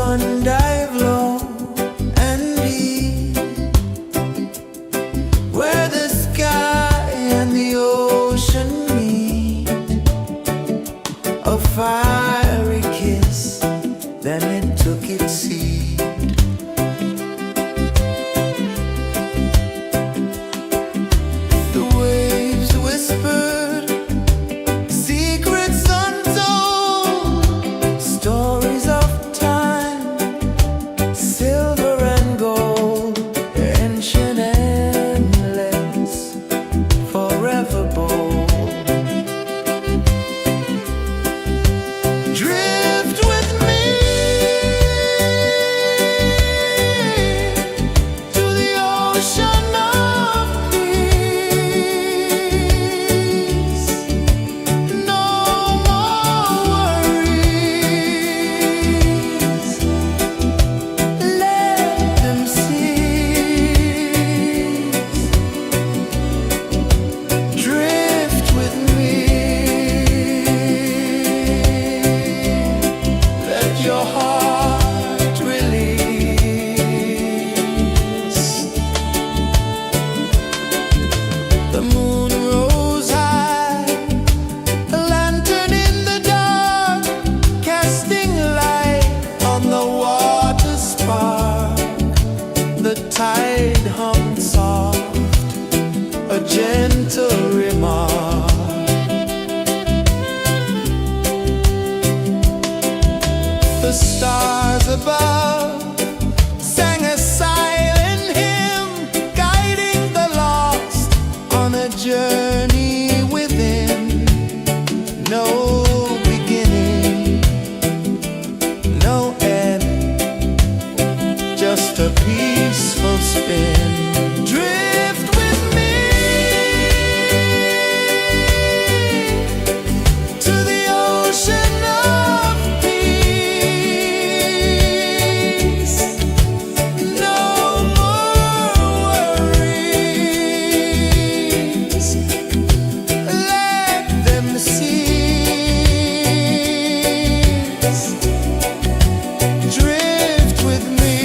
sun dive low and deep, where the sky and the ocean meet. A fiery kiss, then it took its seed. The waves whispered secrets untold, stories of time, silver and gold, ancient, endless, forever bold. Drift with me to the ocean of peace. No more worries. Let them cease. Drift with me. Let your heart release. The moon rose high, a lantern in the dark, casting light on the water spark. The tide hummed soft, a gentle remark. The stars above sang a silent hymn, guiding the lost on a journey within. No beginning, no end, just a peaceful spin. Drift with me to the ocean of peace. No more worries. Let them cease. Drift with me.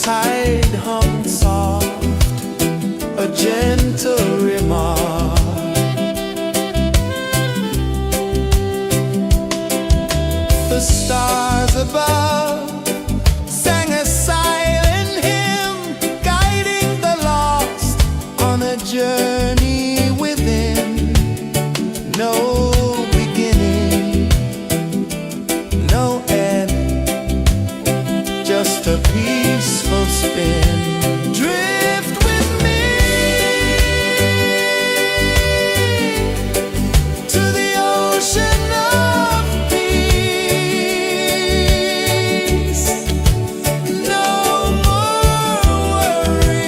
tide hung soft, a gentle remark. The stars above sang a silent hymn, guiding the lost on a journey within. No beginning, no end, just a peaceful spin. Drift with me to the ocean of peace. No more worries,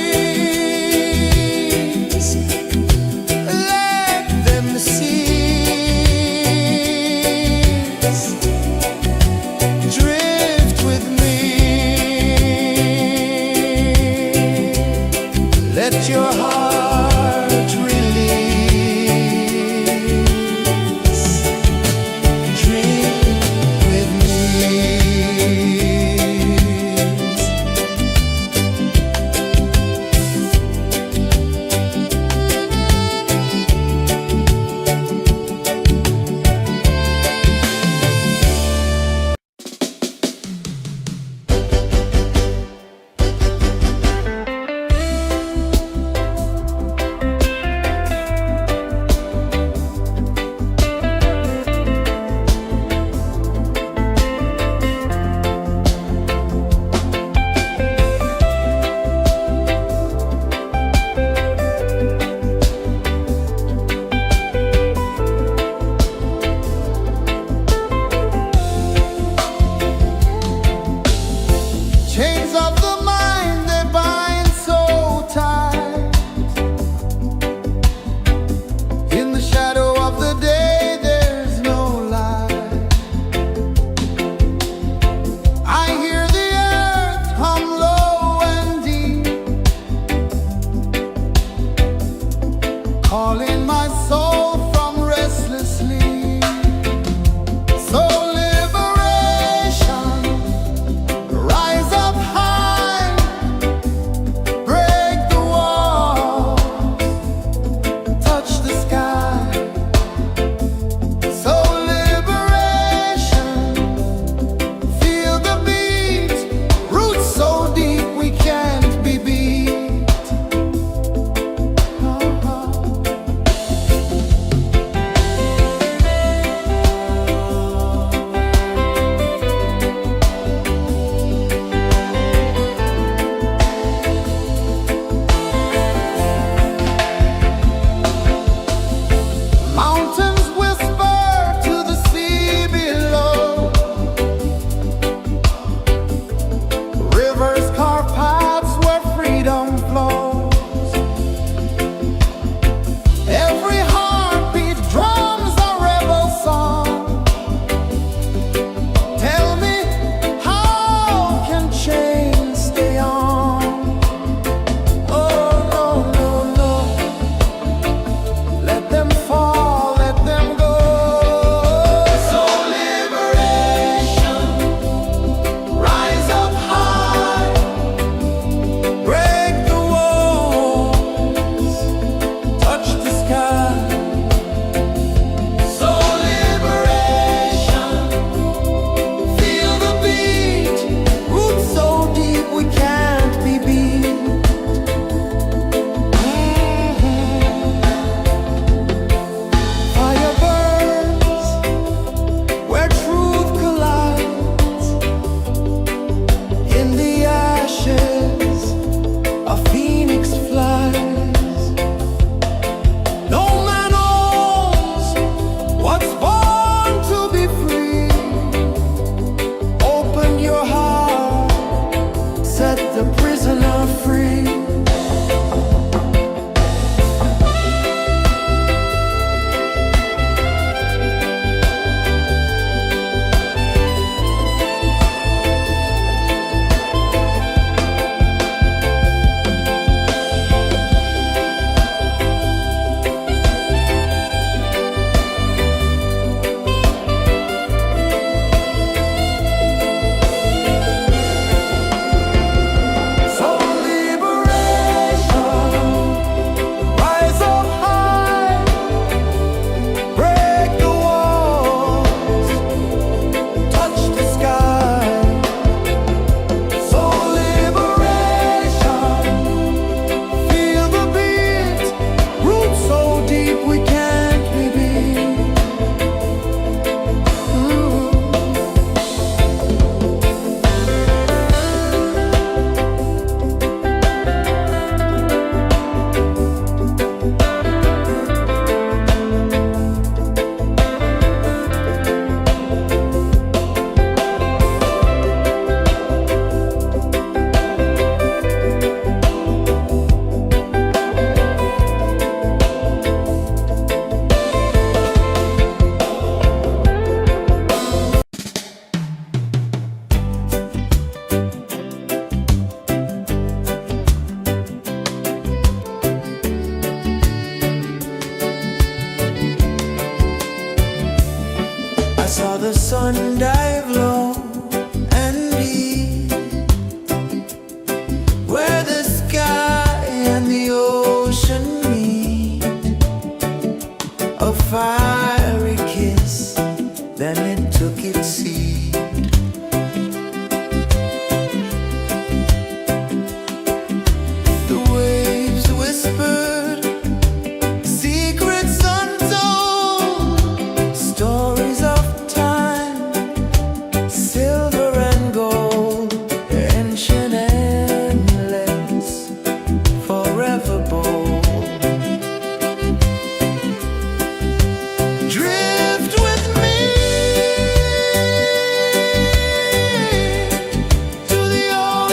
let them cease. Drift with me.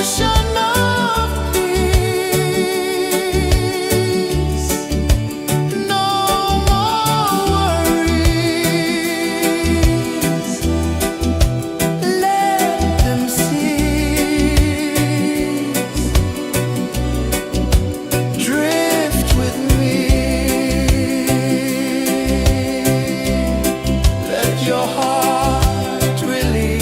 ocean of peace. No more worries. Let them cease. Drift with me. Let your heart release.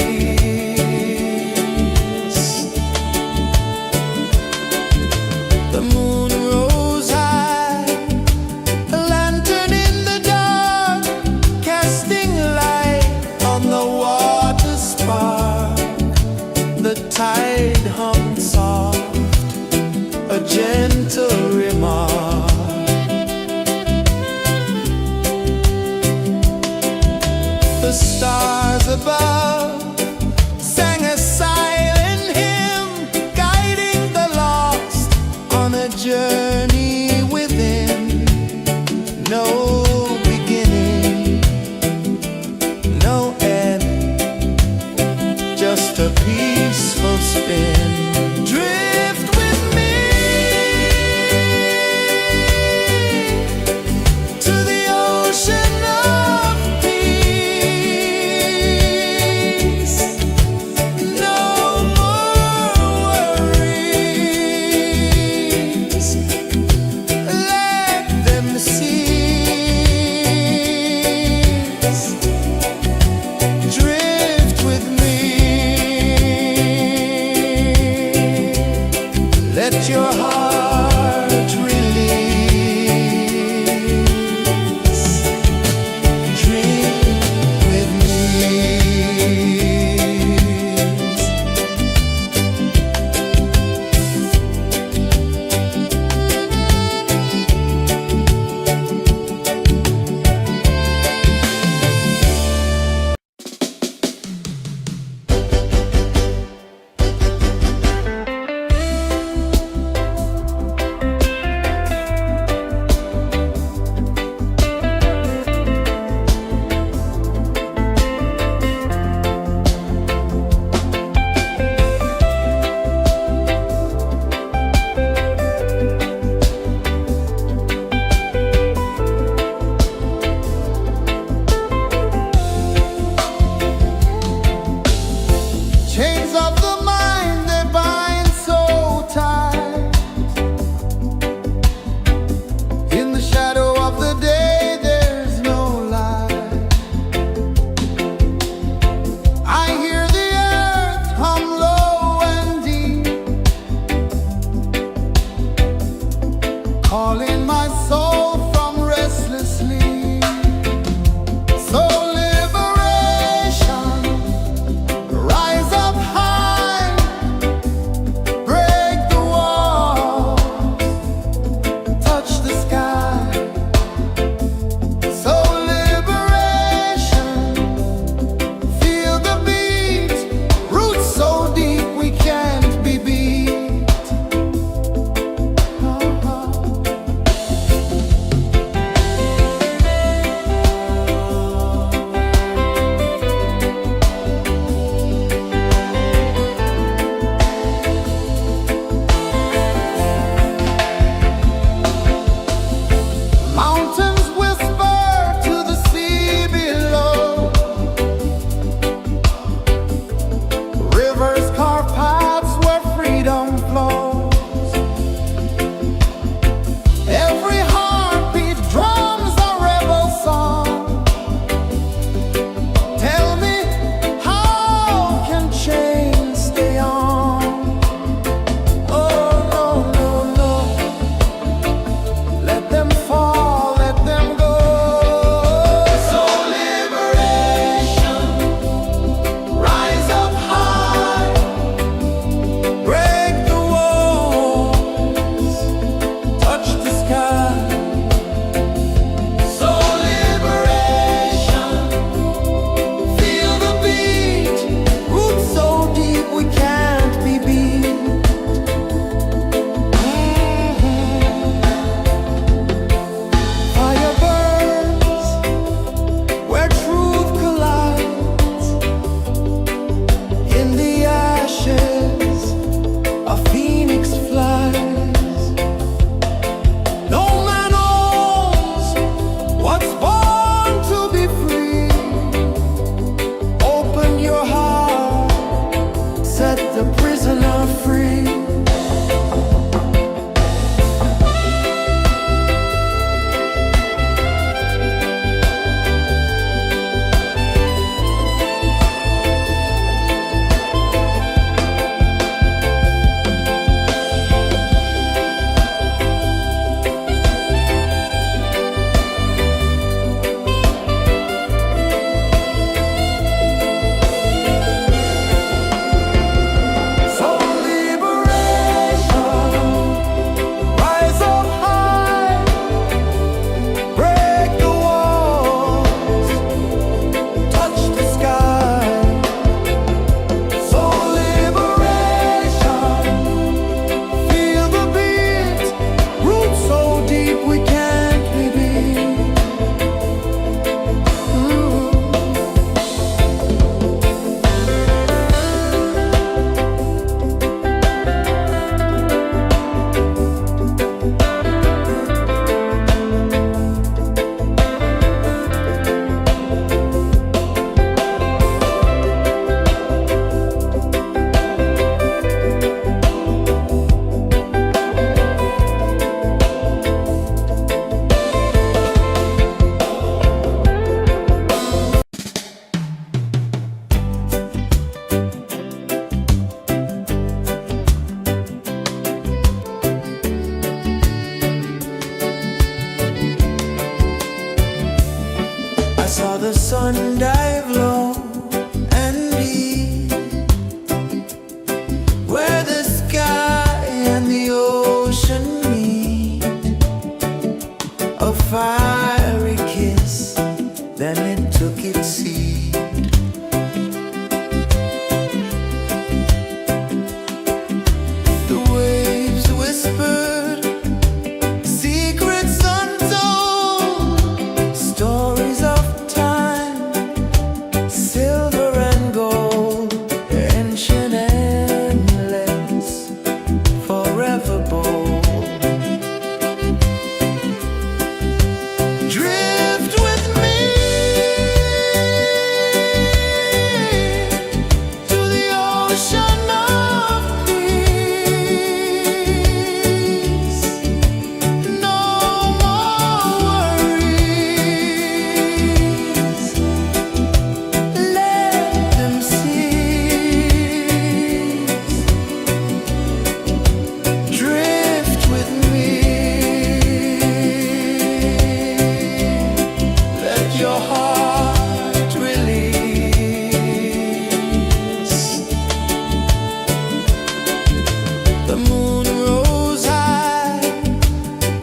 The moon rose high,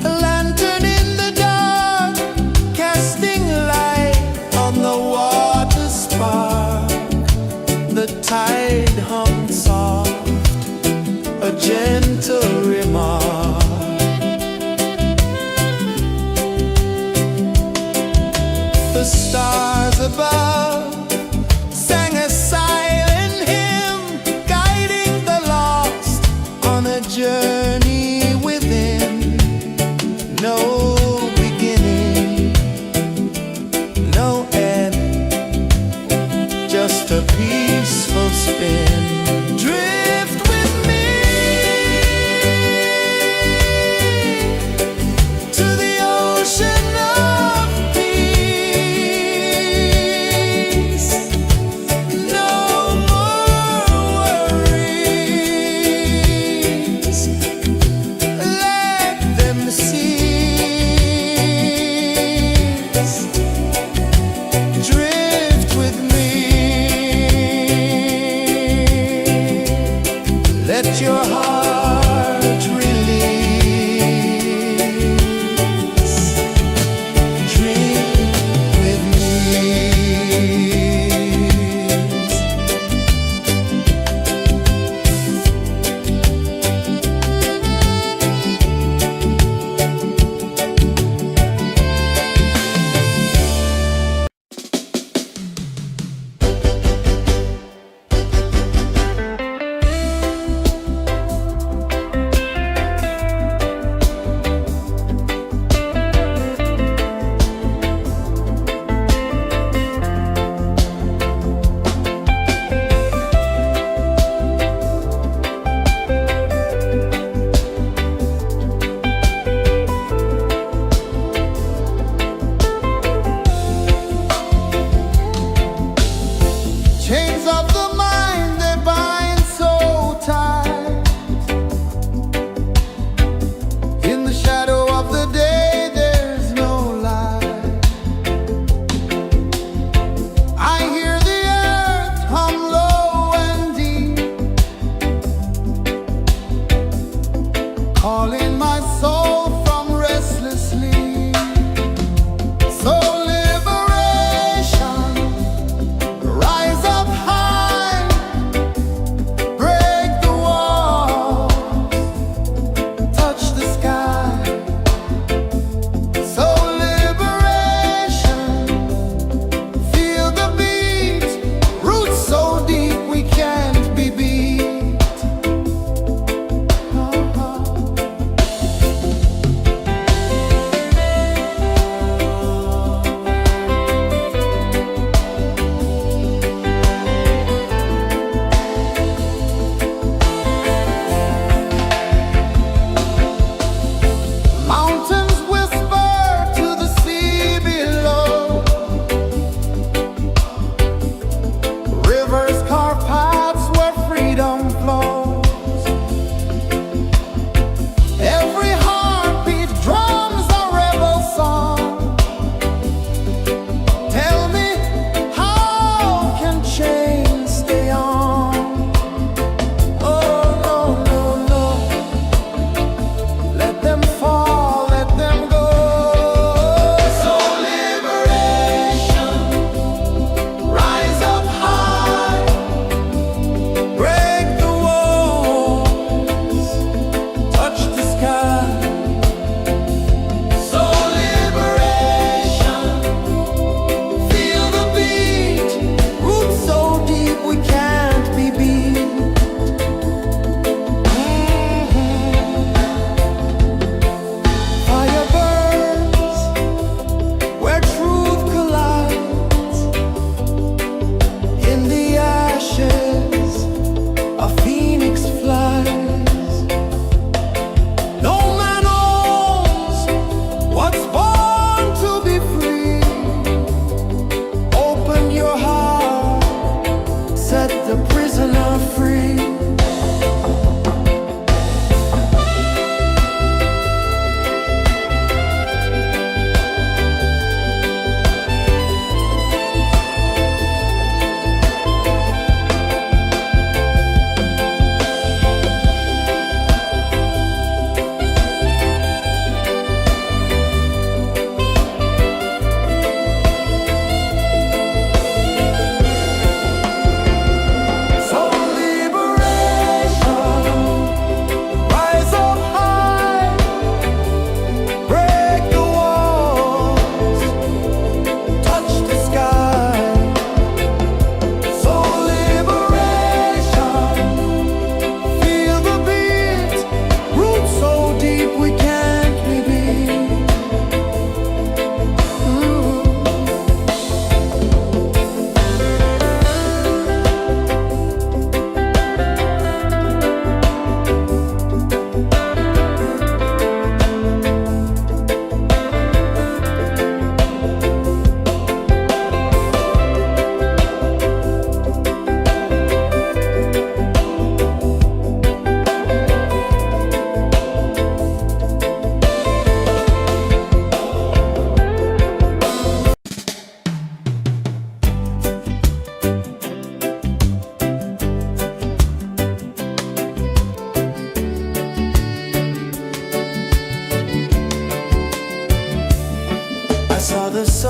a lantern in the dark, casting light on the water spark. The tide hummed soft, a gentle remark. The stars above sang a silent hymn, guiding the lost on a journey within. No beginning, no end, just a peaceful spin. Drift with me to the ocean of peace. No more worries, let them cease. Drift with me, let your heart release. Dream with me.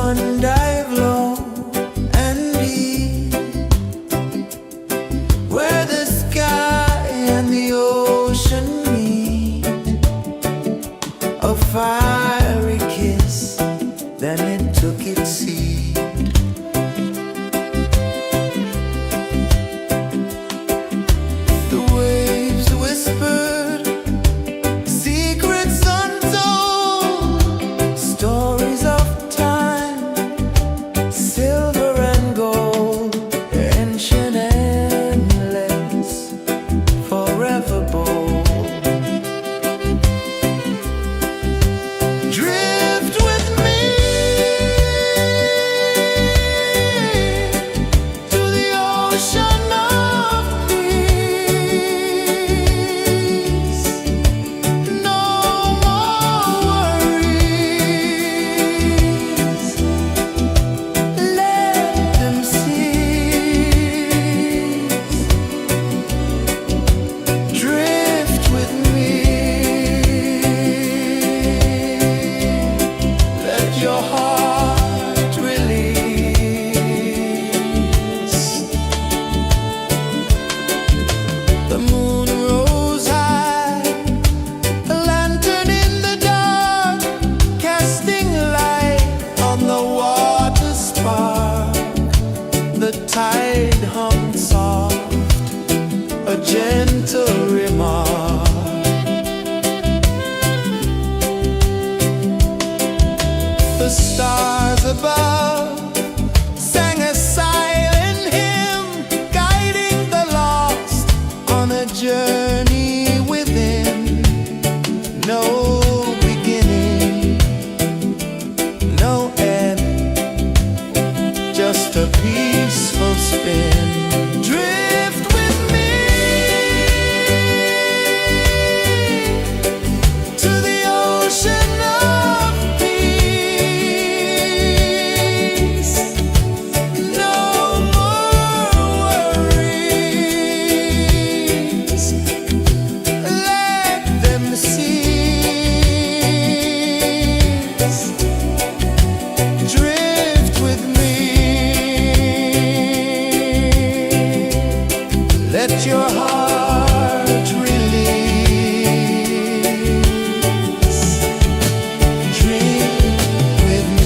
sun dive low and deep, where the sky and the ocean meet. A fiery kiss, then it took its seed. The waves whispered secrets untold, stories of time, silver and gold, ancient, endless, forever bold. Drift with me to the ocean of peace. No more worries, let them cease. Drift with me, let your heart release. The moon rose high, a lantern in the dark, casting light on the water spark. The tide hummed soft, a gentle remark. The stars above sang a silent hymn, guiding the lost on a journey within. No beginning, no end, just a peaceful spin. Drift with me to the ocean of peace. No more worries, let them cease. Drift with me, let your heart release. Dream with me.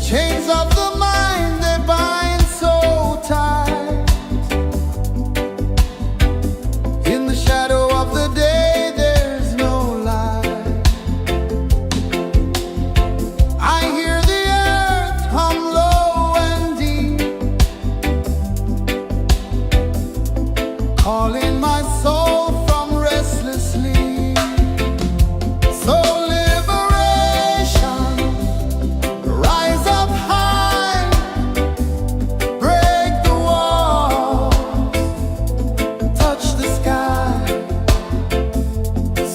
Chains of the mind, they bind so tight. In the shadow of the day, there's no light. I hear the earth hum low and deep, calling my soul from restless sleep. So liberation, rise up high, break the walls, touch the sky.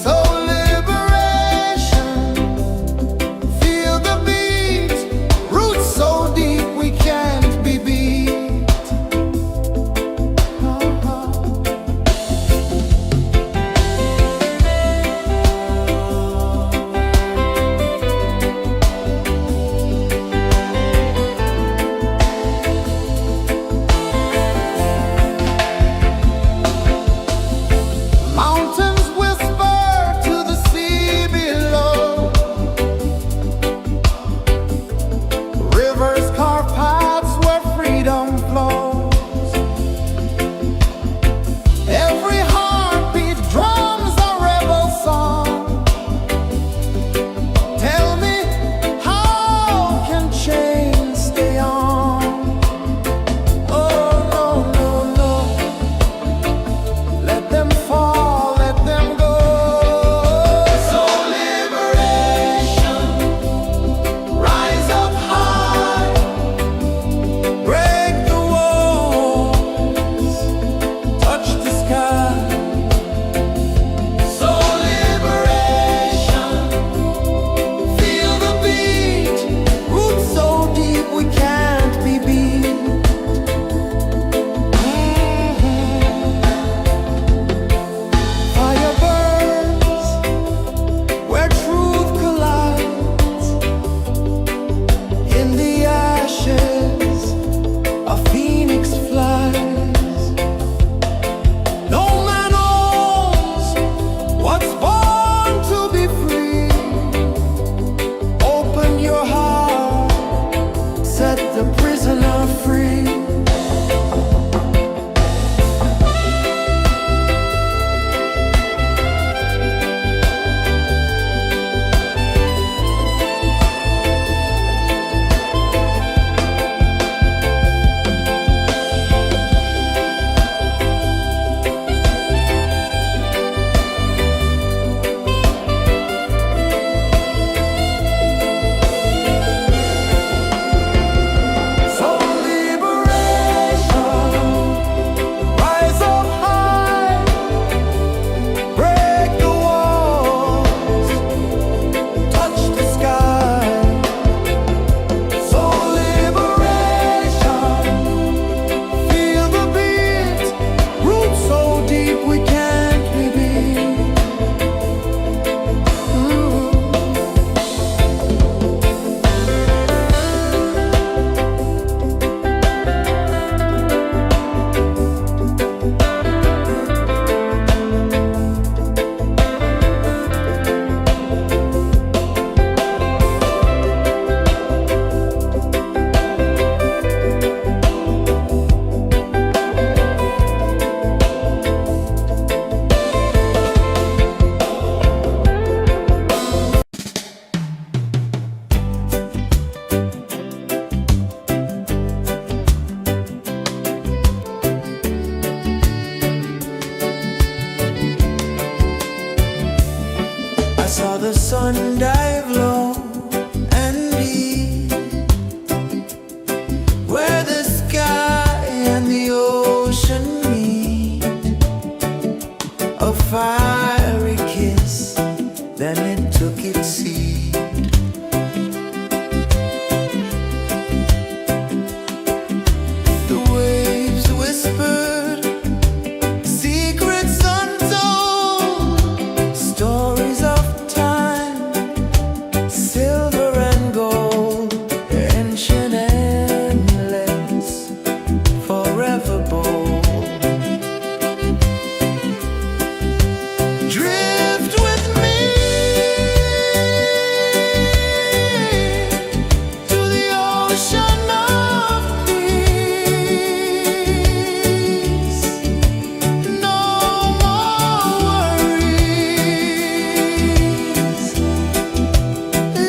So liberation, feel the beat, roots so deep we can't be beat. the sun dive low and deep, where the sky and the ocean meet, a fiery kiss, then it took its seat. The waves whispered secrets untold, stories of time, silver and gold, ancient, endless, forever bold. Drift with me to the ocean of peace. No more worries,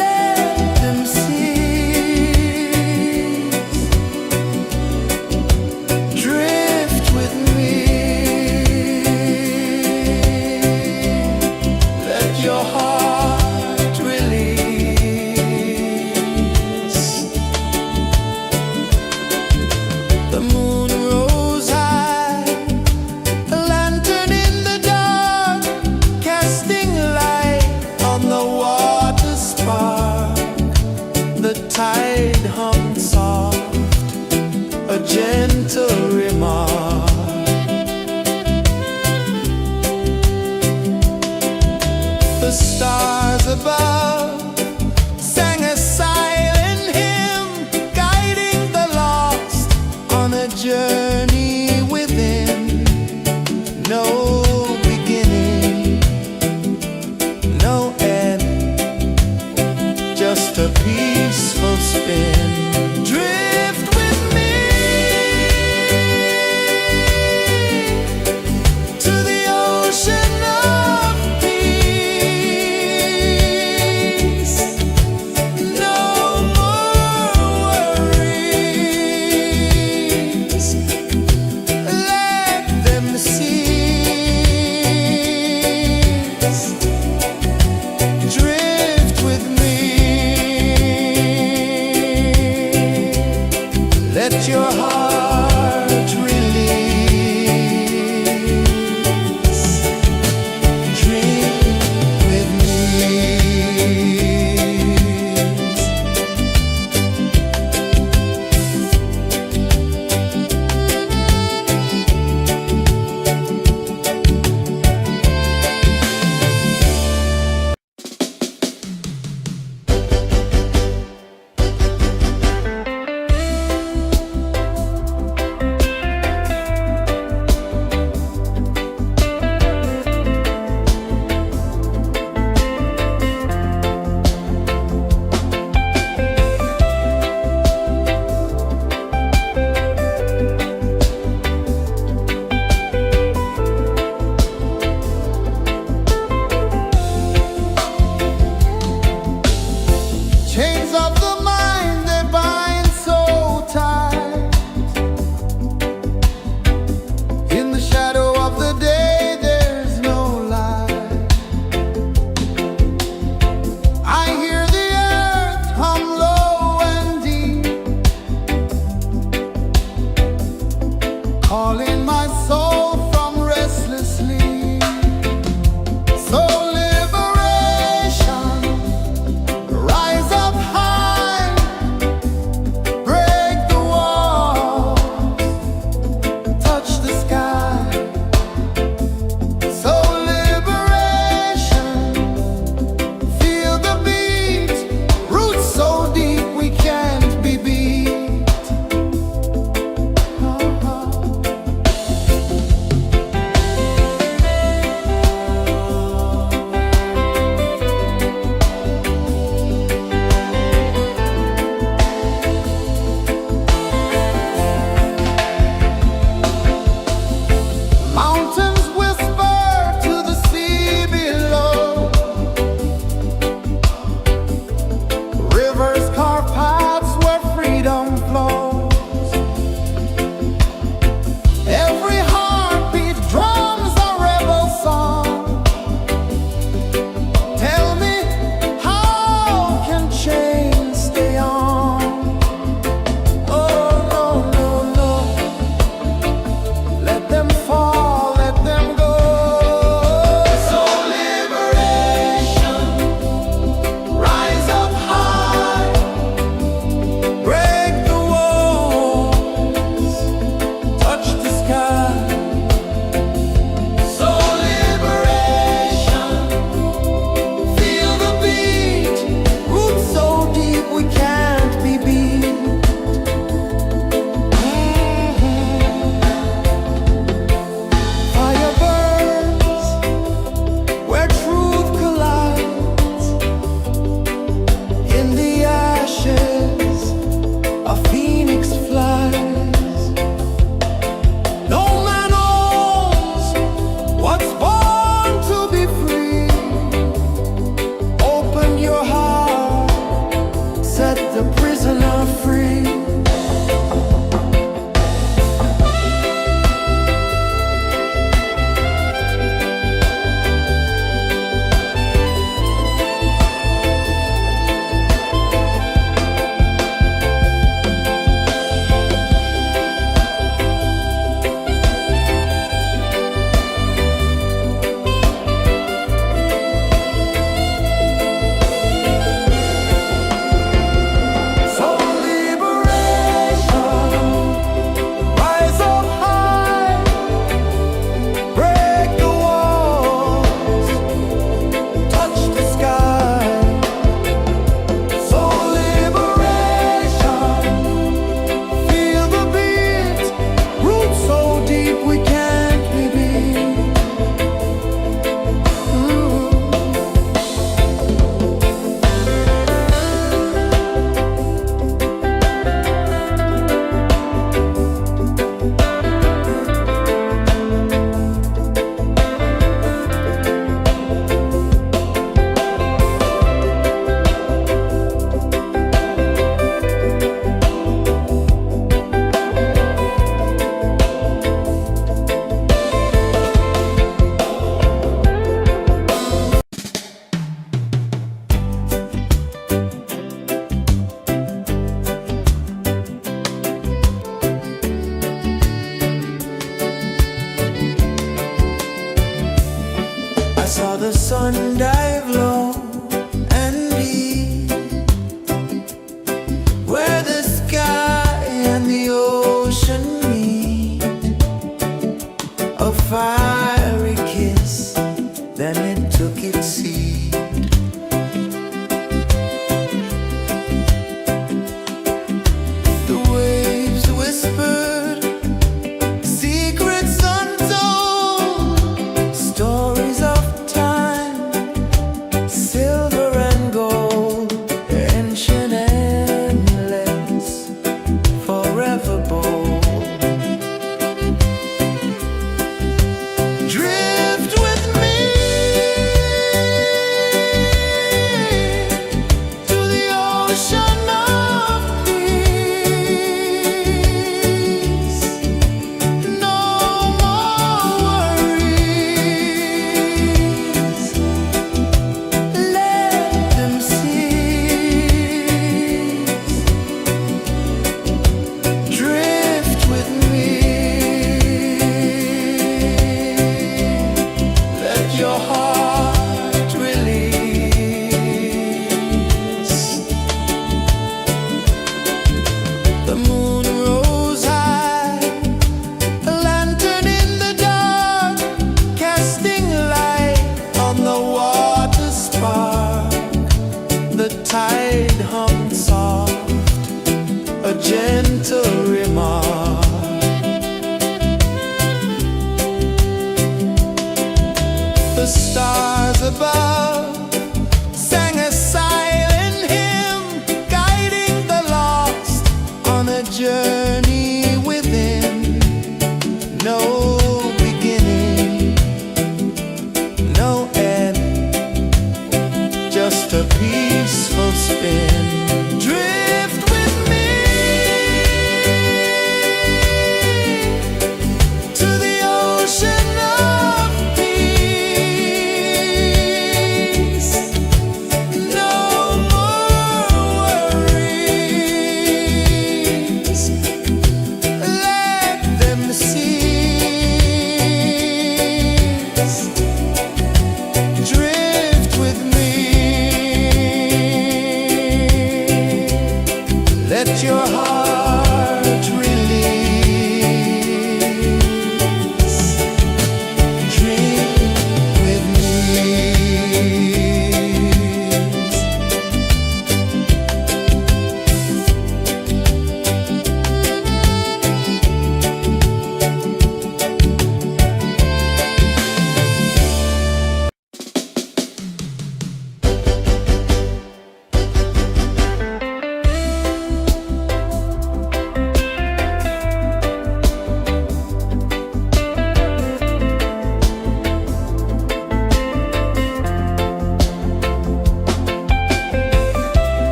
let them cease. Drift with me, let your heart release. The moon rose high, a lantern in the dark, casting light on the water spark. The tide hummed soft, a gentle remark. The stars above sang a silent hymn, guiding the lost on a journey within. No beginning, no end, just a peaceful spin. Drift with me to the ocean of peace. saw the sun dive low and deep, where the sky and the ocean meet. A fiery kiss, then it took its seat. The waves whispered secrets untold, stories of time, silver and gold, ancient endless, forever bold. Drift with me to the ocean of peace. No more worries, let them cease. Drift with me, let your heart release. The moon rose high, a lantern in the dark, casting light on the water spark. The tide hummed soft, a gentle remark. The stars above sang a silent hymn, guiding the lost on a journey within. No beginning, no end, just a peaceful spin. Drift with me to the ocean of peace.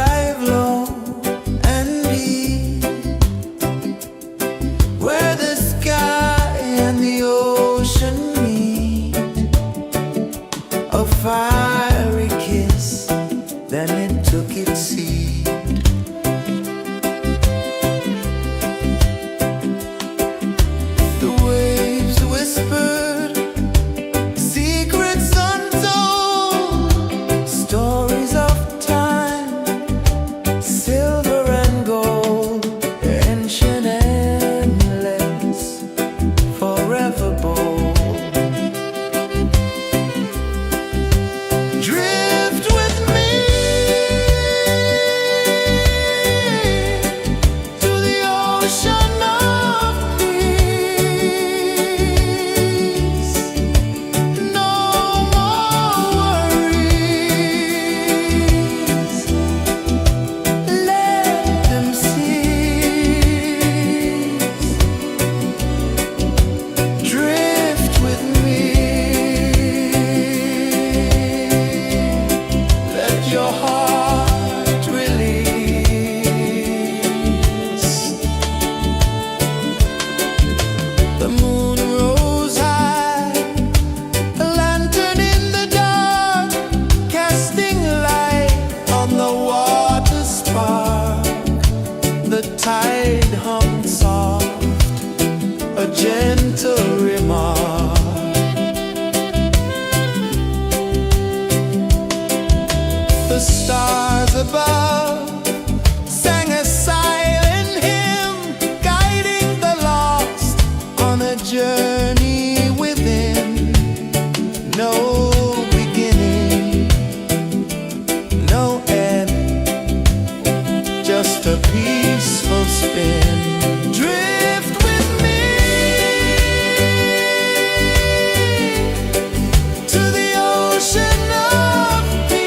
dive low and deep, where the sky and the ocean meet. A fiery kiss, then it took its seat. The waves whispered secrets untold, stories of time, silver and gold, ancient, endless, forever bold. Drift with me to the ocean of peace. No more worries, let them cease. Drift with me, let your heart release. The moon rose high, a lantern in the dark, casting light on the water spark. The tide hummed soft, a gentle remark. The stars above sang a silent hymn, guiding the lost on a journey within. No beginning, no end, just a peaceful spin. Drift with me to the ocean of peace.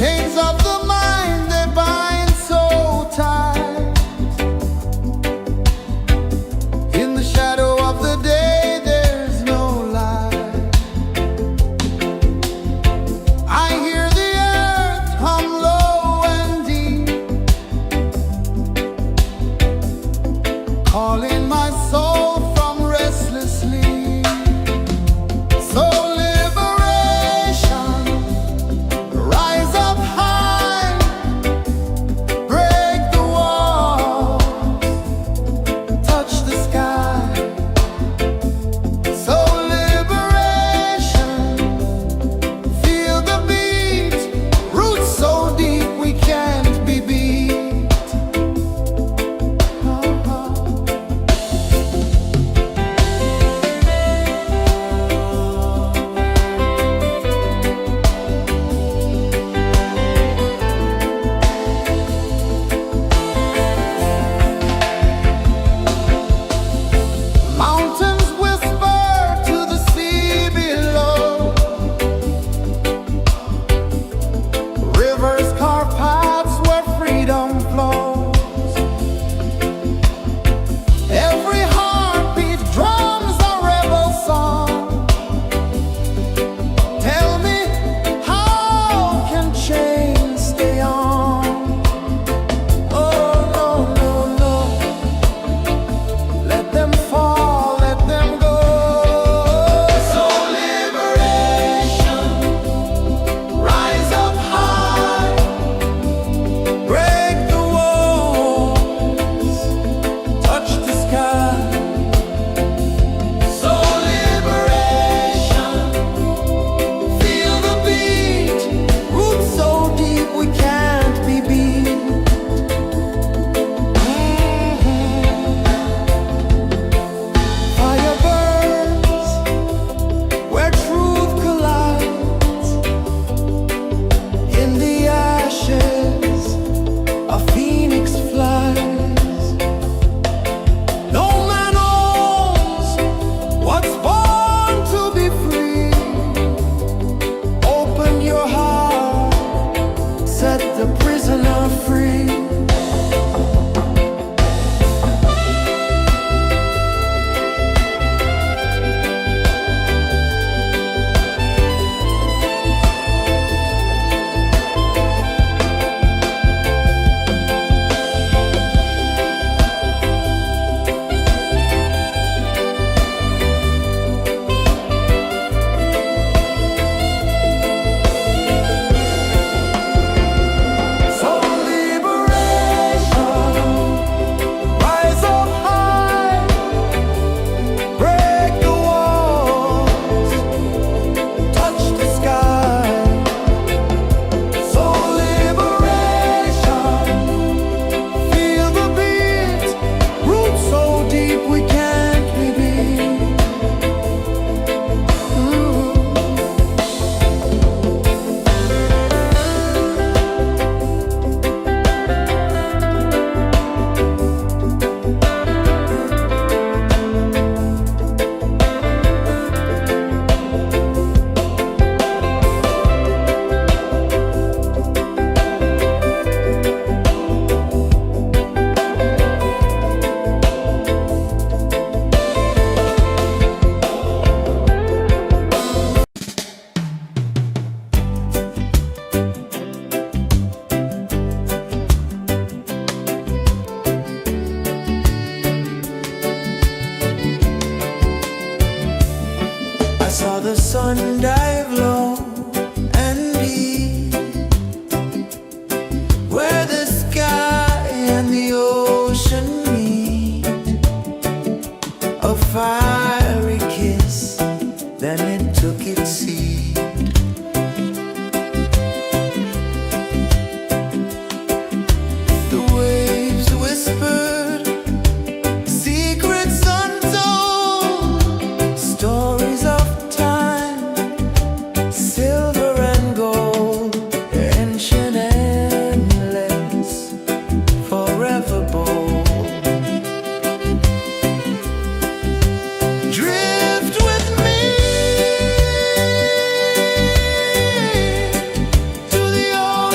Chains of the mind, they bind so tight. In the shadow of the day, there's no light. I hear the earth hum low and deep, calling my soul from restless sleep. So liberation, rise up high,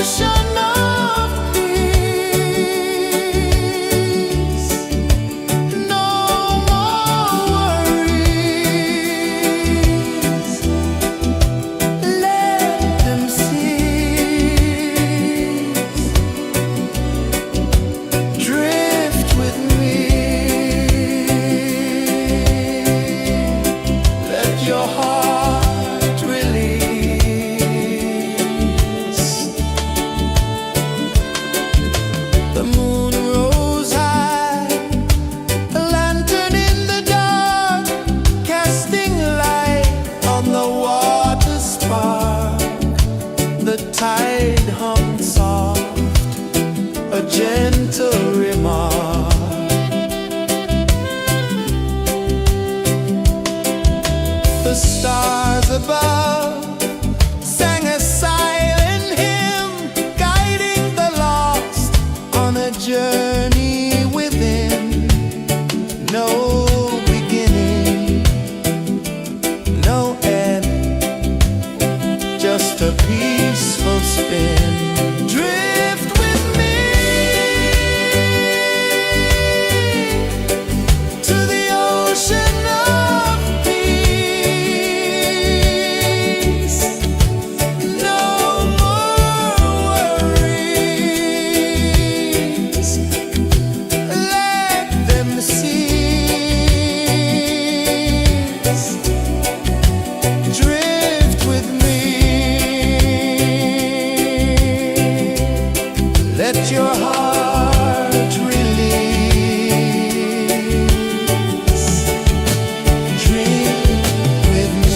ocean of peace. No more worries. Let them cease. Drift with me. Let your heart release. The moon rose high, a lantern in the dark, casting light on the water spark. The tide hummed soft, a gentle remark. The stars above sang a silent hymn, guiding the lost on a journey within. No beginning, no end, just a peaceful spin. Drift with me to the ocean of peace. No more worries. Let them cease. Drift with me. Let your heart release. Dream with me.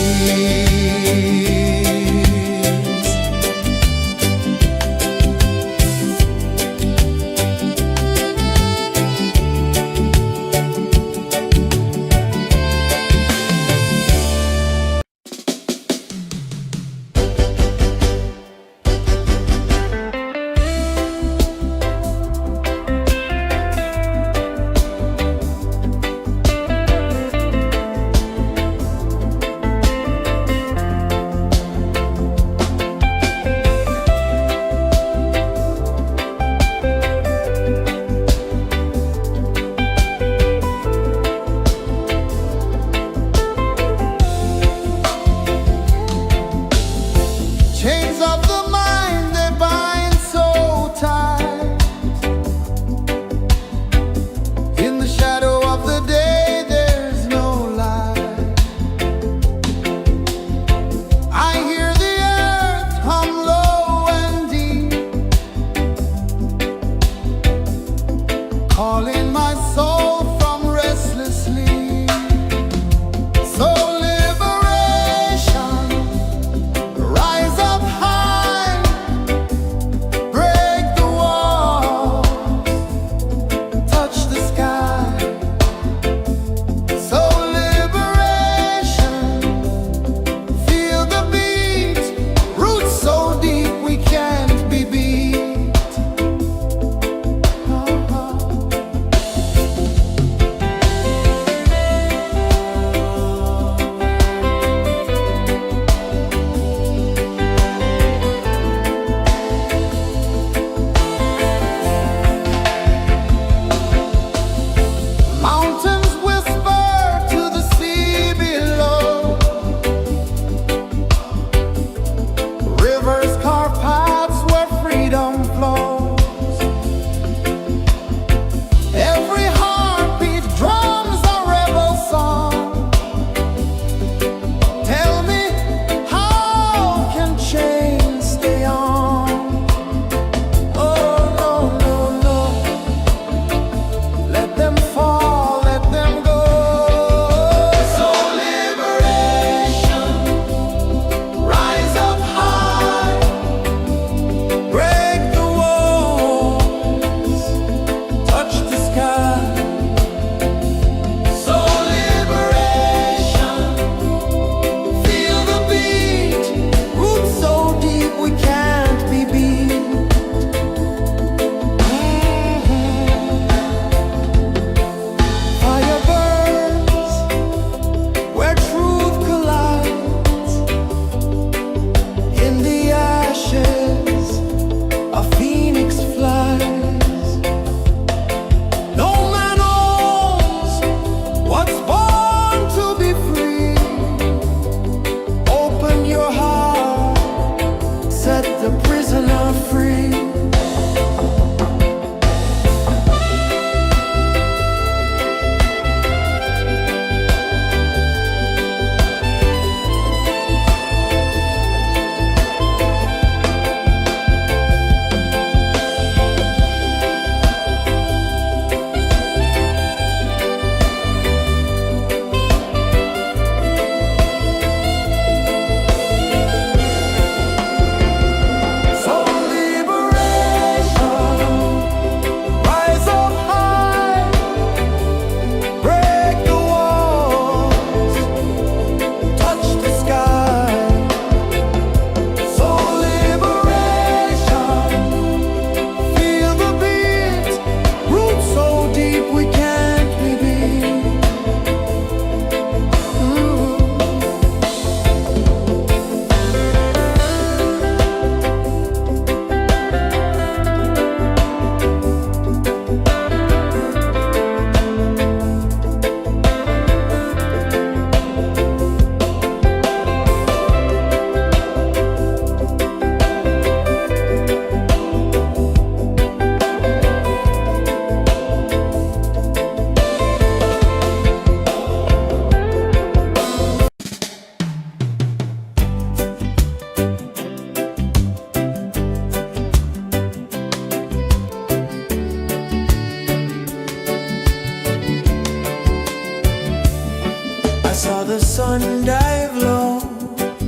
sun dive low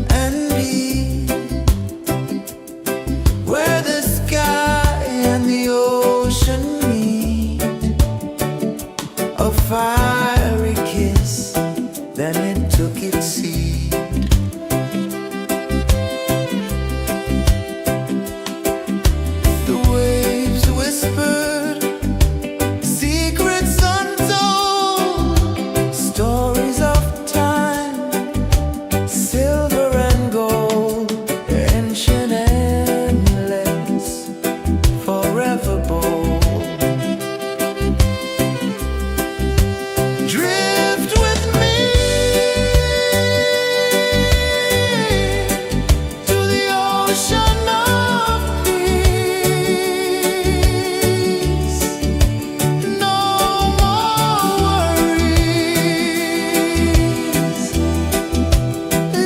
and deep, where the sky and the ocean meet, a fiery kiss, then it took its seat. The waves whispered secrets untold, stories of time, silver and gold, ancient, endless, forever bold. Drift with me to the ocean of peace. No more worries.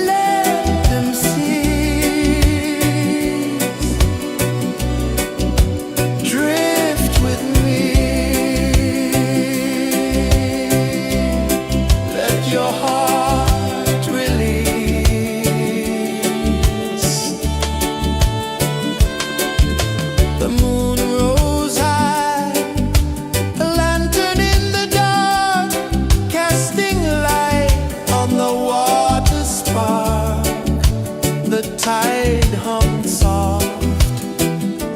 Let them cease. Drift with me. Let your heart release. The moon rose high, a lantern in the dark, casting light on the water spark. The tide hummed soft,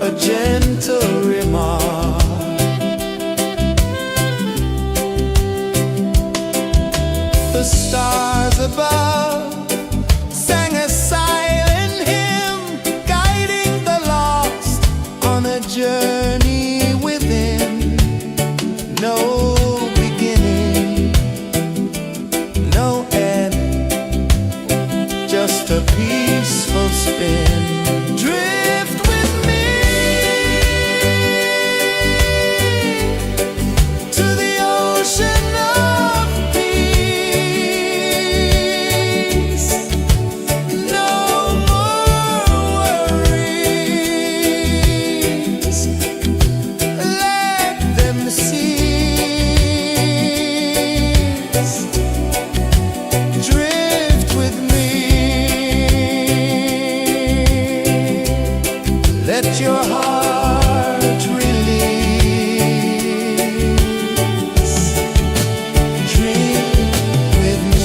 a gentle remark. The stars above sang a silent hymn, guiding the lost on a journey within. No beginning, no end, just a peaceful spin. Drift with me to the ocean of peace. No more worries. Let them cease. Drift with me. Let your heart release. Dream with me.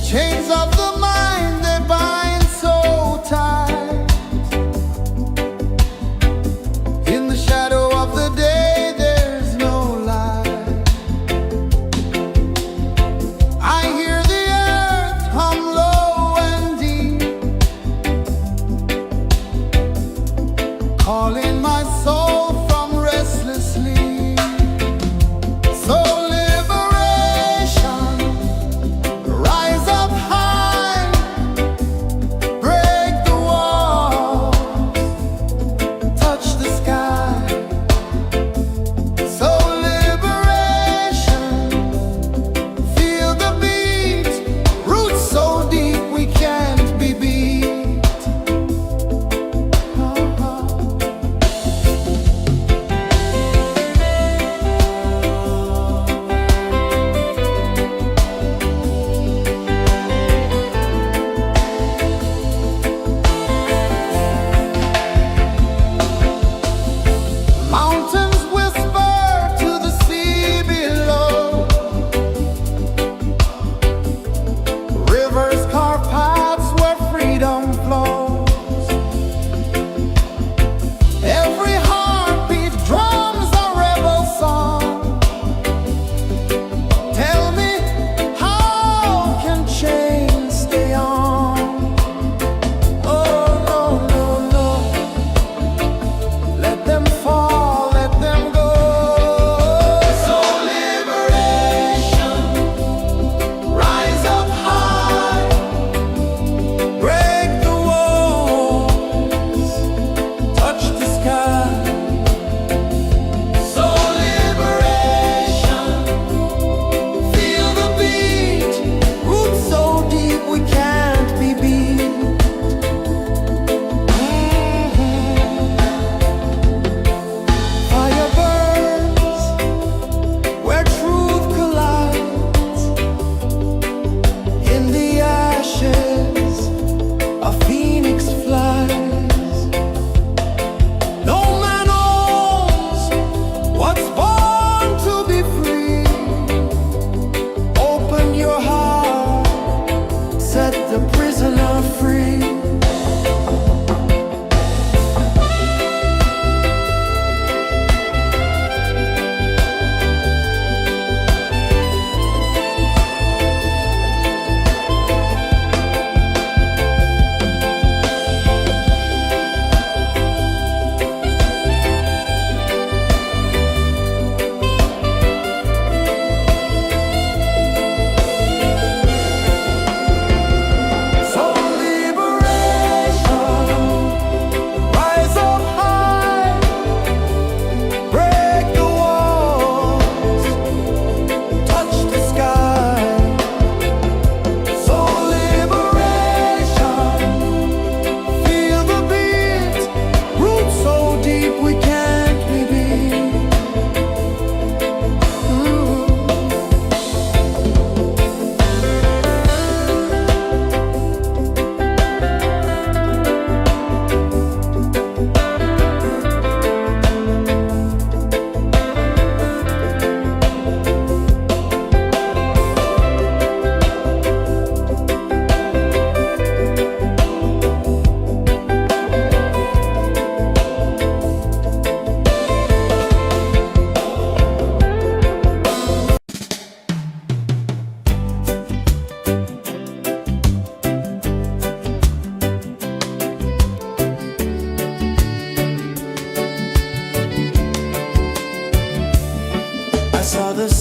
Chains of the mind, they bind so tight. In the shadow of the day, there's no light. I hear the earth hum low and deep, calling my soul from restless sleep. So liberation, rise up high, break the walls, touch the sky. So liberation, feel the beat, roots so deep we can't be beat.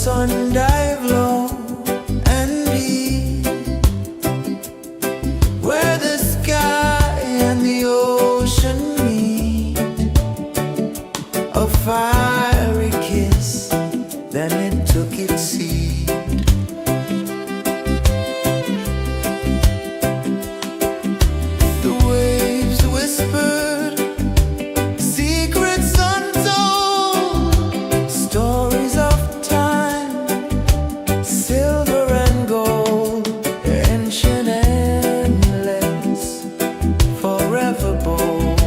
sun dive low and deep, where the sky and the ocean meet, a fiery kiss, then it took its seat. The waves whispered secrets untold, stories of time, silver and gold, ancient, endless, forever bold.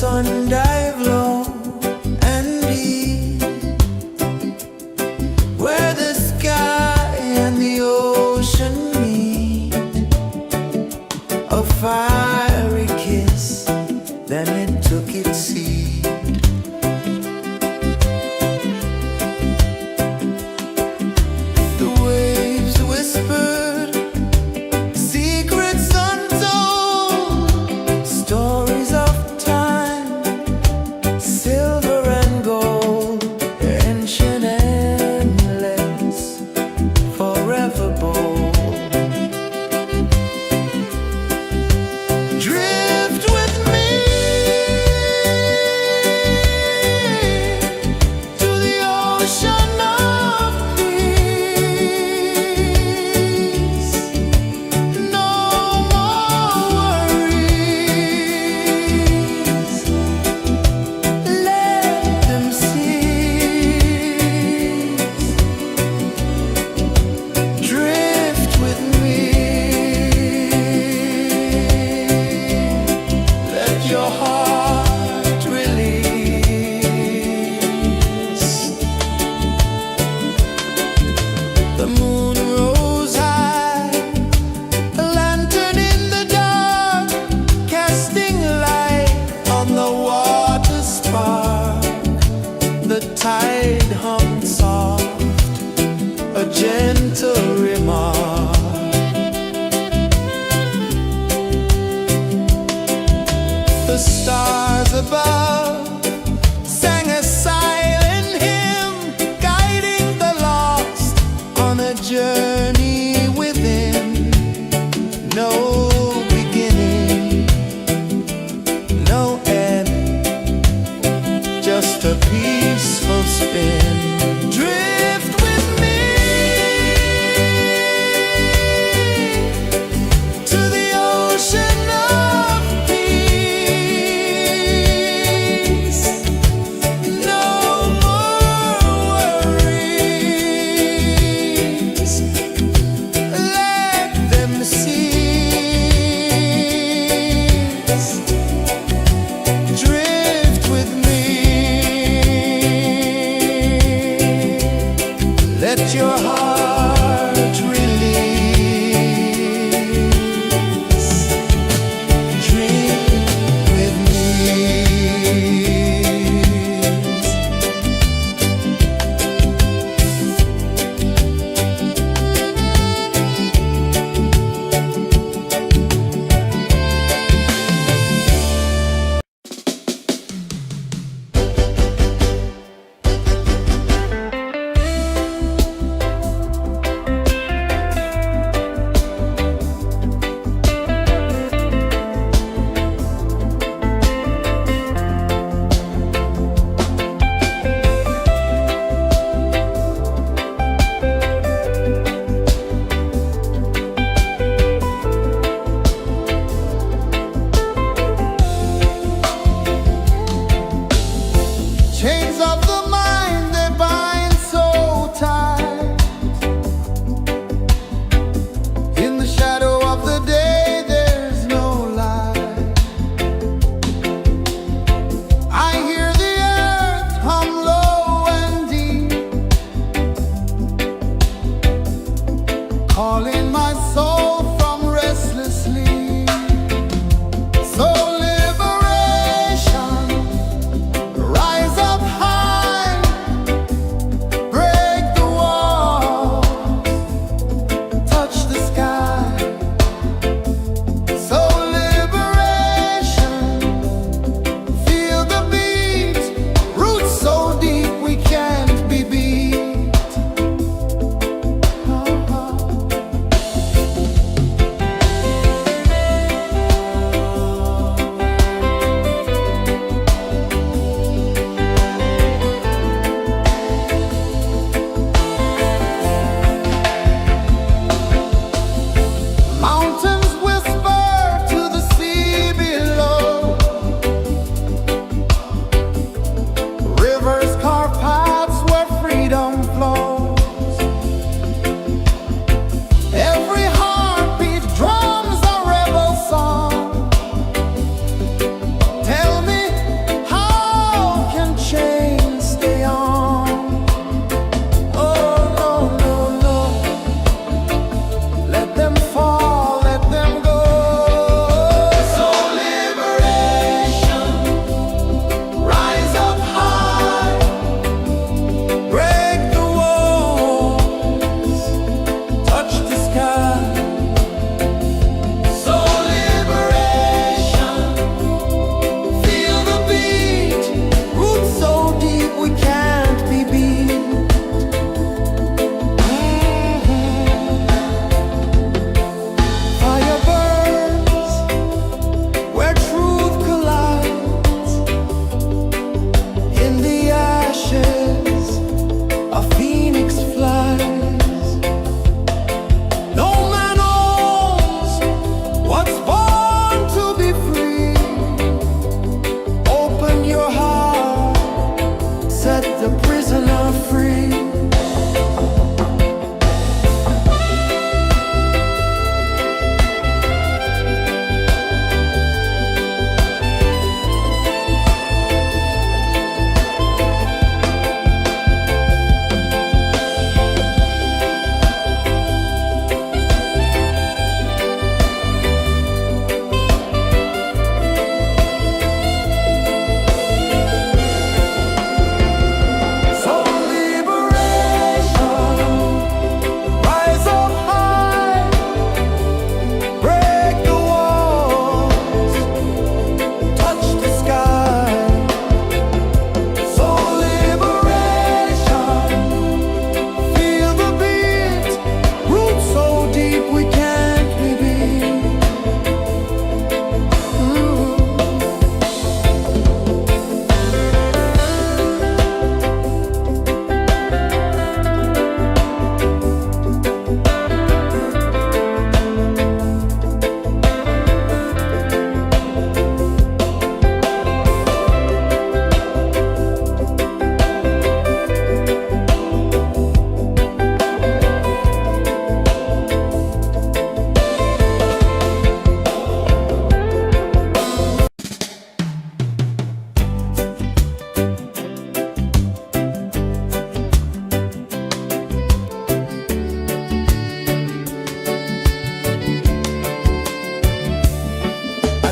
sun dive low and deep, where the sky and the ocean meet, a fiery kiss, then it took its seat. The waves whispered secrets untold, stories of time, silver and gold, ancient, endless, forever bold. Drift with me to the ocean of peace. No more worries, let them cease. Drift with me, let your heart release. The moon rose high, a lantern in the dark, casting light on the water spark. The tide hummed soft, a gentle remark. The stars above sang a silent hymn, guiding the lost on a journey within. No beginning, no end, just a peaceful spin. Drift with me to the ocean of peace.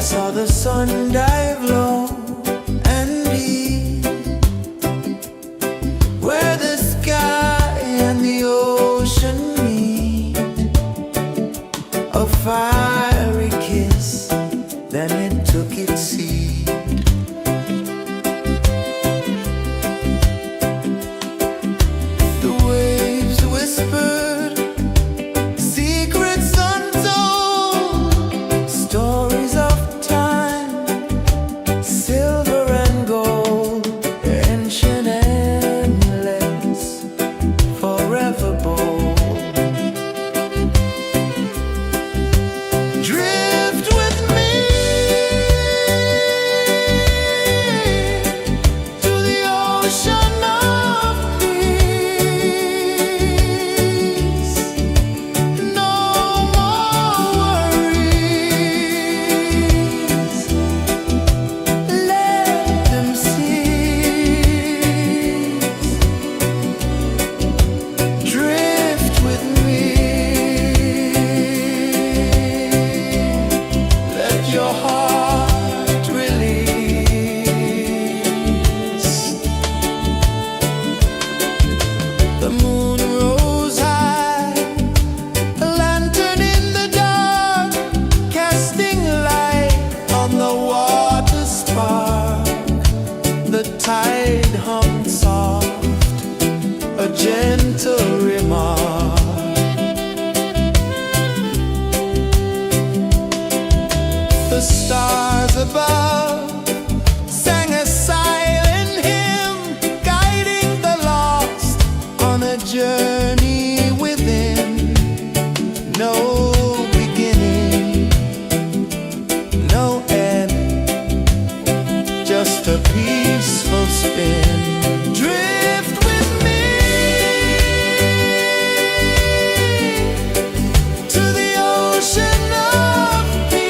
saw the sun dive low and deep, where the sky and the ocean meet. A fiery kiss, then it took its seat. The waves whispered secrets untold, stories of time, silver and gold, ancient, endless, forever bold. Drift with me to the ocean of peace. No more worries, let them cease. Drift with me, let your heart release. The moon rose high, a lantern in the dark, casting light on the water spark. The tide hummed soft, a gentle remark. The stars above sang a silent hymn, guiding the lost on a journey within. No beginning, no end, just a peaceful spin. Drift with me to the ocean of peace.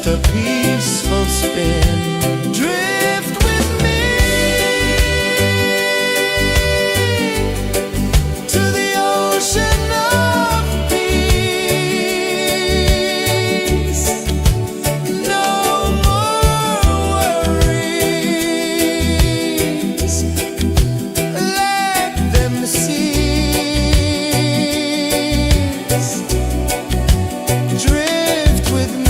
a peaceful spin. Drift with me to the ocean of peace. No more worries, let them cease. Drift with me.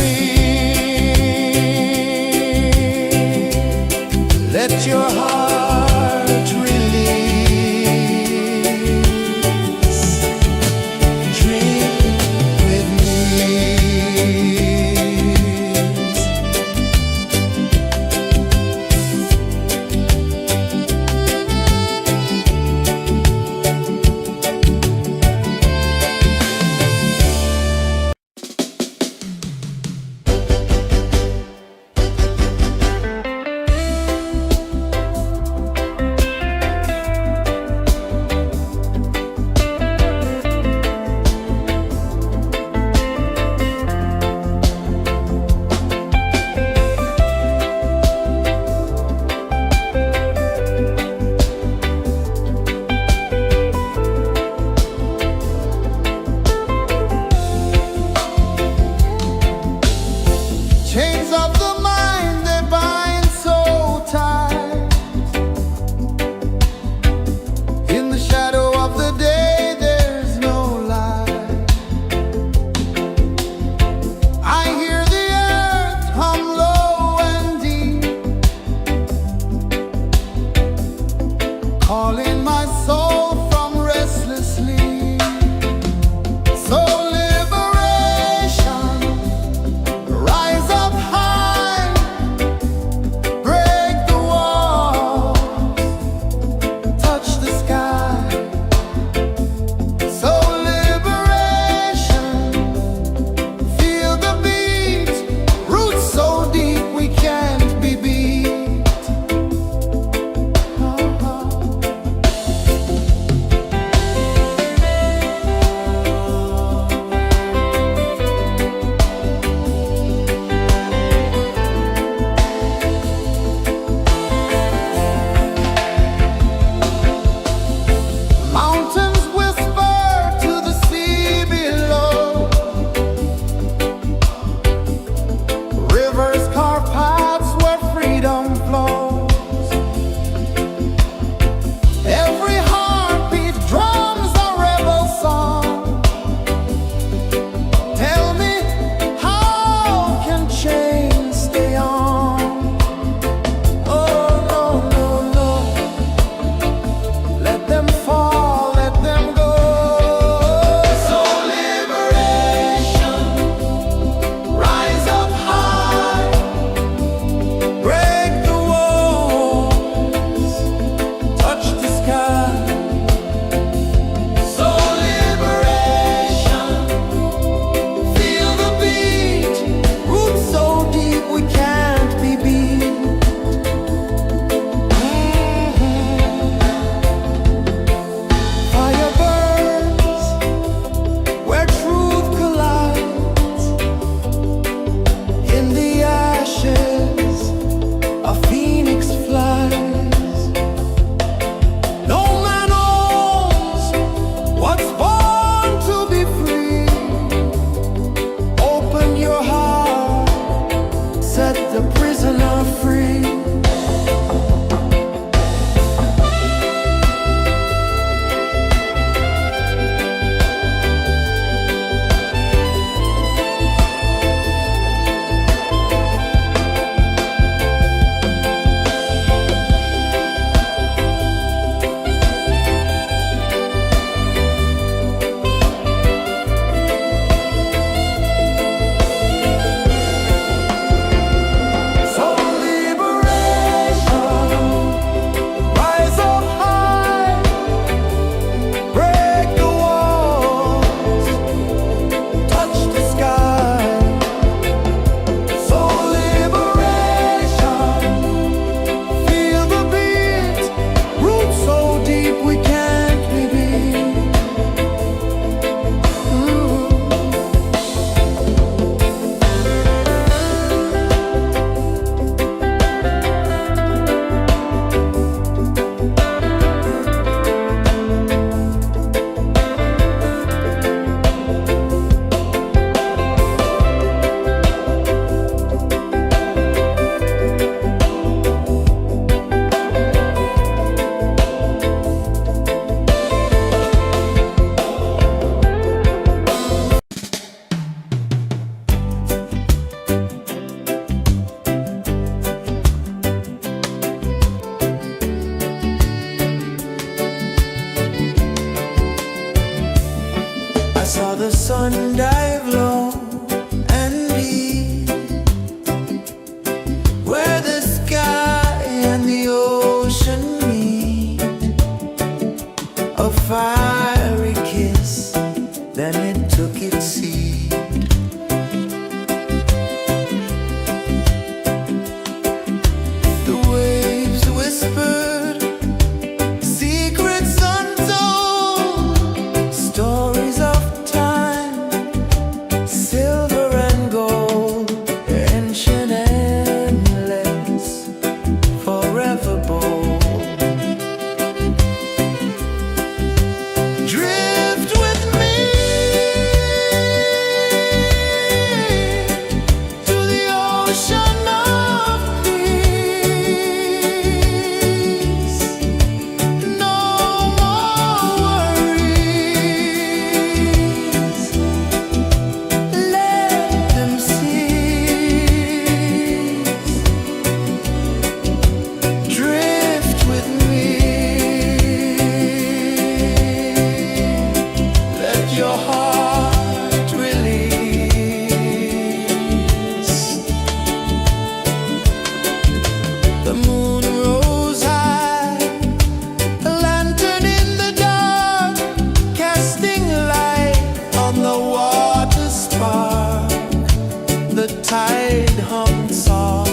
tide hung soft,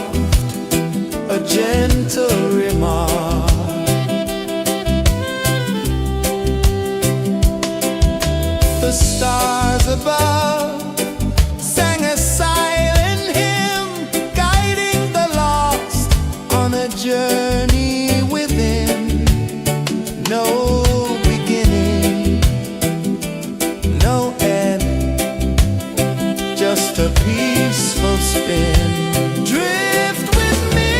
a gentle remark. The stars above sang a silent hymn, guiding the lost on a journey within. No beginning, no end, just a peaceful spin. Drift with me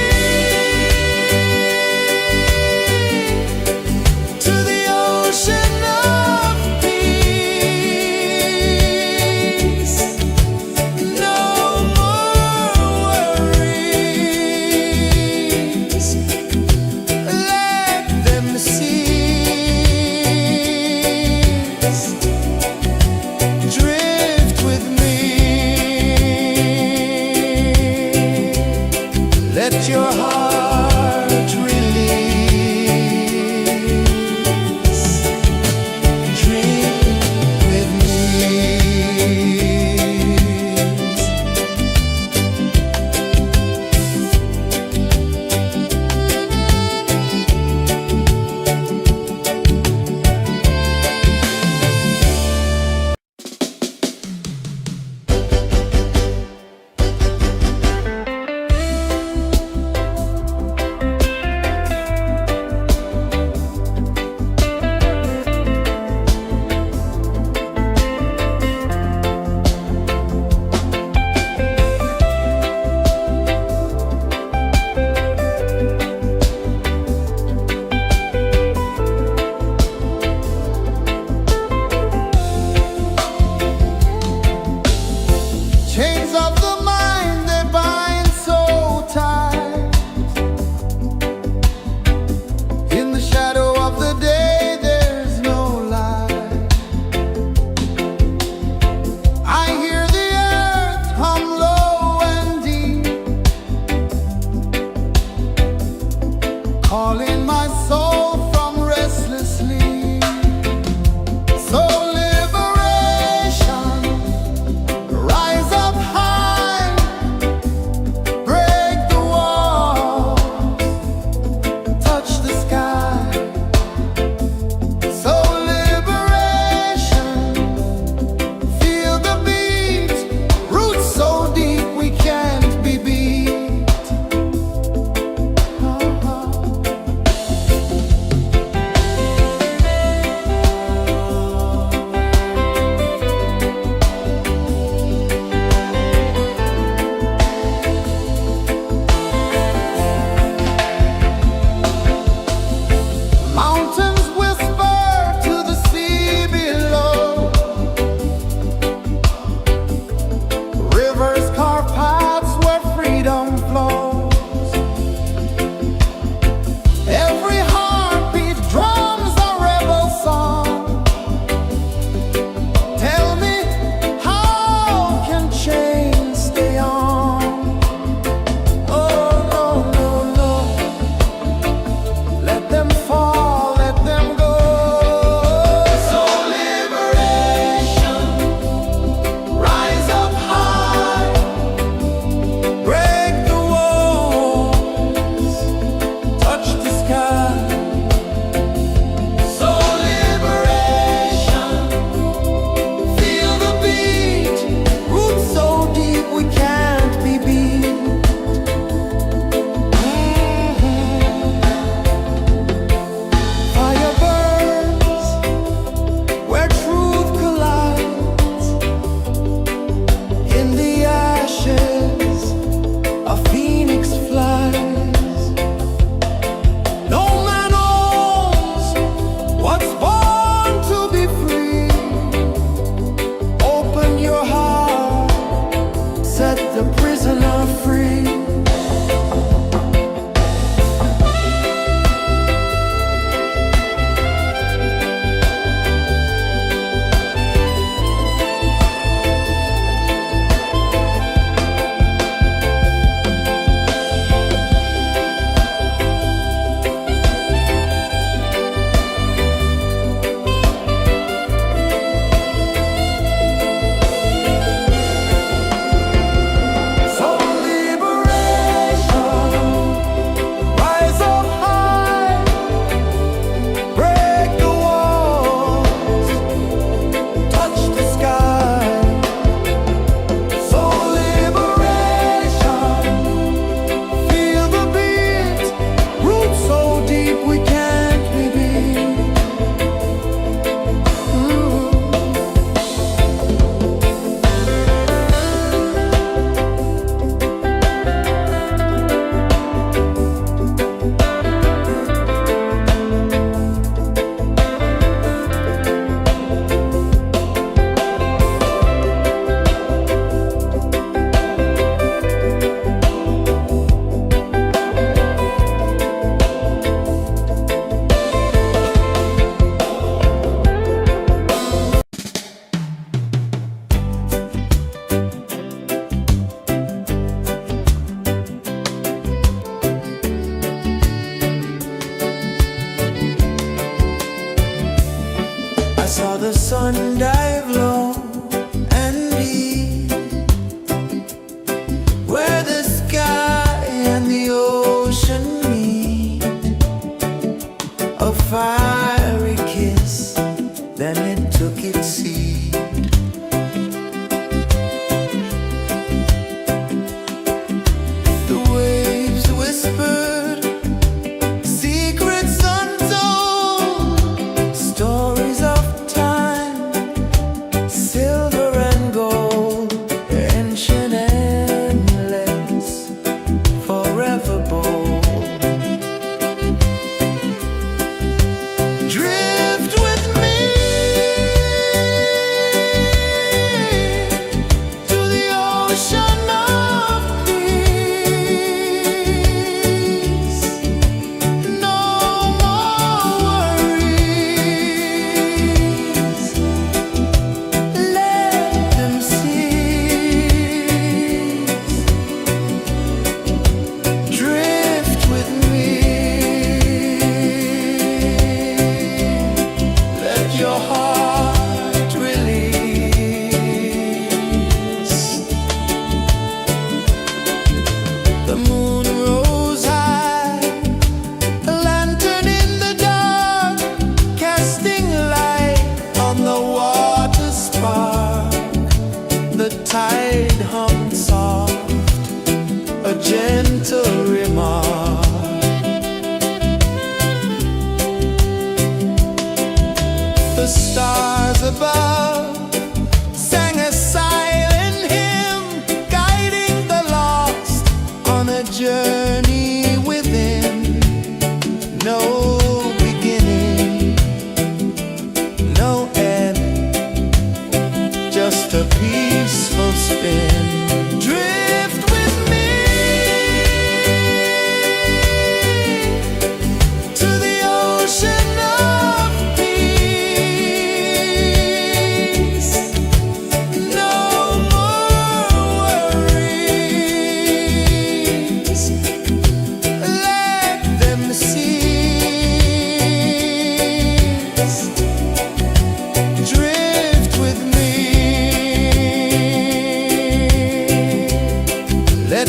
to the ocean of peace. No more worries, let them cease. Drift with me, let your heart release. Dream with me.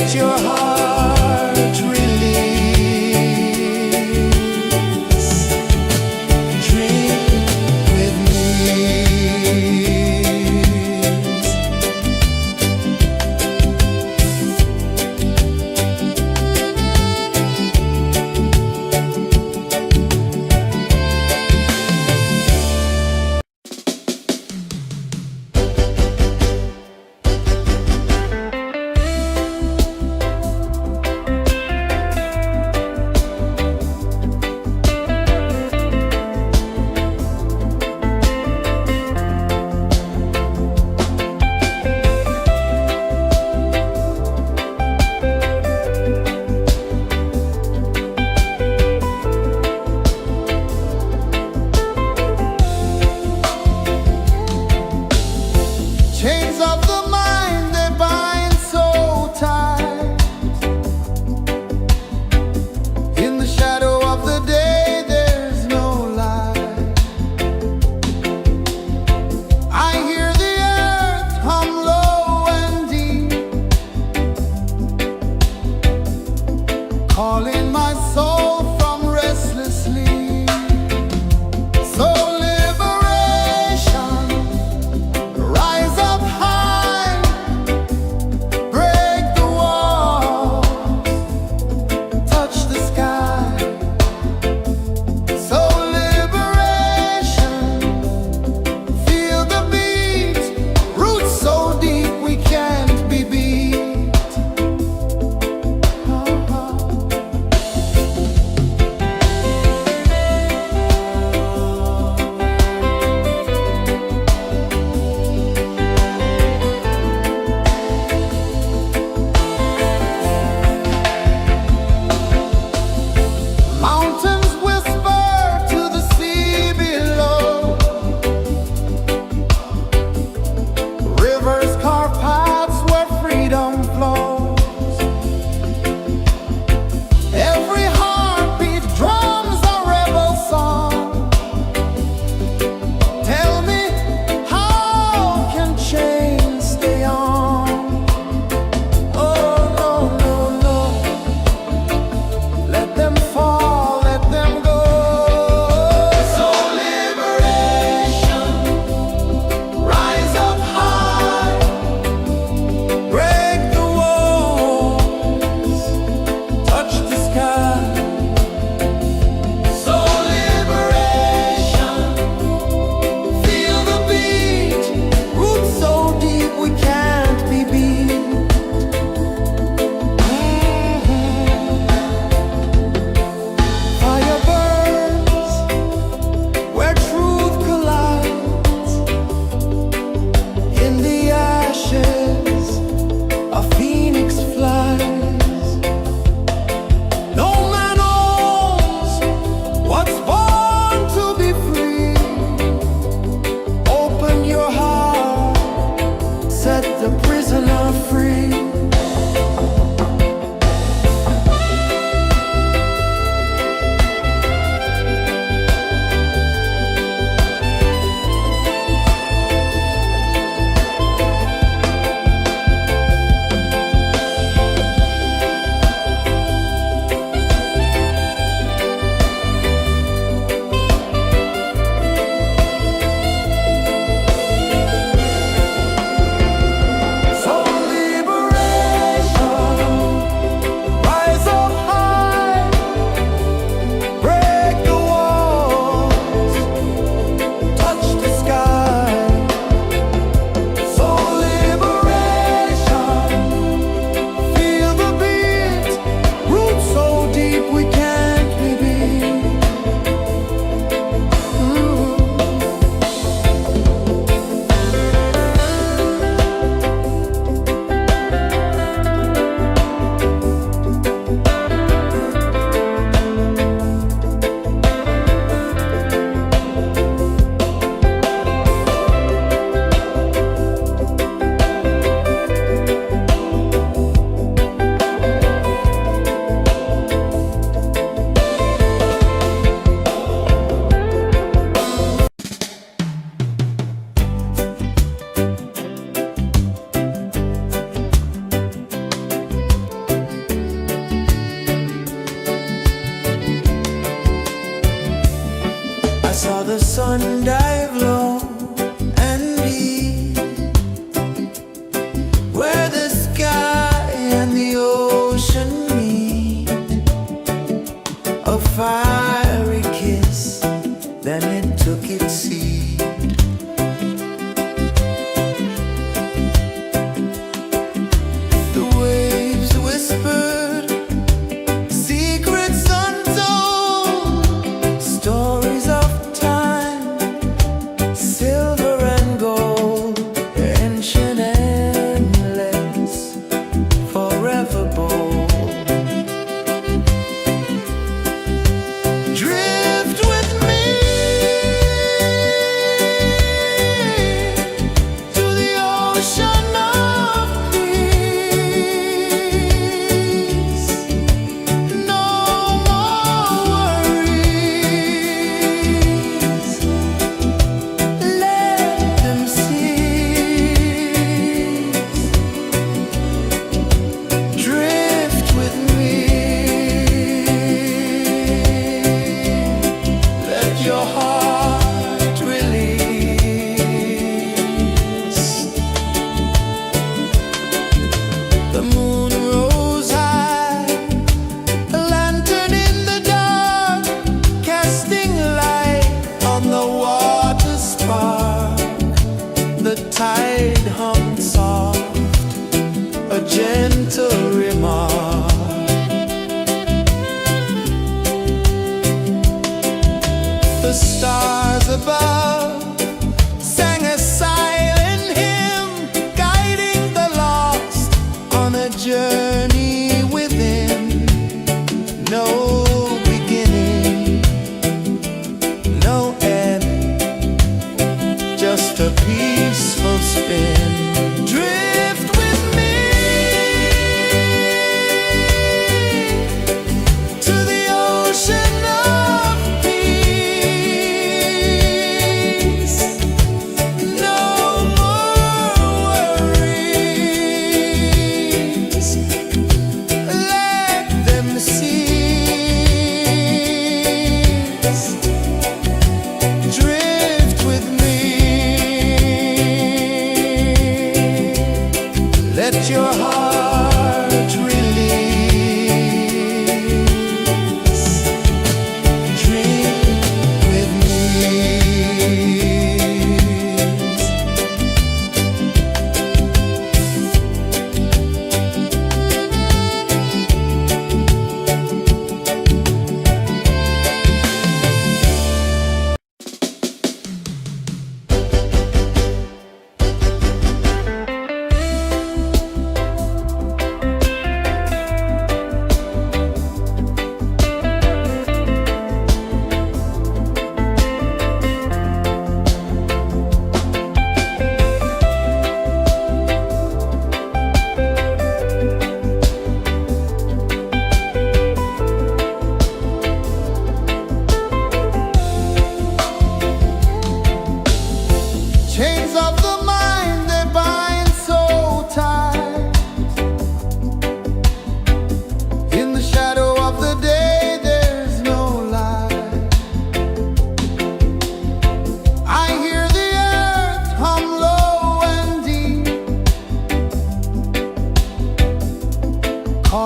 let your heart release. Drink with me.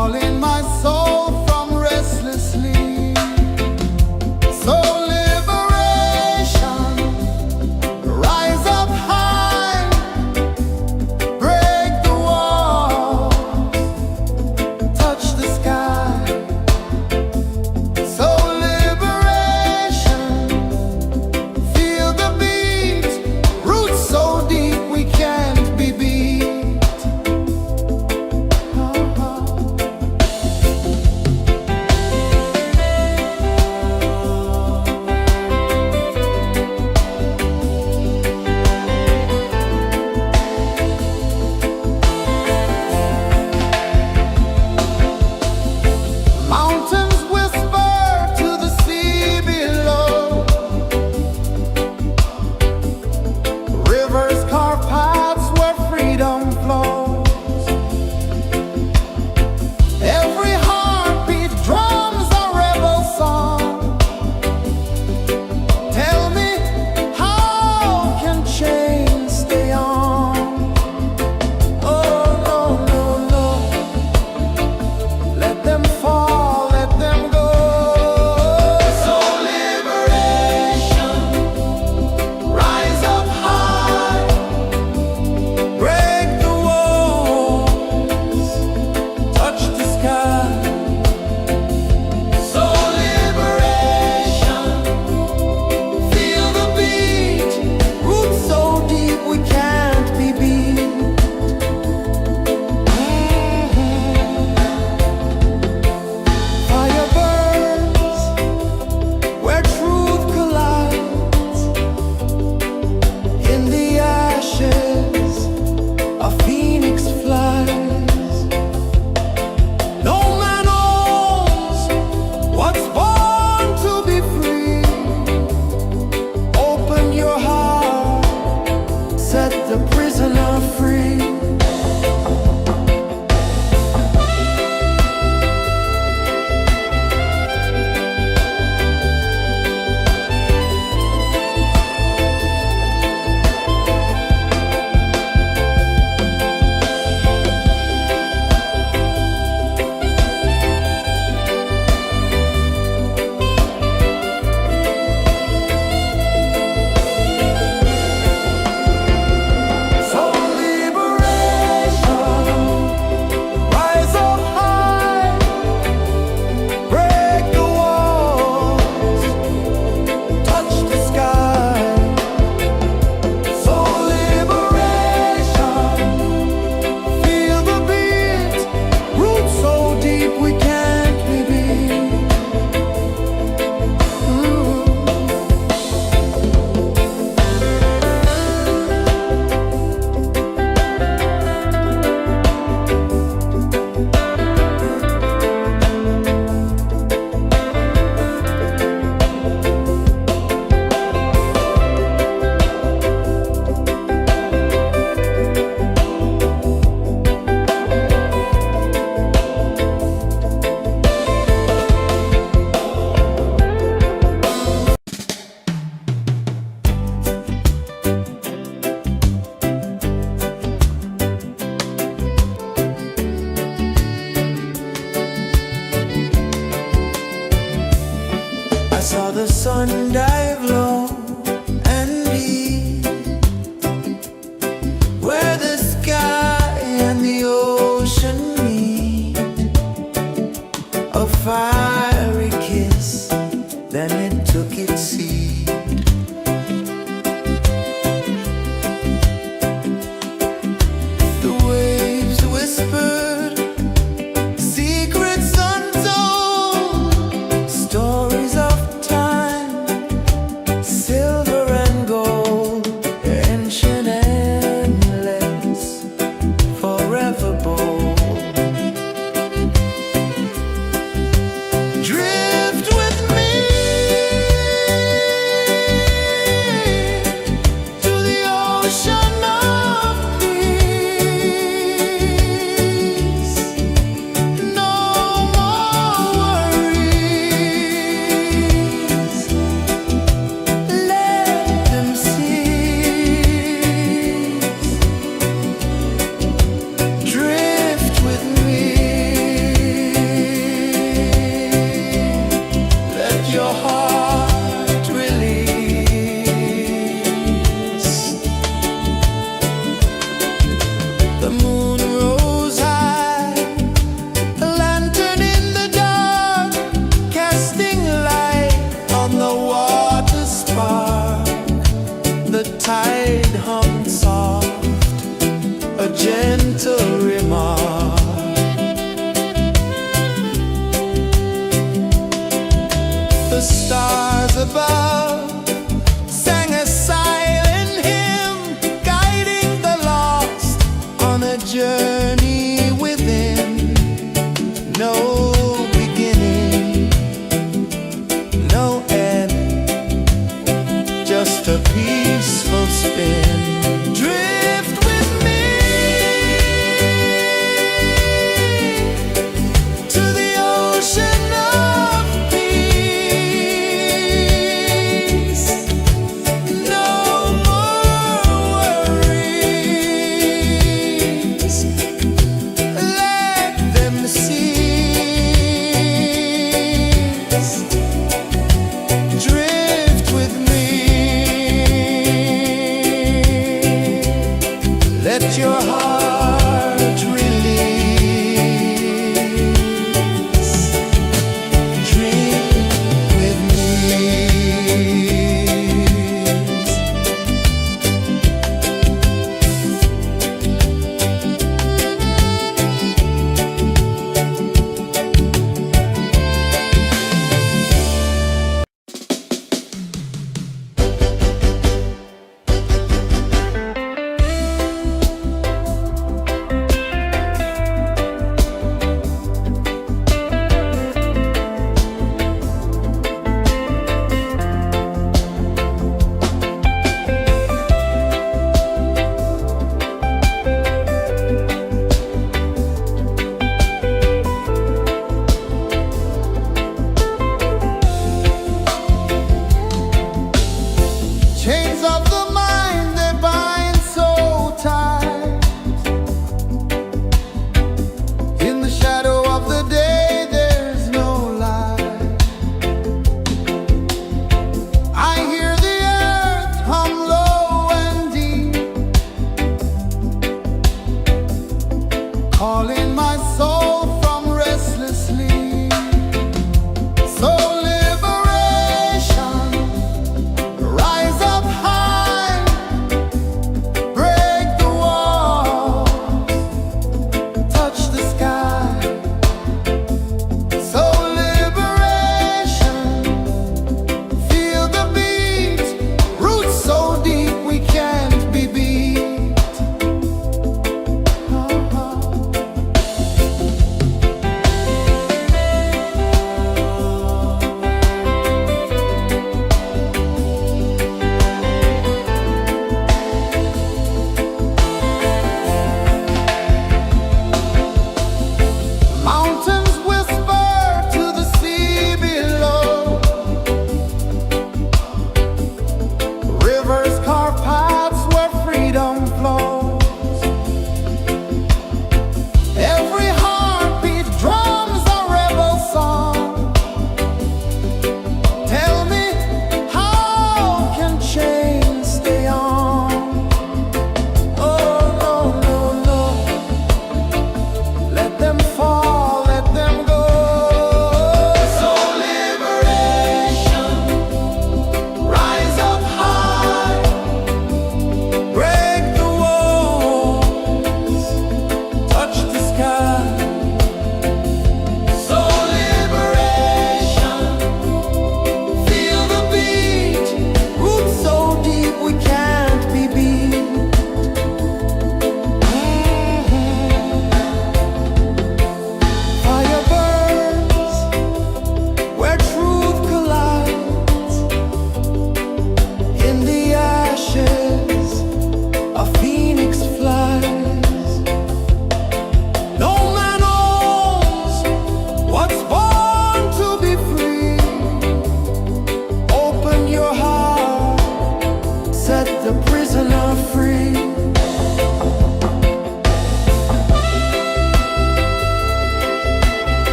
calling my soul from restless sleep. So liberation, rise up high, break the walls, touch the sky. So liberation, feel the beat, roots so deep we can't be beat. Mountains whisper to the sea below. Rivers carve paths where freedom flows. Every heartbeat drums a rebel song. Tell me, how can chains stay on? Oh no, no, no. Let them fall, let them go. So liberation, rise up high, break the walls, touch the sky. So liberation, feel the beat, roots so deep we can't be beat. Fire burns where truth collides. In the ashes, a phoenix flies. No man owns what's born to be free. Open your heart, set the prisoner free. So liberation, rise up high, break the walls, touch the sky. So liberation, feel the beat, roots so deep we can't be beat. I saw the sun dive low and deep, where the sky and the ocean meet. A fiery kiss, then it took its seat. The waves whispered secrets untold, stories of time, silver and gold, ancient, endless, forever bold. no beginning, no end, just a peaceful spin. Drift with me to the ocean of peace. No more worries, let them see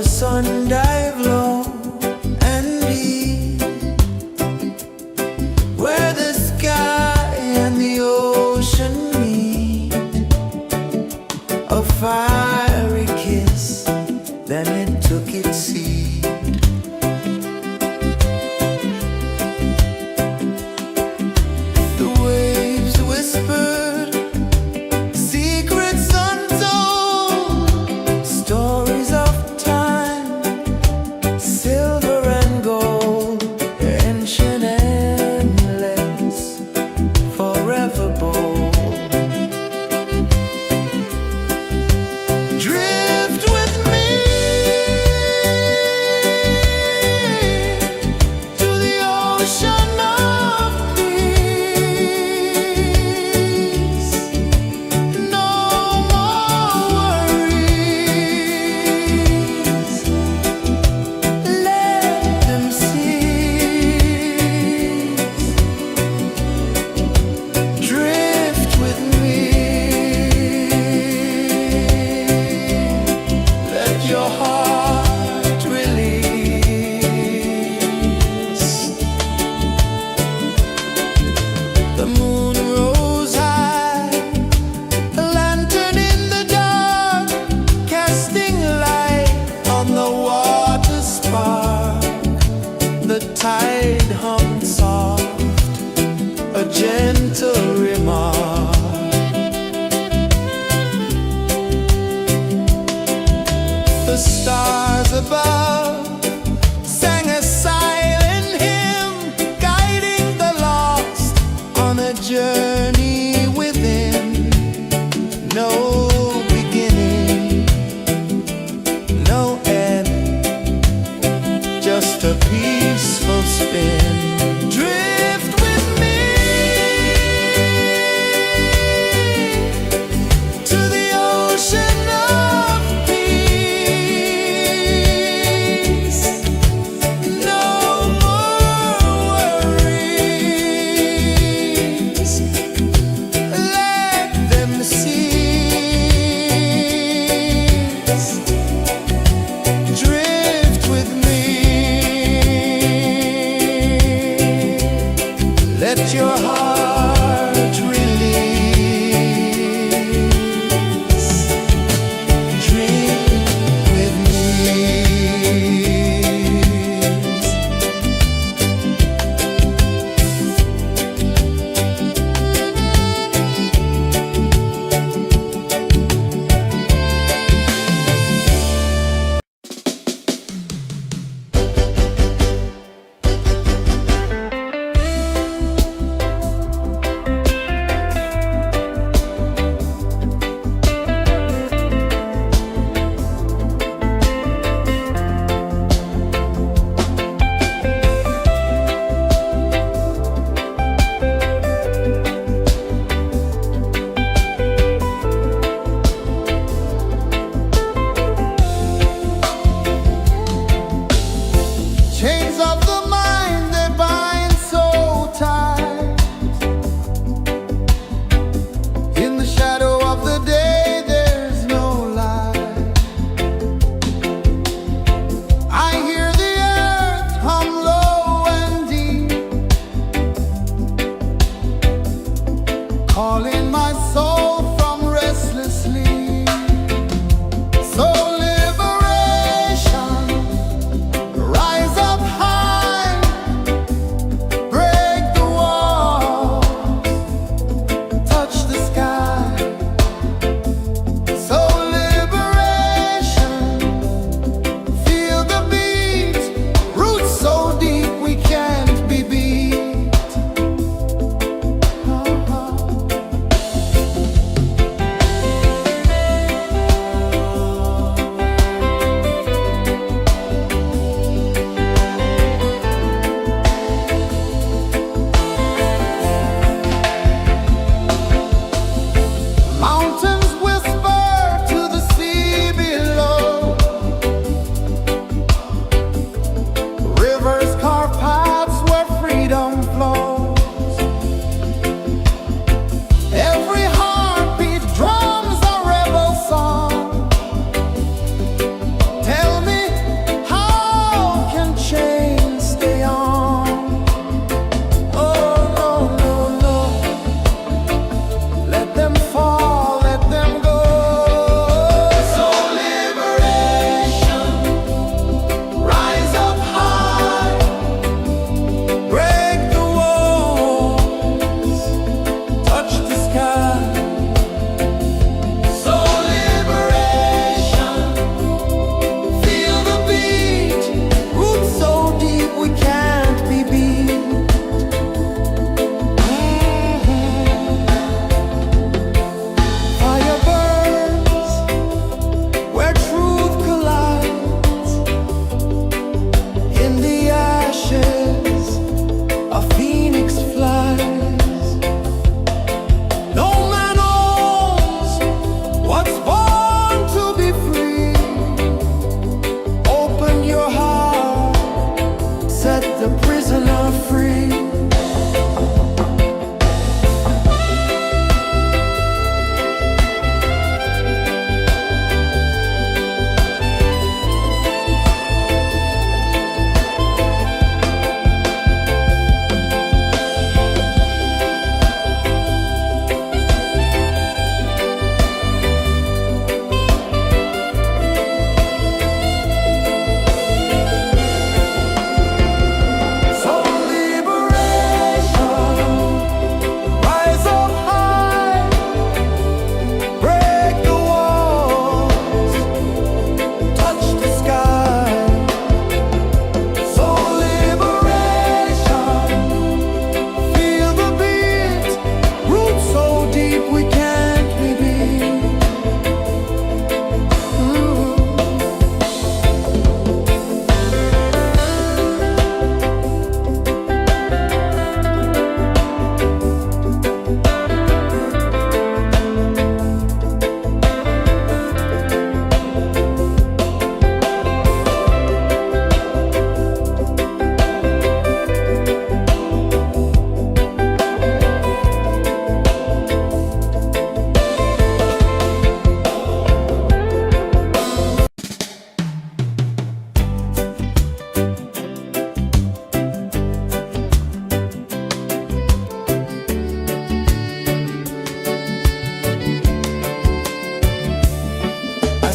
the sun dive low and deep, where the sky and the ocean meet, a fiery kiss, then it took its seed. The waves whispered secrets untold, stories of time, silver and gold, ancient, endless, forever bold. Drift with me to the ocean of peace. No more worries, let them cease. Drift with me.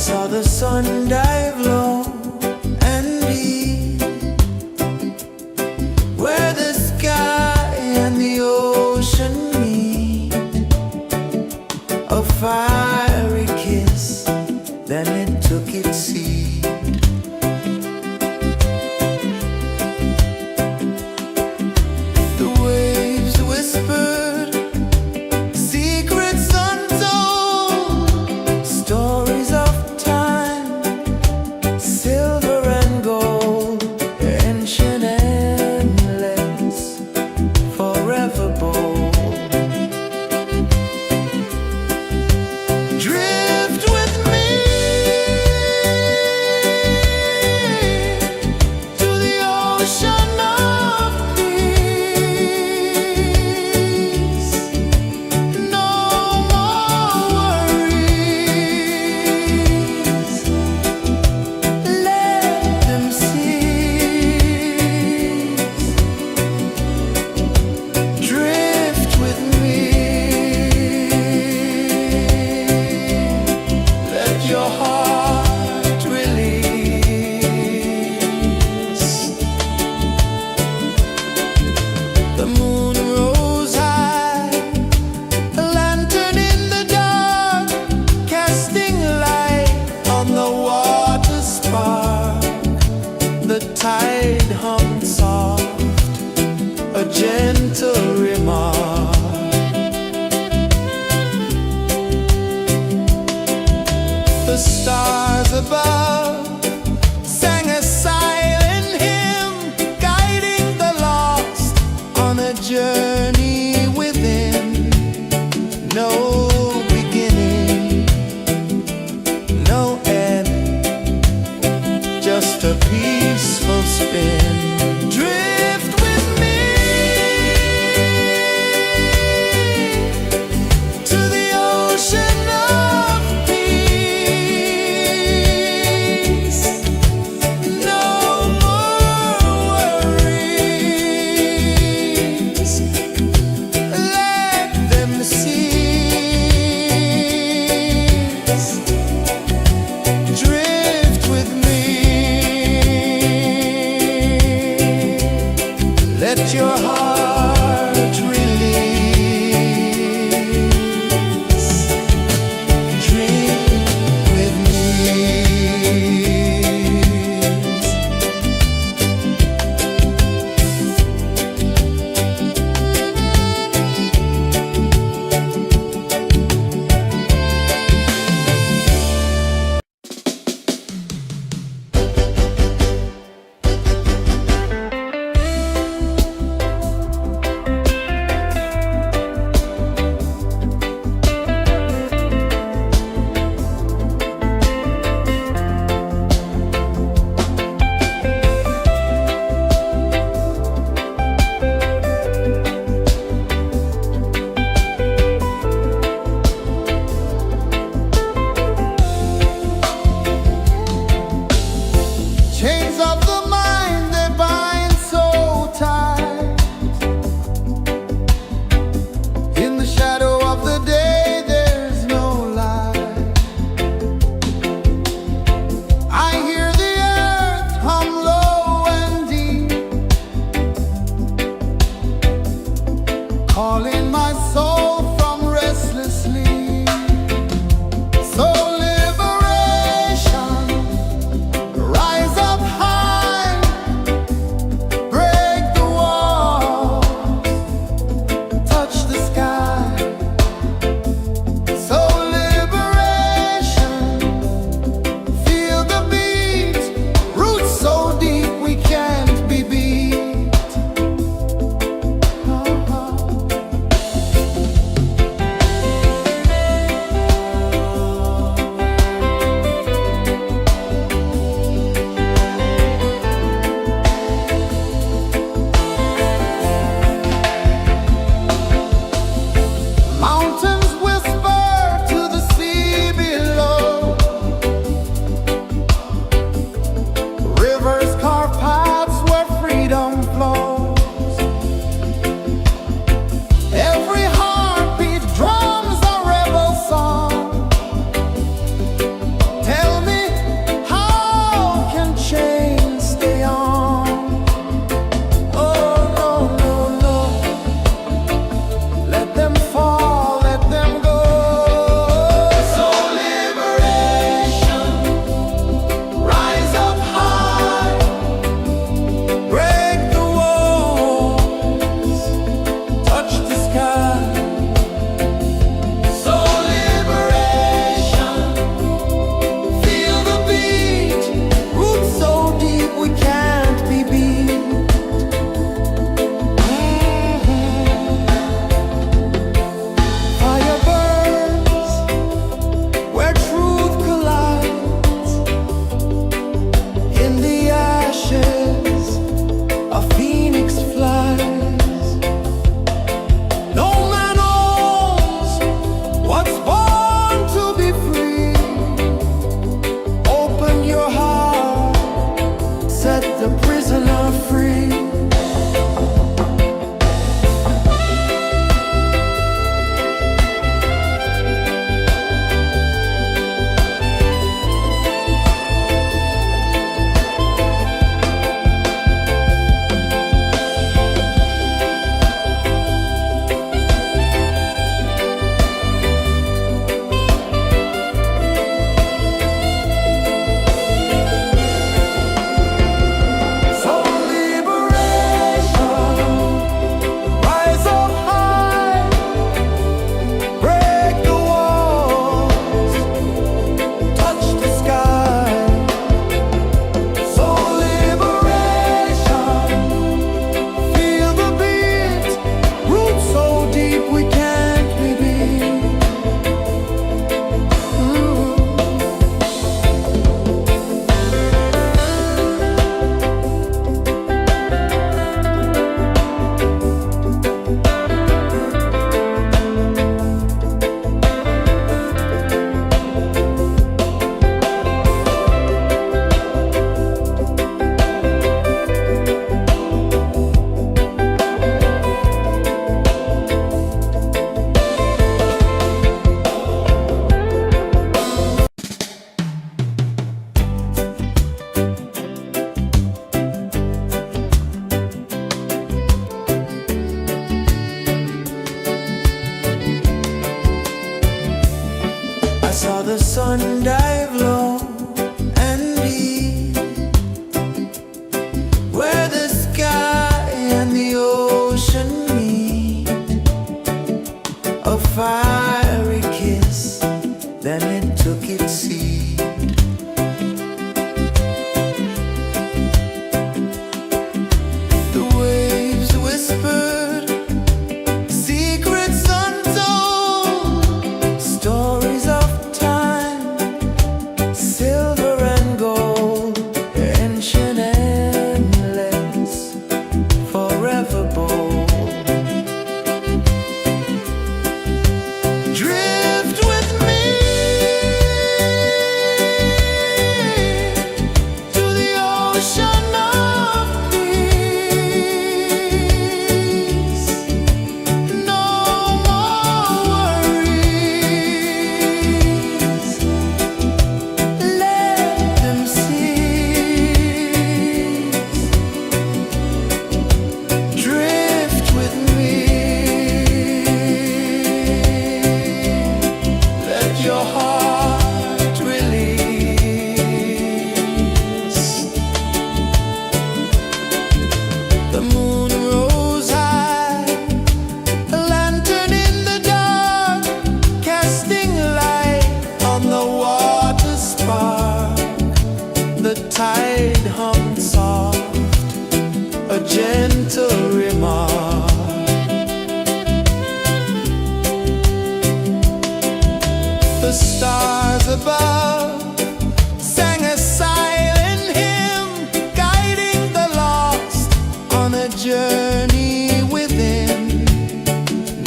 saw the sun dive low and deep, where the sky and the ocean meet. A fiery kiss, then it took its seat. The waves whispered secrets untold, stories of time, silver and gold, ancient, endless, forever bold. Drift with me to the ocean of peace. No more worries. Let them cease. Drift with me. Let your heart release. The moon rose high, a lantern in the dark, casting light on the water spark. The tide hummed soft, a gentle remark. The stars above sang a silent hymn, guiding the lost on a journey within. No beginning, no end, just a peaceful spin. Drift with me to the ocean of peace. No more worries. Let them cease. Drift with me. ocean of peace. No more worries. Let them cease. Drift with me. Let your heart release. The moon rose high, a lantern in the dark, casting light on the water spark. The tide hummed soft, a gentle remark. The stars above sang a silent hymn, guiding the lost on a journey within.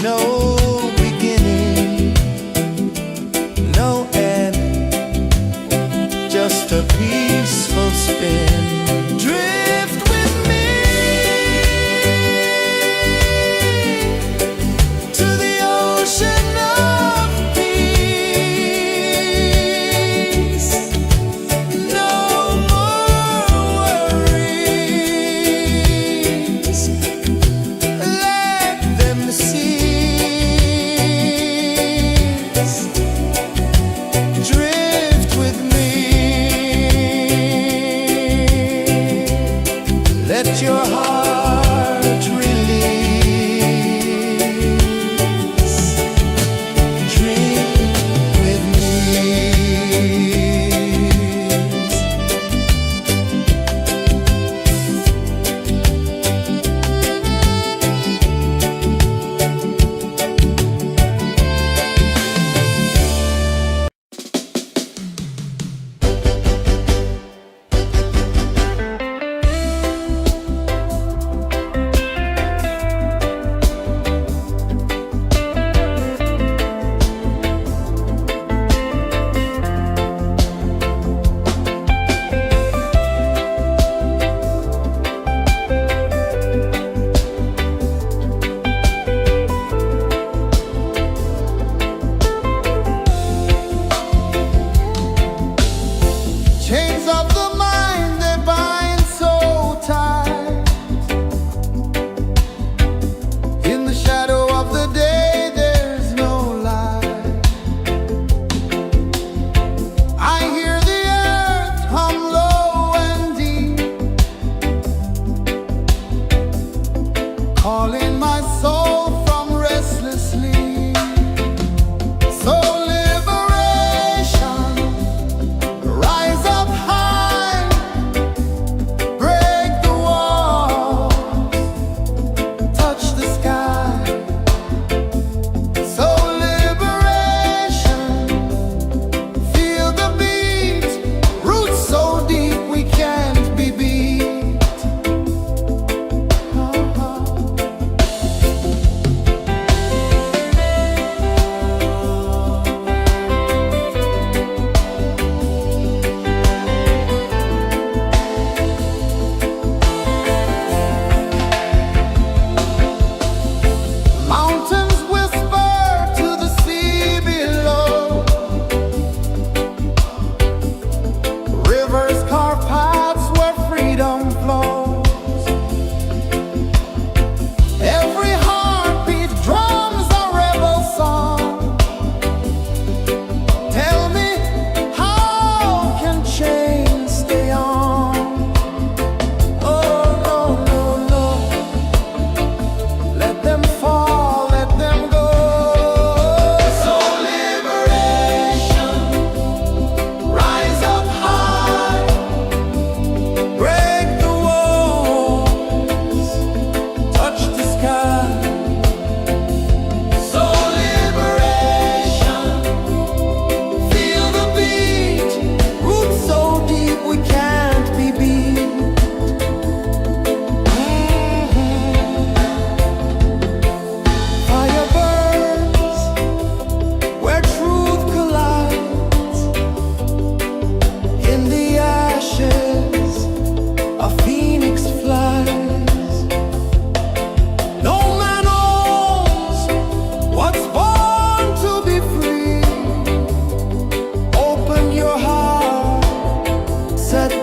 No beginning, no end, just a peaceful spin. Drift with me to the ocean of peace. No more worries. Let them cease. Drift with me.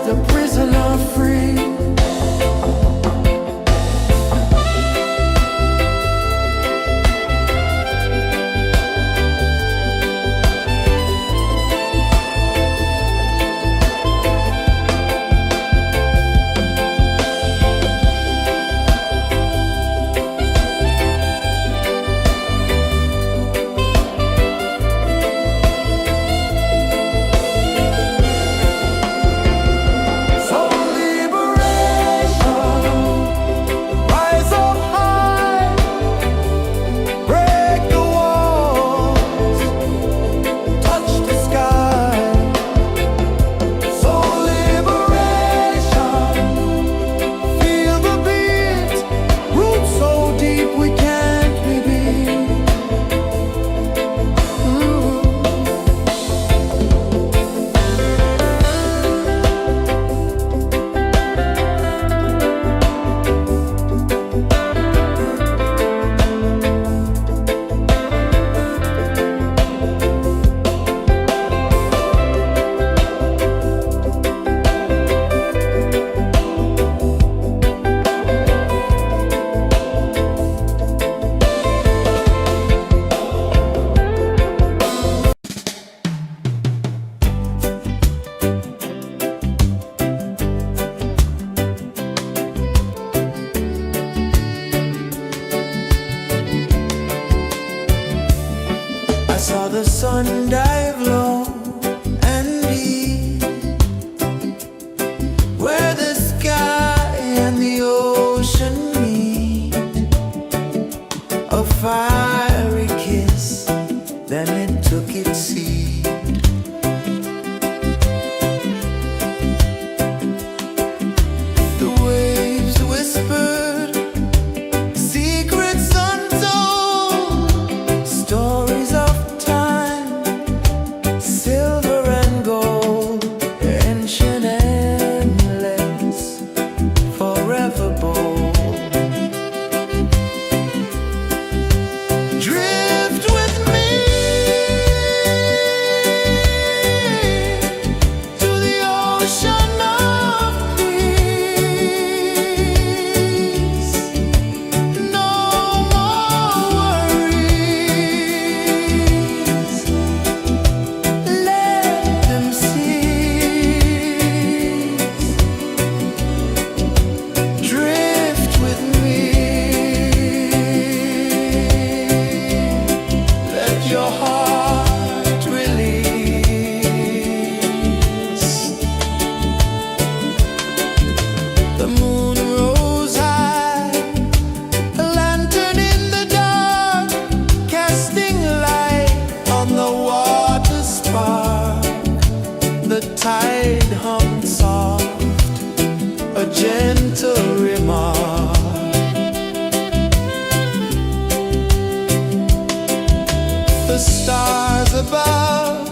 the prisoner free. I saw the sun dive low and deep, where the sky and the ocean meet. A fiery kiss, then it took its seat. The waves whispered secrets untold, stories of silver and gold, ancient endless, forever bold. Drift with me to the ocean of peace. No more worries. Your heart release. The moon rose high, a lantern in the dark, casting light on the water spark. The tide hummed soft, a gentle remark. The stars above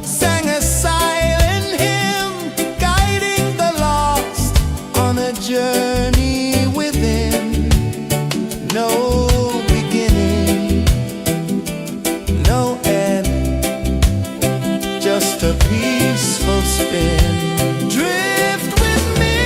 sang a silent hymn, guiding the lost on a journey within. No beginning, no end, just a peaceful spin. Drift with me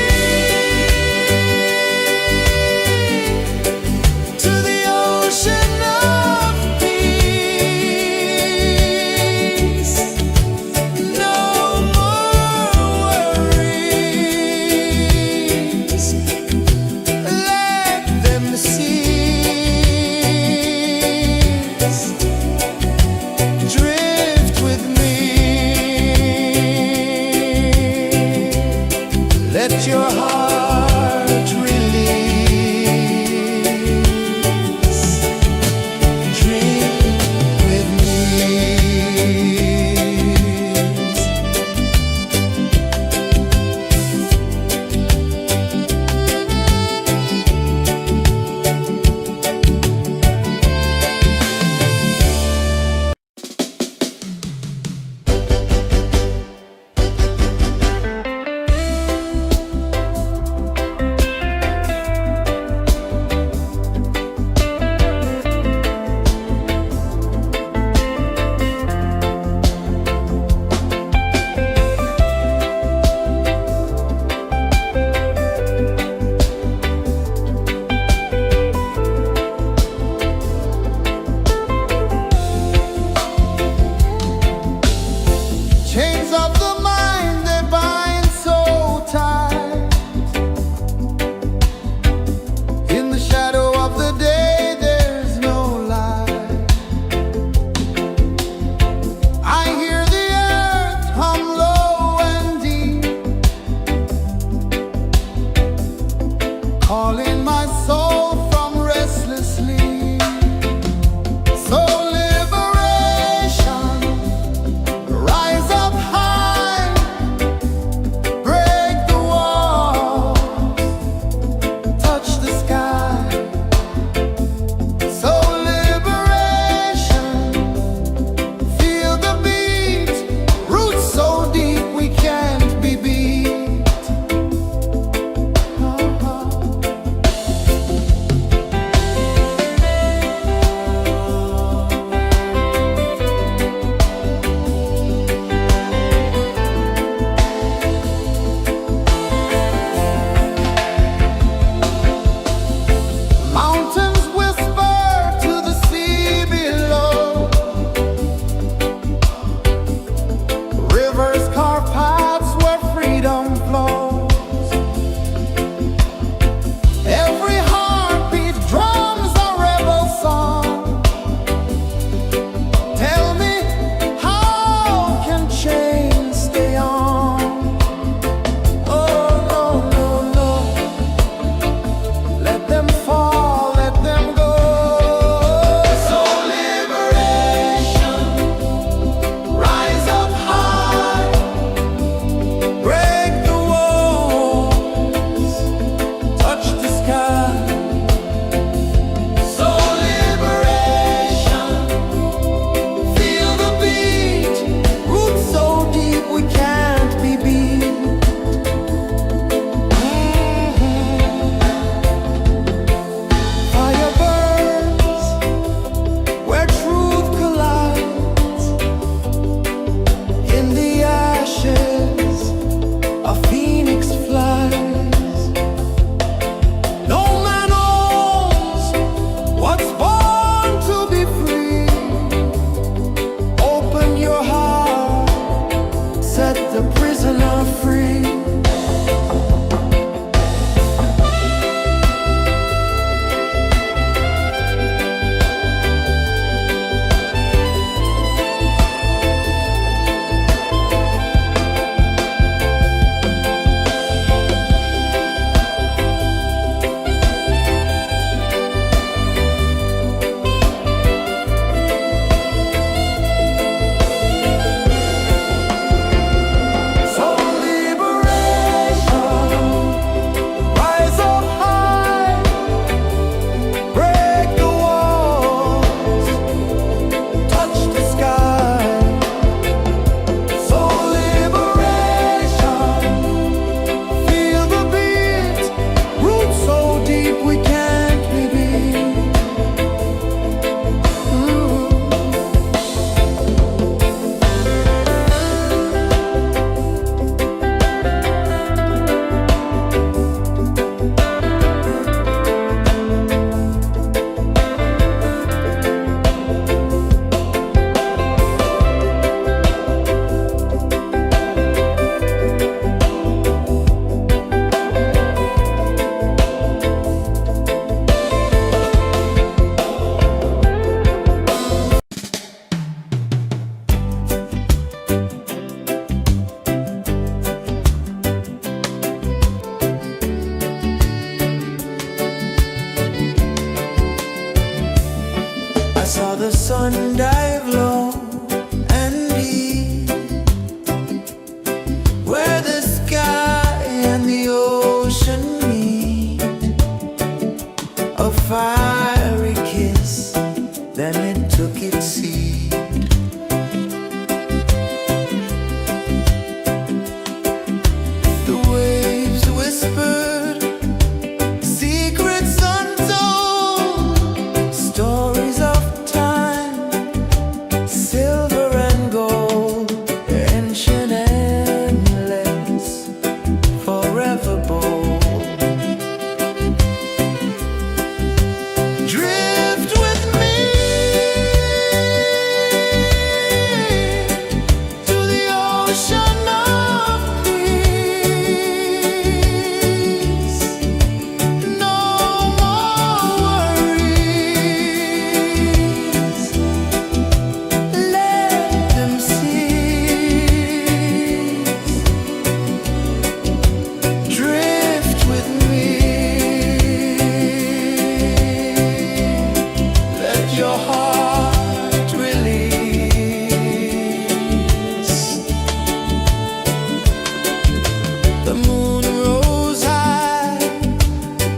The moon rose high,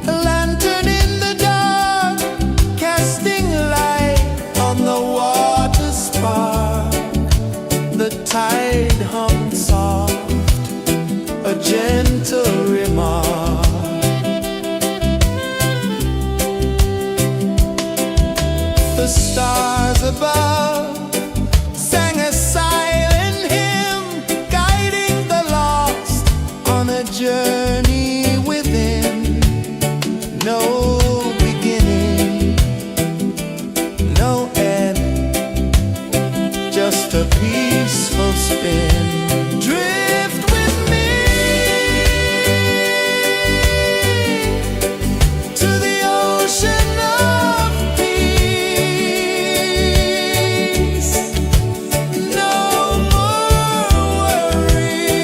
a lantern in the dark, casting light on the water spark. The tide hung soft, a gentle remark. The stars above sang a silent hymn, guiding the lost on a journey within. No beginning, no end, just a peaceful spin. Drift with me to the ocean of peace. No more worries,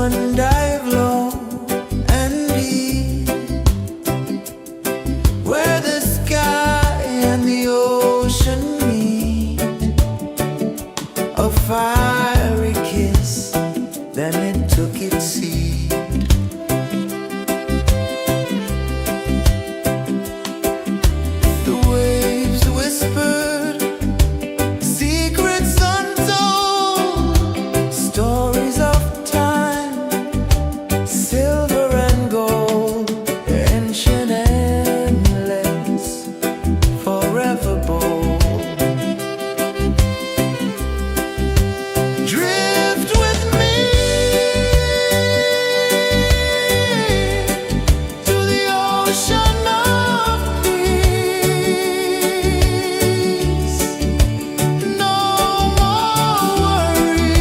sun dive low and deep, where the sky and the ocean meet. A fiery kiss, then it took its seat. The waves whispered secrets untold, stories of time, silver and gold, ancient endless, forever bold. Drift with me to the ocean of peace. No more worries.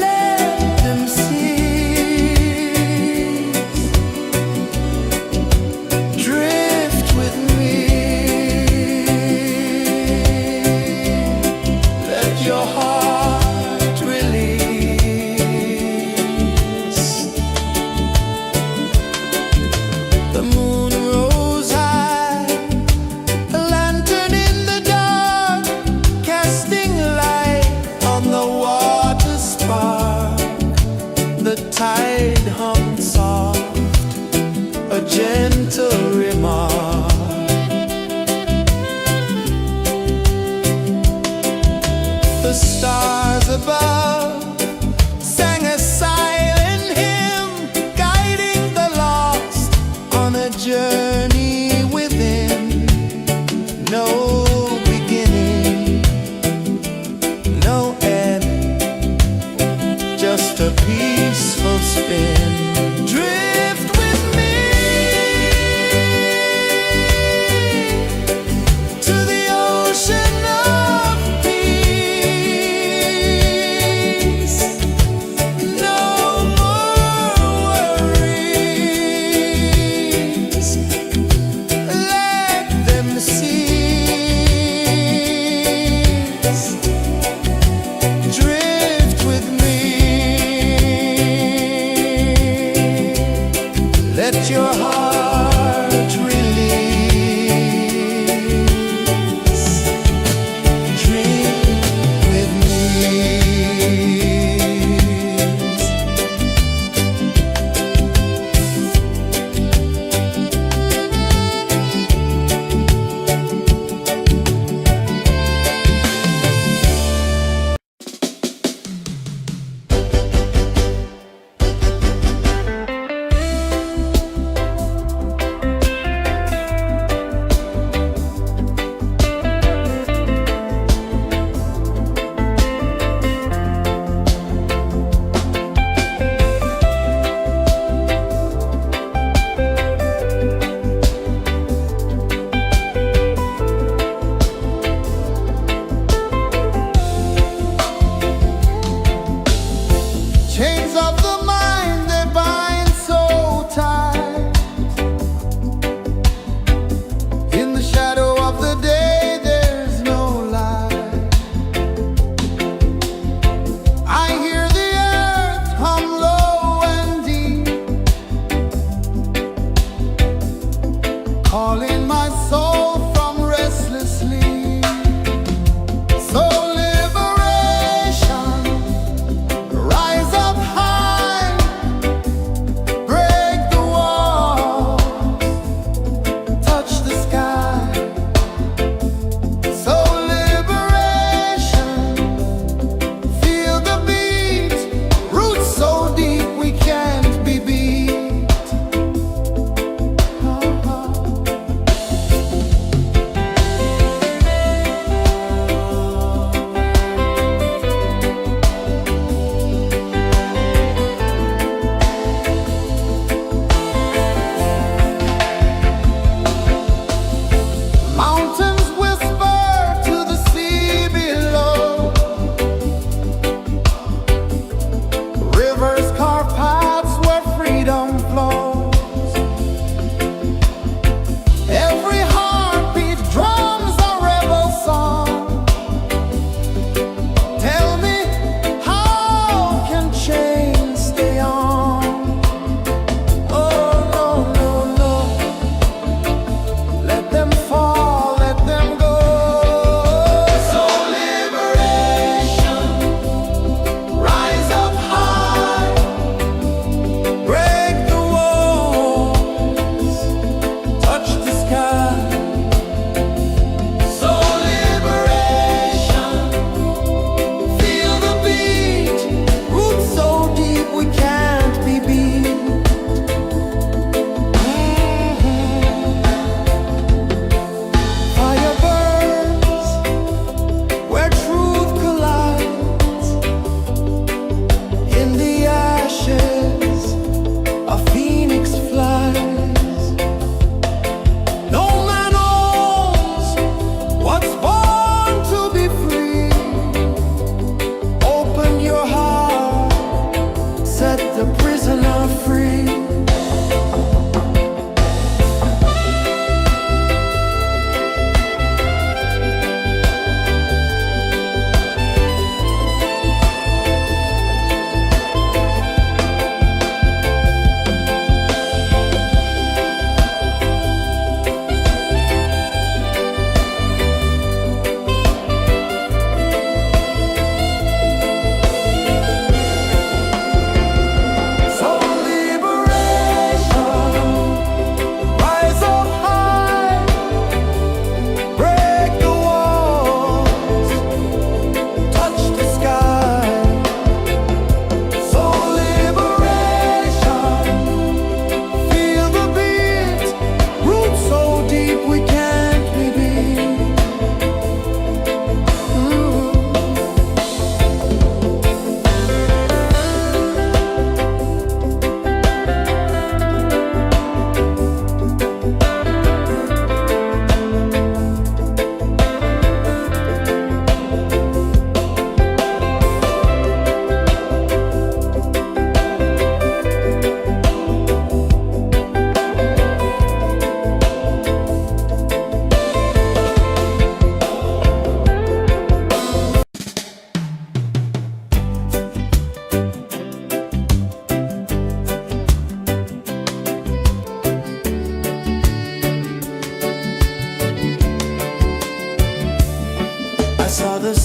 Let them cease. Drift with me. Let your heart release. The moon rose high, a lantern in the dark, casting light on the water spark. The tide hummed soft, a gentle remark. The stars above sang a silent hymn, guiding the lost on a journey within. No beginning, no end, just a peaceful spin. Drift with me to the ocean of peace. No more worries. Let them cease. Drift with me. Let your heart release. Dream with me. Chains of the mind, they bind so tight. In the shadow of the day, there's no light. I hear the earth hum low and deep, calling my soul from restless sleep. So liberation, rise up high, break the walls, touch the sky. So liberation, feel the beat, roots so deep we can't be beat. Mountains whisper to the sea below, rivers carve paths where freedom flows. Every heartbeat drums a rebel song. Tell me,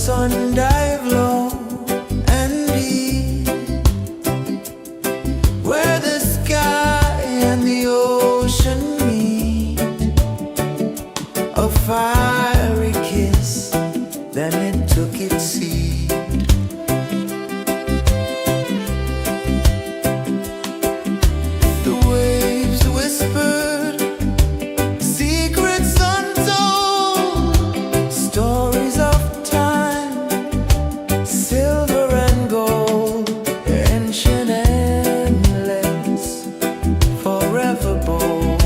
sun dive low and deep, where the sky and the ocean meet, a fiery kiss, then it took its seed. The waves whispered secrets untold, stories of time, silver and gold, ancient, endless, forever bold.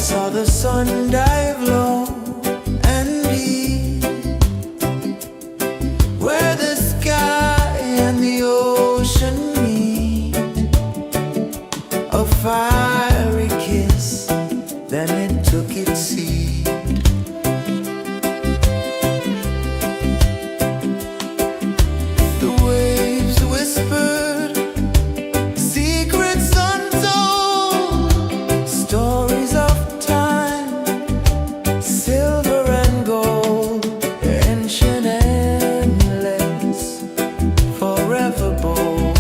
saw the sun dive low and deep, where the sky and the ocean meet. A fiery kiss, then it took its seat. The waves whispered secrets untold, stories of time, silver and gold, ancient endless, forever bold.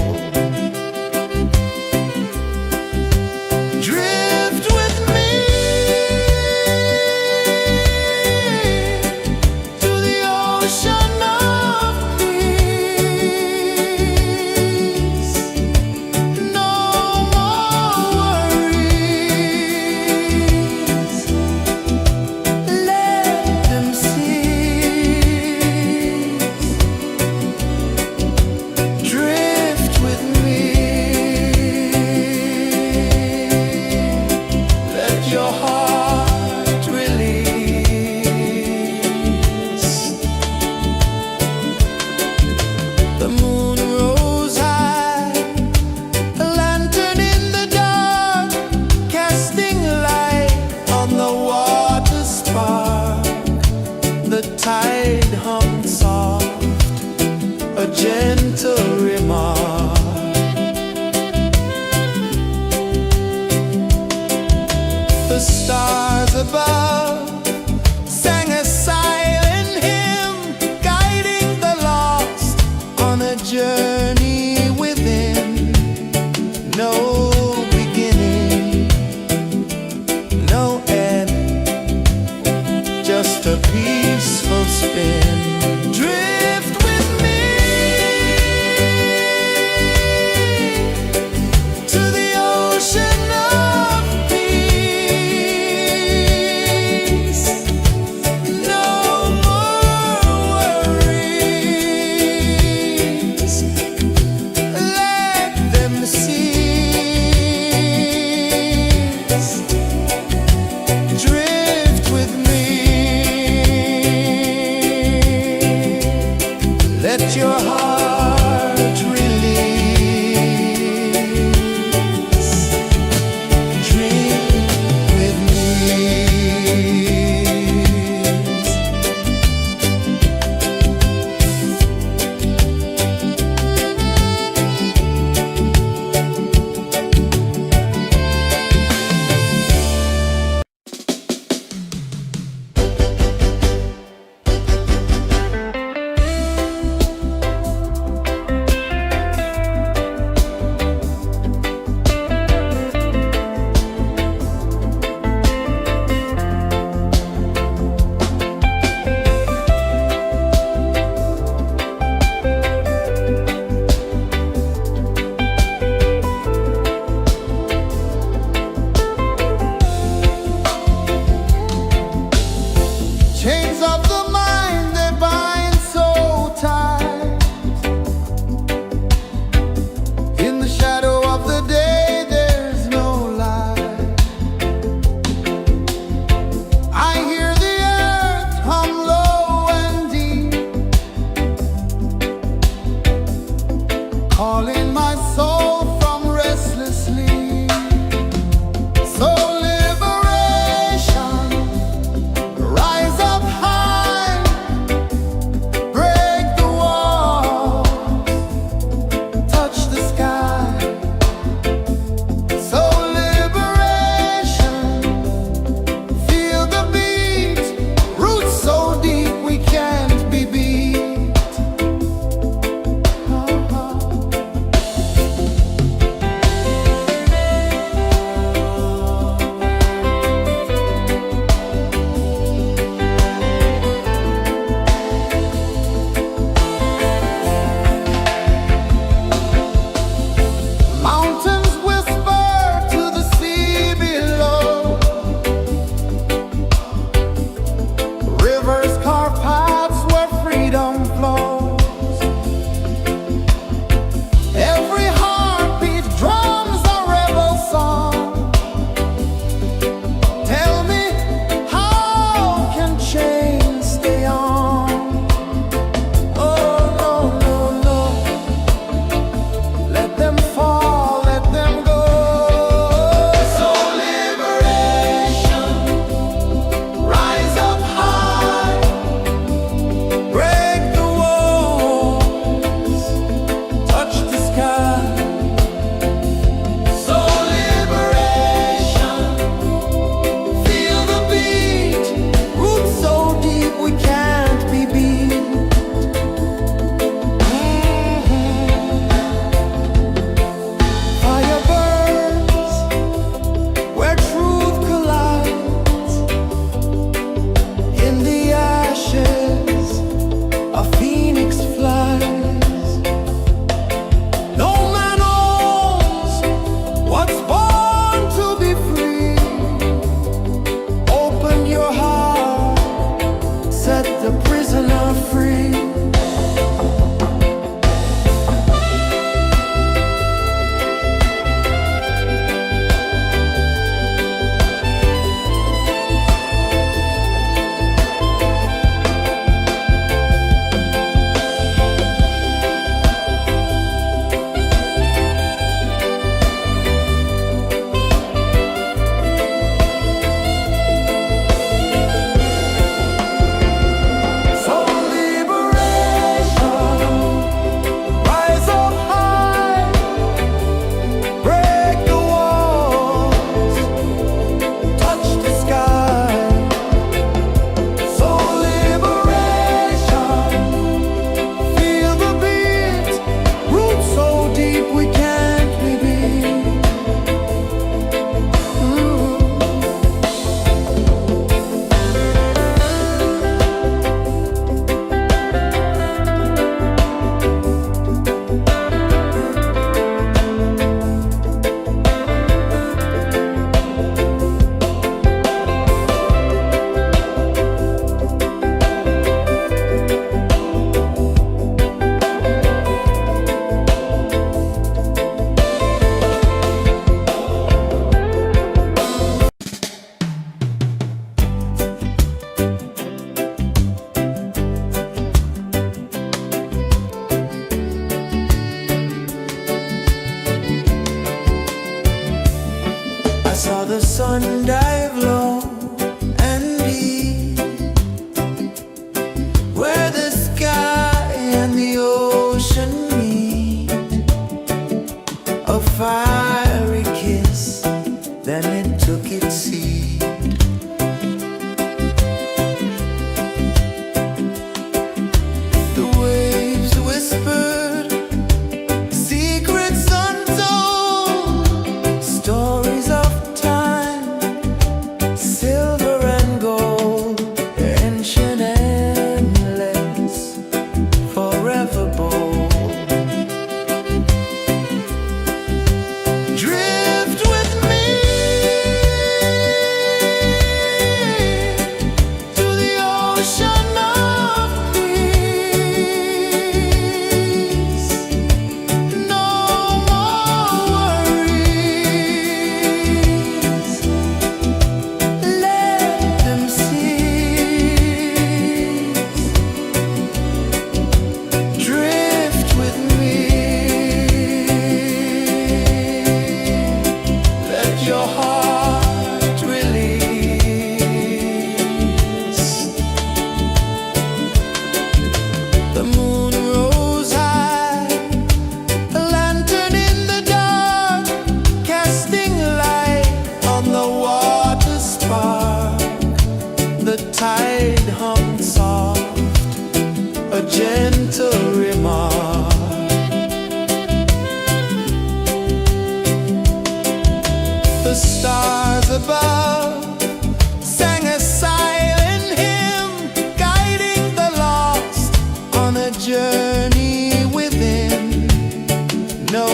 Drift with me to the ocean of peace. No more worries, let them cease. Drift with me, let your heart release. The moon rose high, a lantern in the dark, casting light on the water spark. The tide hummed soft, a gentle remark. The stars above sang a silent hymn, guiding the lost on a journey within. No beginning, no end, just a peaceful spin. Drift with me to the ocean of peace. where truth collides. In the ashes, a phoenix flies. No man owns what's born to be free. Open your heart, set the prisoner free. Saw the sun dive low and deep, where the sky and the ocean meet. A fiery kiss, then it took its seat. The waves whispered secrets untold, stories of silver and gold, ancient, endless, forever bold. Drift with me to the ocean of peace. No more worries. Drift with me. Let your heart release. The moon rose high, a lantern in the dark, casting light on the water spark. The tide hung soft, a gentle remark. The stars above sang a silent hymn, guiding the lost on a journey within. No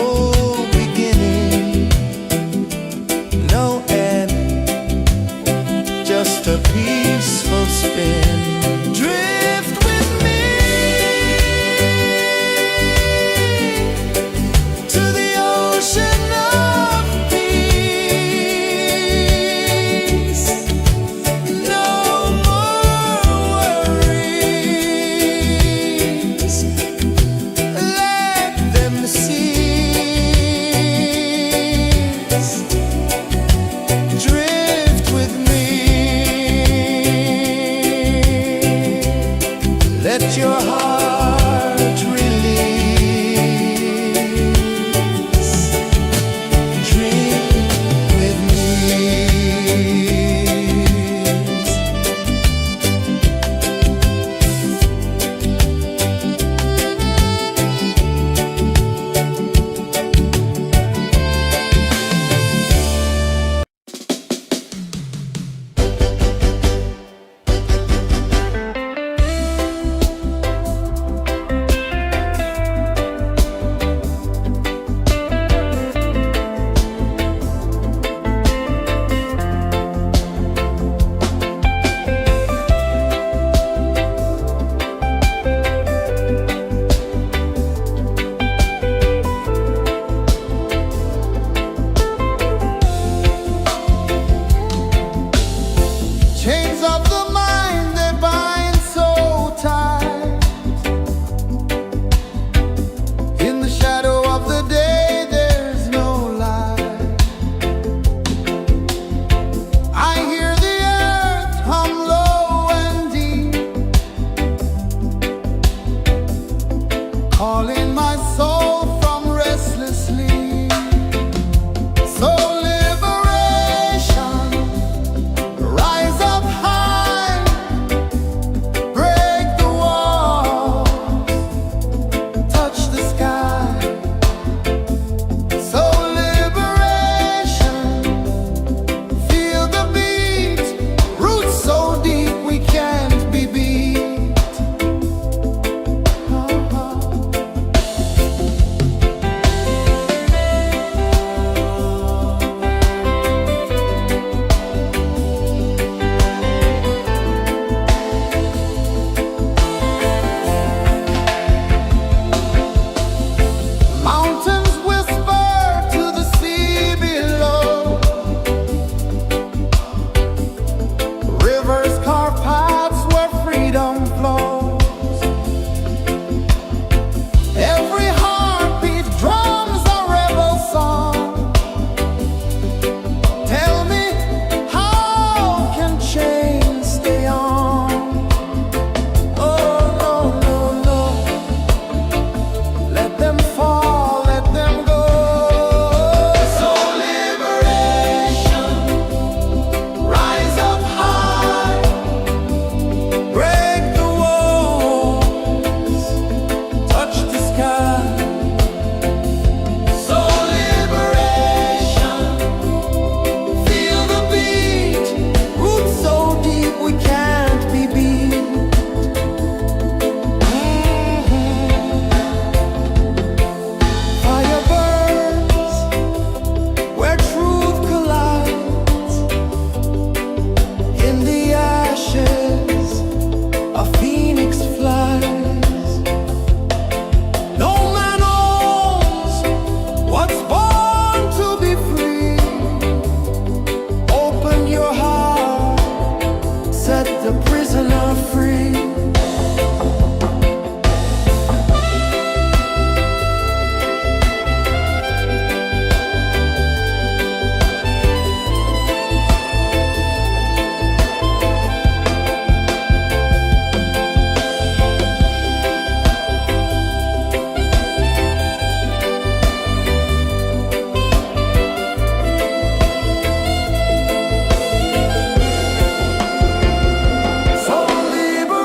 beginning, no end, just a peaceful spin. Drift with me to the ocean of peace. No more worries. Let them cease. Drift with me. of the mind, they bind so tight. In the shadow of the day, there's no light. I hear the earth hum low and deep, calling my soul from restless sleep. So liberation, rise up high, break the walls, touch the sky. So liberation, feel the beat, roots so deep we can't be beat. Mountains whisper to the sea below. Rivers carve paths where freedom flows. Every heartbeat drums a rebel song. Tell me, how can chains stay on? Oh, no, no, no. Let them fall, let them go. So liberation, rise up high, break the walls, touch the sky. So liberation, feel the beat, roots so deep we can't be beat. Fire burns where truth collides. In the ashes, a phoenix flies. No man owns what's born to be free. Open your heart, set the prisoner free. So liberation.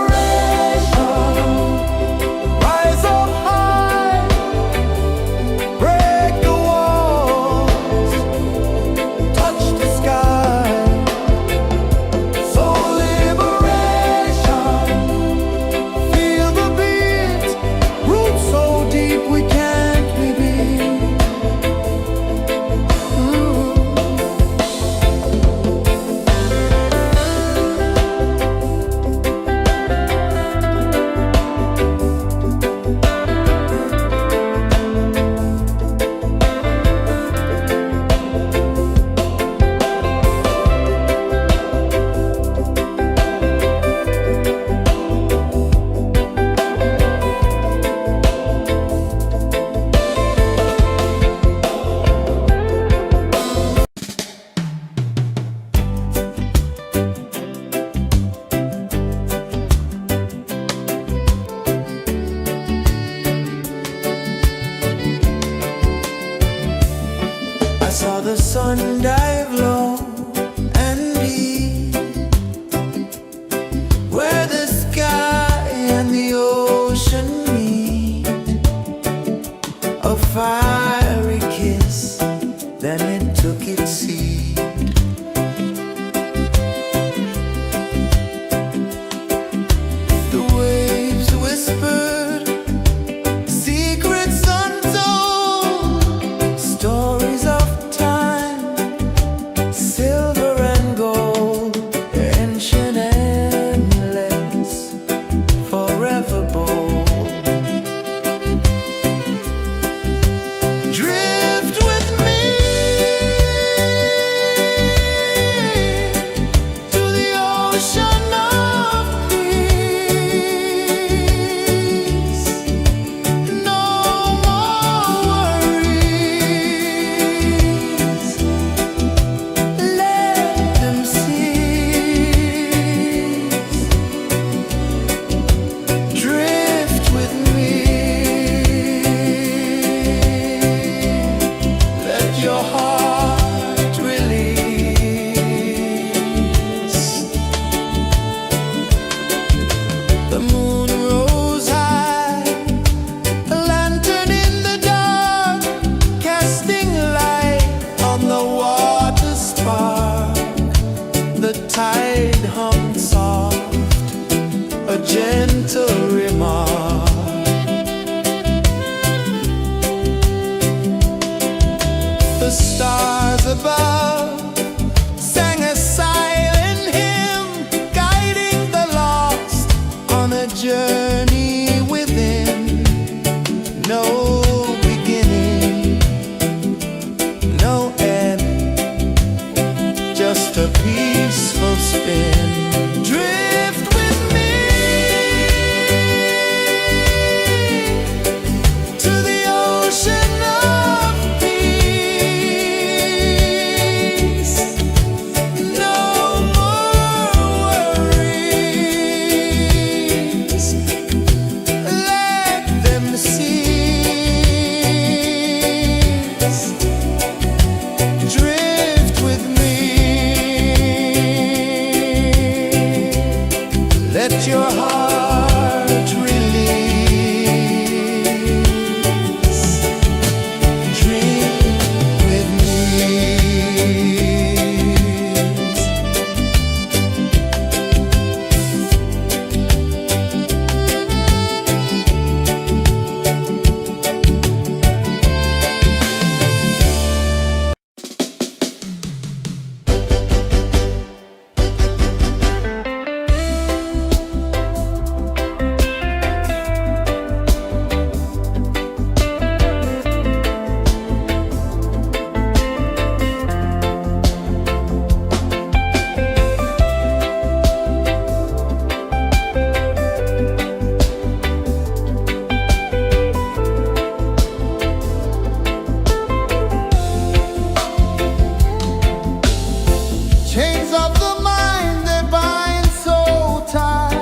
chains of the mind they bind so tight.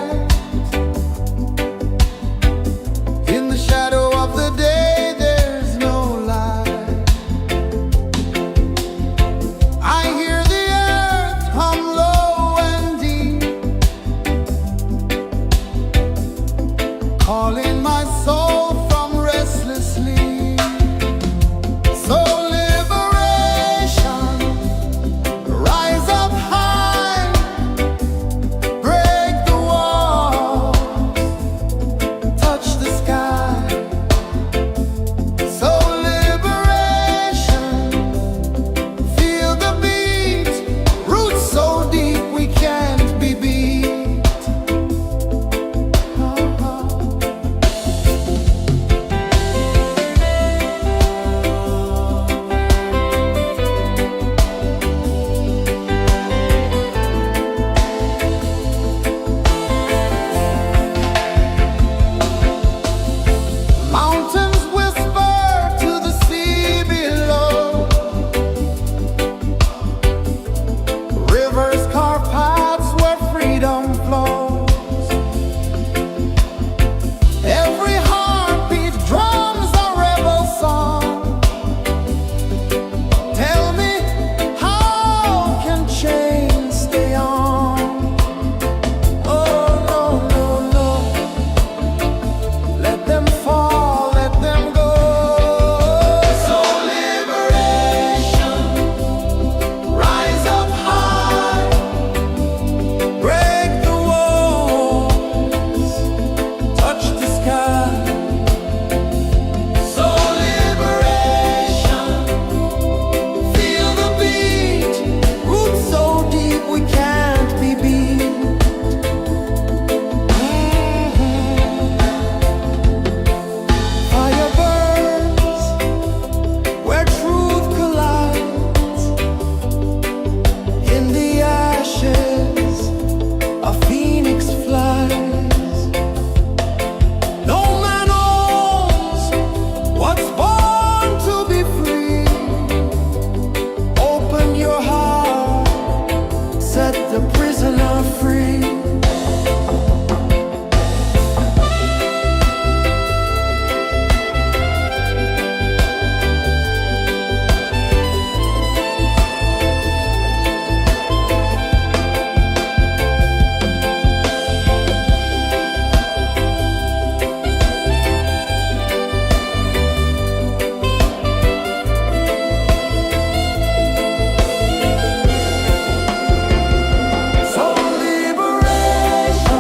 In the shadow of the day there's no light. I hear the earth hum low and deep, calling my soul from restless sleep. So liberation, rise up high, break the walls, touch the sky. So liberation, feel the beat, roots so deep we can't be beat. Mountains whisper to the sea below, rivers carve paths where freedom flows. Every heartbeat drums a rebel song. Tell me, how can chains stay on? Oh no, no, no. Let them fall, let them go. So liberation, rise up high, break the walls, touch the sky. So liberation, feel the beat, roots so deep we can't be beat. Fire burns where truth collides. In the ashes, a phoenix flies. No man owns what's born to be free. Open your heart, set the prisoner free. So liberation,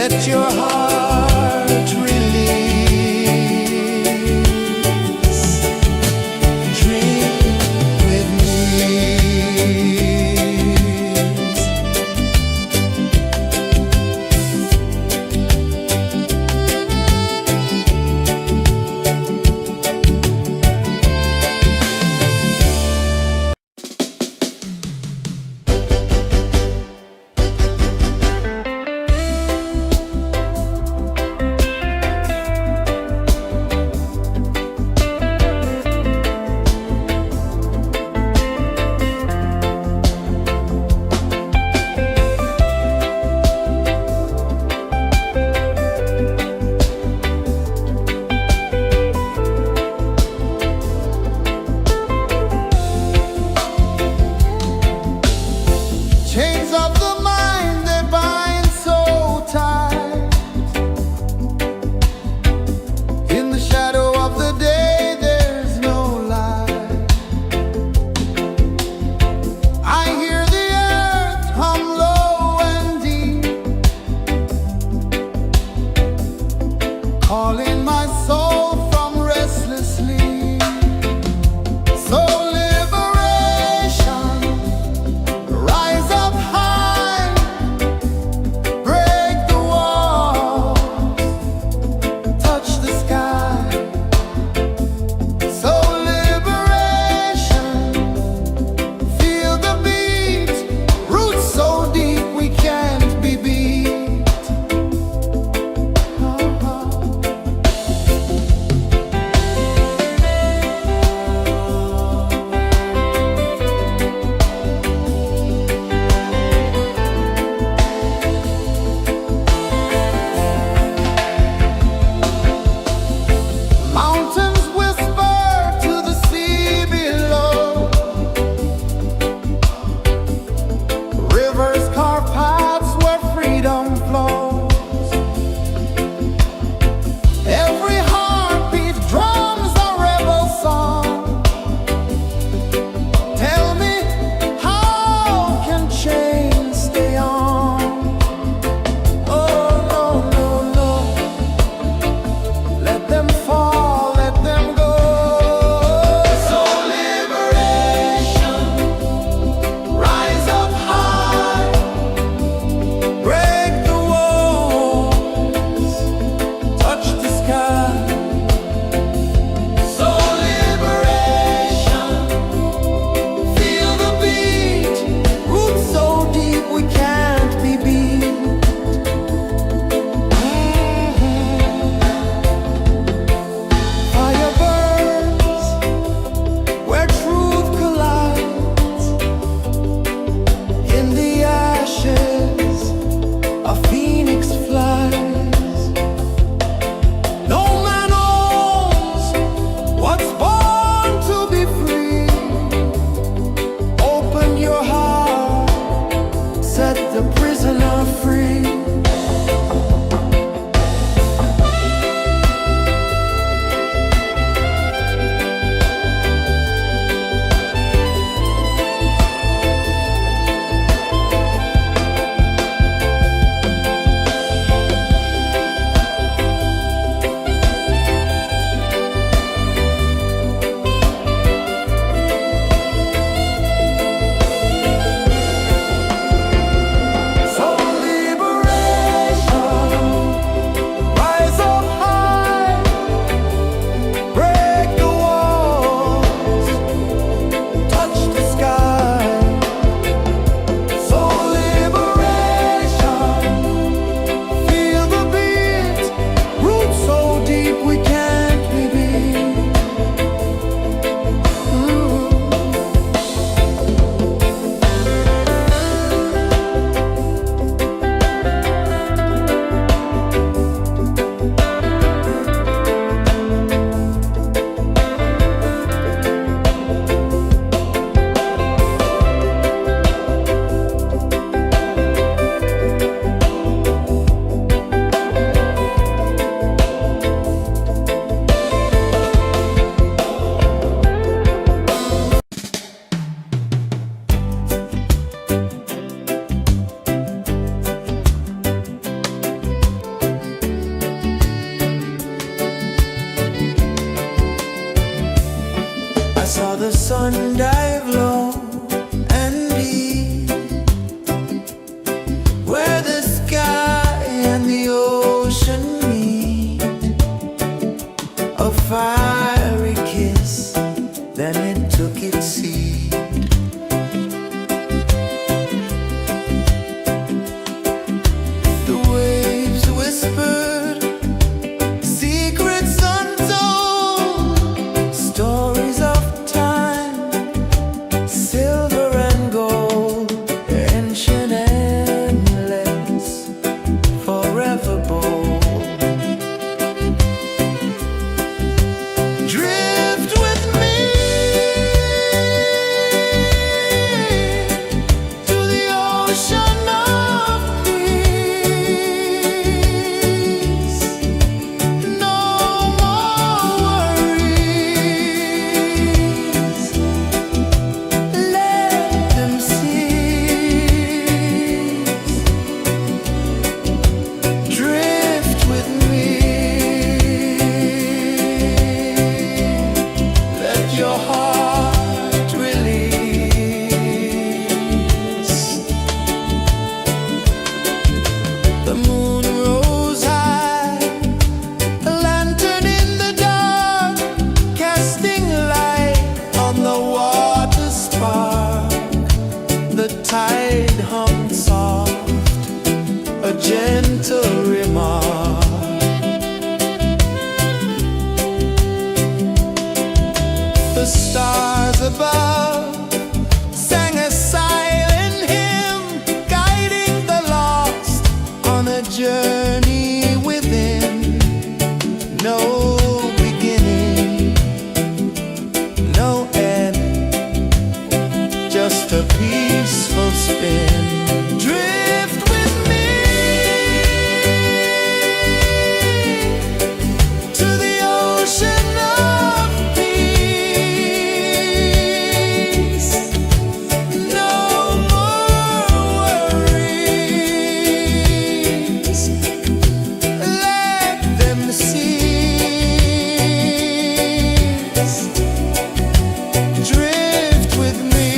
Let your heart release. Drink with me. journey within, no beginning, no end, just a peaceful spin. Drift with me to the ocean of peace. No more worries, let them cease. Drift with me,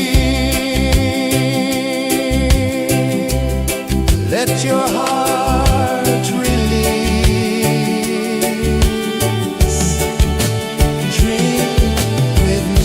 let your heart release. Dream with me.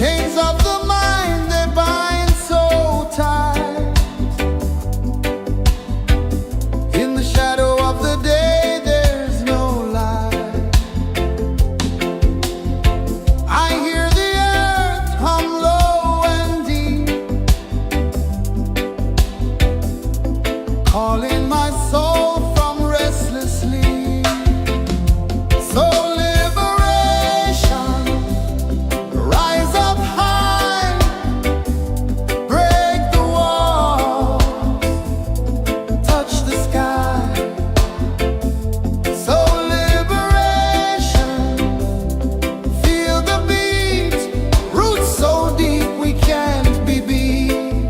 Chains of the mind, they bind so tight. In the shadow of the day, there's no light. I hear the earth hum low and deep, calling my soul from restless sleep. So liberation, rise up high, break the walls, touch the sky. So liberation, feel the beat, roots so deep we can't be beat.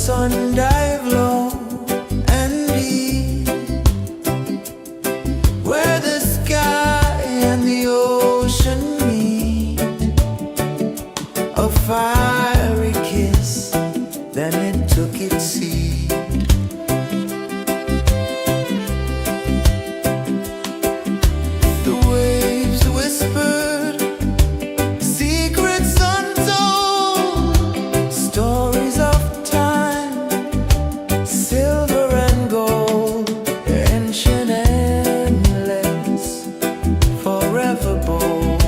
sun dive low and deep, where the sky and the ocean meet. A fiery kiss, then it took its seed. The waves whispered secrets untold, stories of time, silver and gold, ancient, endless, forever bold.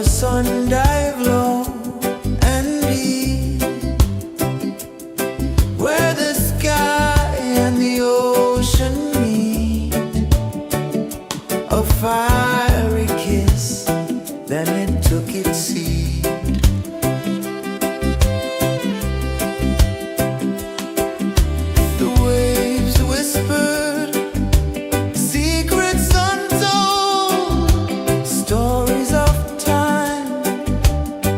sun dive low and deep, where the sky and the ocean meet, a fiery kiss, then it took its seat. The waves whispered secrets untold, stories of time,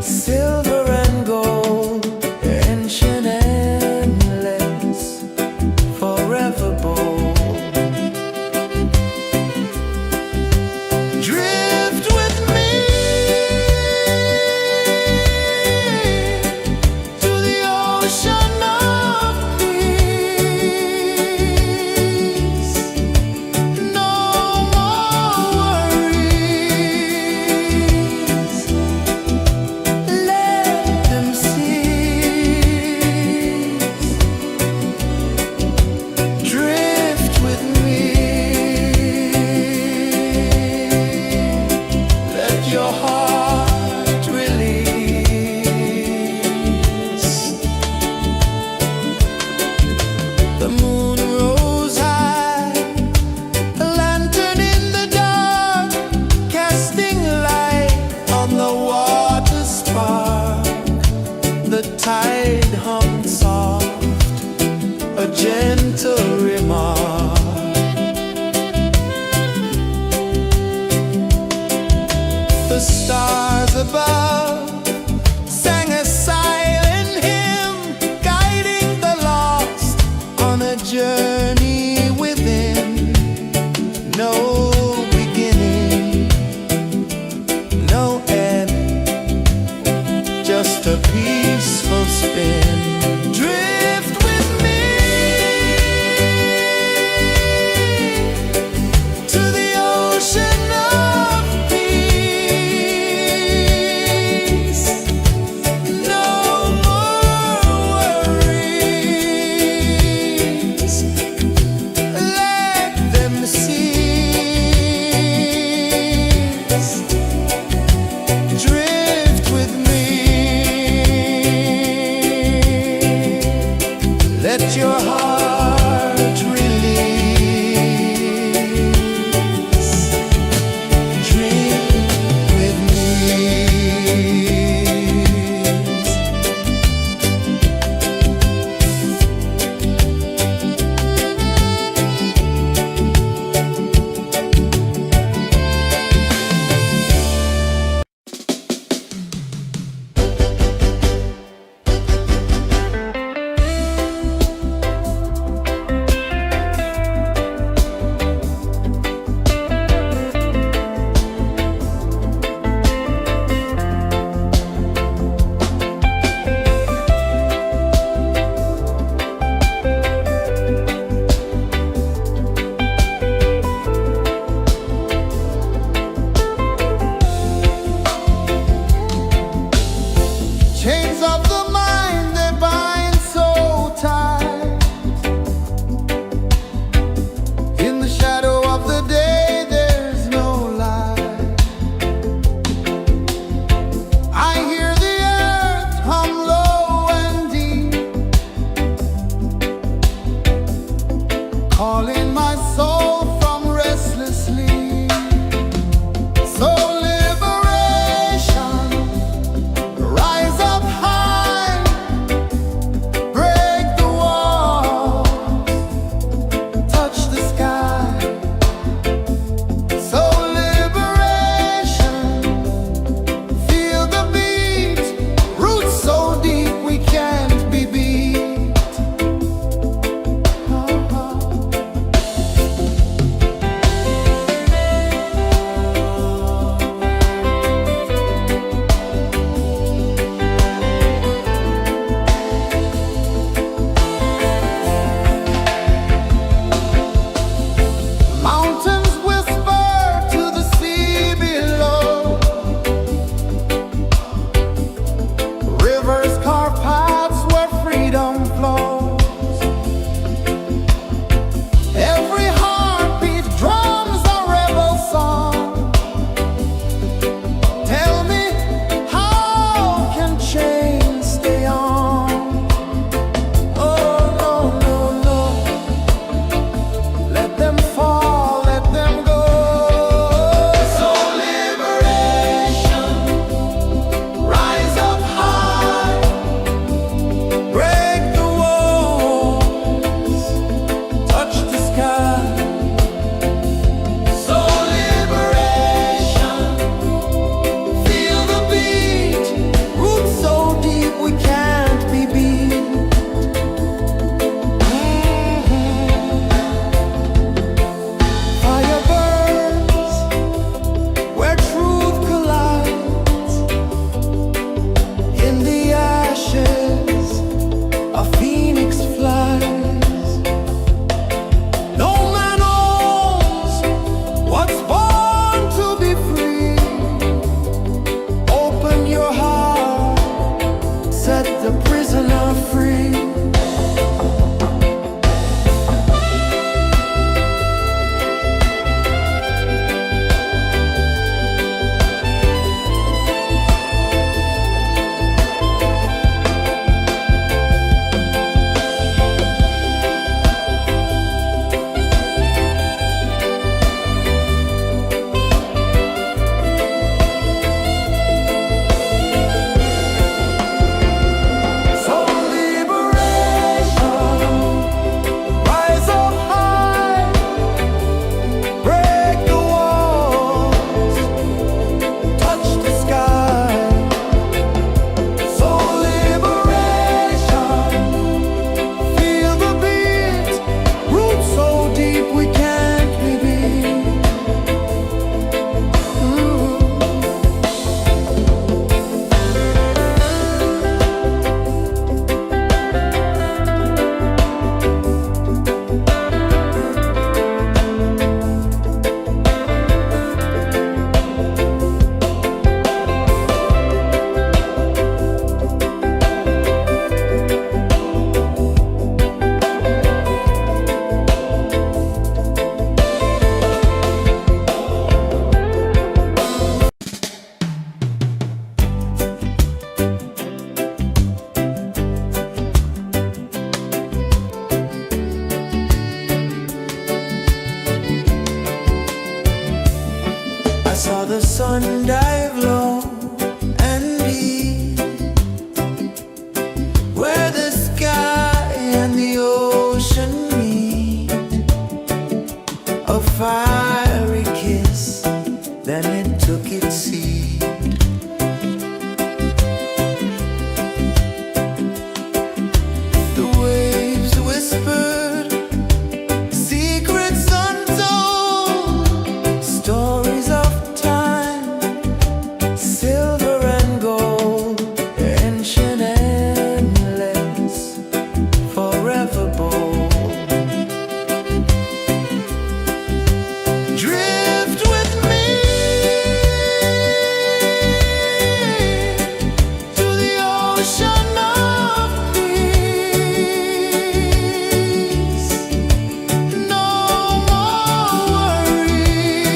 silver and gold, ancient, endless, forever bold. Drift with me to the ocean of peace. No more worries, let them cease. Drift with me, let your heart release. The moon rose high, a lantern in the dark, casting light on the water spark. The tide hummed soft, a gentle remark. The stars above sang a silent hymn, guiding the lost on a journey within. No beginning, no end, just a peaceful spin. Drift with me to the ocean of peace. saw the sun dive low and deep, where the sky and the ocean meet. A fiery kiss, then it took its seat. The waves whispered secrets untold, stories of time, silver and gold, ancient, endless, forever bold. Drift with me to the ocean of peace. No more worries,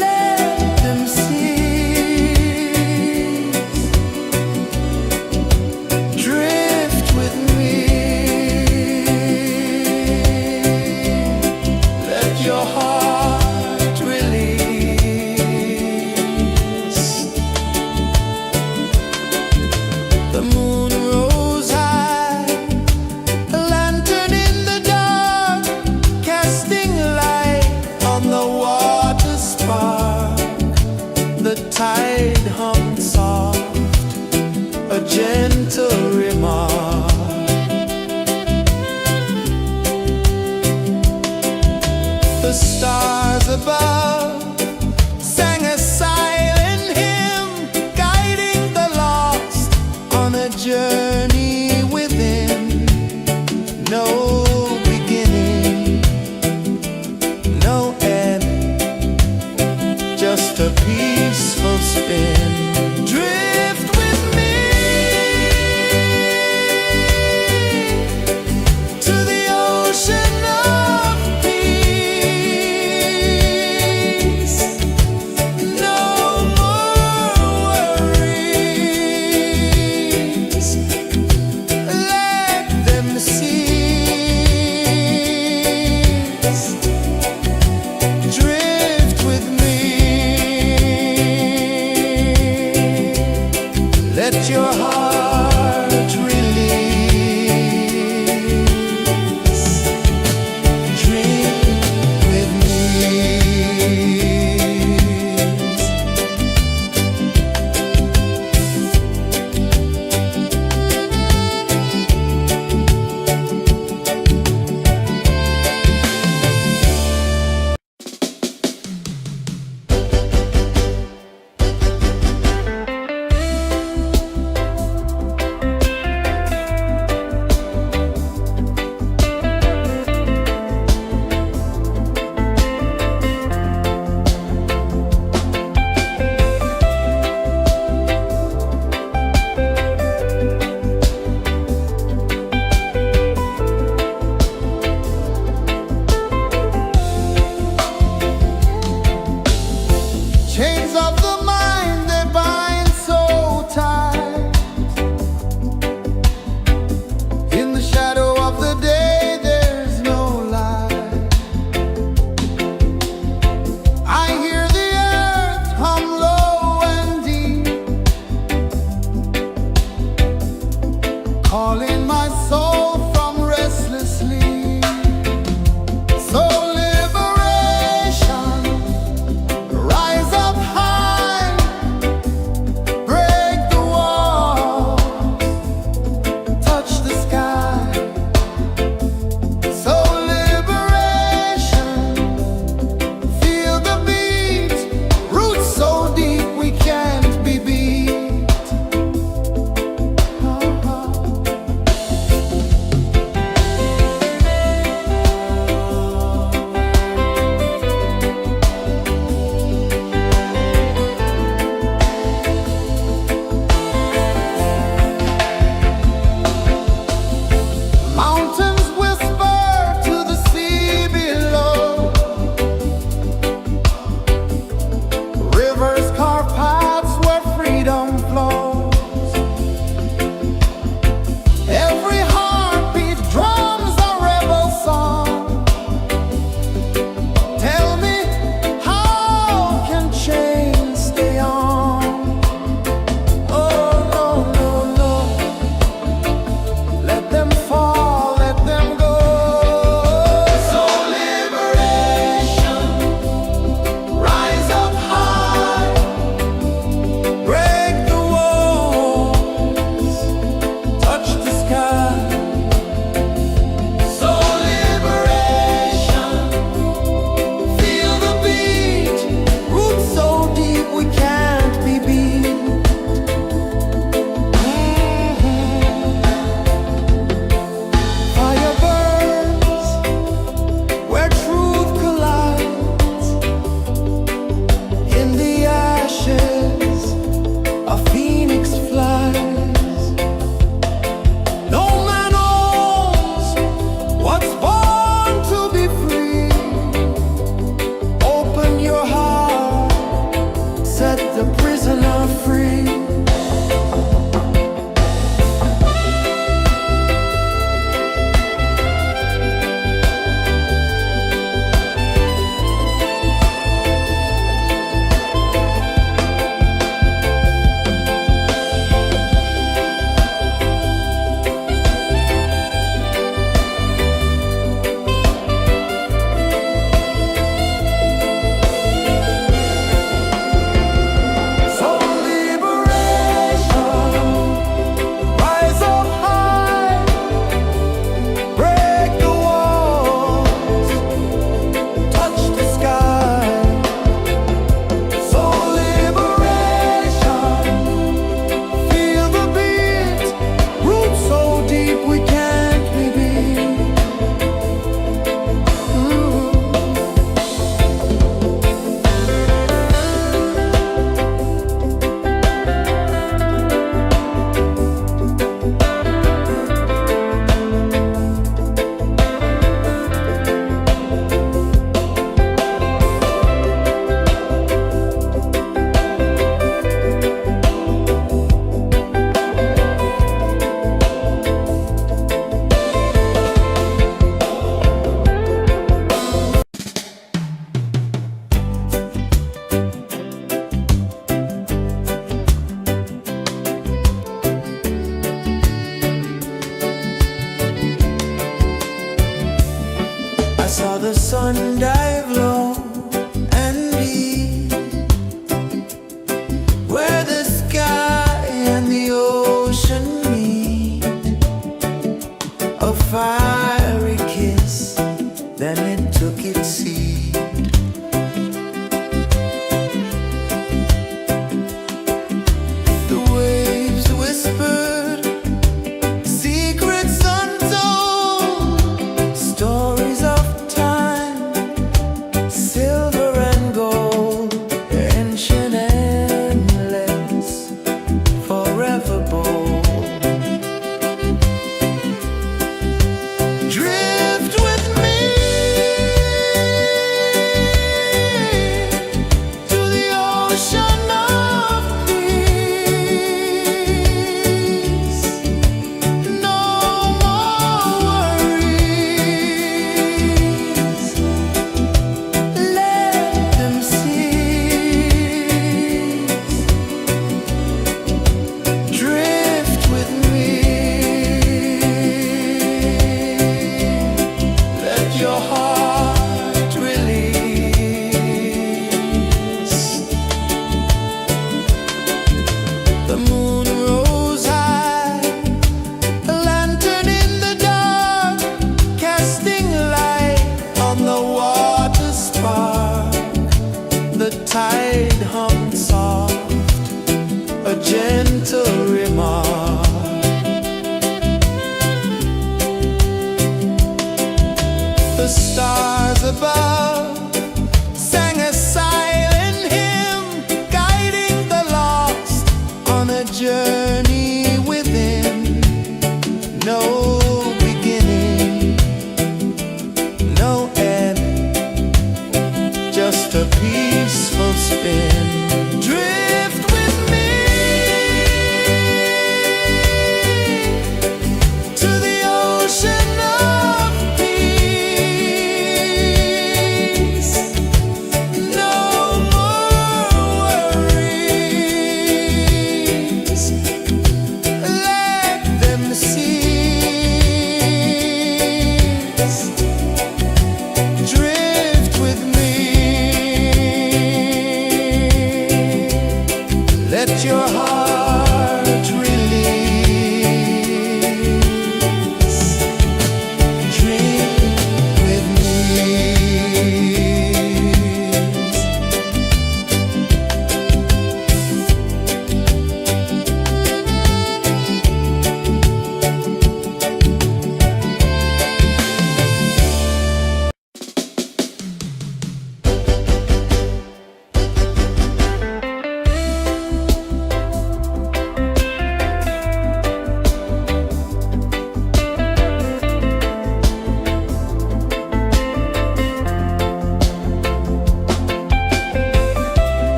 let them cease. Drift with me, let your heart release. The moon rose high, a lantern in the dark, casting light on the water spark. The tide hummed soft, a gentle remark. The stars above sang a silent hymn, guiding the lost on a journey within. No beginning, no end, just a peaceful spin. Drift with me to the ocean of peace.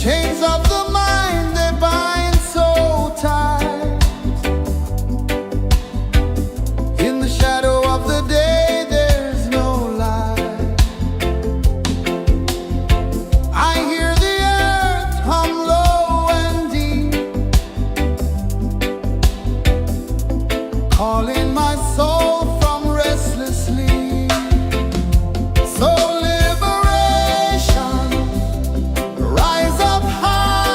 Chains of the mind, they bind so tight. In the shadow of the day, there's no light. I hear the earth hum low and deep, calling my soul from restless sleep. So liberation, rise up high.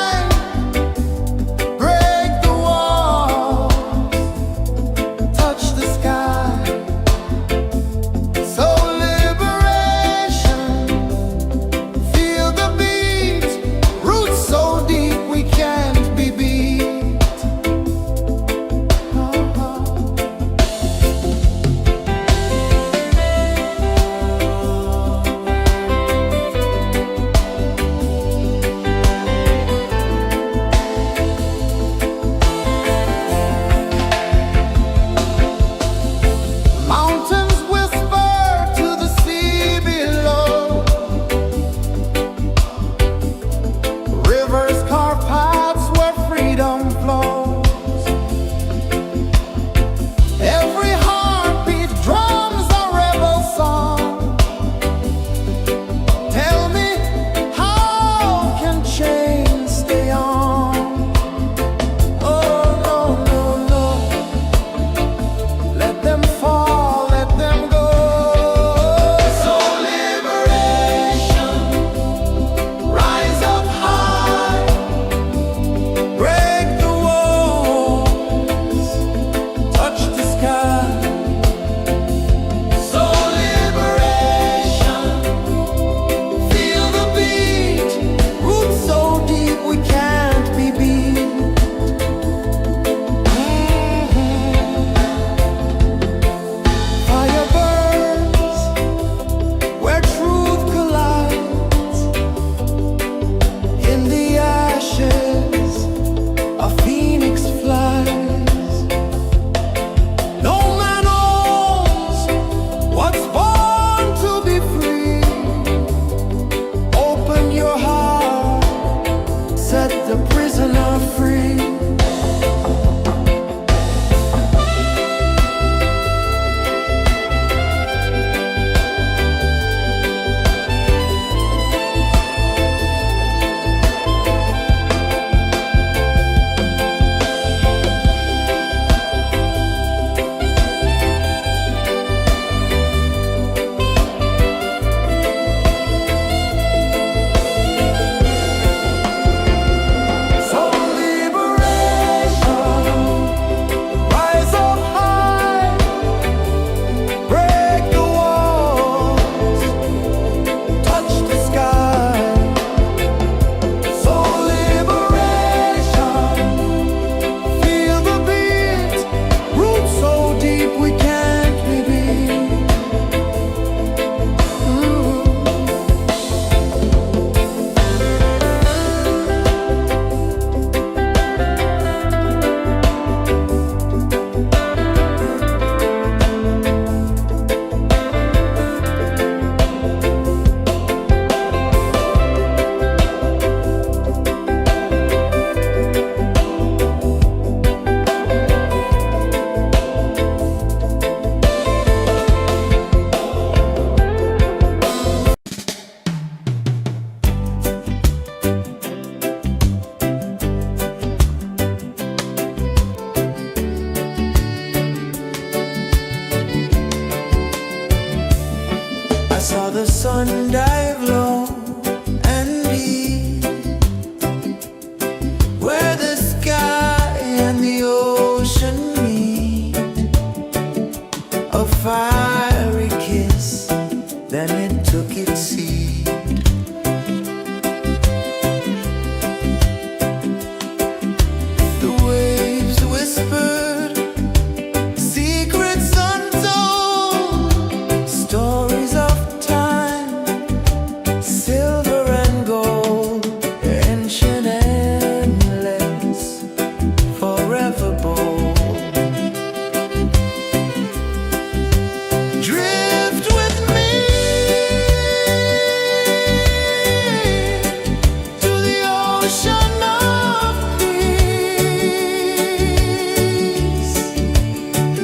ocean of peace.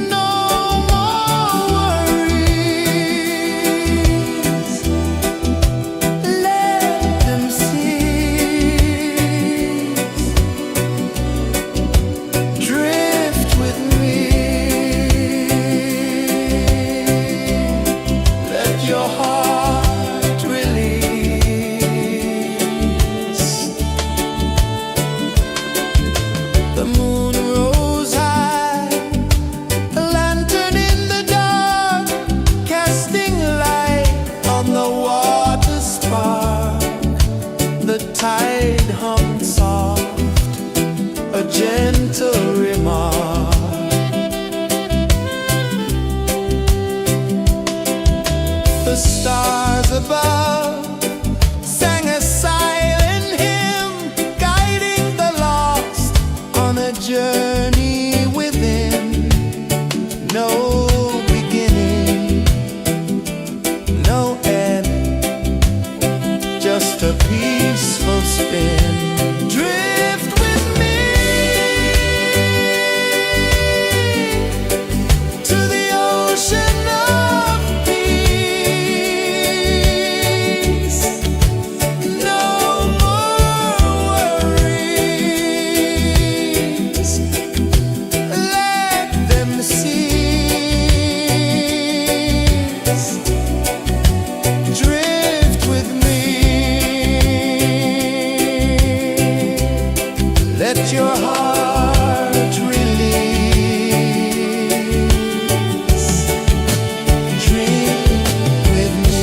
No more worries. Let them cease. Drift with me. Let your heart release. The moon rose high, a lantern in the dark, casting light on the water spark. The tide hummed soft, a gentle remark. The stars above sang a silent hymn, guiding the lost on a journey within. No beginning, no end, just a peaceful spin. Drift with me to the ocean of peace. No more worries. Let them cease. Drift with me. Let your heart release. Dream with me.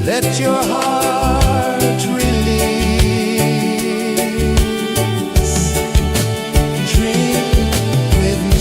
Let your heart release. Dream with me.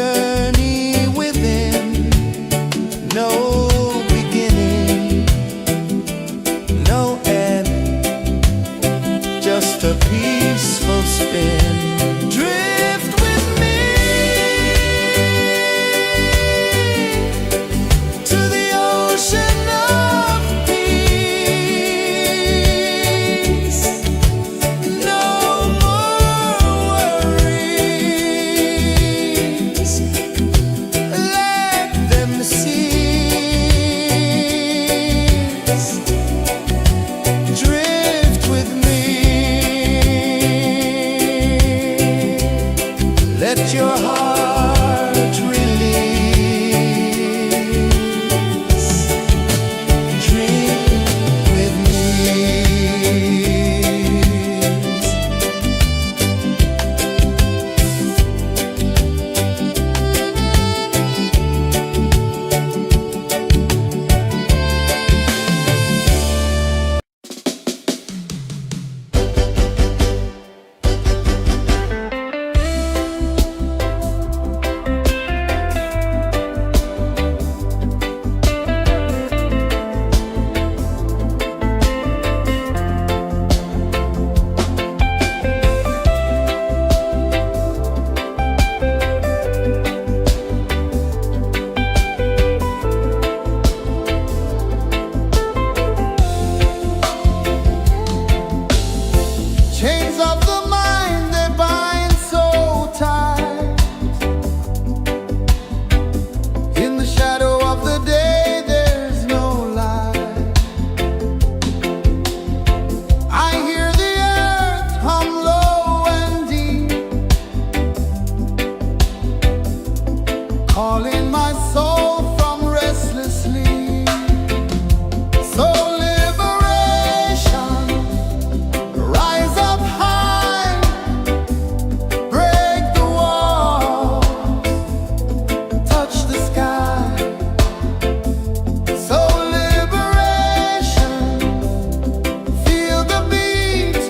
journey within, no beginning, no end, just a peaceful spin. Drift with me to the ocean of peace. No more worries, let them cease. Drift with me, let your heart release. Drift with me. Chains of the mind, they bind so tight. In the shadow of the day, there's no light. I hear the earth hum low and deep, calling my soul from restless sleep. So liberation, rise up high, break the wall, touch the sky. So liberation, feel the beat,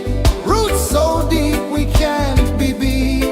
roots so deep we can't be beat.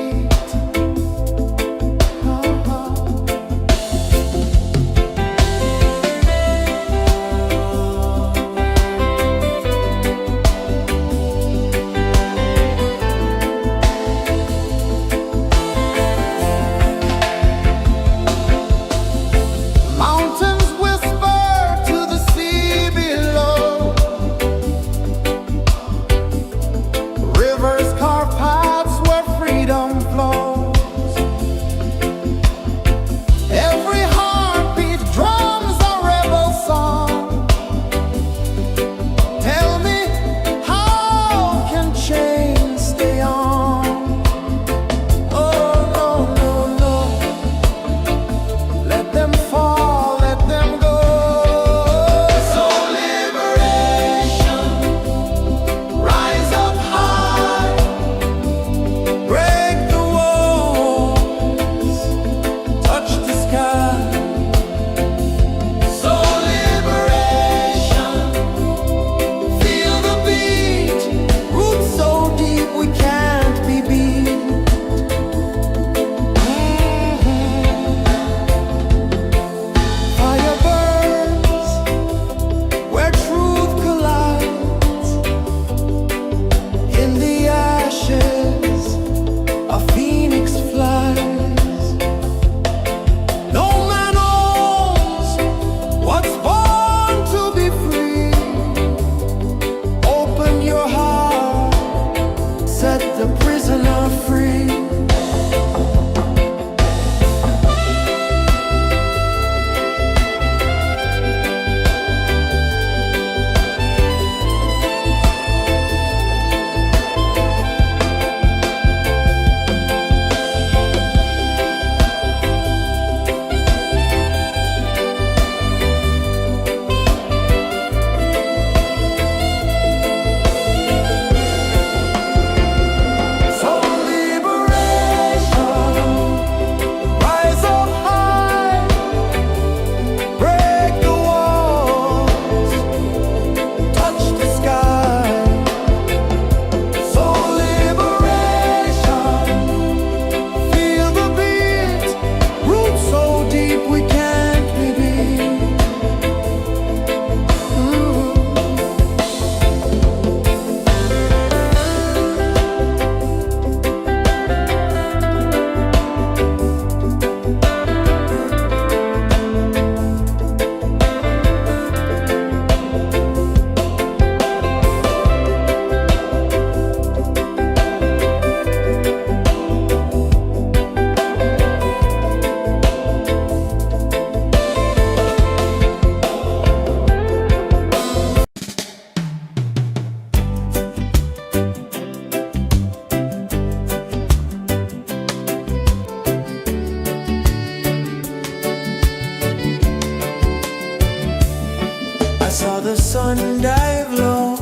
one dive low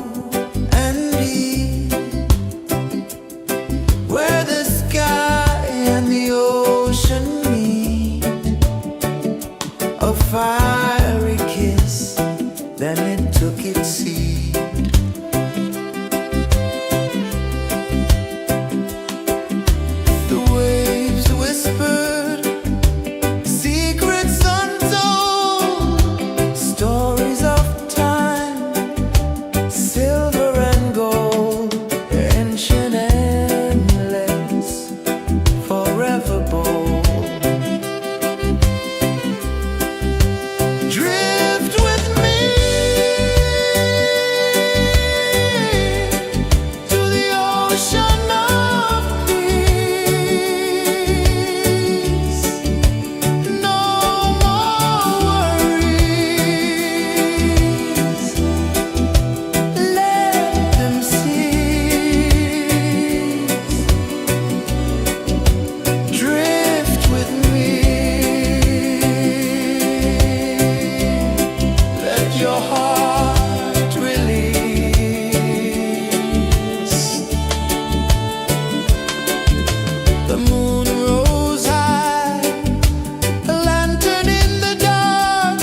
and deep, where the sky and the ocean meet. A fiery kiss, then it took its seat. The waves whispered secrets untold, stories of time, silver and gold, ancient, endless, forever bold. Drift with me to the ocean of peace. No more worries. Let them cease. Drift with me. Let your heart release. The moon rose high, a lantern in the dark,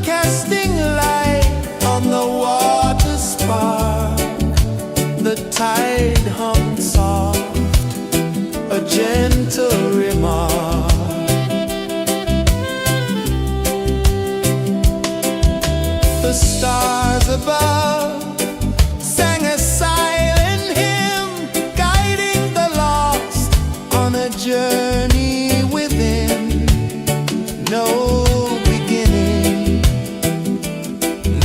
casting light on the water spark. The tide hummed soft, a gentle remark. The stars above sang a silent hymn, guiding the lost on a journey within. No beginning,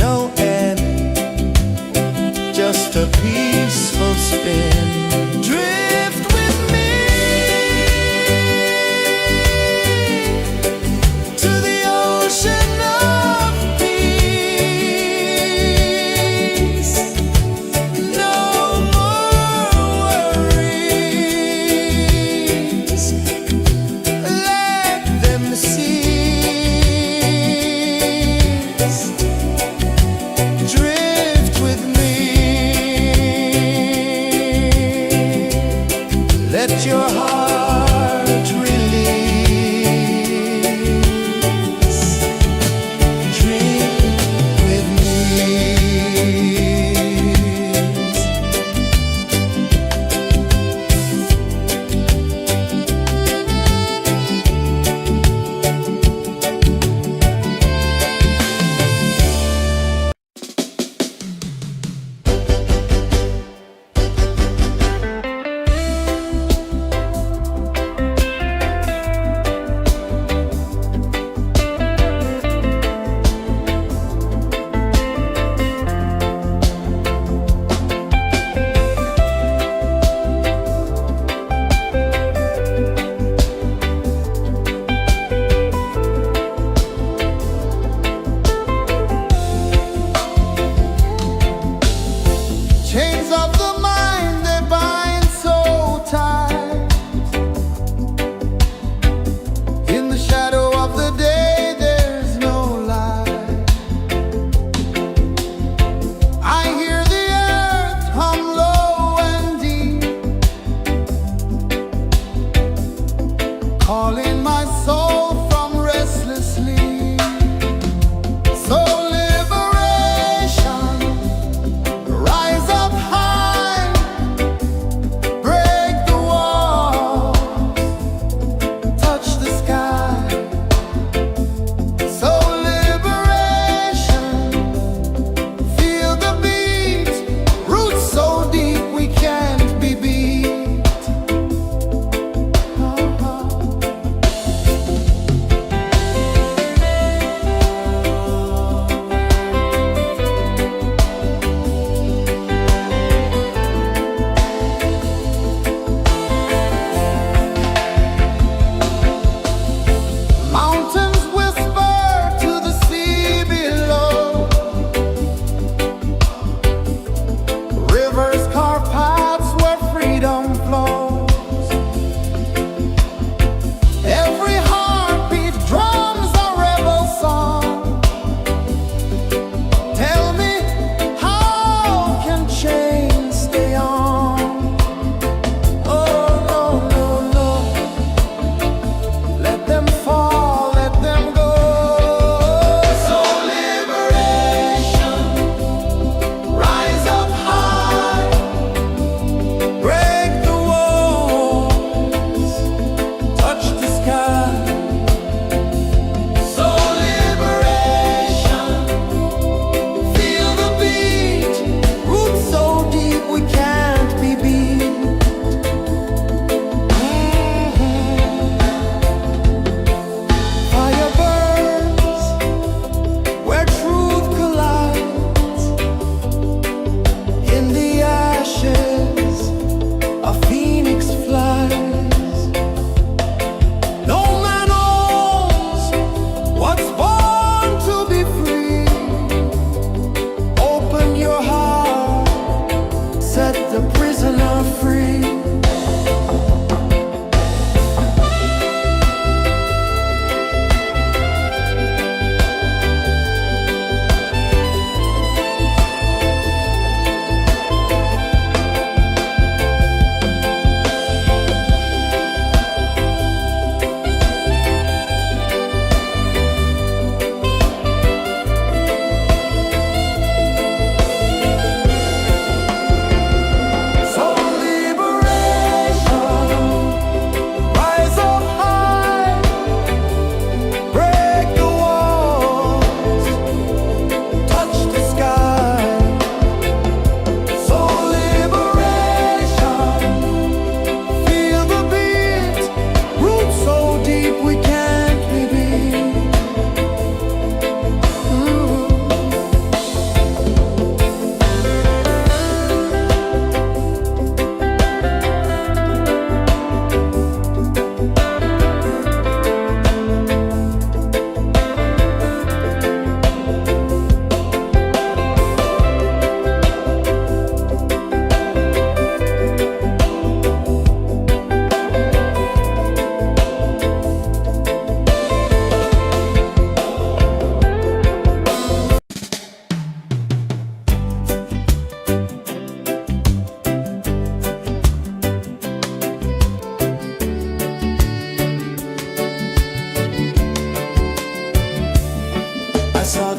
no end, just a peaceful spin. Drift with me to the ocean of peace. No more worries. Let them cease.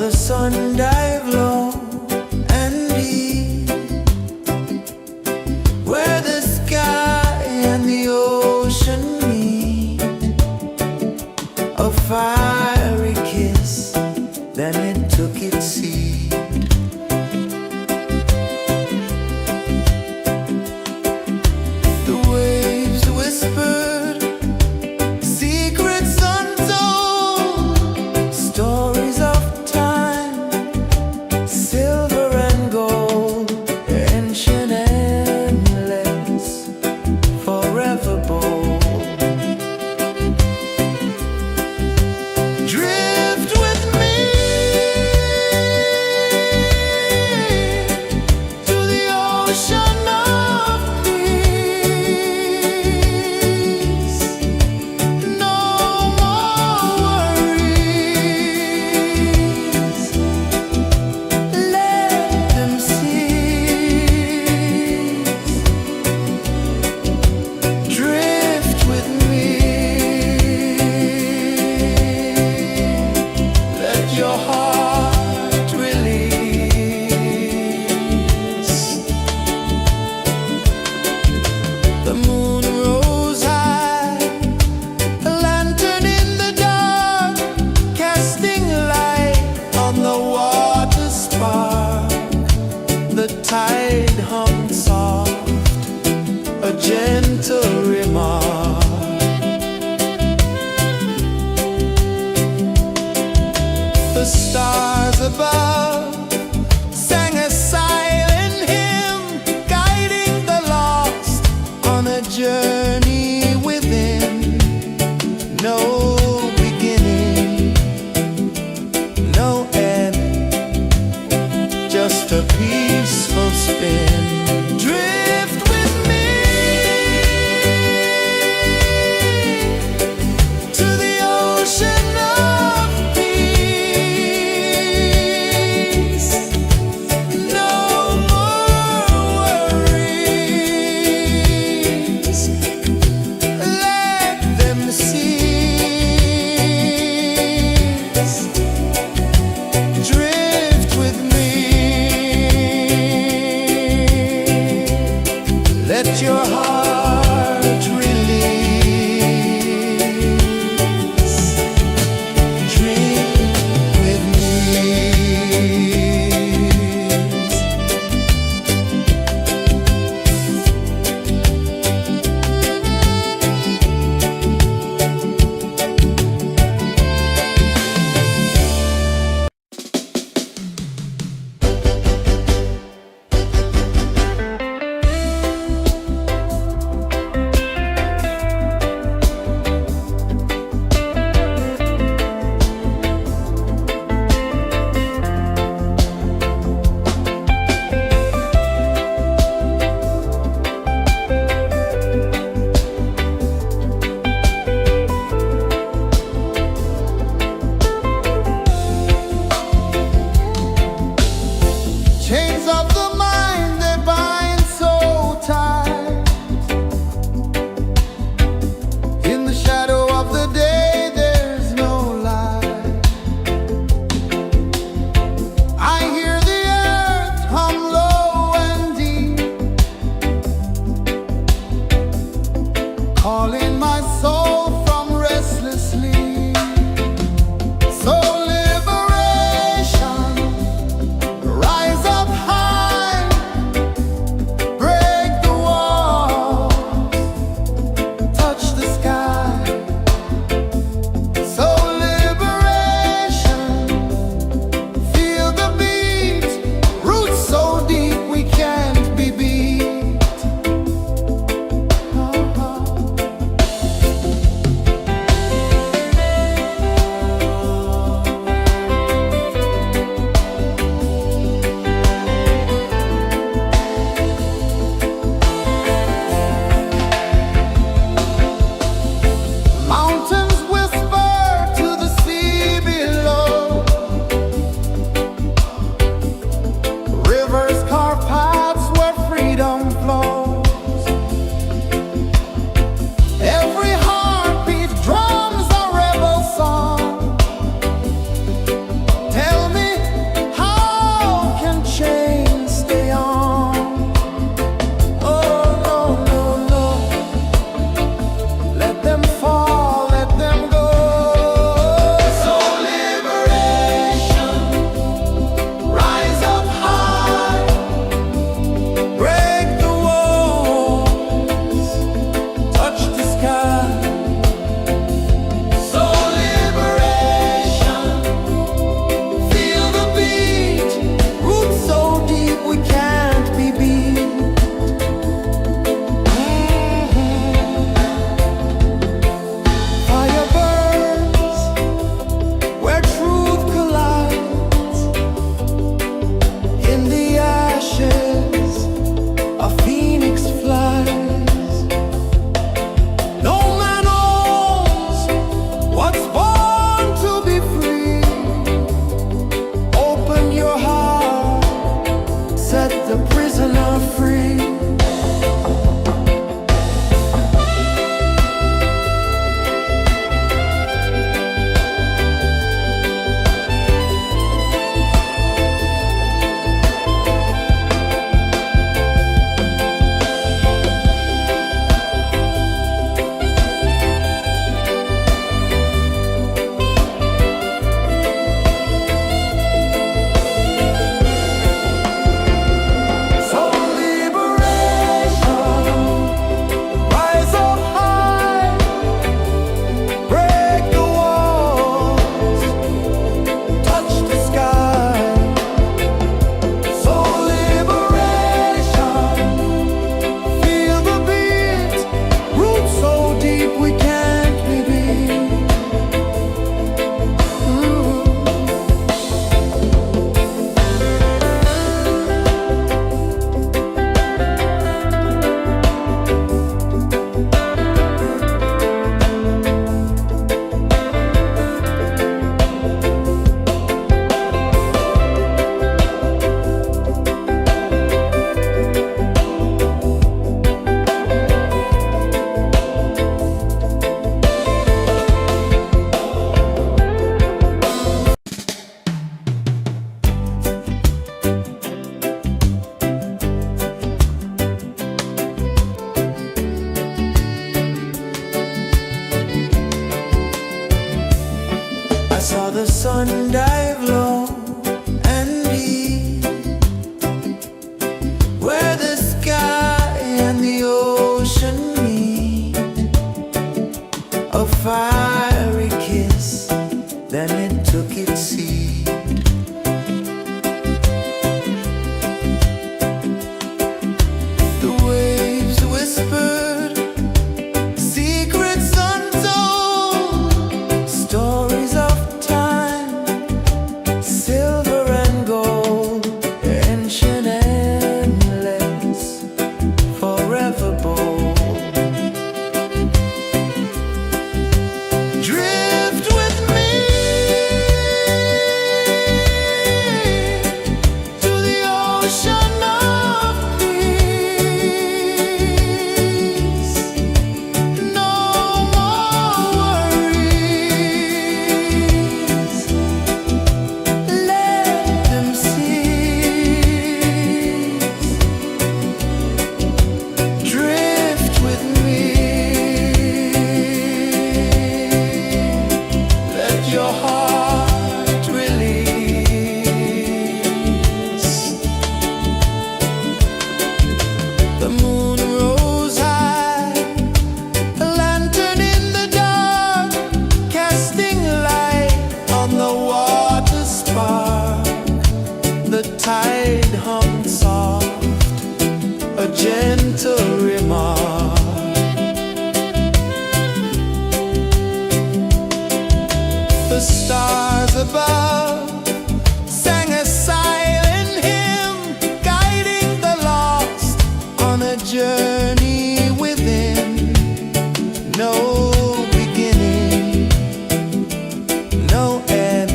the sun dive low and deep, where the sky and the ocean meet. A fiery kiss, then it took its seat. The waves whispered secrets untold, stories of time saw the sun dive low and deep, where the sky and the ocean meet. A fiery kiss, then it took its seat. The waves whispered secrets untold, stories of time, silver and gold, ancient, endless, forever bold. Drift with me to the ocean of peace. No more worries. Let them cease. Drift with me. Let your heart release. The moon rose high, a lantern in the dark, casting light on the water spark. The tide hummed soft, a gentle remark. The stars above sang a silent hymn, guiding the lost on a journey within. No beginning, no end,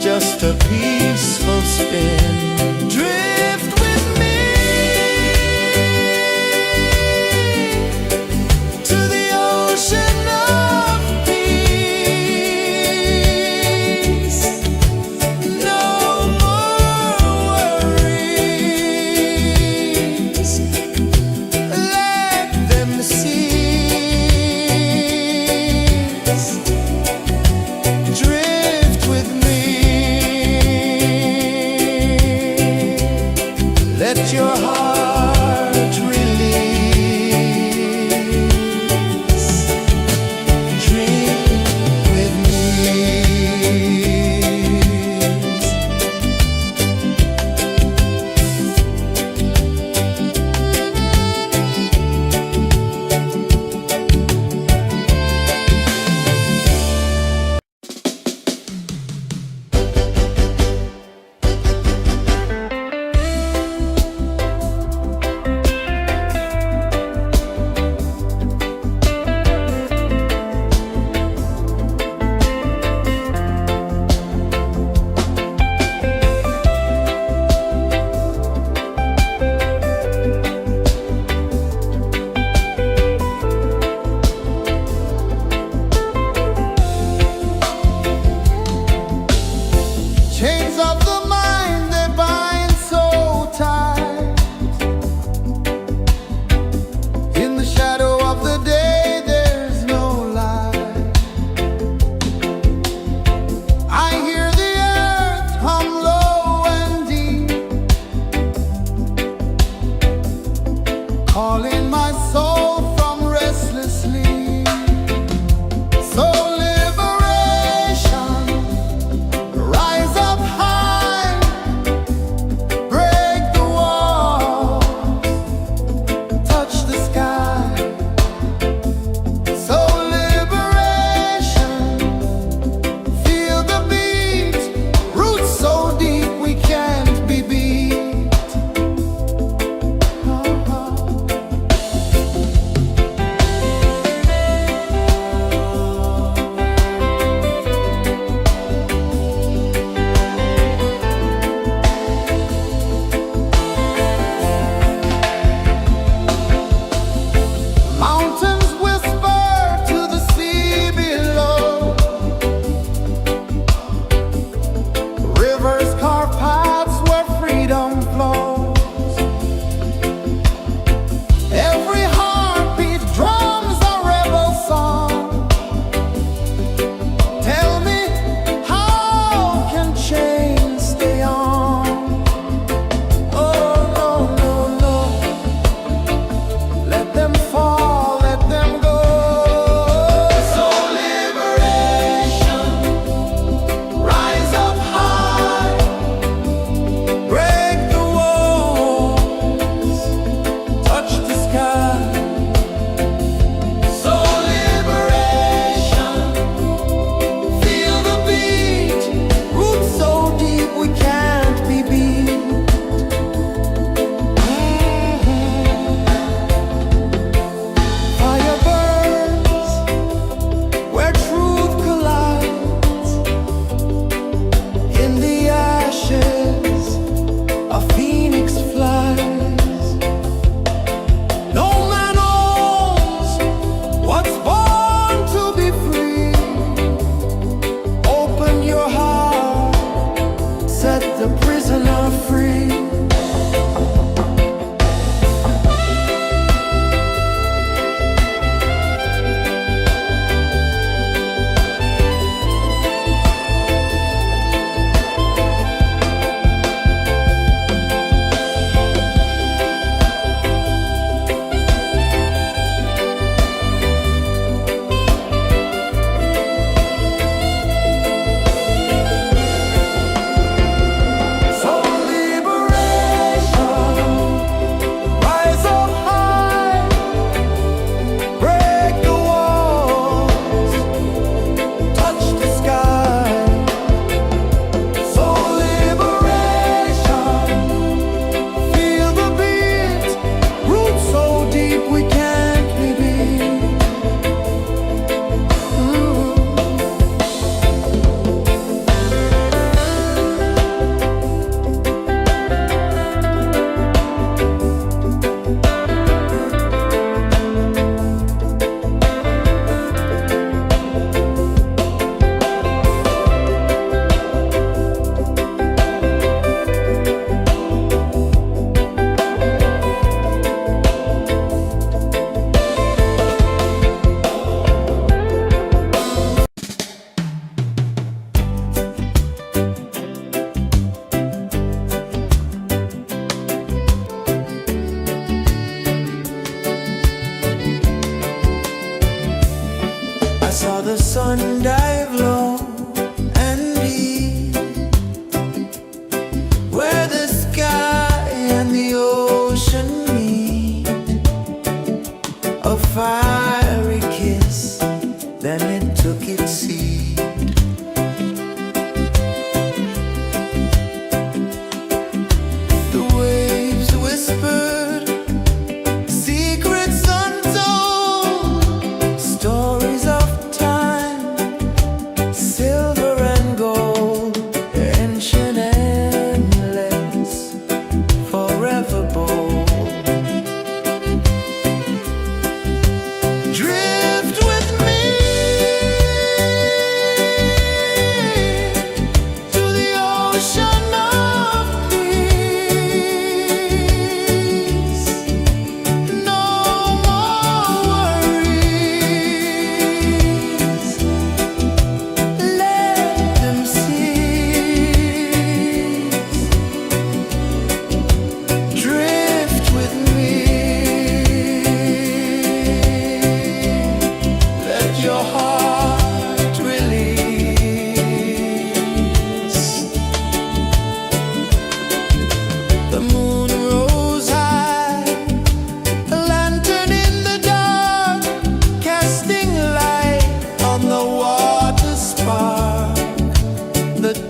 just a peaceful spin. Drift with me to the ocean of peace. No more worries. Let them cease. Drift with me.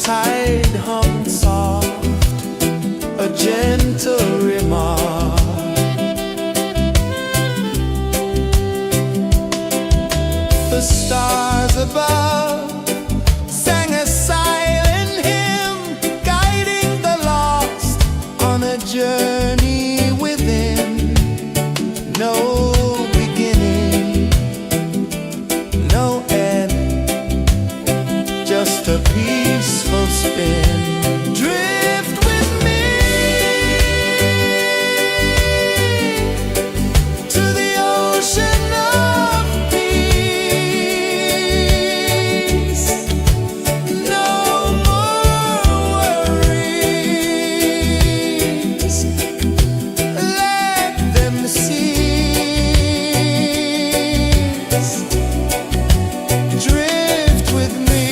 tide hung soft, a gentle remark. The stars above sang a silent hymn, guiding the lost on a journey within. No beginning, no end, just a peaceful spin. Drift with me to the ocean of peace. No more worries, let them cease. Drift with me,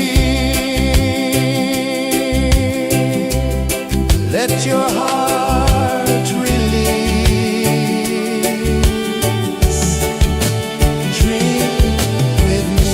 let your heart release. Dream with me.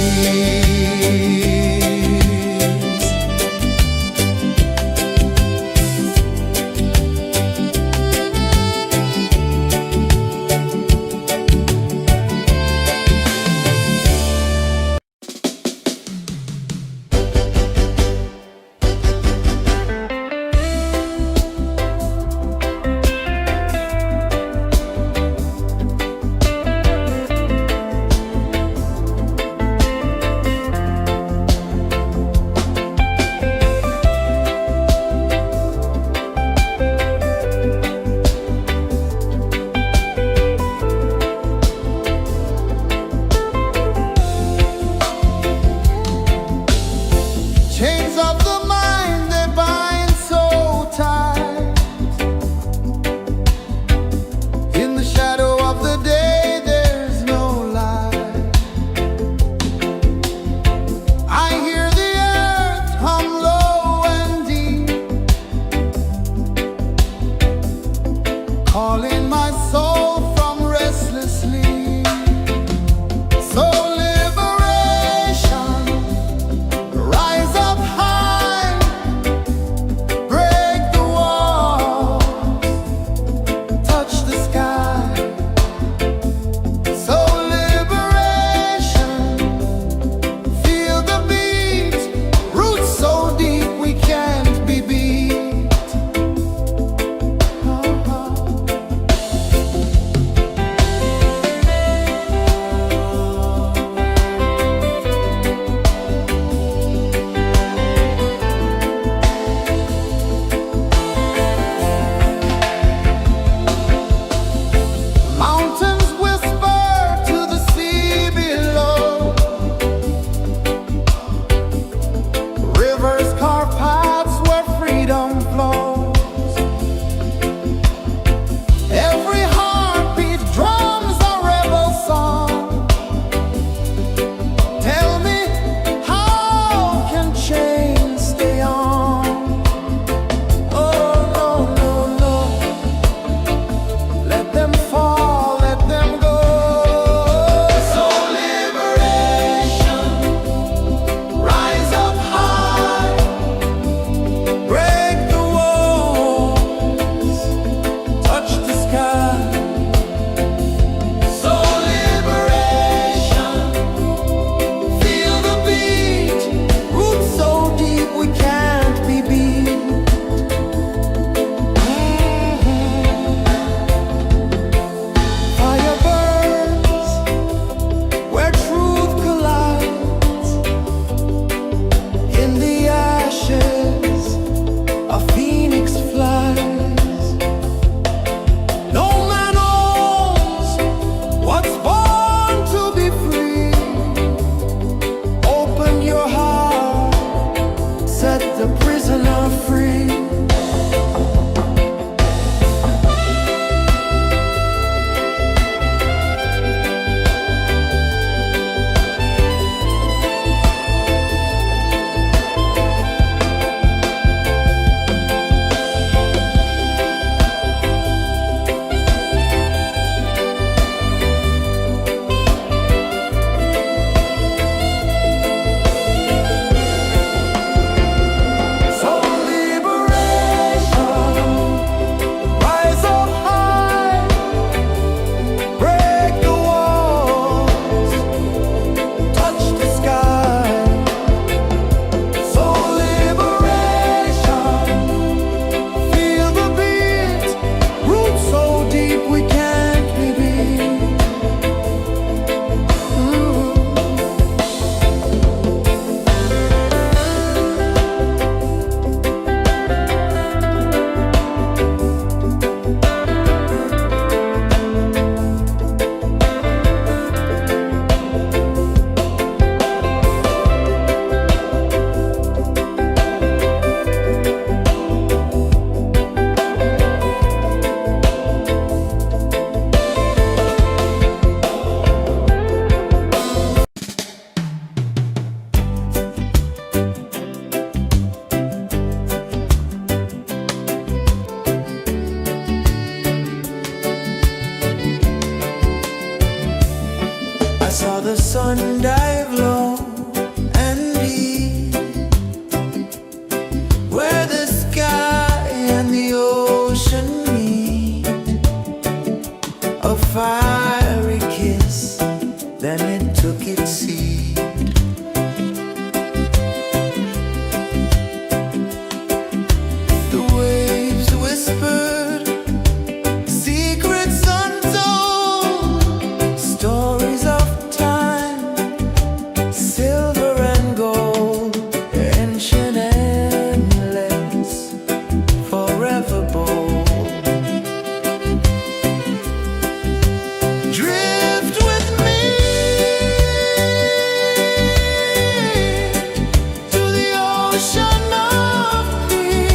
ocean of peace.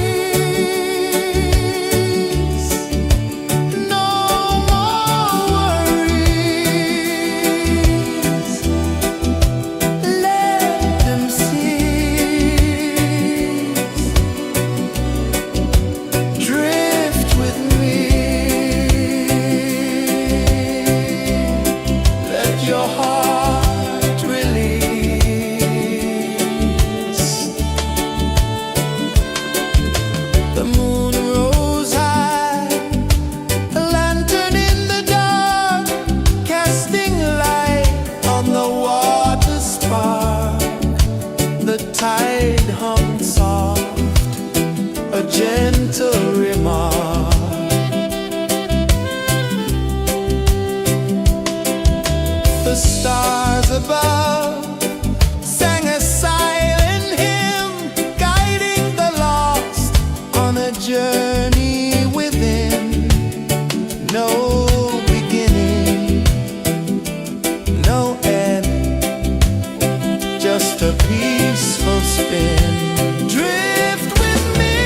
No more worries. Let them cease. Drift with me. Let your heart release. The moon rose high, a lantern in the dark, casting light on the water spark. The tide hummed soft, a gentle remark. The stars above sang a silent hymn, guiding the lost on a journey within. No beginning, no end, just a peaceful spin. Drift with me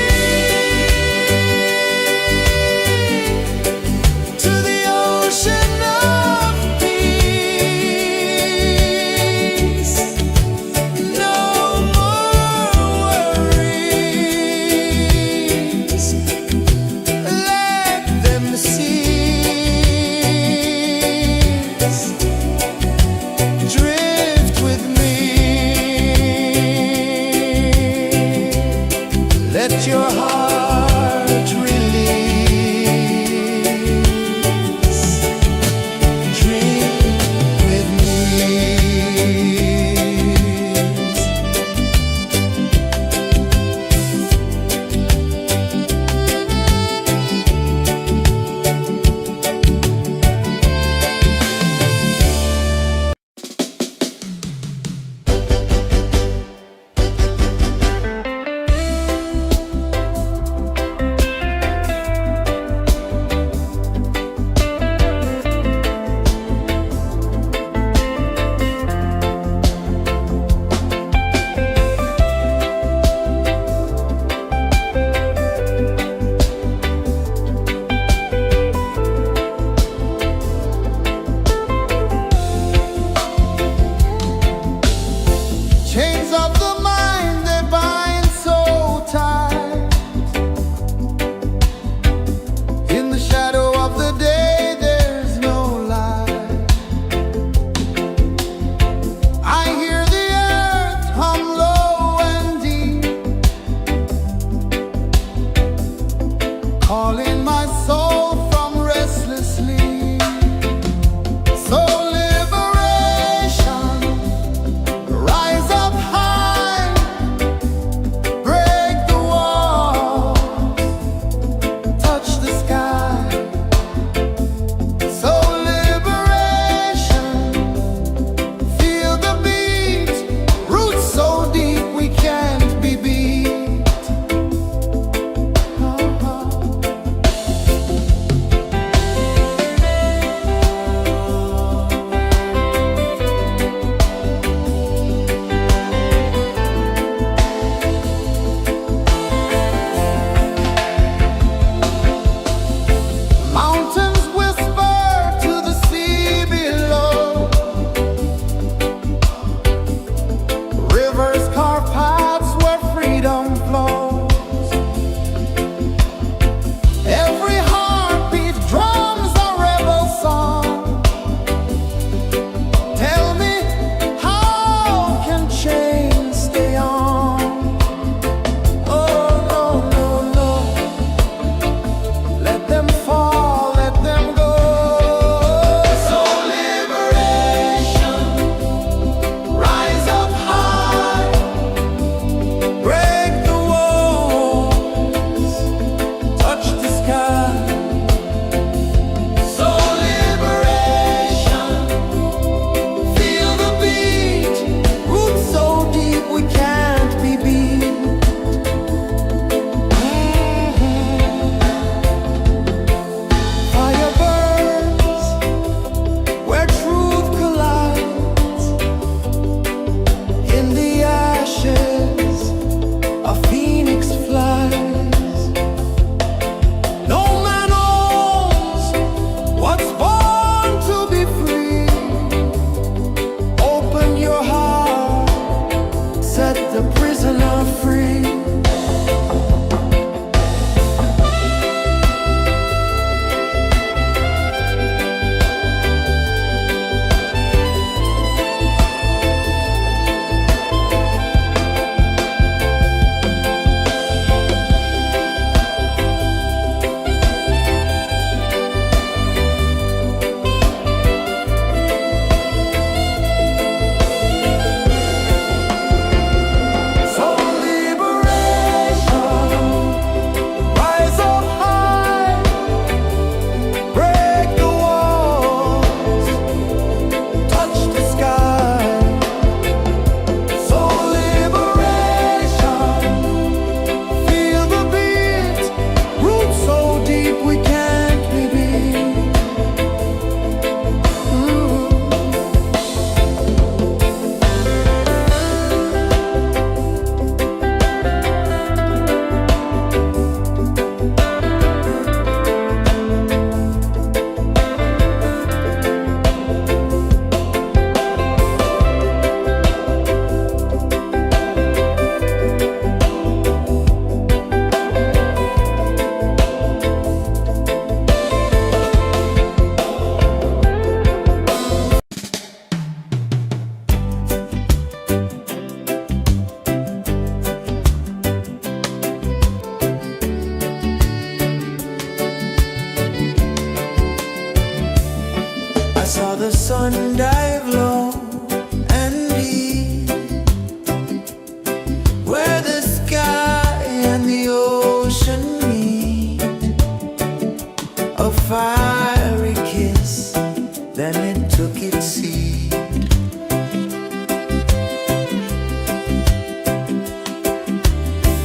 to the ocean of peace. No more worries. Let them cease. Drift with me. Let your heart release. Dream with me.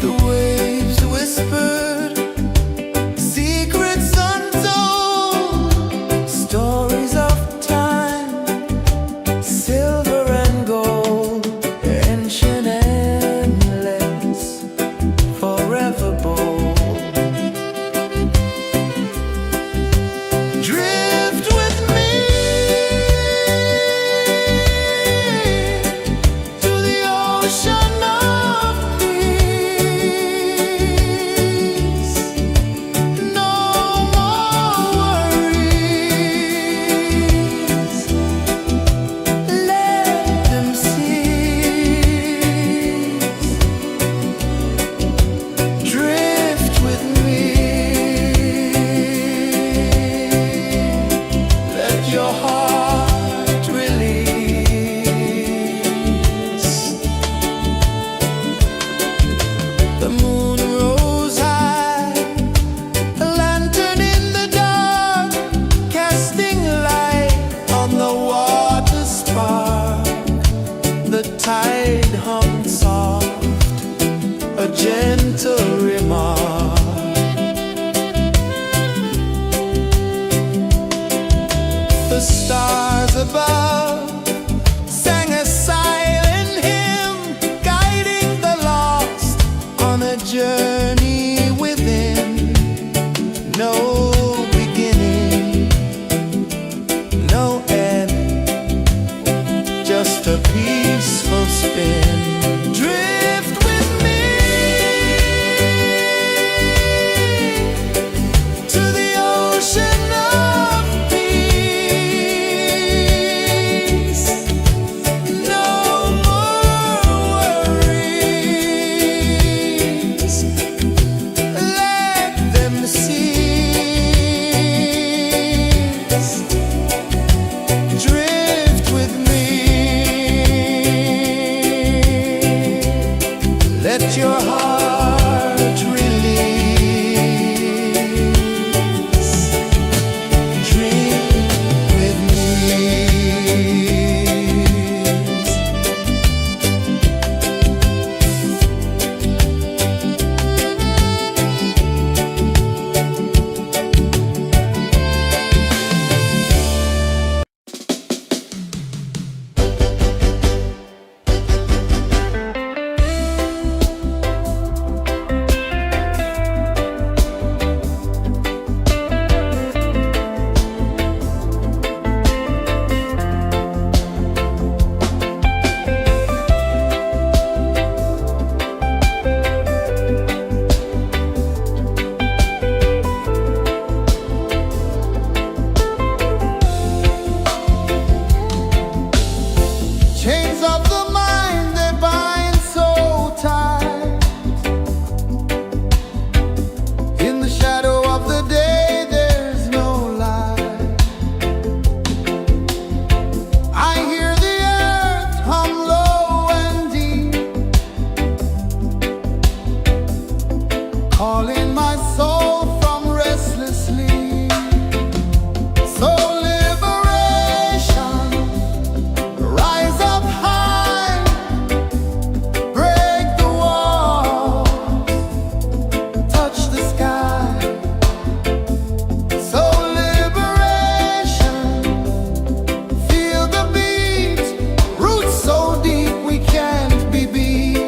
The waves whispered secrets untold, stories of time, silver and gold, ancient, endless, forever bold. Drift with me to the ocean of peace. No more worries. Let them cease. Drift with me. Let your heart release. The moon rose high, a lantern in the dark, casting light on the water spark. The tide hummed soft, a gentle remark. The stars above sang a silent hymn, guiding the lost on a journey within. No beginning, no end, just a peaceful spin. Drift with me to the ocean of peace. No more worries. Let them cease. Drift with me. Let your heart release. Dream with me. Chains of the mind, they bind so tight. In the shadow of the day, there's no light. I hear the earth hum low and deep, calling my soul from restless sleep. So liberation, rise up high, break the walls, touch the sky. So liberation, feel the beat, roots so deep we can't be beat.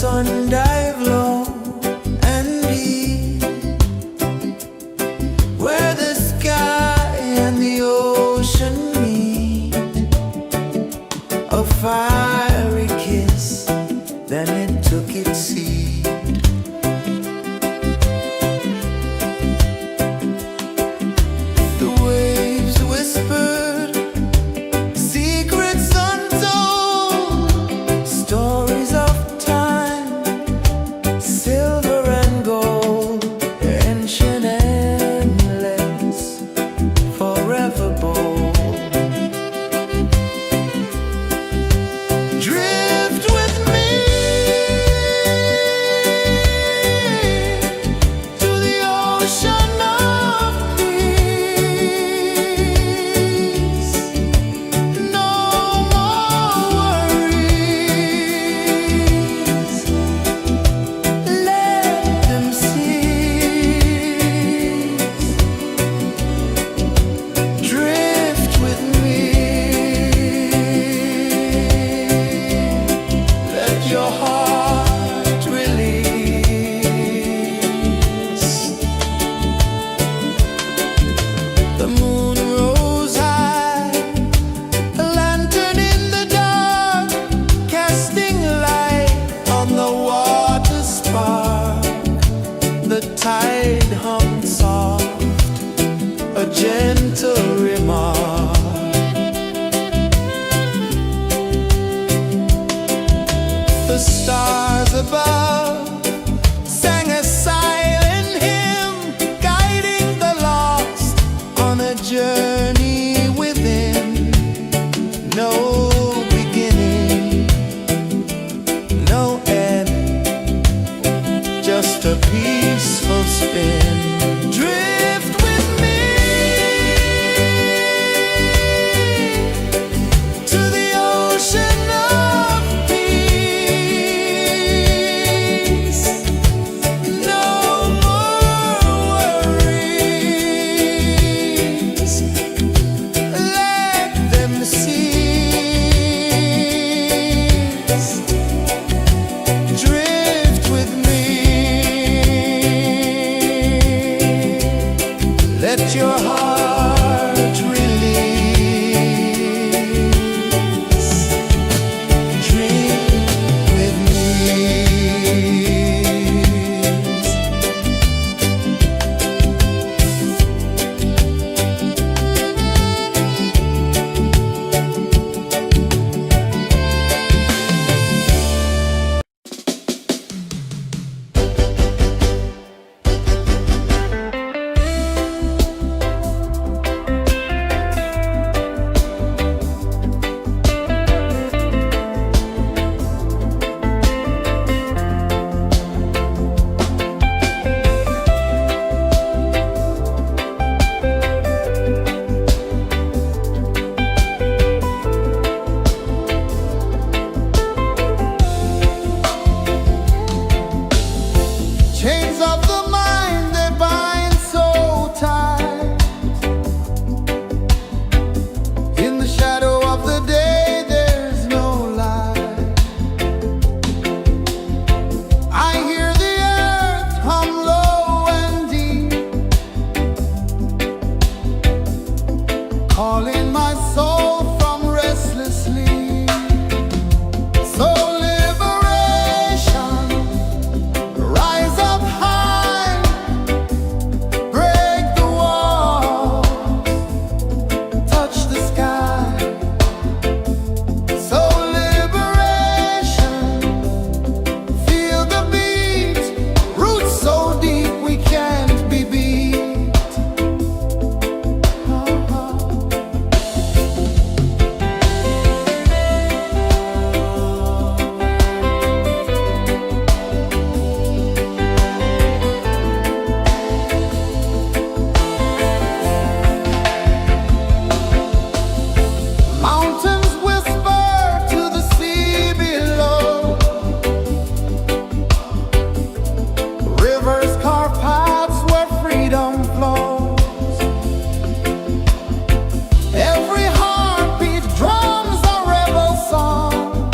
sun dive low and deep, where the sky and the ocean meet, a fiery kiss, then it took its seed. The waves whispered secrets untold, stories of time, silver and gold, ancient, endless, forever bold. Drift with me to the ocean of peace. No more worries. Let them cease. Drift with me. Let your heart release. The moon rose high, a lantern in the dark, casting light on the water spark. The tide hummed soft, a gentle remark. The stars above sang a silent hymn, guiding the lost on a journey within. No beginning, no end, just a peaceful spin. Drift with me to the ocean of peace. No more worries. Let them cease. Drift with me. Let your heart release. Dream with me. Chains of the mind, they bind so tight. In the shadow of the day, there's no light. I hear the earth hum low and deep, calling my soul from restless sleep. So liberation, rise up high, break the walls, touch the sky. So liberation, feel the beat, roots so deep we can't be beat. Mountains whisper to the sea below, rivers carve paths where freedom flows. Every heartbeat drums a rebel song.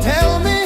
Tell me,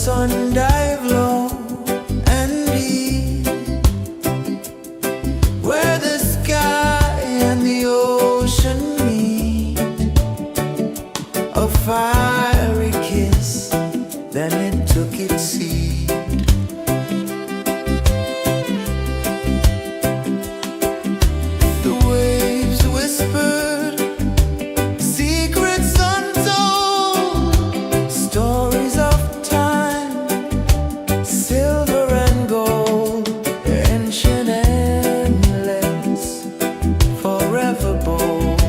sun dive low and deep, where the sky and the ocean meet, a fiery kiss, then it took its seat. The waves whispered secrets untold, stories of time, silver and gold, ancient, endless, forever bold.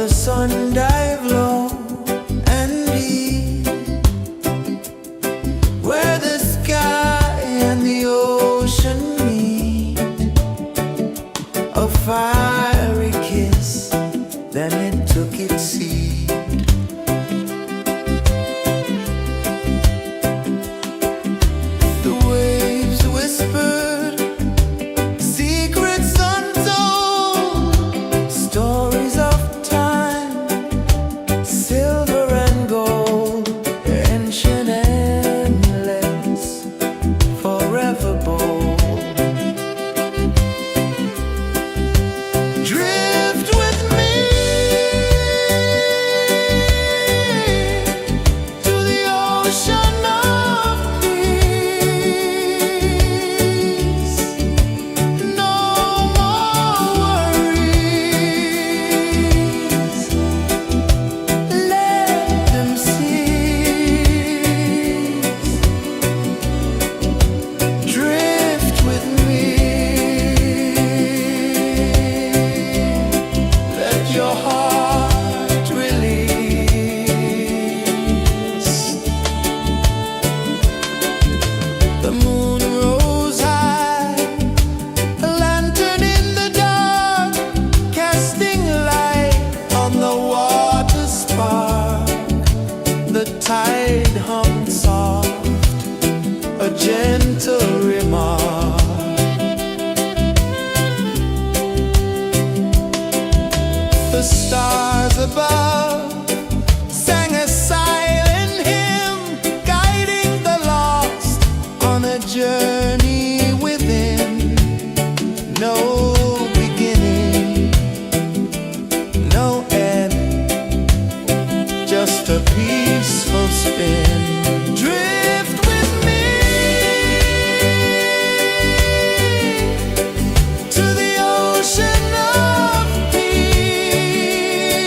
the sun dive low and deep, where the sky and the ocean meet, a fiery kiss, then it took its seat. The waves whispered secrets untold, stories of time, silver and gold, ancient, endless, forever bold. Drift with me to the ocean of peace. No more worries, let them cease. Drift with me, let your heart release. The moon rose high, a lantern in the dark, casting light on the water spark. The tide hummed soft, a gentle remark. The stars above sang a silent hymn, guiding the lost on a journey within. No beginning, no end, just a peaceful spin. Drift with me to the ocean of peace.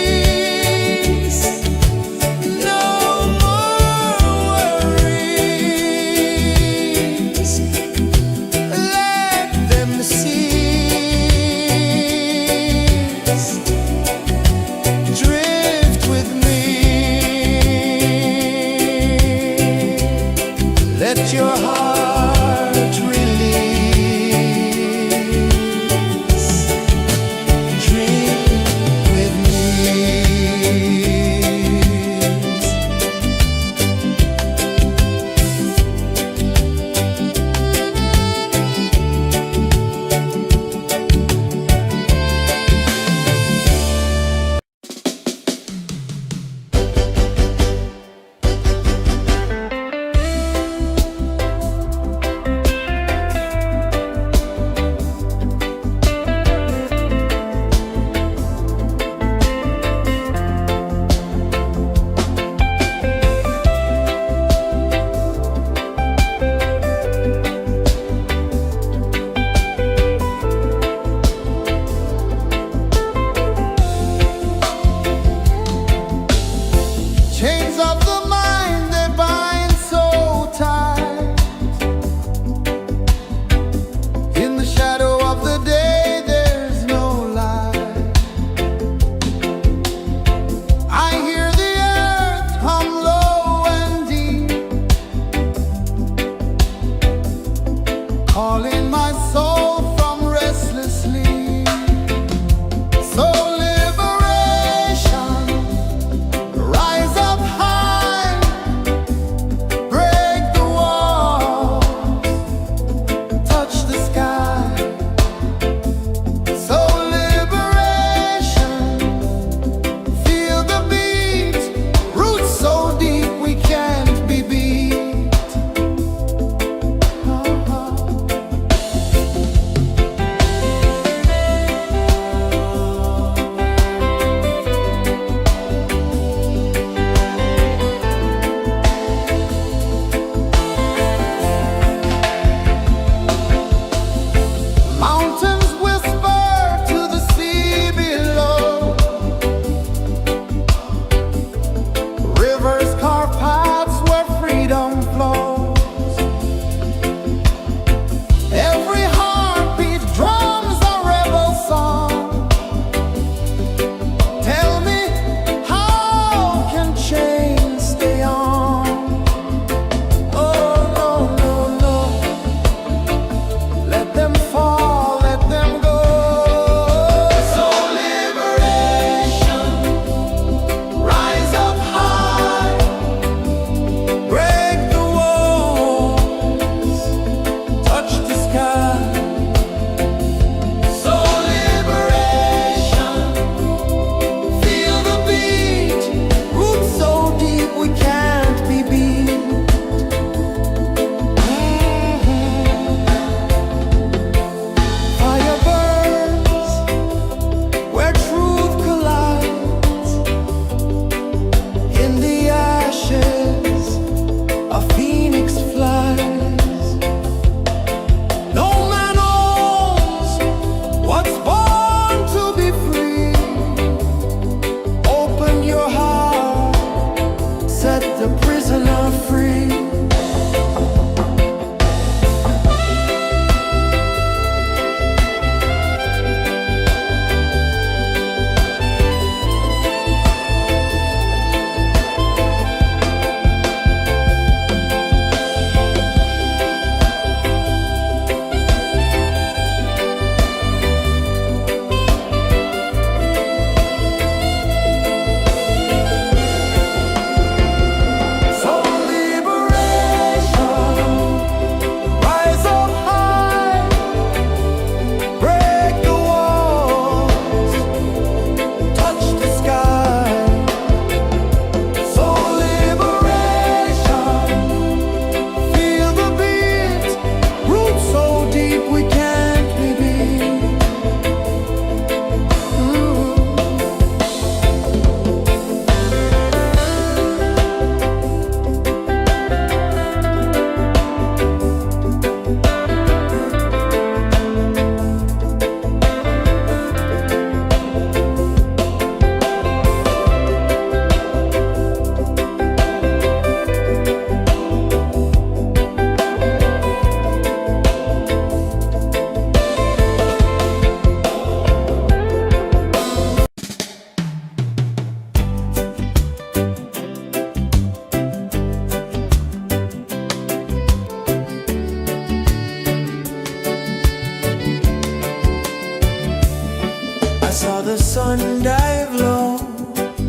sun dive low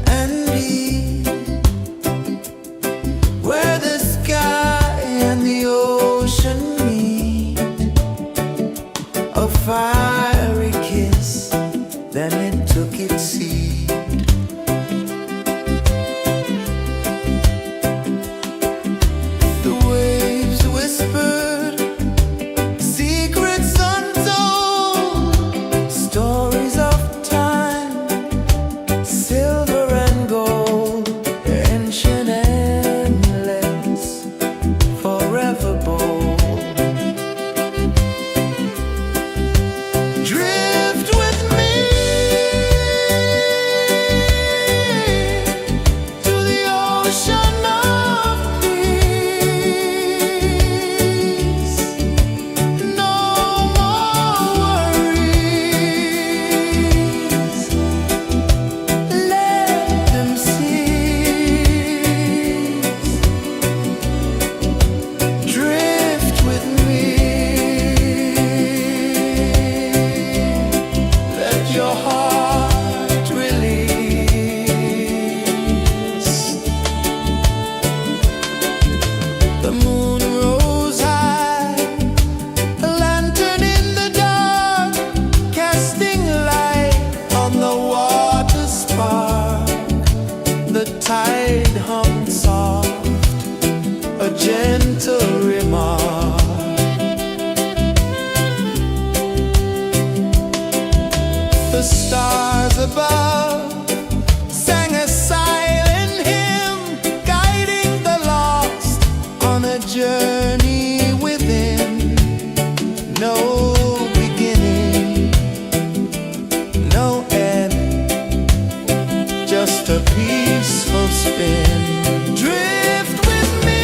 and deep, where the sky and the ocean meet, a fiery kiss, then it took its seed. The waves whispered secrets untold, stories of time, silver and gold, ancient, endless, forever bold. Drift with me to the ocean of peace. No more worries, let them cease. Drift with me, let your heart release. The moon rose high, a lantern in the dark, casting light on the water spark. The tide hummed soft, a gentle remark. The stars above sang a silent hymn, guiding the lost on a journey within. No beginning, no end, just a peaceful spin. Drift with me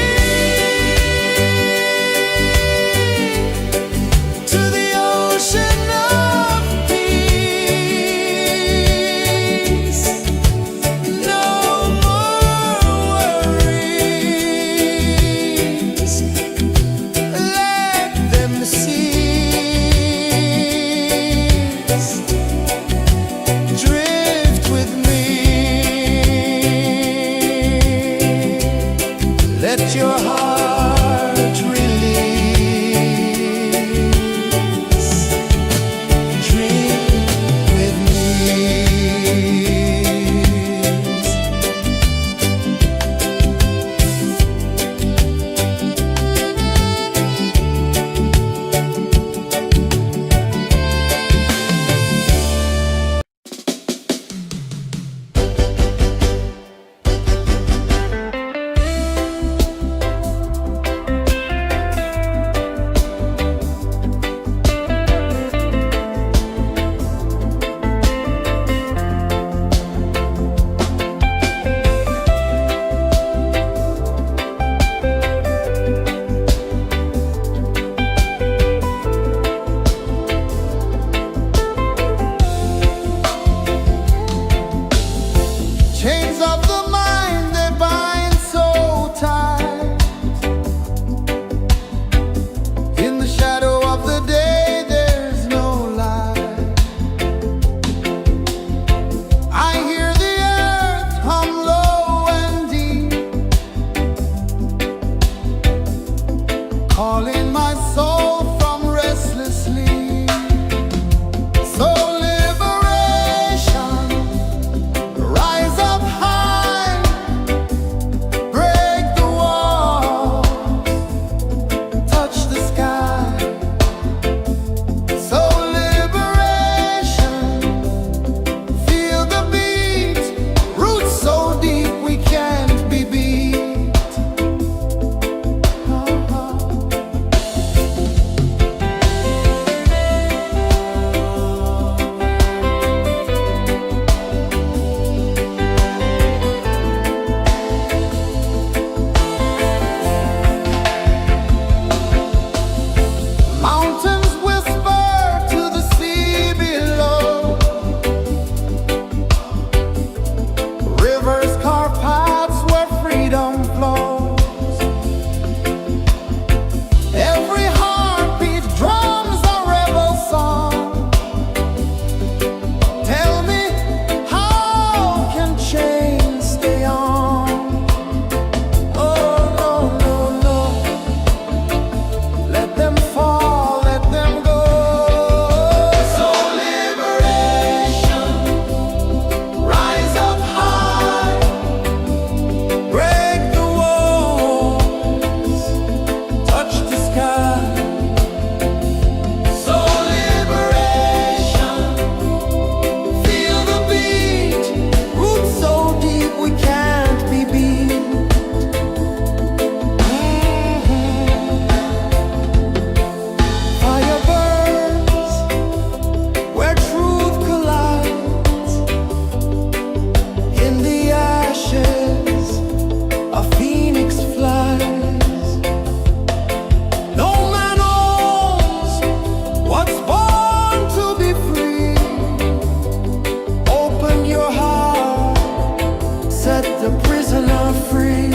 the prisoner free.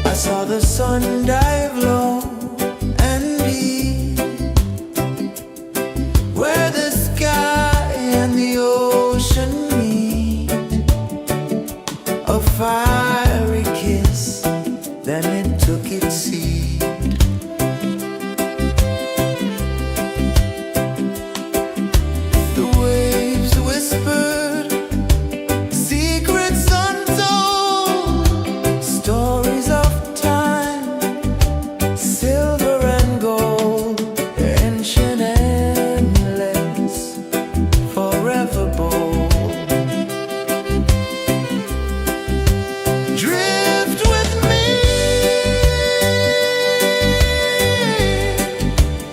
I saw the sun dive low and deep, where the sky and the ocean meet. A fiery kiss, then it took its seat. The waves whispered secrets untold, stories of silver and gold, ancient, endless, forever bold. Drift with me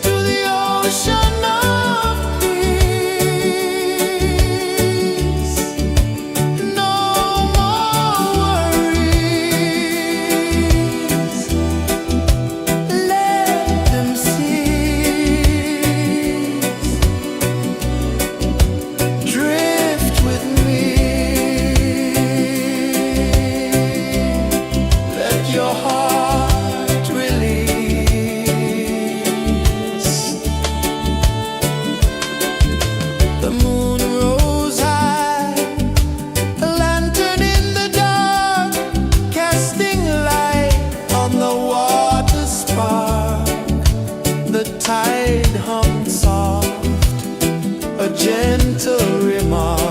to the ocean of peace. No more worries. Drift with me. Let your heart release. The moon rose high, a lantern in the dark, casting light on the water spark. The tide hummed soft, a gentle remark.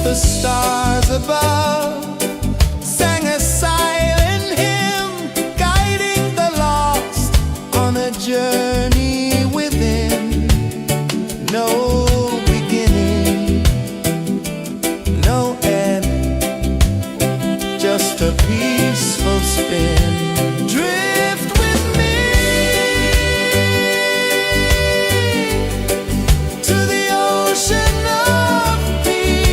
The stars above sang a silent hymn, guiding the lost on a journey within. No beginning, no end, just a peaceful spin. Drift with me to the ocean of peace.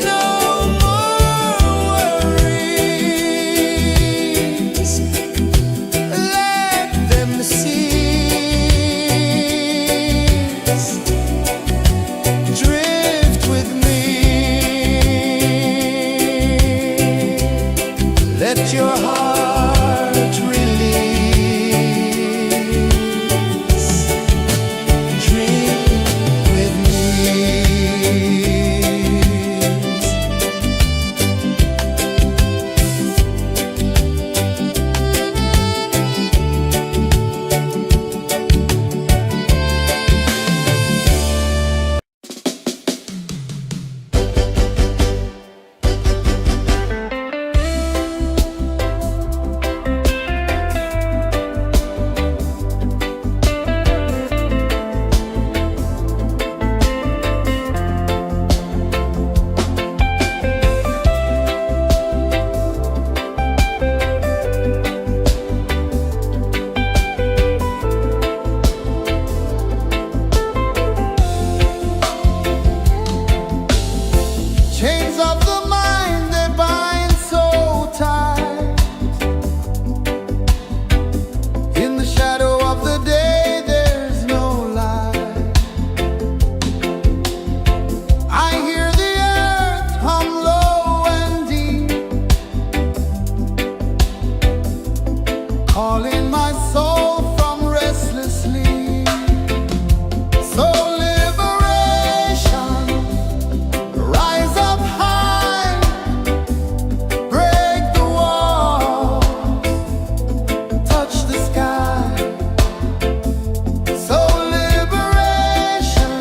No more worries. Let them cease. Drift with me. the mind they bind so tight. In the shadow of the day, there's no light. I hear the earth hum low and deep, calling my soul from restless sleep. So liberation, rise up high, break the walls, touch the sky. So liberation,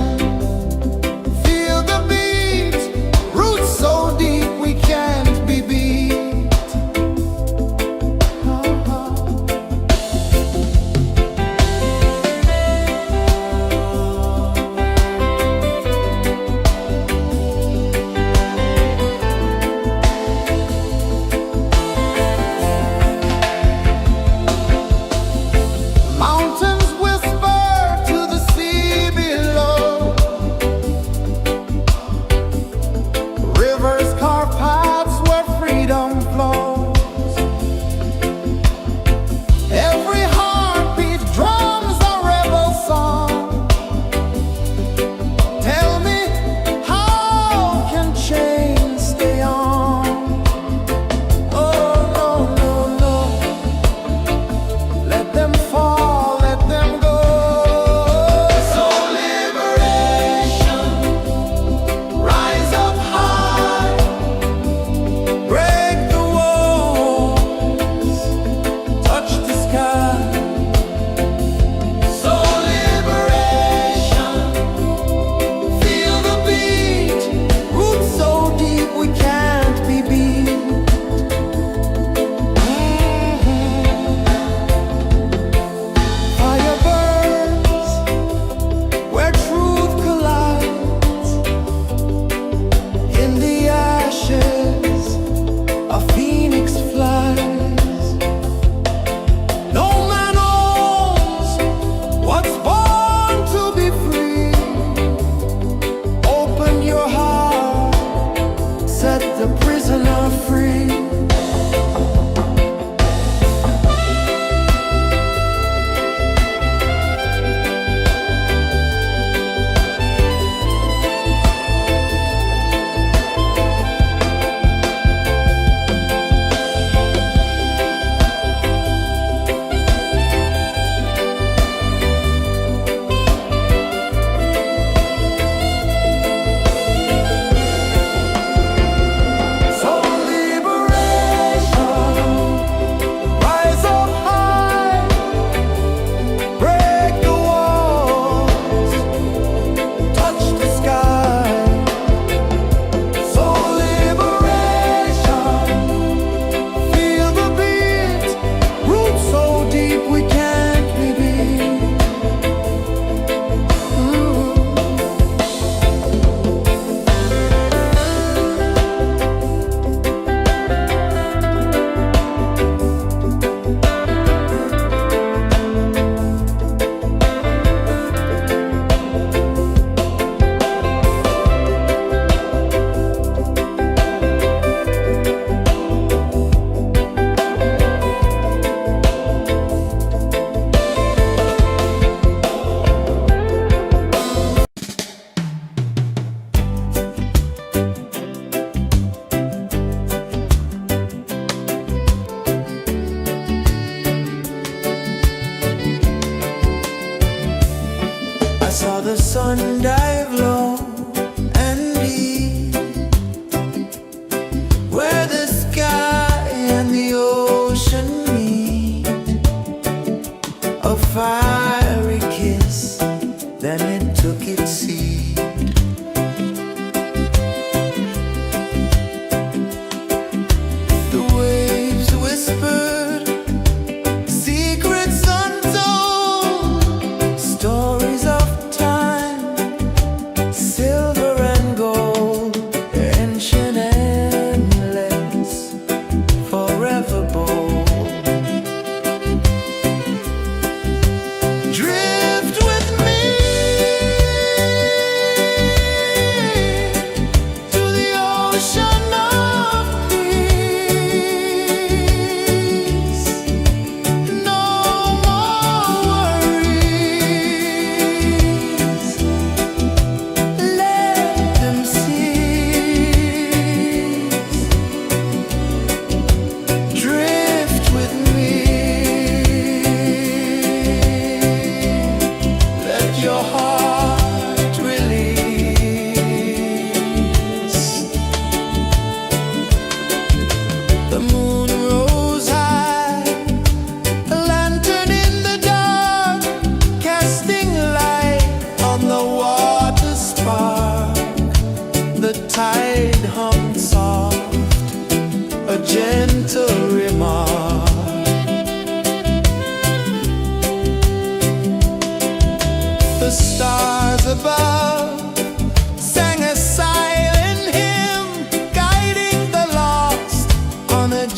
feel the beat, roots so deep we can't be beat. Mountains whisper to the sea below, rivers carve paths where freedom flows. Every heartbeat drums a rebel song. Tell me, how can chains stay on? Oh no, no, no. Let them fall, let them go. So liberation, rise up high, break the walls, touch the sky. So liberation, feel the beat, roots so deep we can't be beat. Fire burns where truth collides. In the ashes, a phoenix flies. No man owns what's born to be free. Open your heart, set the prisoner free. So liberation.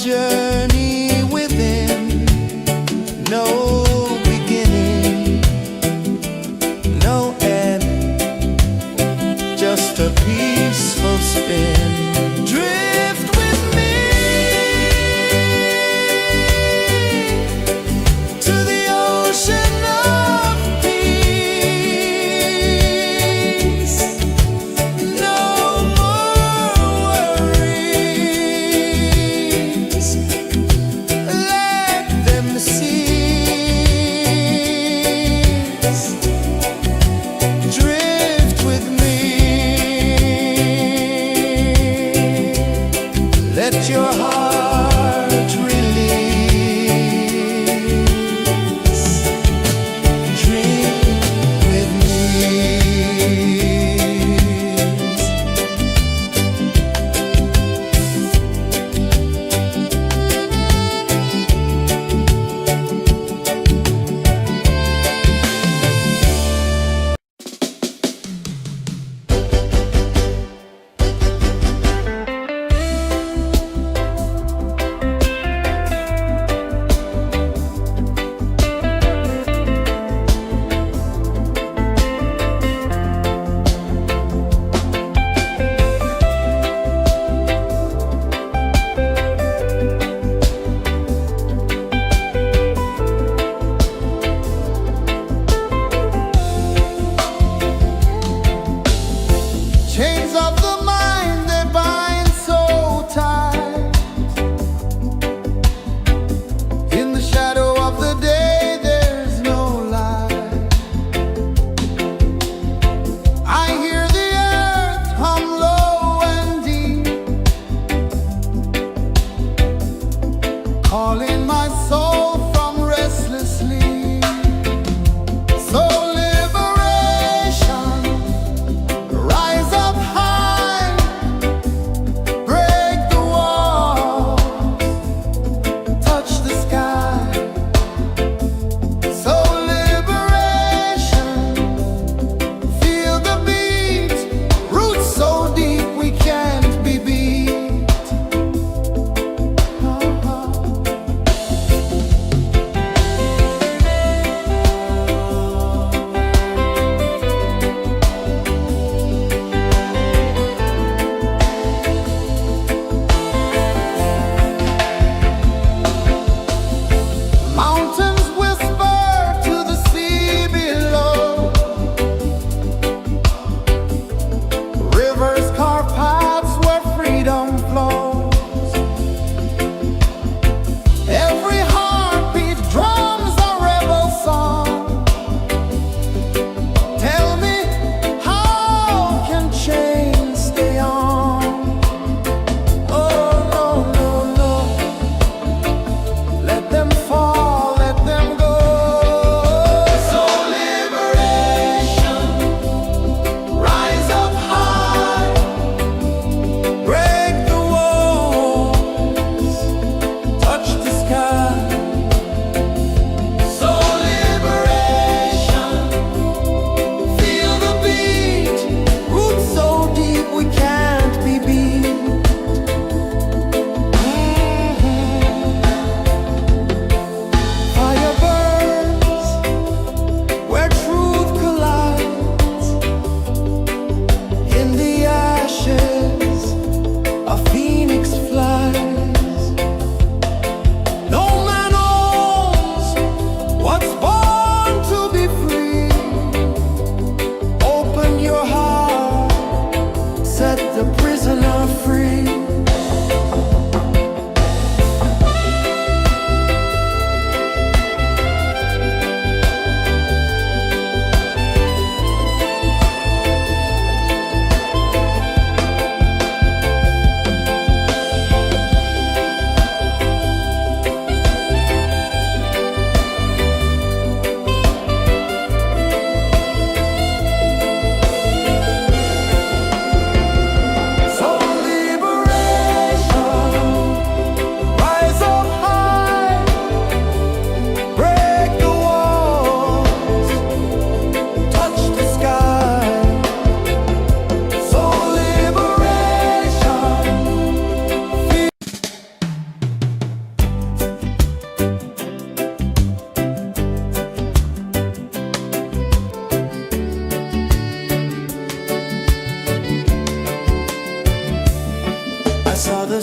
journey within, no beginning, no end, just a peaceful spin. Drift with me to the ocean of peace. No more worries,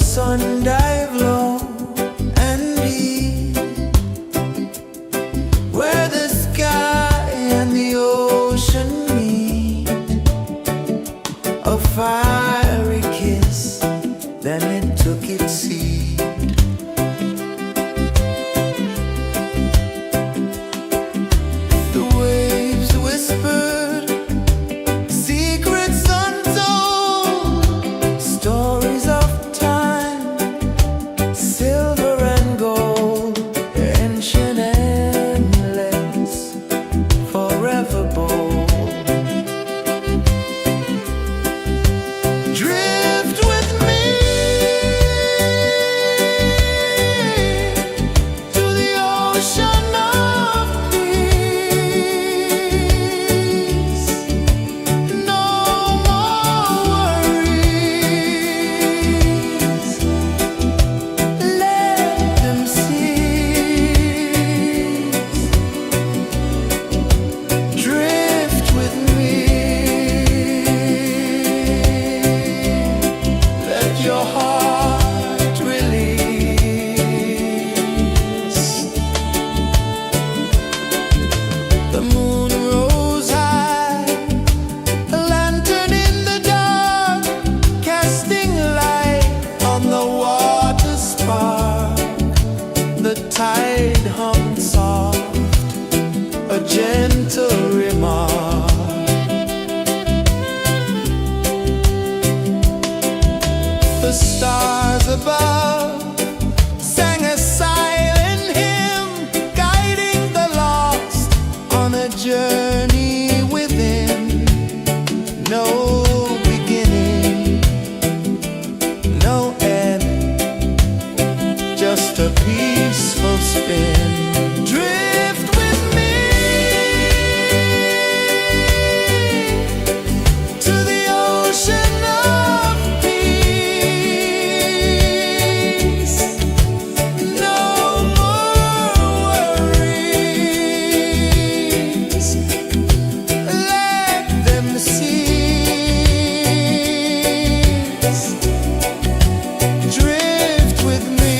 sun dive low and deep, where the sky and the ocean meet. A fiery kiss, then it took its seed. The waves whispered secrets untold, stories of time, silver and gold, ancient, endless, forever bold. Drift with me to the ocean of peace. No more worries. Let them cease. Drift with me. Let your heart release. The moon rose high, a lantern in the dark, casting light on the water spark. The tide hummed soft, a gentle remark. The stars above sang a silent hymn, guiding the lost on a journey within. No beginning, no end, just a peaceful spin. Drift with me to the ocean of peace. No more worries. Let them cease. Drift with me.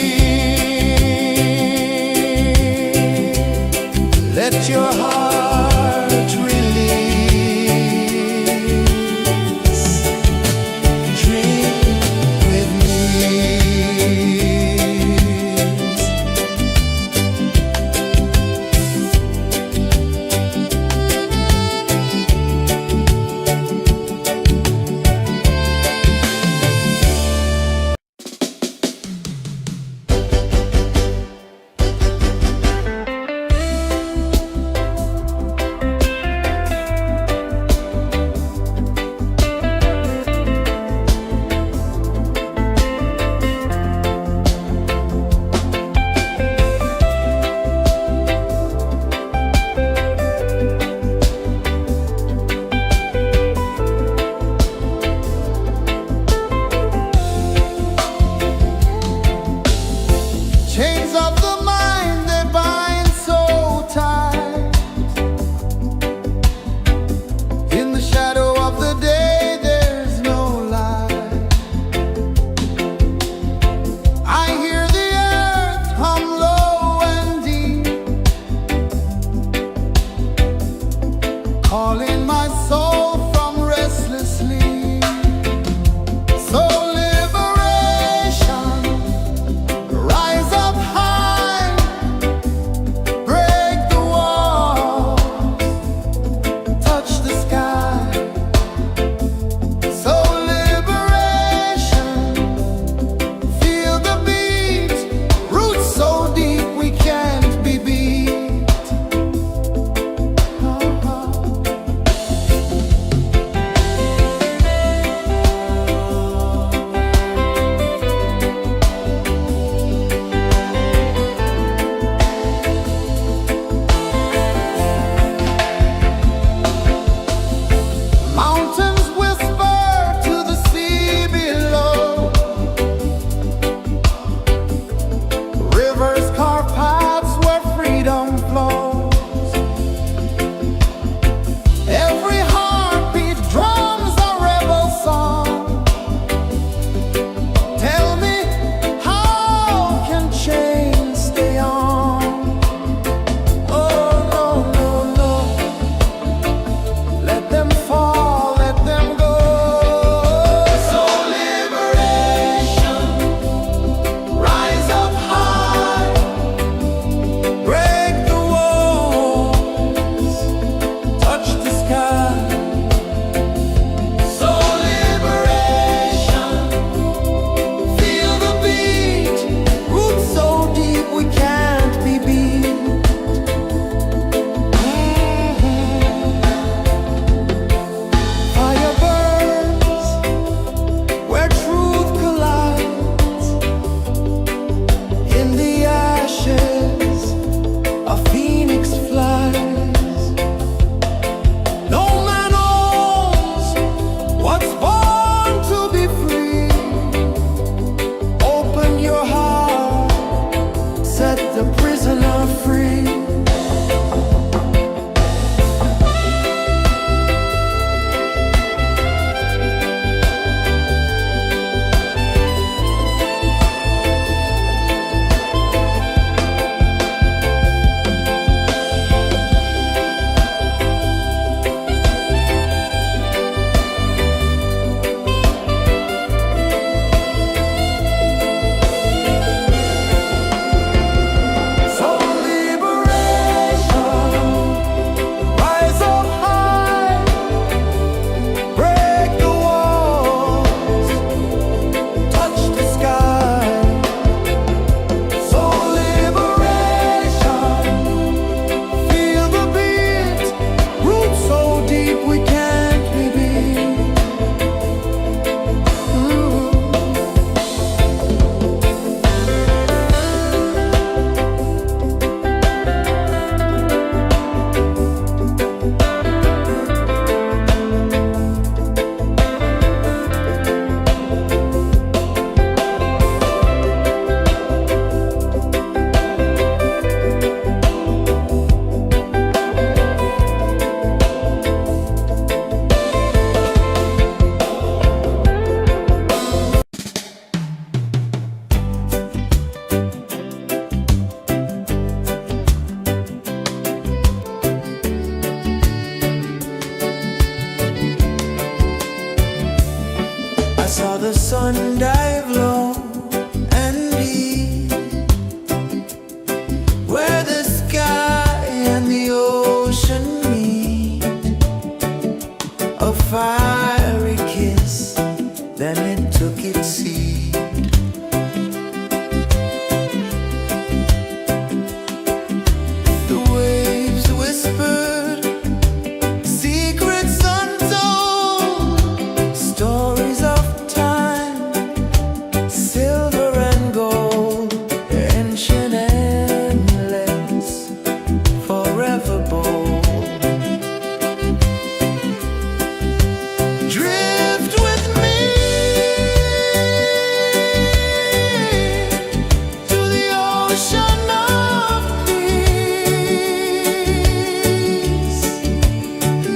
ocean of peace.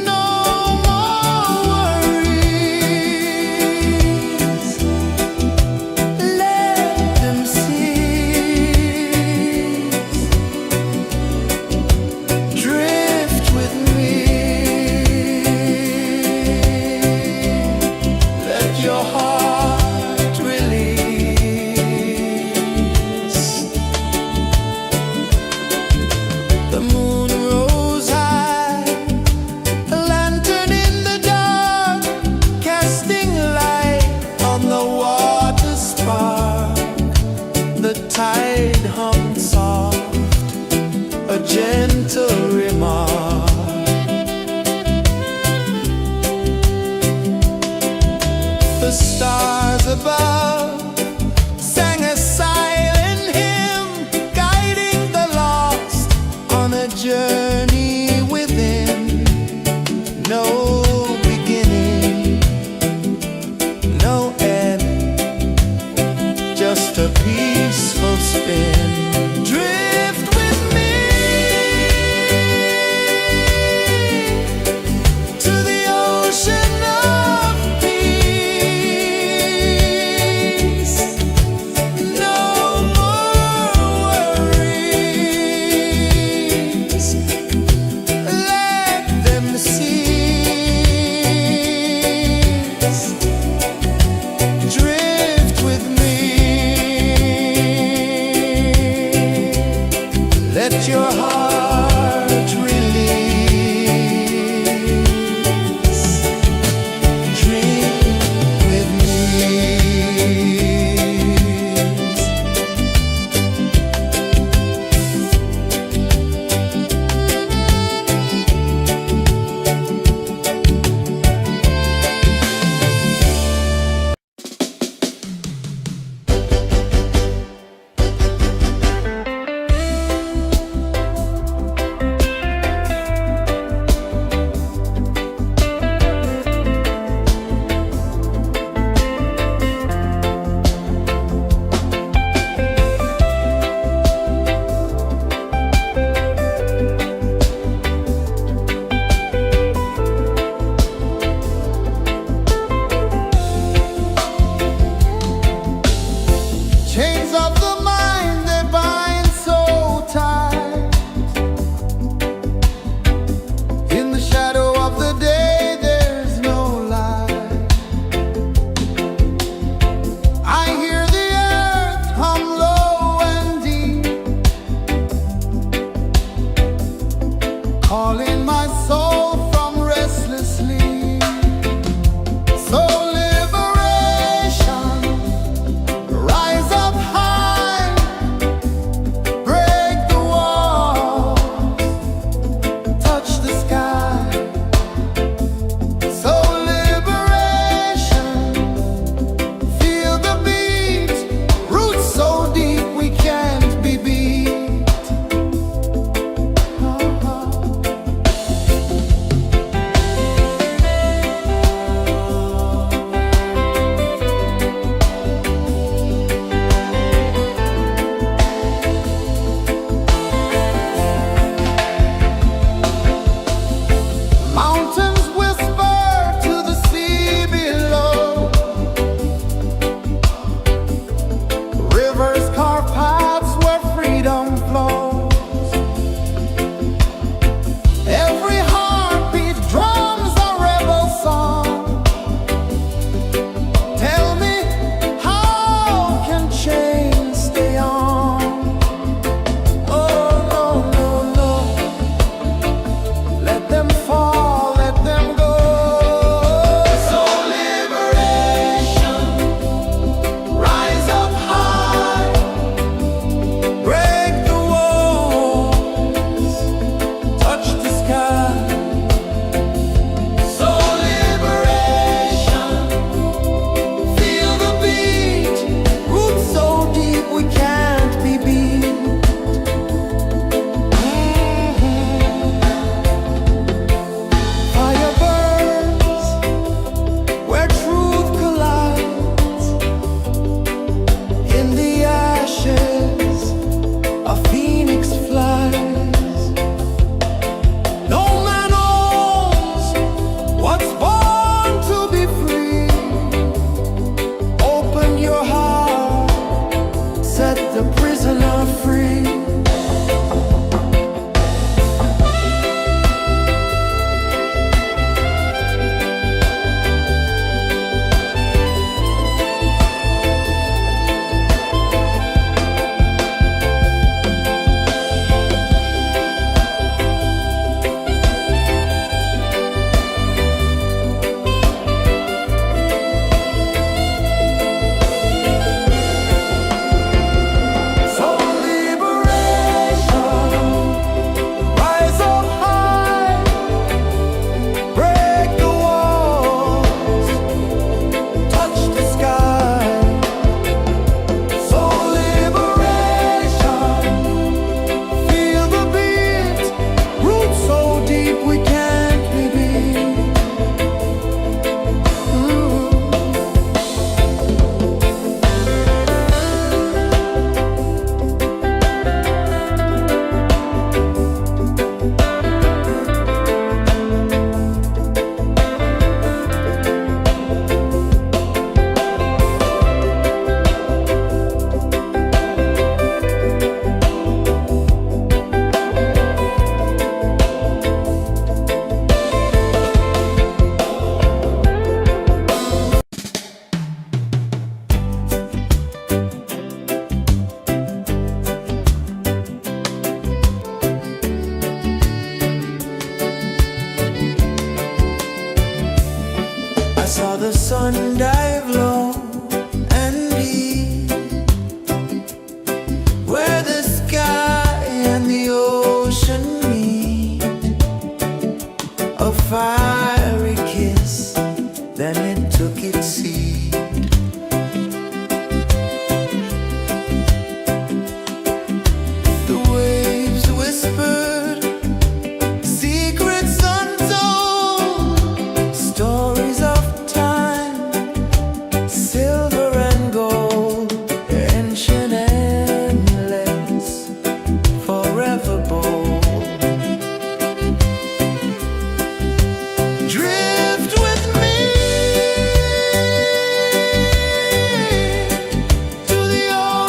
No more worries. Let them cease. Drift with me. Let your heart release. The moon rose high, a lantern in the dark, casting light on the water spark. The tide hummed soft, a gentle remark. The stars above sang a silent hymn, guiding the lost on a journey within. No beginning, no end, just a peaceful spin. Drift with me to the ocean of peace. No more worries. Let them cease. Drift with me.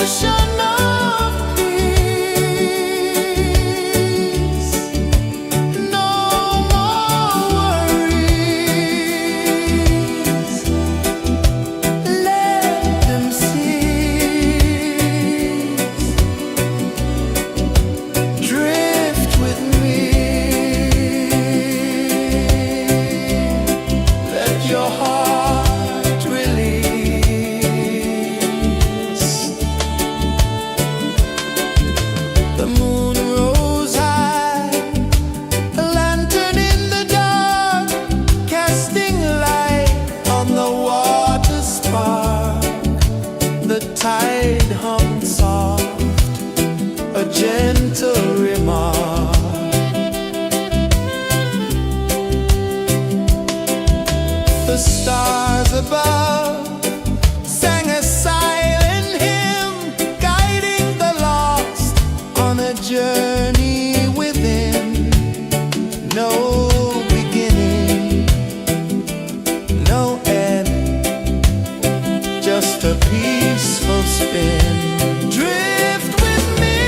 ocean of peace. No more worries. Let them cease. Drift with me. Let your heart release. The moon rose high, a lantern in the dark, casting light on the water spark. The tide hummed soft, a gentle remark. The stars above sang a silent hymn, guiding the lost on a journey within. No beginning, no end, just a peaceful spin. Drift with me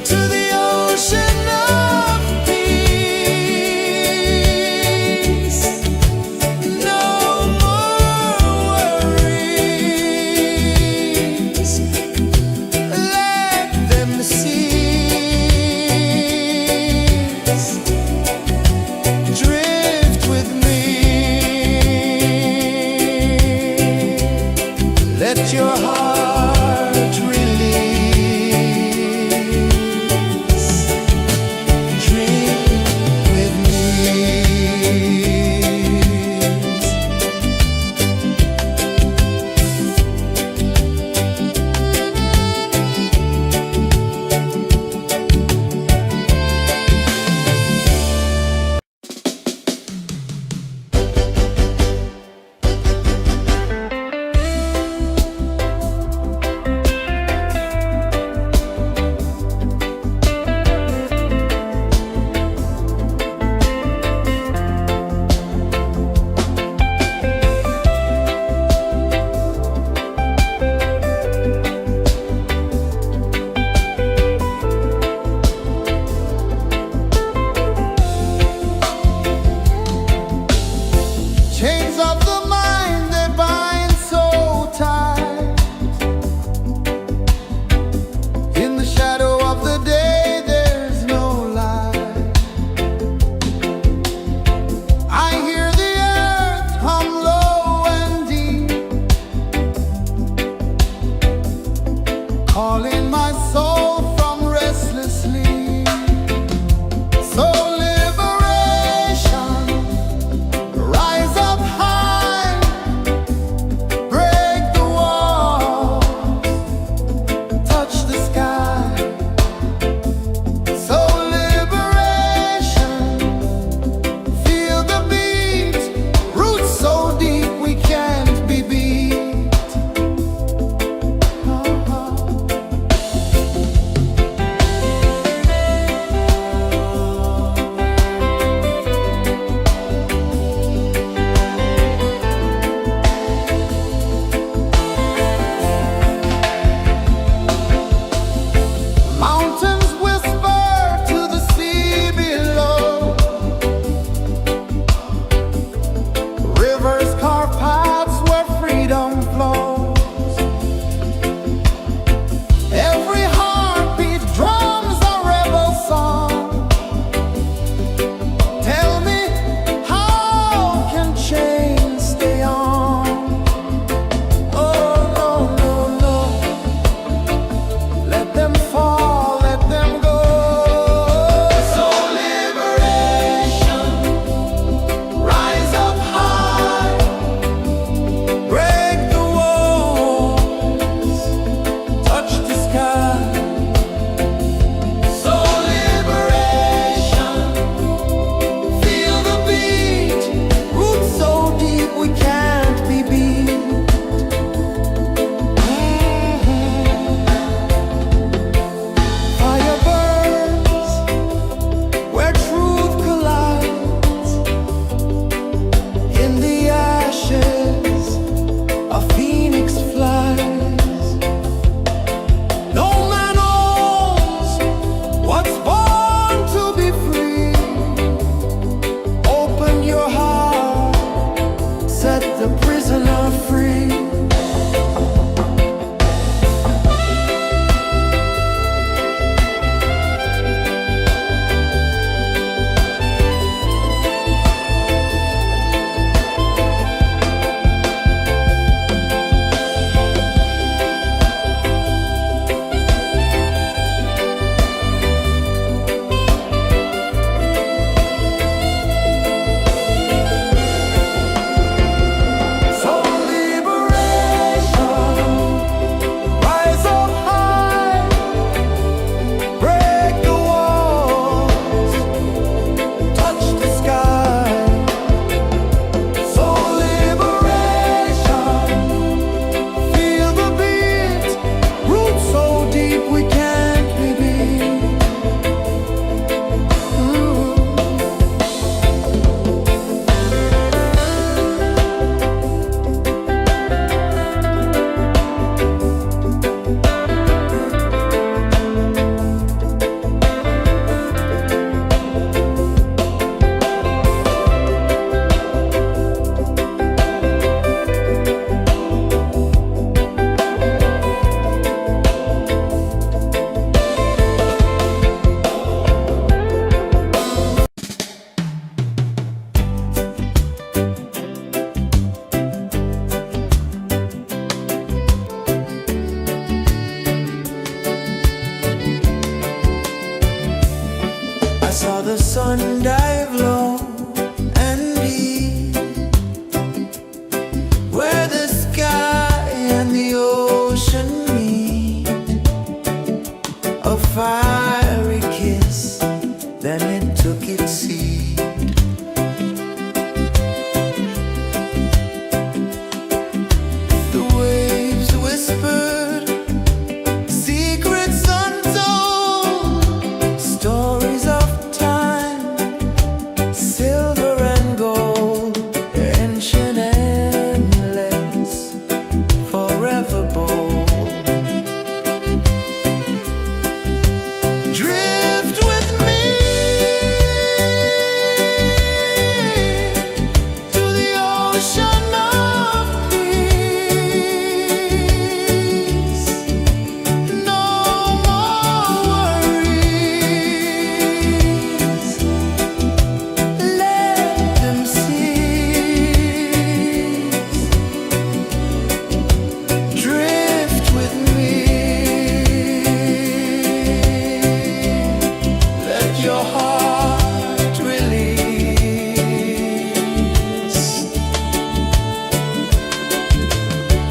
to the ocean of peace. No more worries. Let them cease. Drift with me. Let your heart release. Dream with me.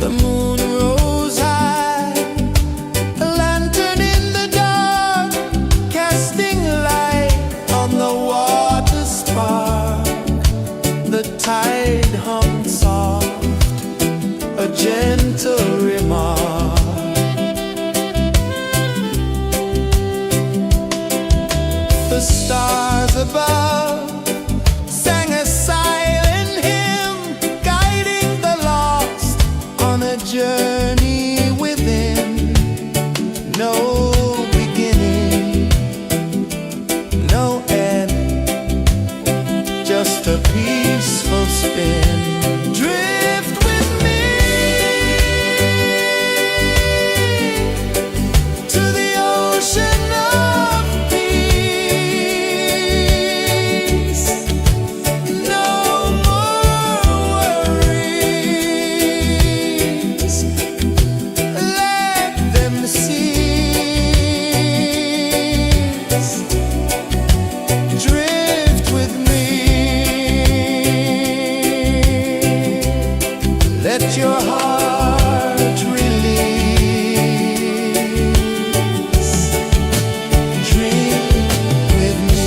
The moon rose high, a lantern in the dark, casting light on the water spark. The tide hummed soft, a gentle remark. The stars above sang a silent hymn, guiding the lost on a journey within. No beginning, no end, just a peaceful spin. Drift with me to the ocean of peace. No more worries, let them cease. Drift with me, let your heart release. Dream with me.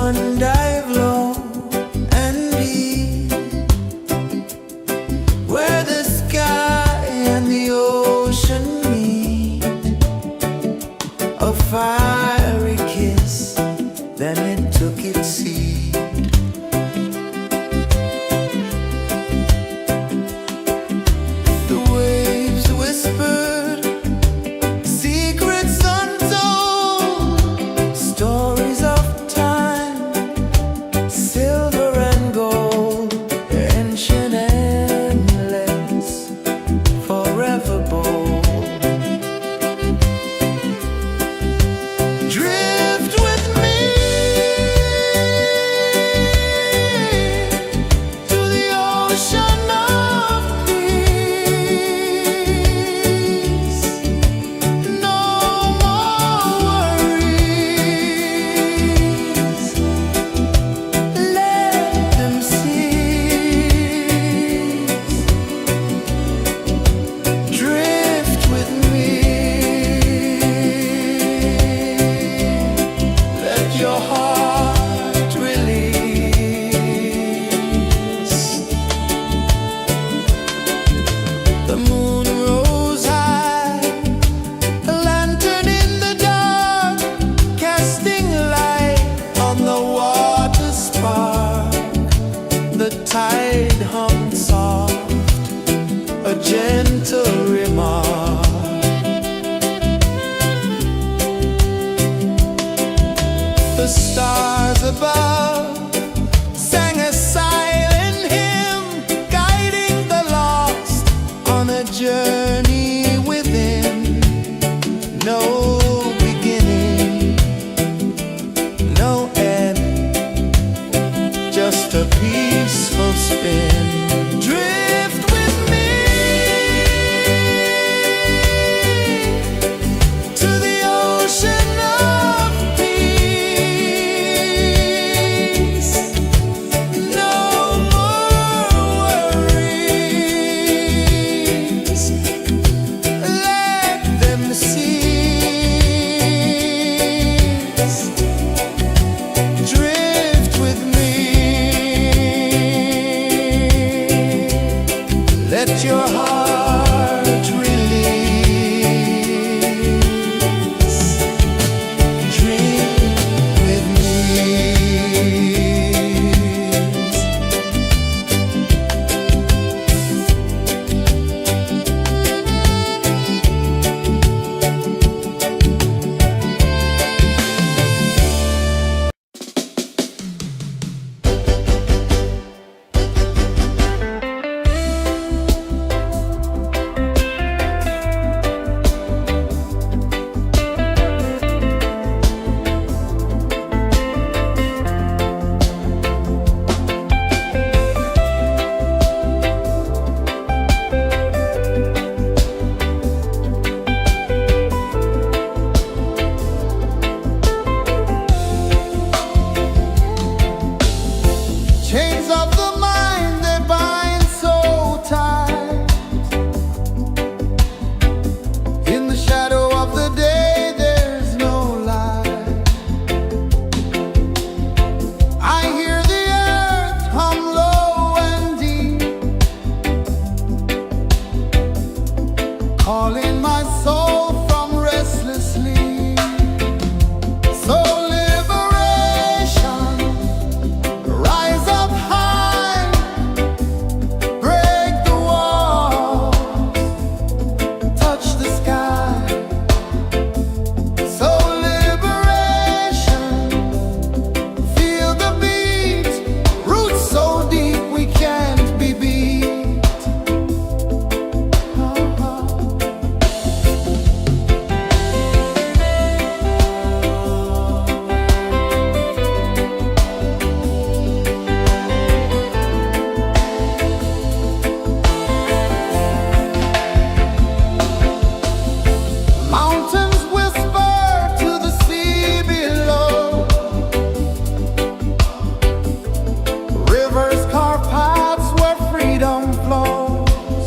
sun dive low and deep, where the sky and the ocean meet. A fiery kiss, then it took its seat. The waves whispered secrets untold, stories of time, silver and gold, ancient endless, forever bold. Drift with me to the ocean of peace. No more worries. Let them cease. Drift with me. Let your heart release. The moon rose high, a lantern in the dark, casting light on the water spark. The tide hummed soft, a gentle remark. The stars above sang a silent hymn, guiding the lost on a journey within. No beginning, no end, just a peaceful spin. Drift with me to the ocean of peace. No more worries. Let them cease. Drift with me. Let your heart release. Dream with me. Chains of the mind, they bind so tight. In the shadow of the day, there's no light. I hear the earth hum low and deep, calling my soul from restless sleep. So liberation, rise up high, break the walls, touch the sky. So liberation, feel the beat, roots so deep we can't be beat. Mountains whisper to the sea below. Rivers carve paths where freedom flows.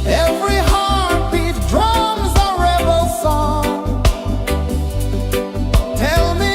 Every heartbeat drums a rebel song. Tell me,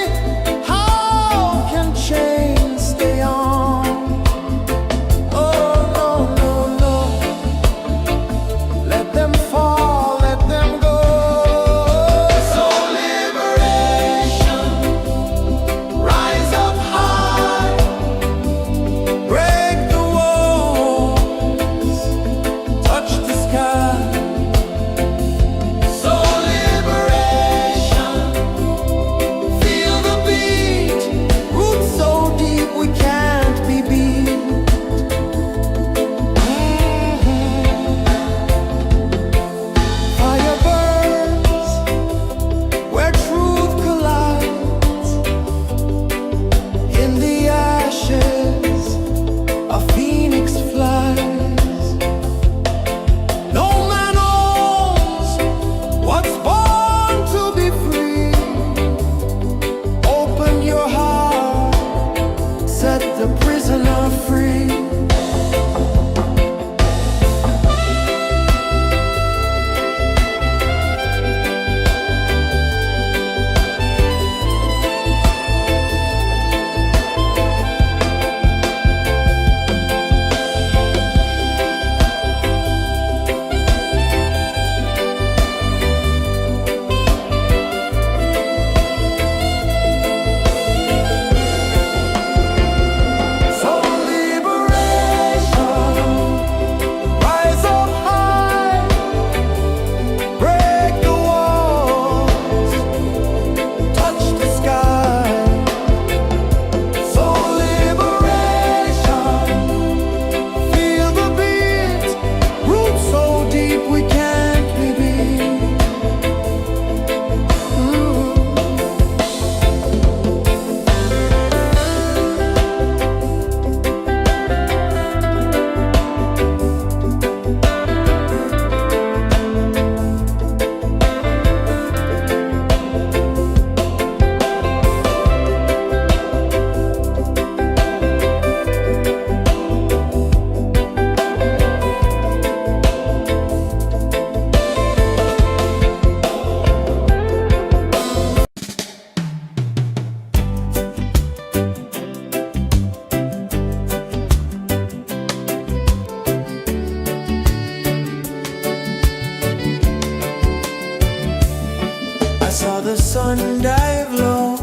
sun dive low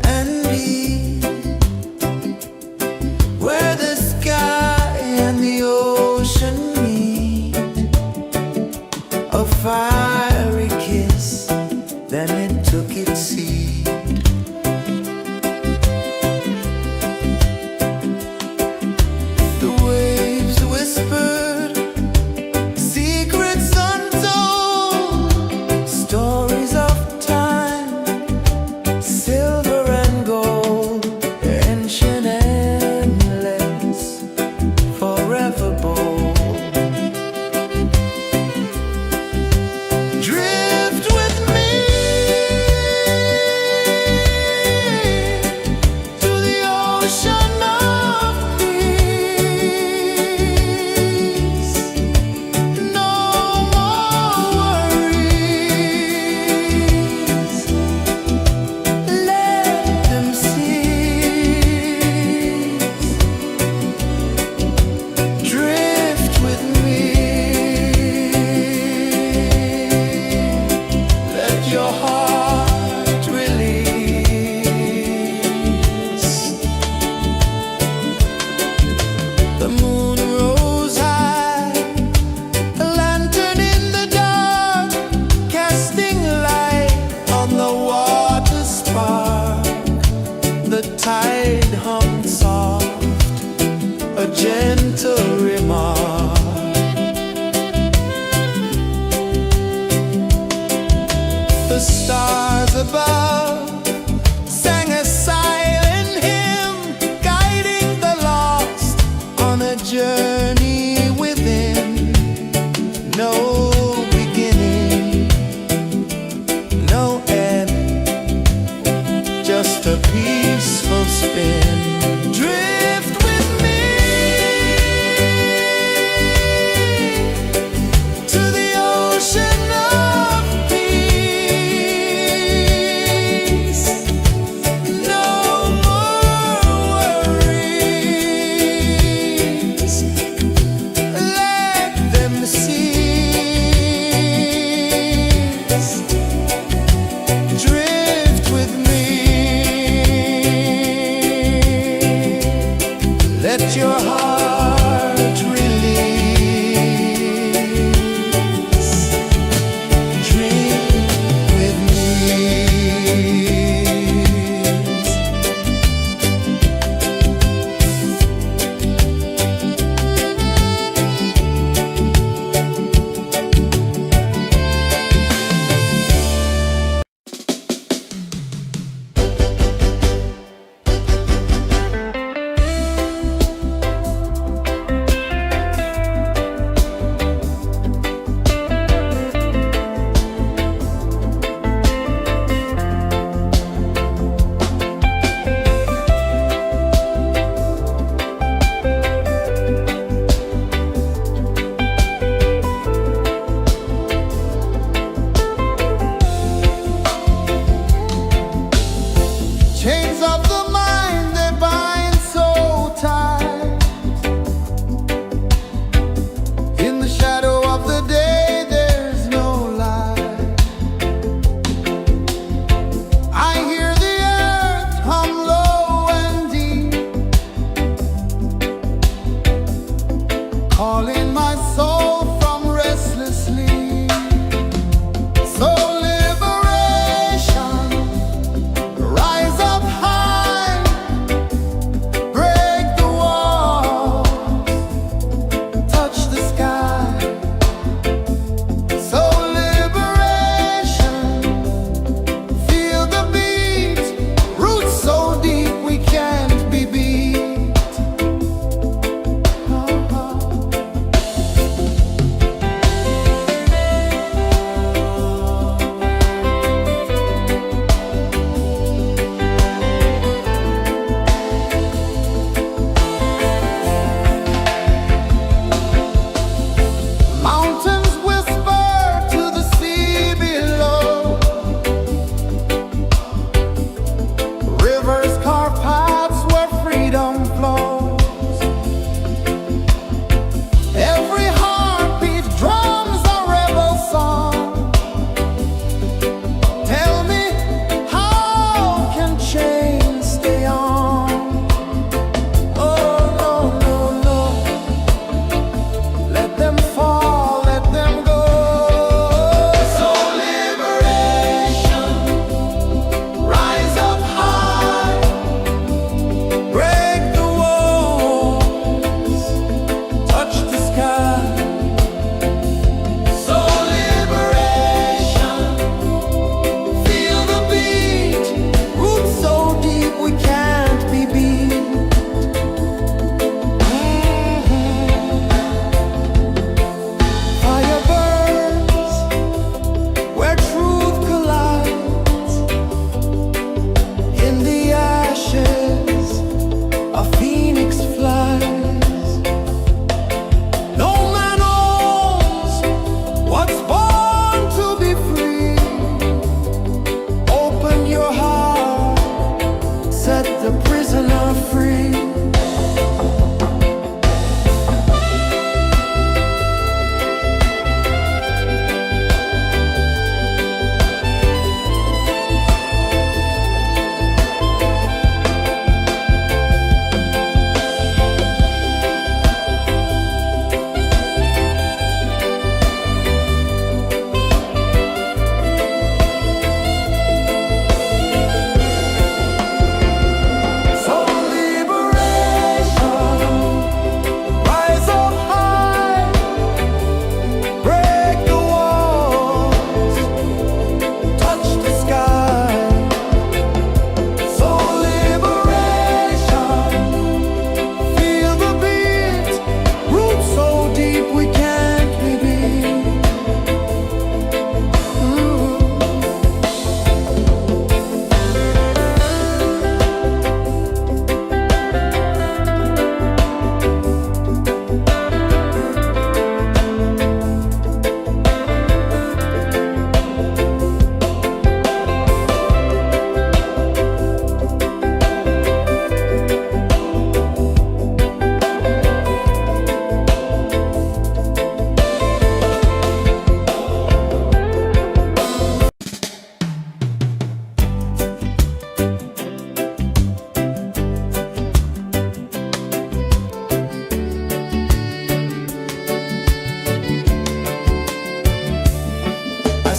and deep, where the sky and the ocean meet, a fiery kiss, then it took its seed. The waves whispered secrets untold, stories of time, silver and gold, ancient, endless, forever bold.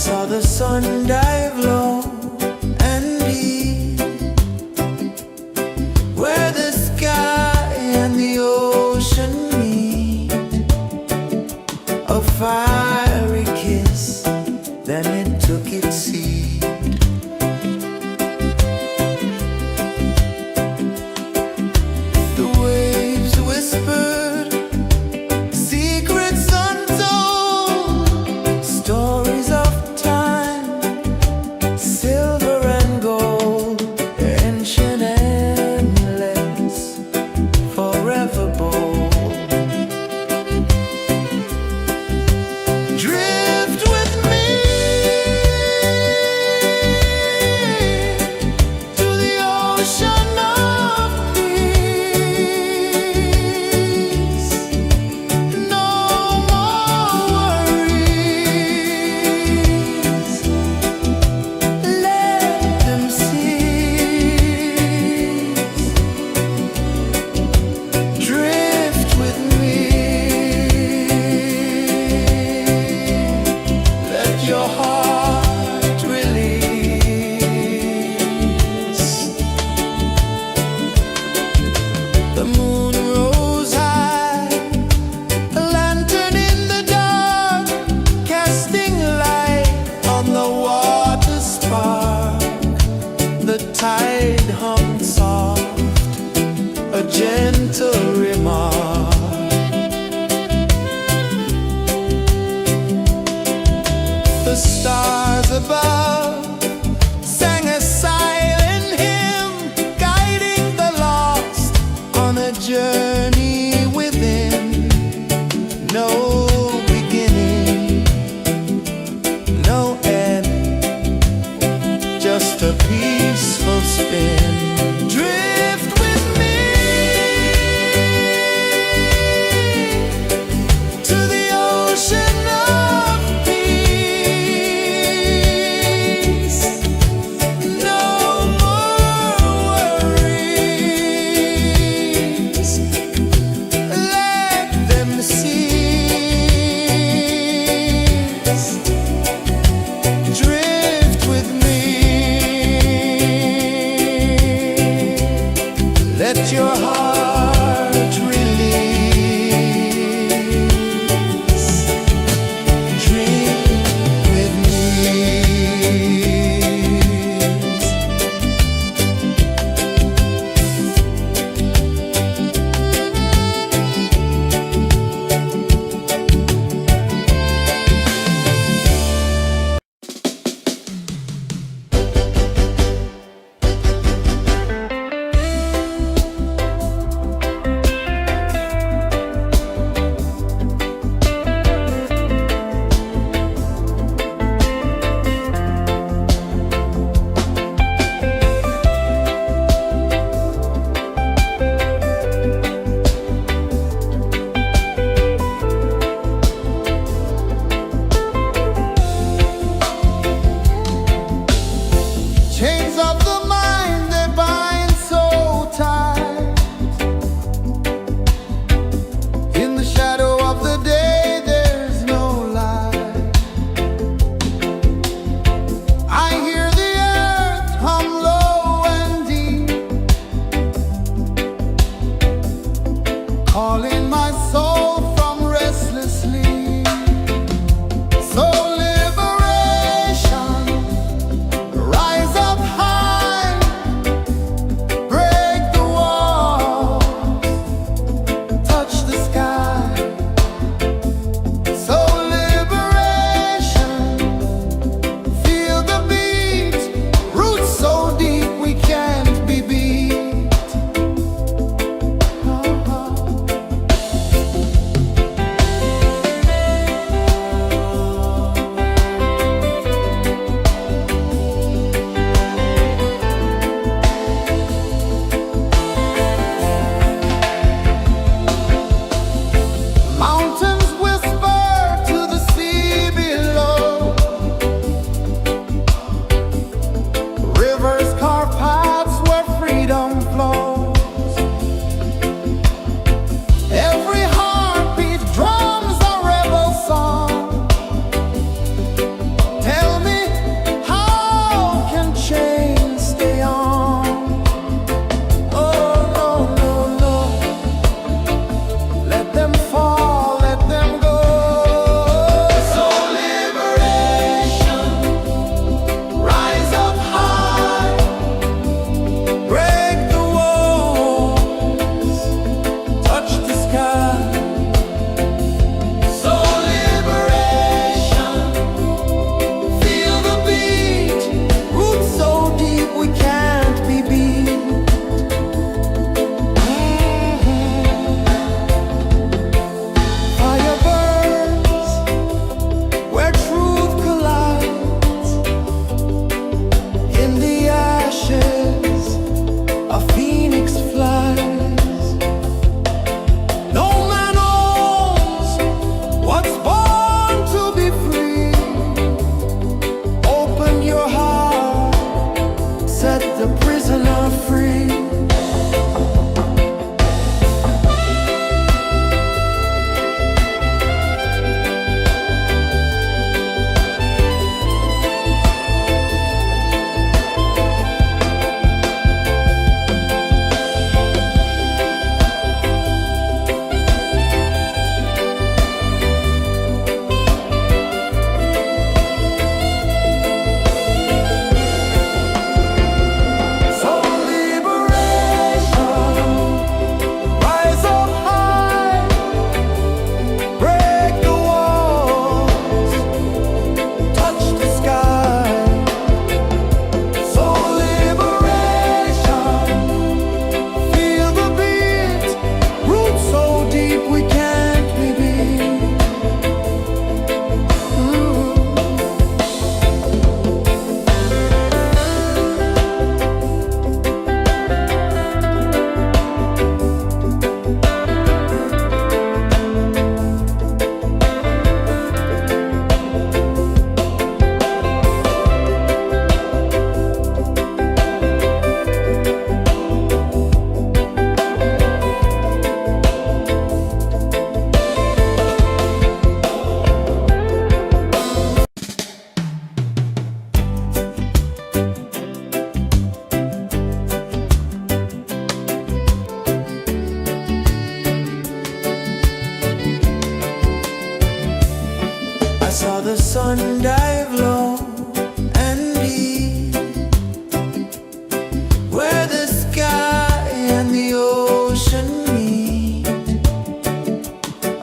saw the sun dive low and deep, where the sky and the ocean meet. A fiery kiss, then it took its seed. The waves whispered secrets untold, stories of time, silver and gold, ancient, endless, forever bold. Drift with me to the ocean of peace. No more worries, let them cease. Drift with me, let your heart release. The moon rose high, a lantern in the dark, casting light on the water spark. The tide hummed soft, a gentle remark. The stars above sang a silent hymn, guiding the lost on a journey within. No beginning, no end, just a peaceful spin. Drift with me to the ocean of peace. dive low and deep, where the sky and the ocean meet.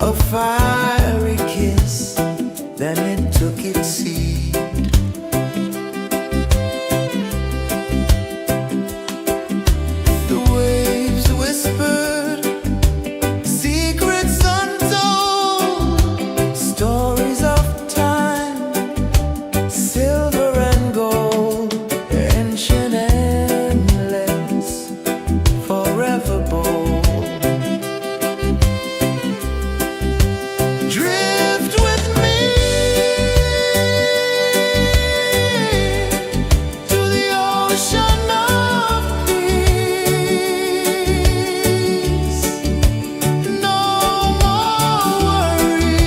A fiery kiss, then it took its seat. The waves whispered secrets untold, stories of time, silver and gold, ancient, endless, forever bold. Drift with me to the ocean of peace. No more worries,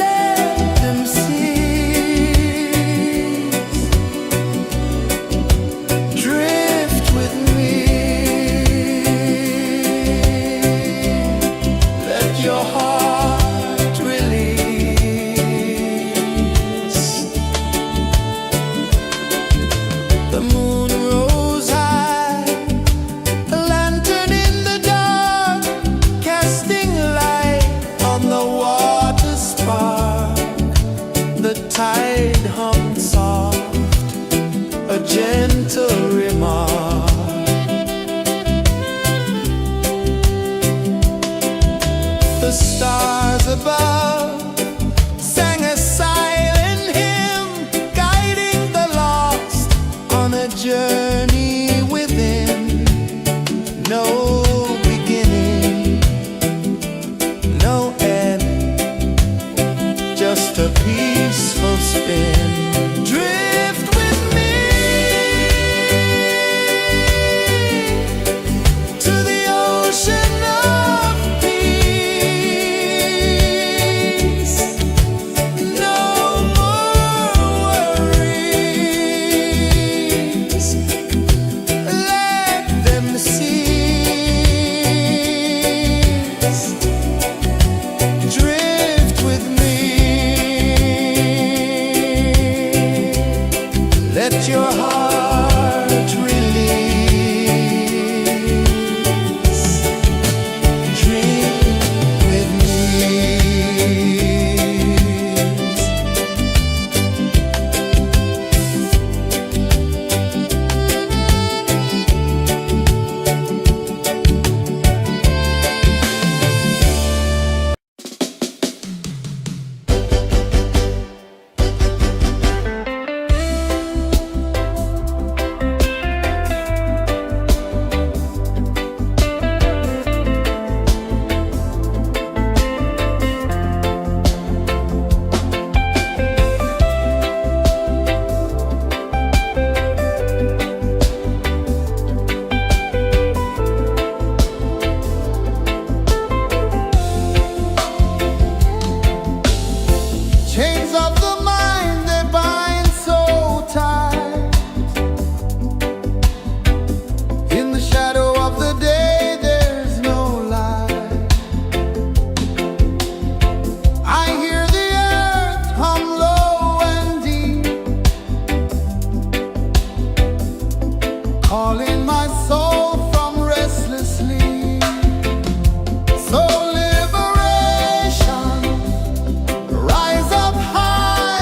let them cease. Drift with me, let your heart release. The moon rose high, a lantern in the dark, casting light on the water spark. The tide hummed soft, a gentle remark. The stars above sang a silent hymn, guiding the lost on a journey within. No beginning, no end, just a peaceful spin. Drift with me to the ocean of peace. No more worries, let them cease. Drift with me, let your heart release. Drift with me. Chains of the mind, they bind so tight. In the shadow of the day, there's no light. I hear the earth hum low and deep, calling my soul from restless sleep. So liberation, rise up high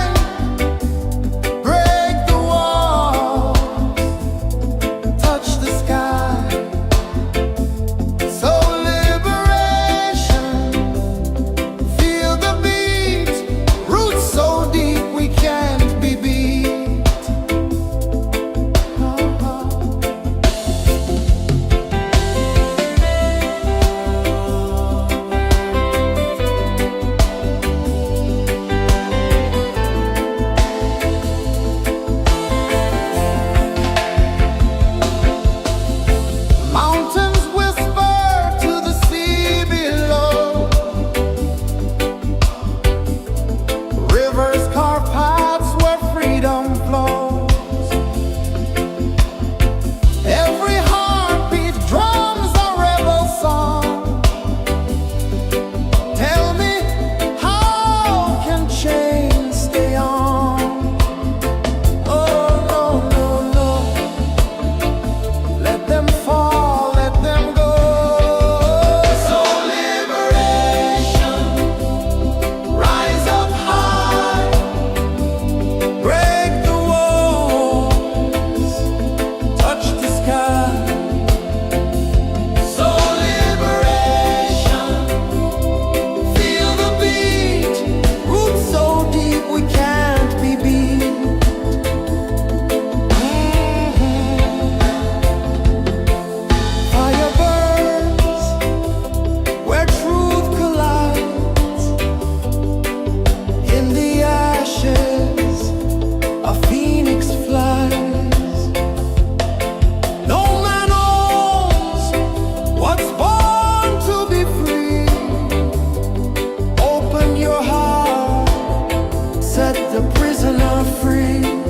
set the prisoner free.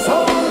So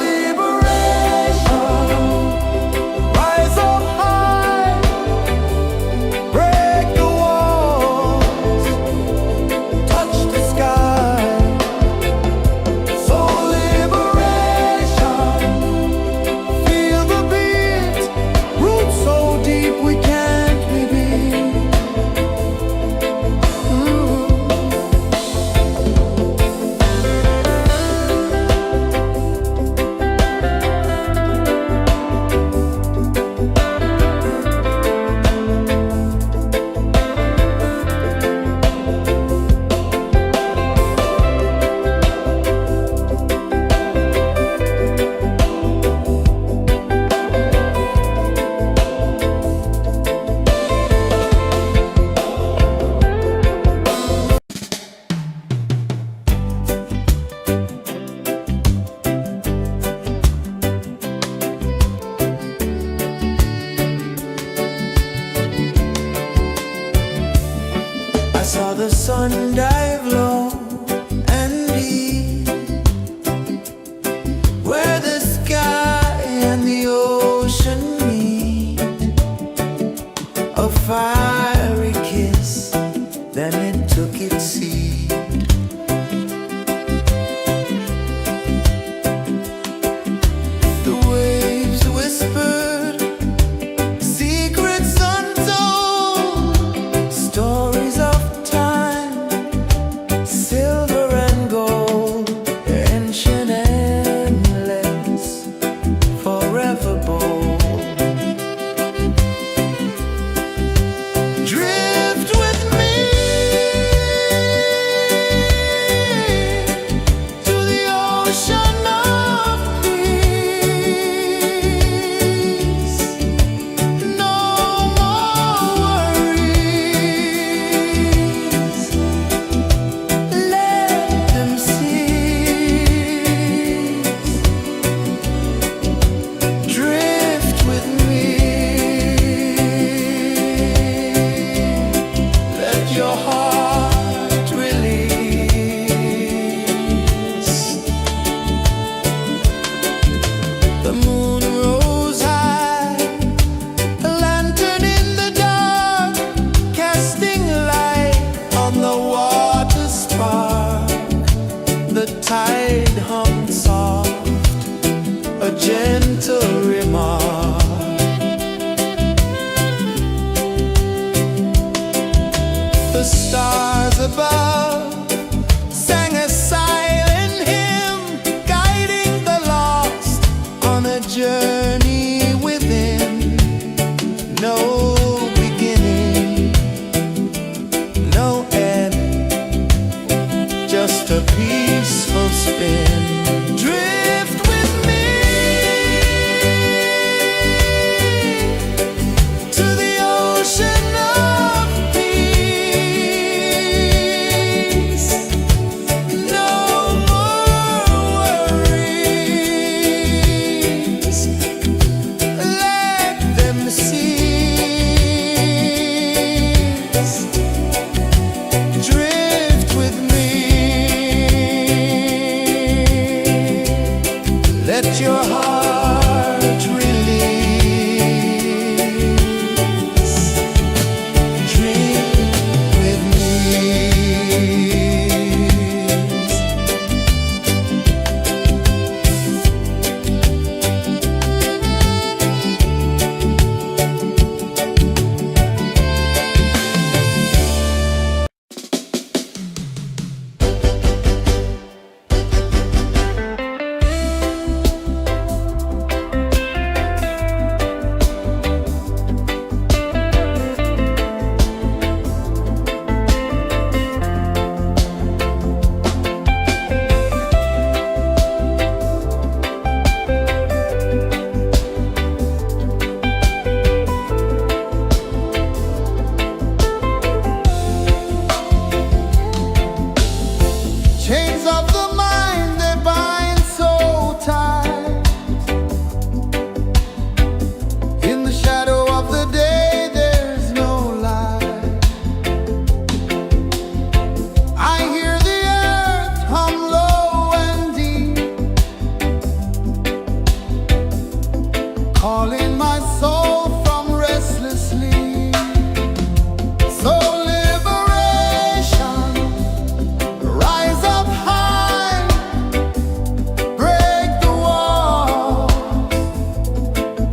Chains of the mind, they bind so tight. In the shadow of the day, there's no light. I hear the earth hum low and deep, calling my soul from restless sleep. So liberation, rise up high, break the walls,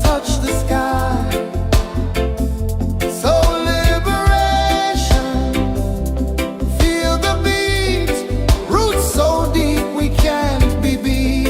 touch the sky. So liberation, feel the beat, roots so deep we can't be beat.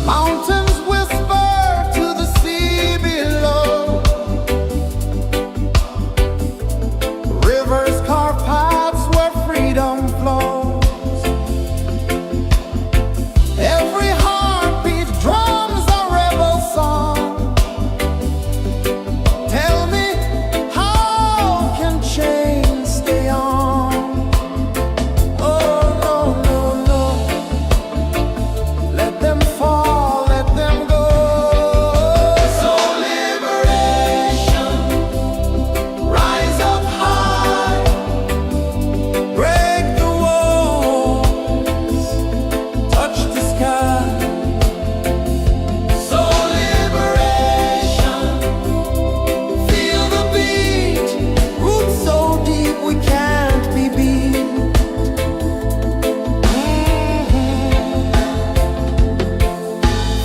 Mountains whisper to the sea below. Rivers carve paths where freedom flows. Every heartbeat drums a rebel song. Tell me, how can chains stay on? Oh, no, no, no. Let them fall, let them go. So liberation, rise up high, break the walls, touch the sky. So liberation, feel the beat, roots so deep we can't be beat.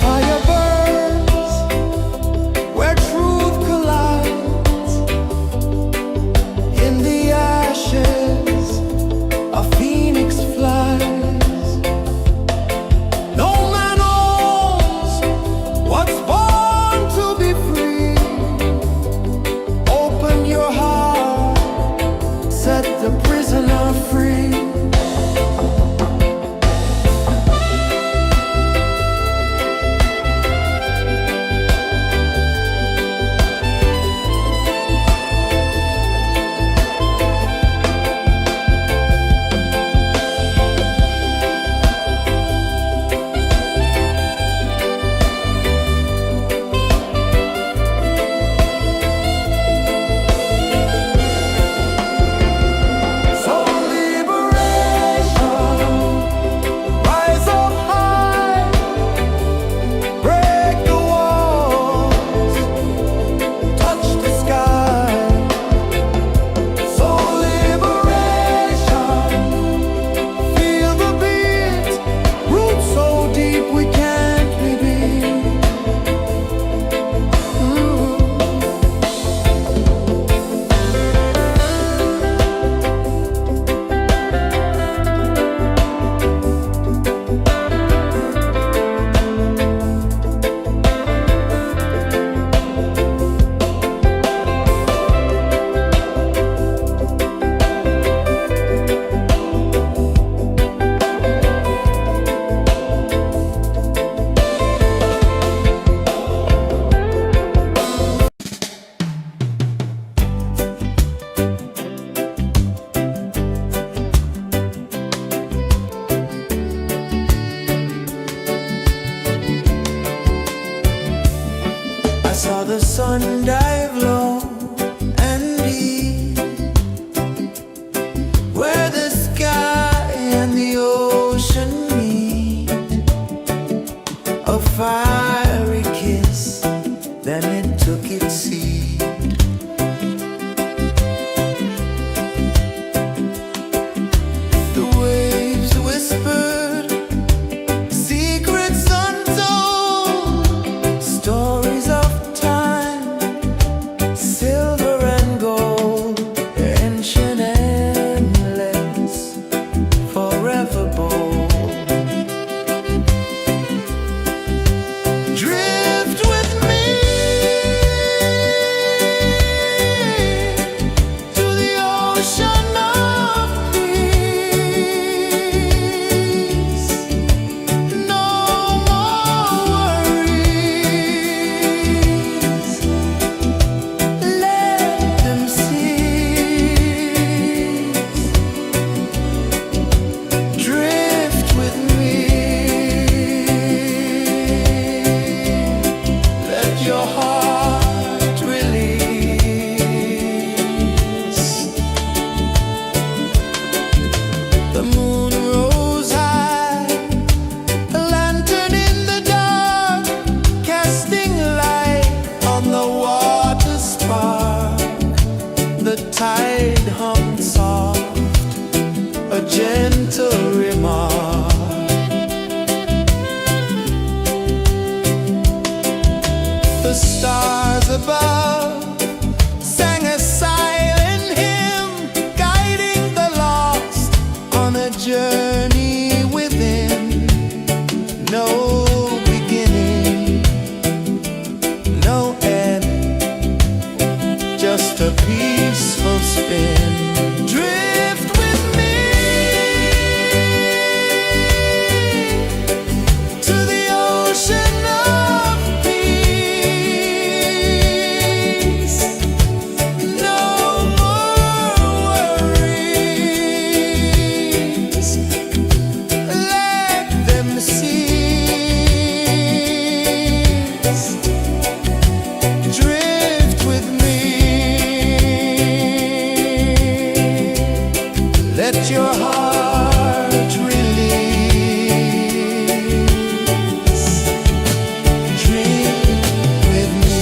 Fire burns where truth collides. In the ashes, a phoenix flies. No man owns what's born to be free. Open your heart, set the prisoner free. So liberation. ocean of peace. No more worries. Let them cease. Drift with me. Let your heart release. The moon rose high, a lantern in the dark, casting light on the water spark. The tide hummed soft, a gentle remark. The stars above sang a silent hymn, guiding the lost on a journey within. No beginning, no end, just a peaceful spin. Drift with me to the ocean of peace. No more worries. Let them cease. Drift with me. Let your heart release. Drift with me.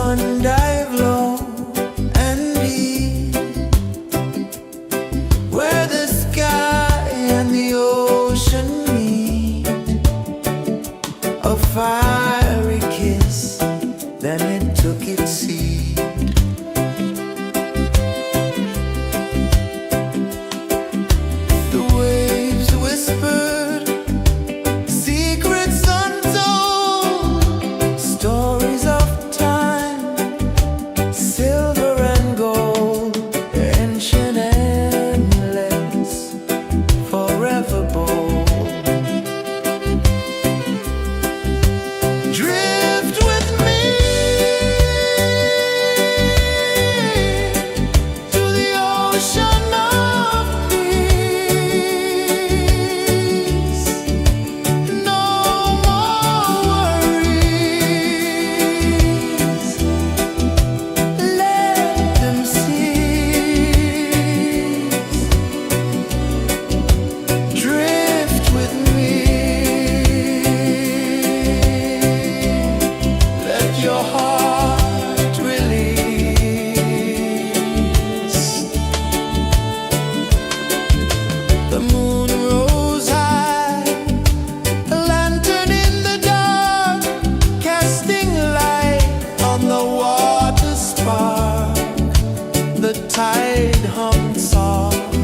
sun dive low and deep, where the sky and the ocean meet. A fiery kiss, then it took its seed. The waves whispered secrets untold, stories of time, silver and gold, ancient, endless, forever bold. Drift with me to the ocean of peace. No more worries, let them cease. Drift with me, let your heart release. The moon rose high, a lantern in the dark, casting light on the water spark. The tide hummed soft,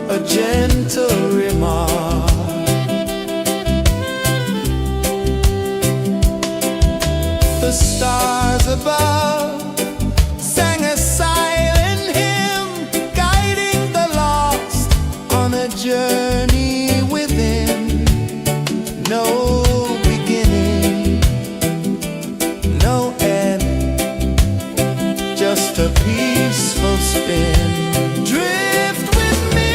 a gentle remark. The stars above sang a silent hymn, guiding the lost on a journey within. No beginning, no end, just a peaceful spin. Drift with me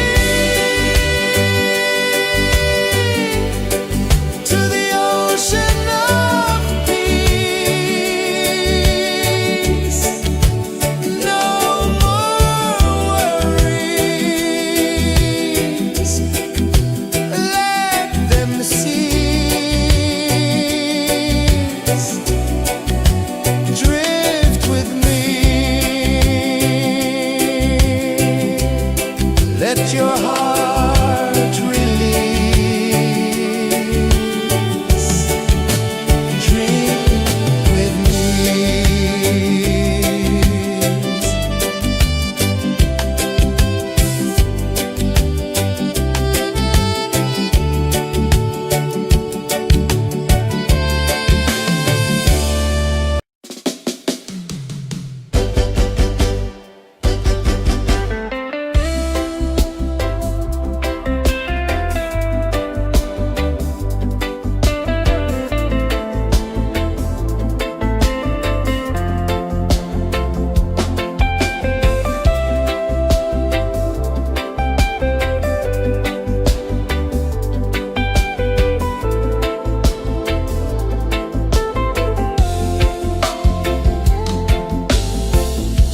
to the ocean of peace. No more worries, let them cease. Drift with me, let your heart release. Dream with me.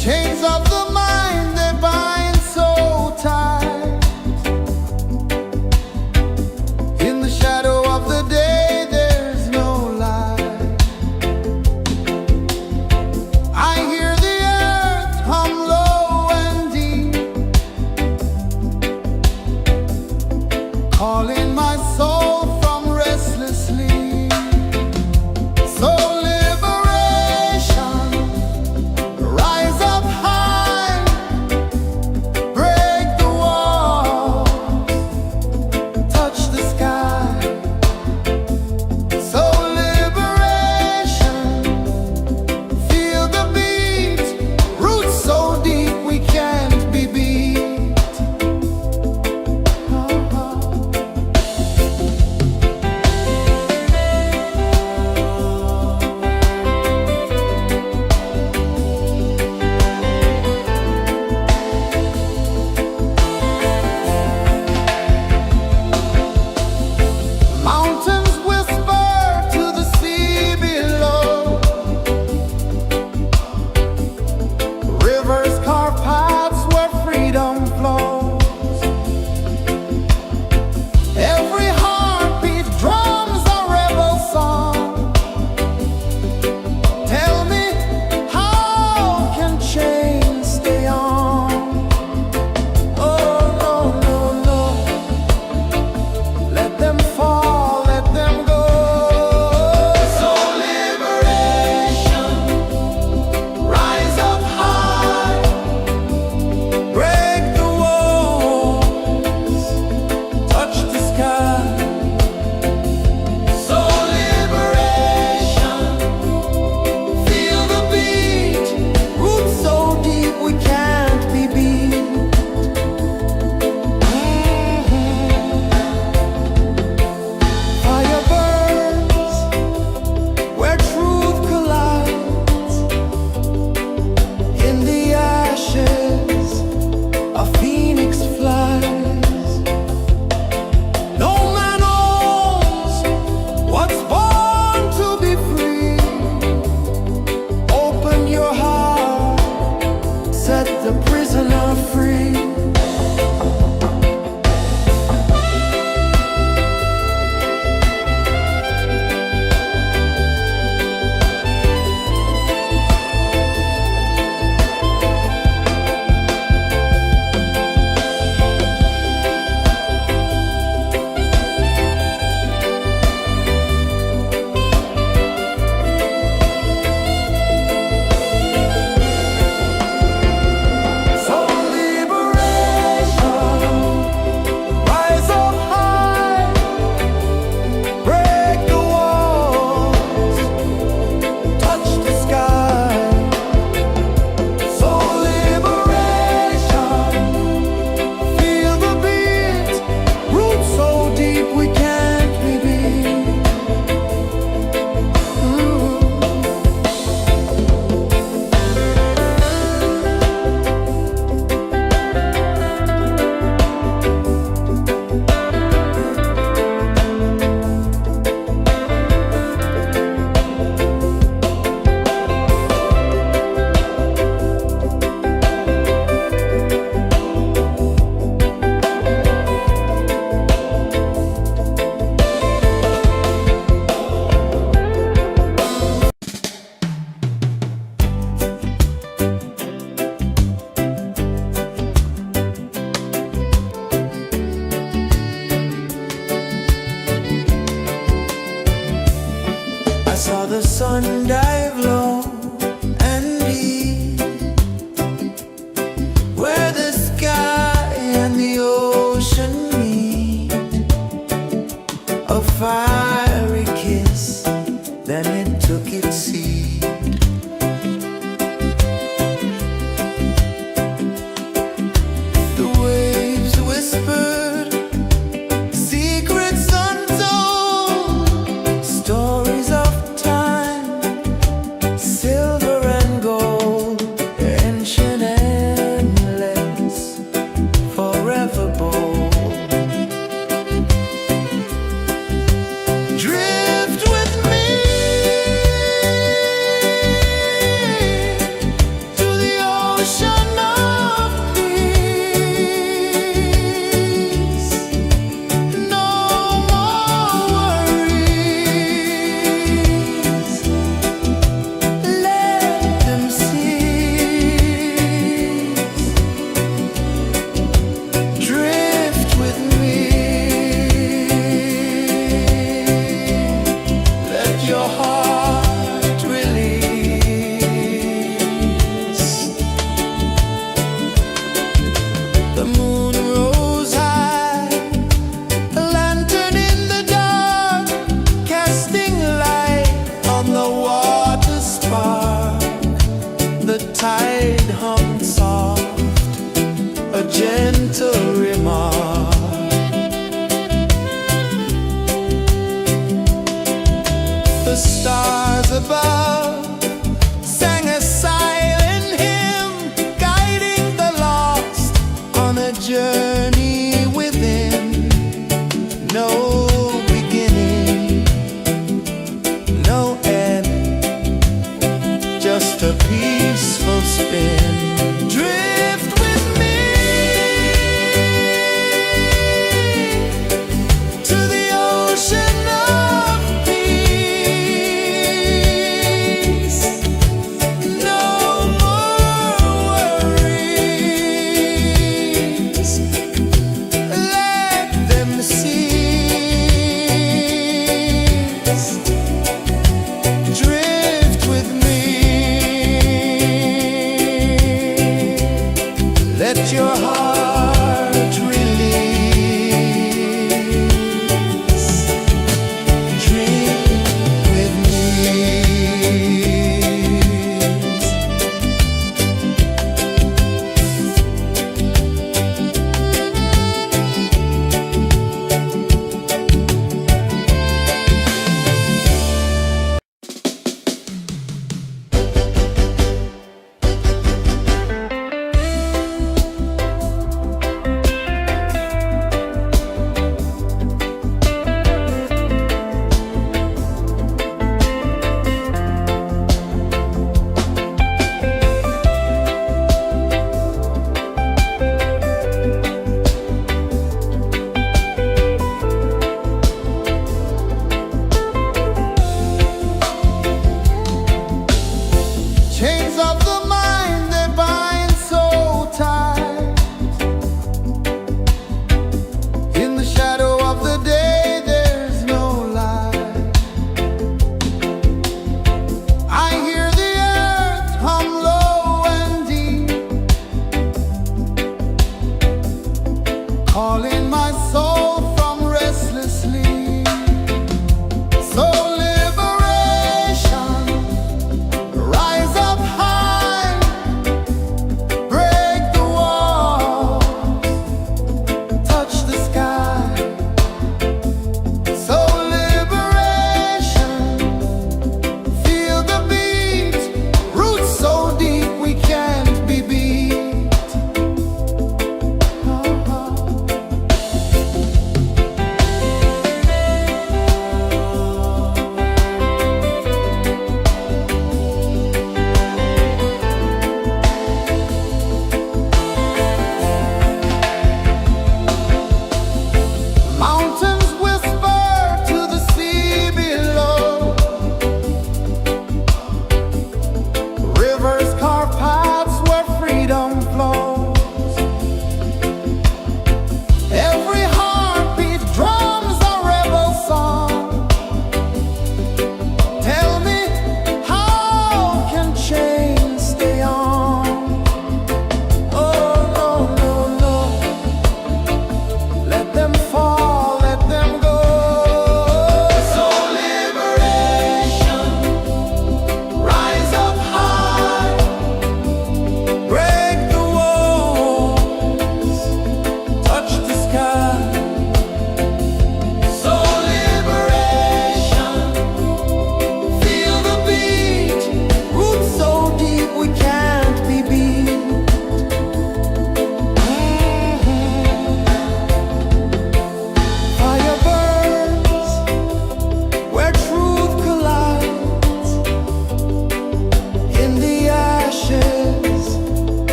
Chains of the mind, they bind so tight. In the shadow of the day, there's no light. I hear the earth hum low and deep, calling my soul from restless sleep. So liberation, rise up high, break the walls, touch the sky. So liberation, feel the beat, roots so deep we can't be beat. sun dive low and deep, where the sky and the ocean meet. A fiery kiss, then it took its seat. The waves whispered secrets untold, stories of time, silver and gold, ancient, endless, forever bold.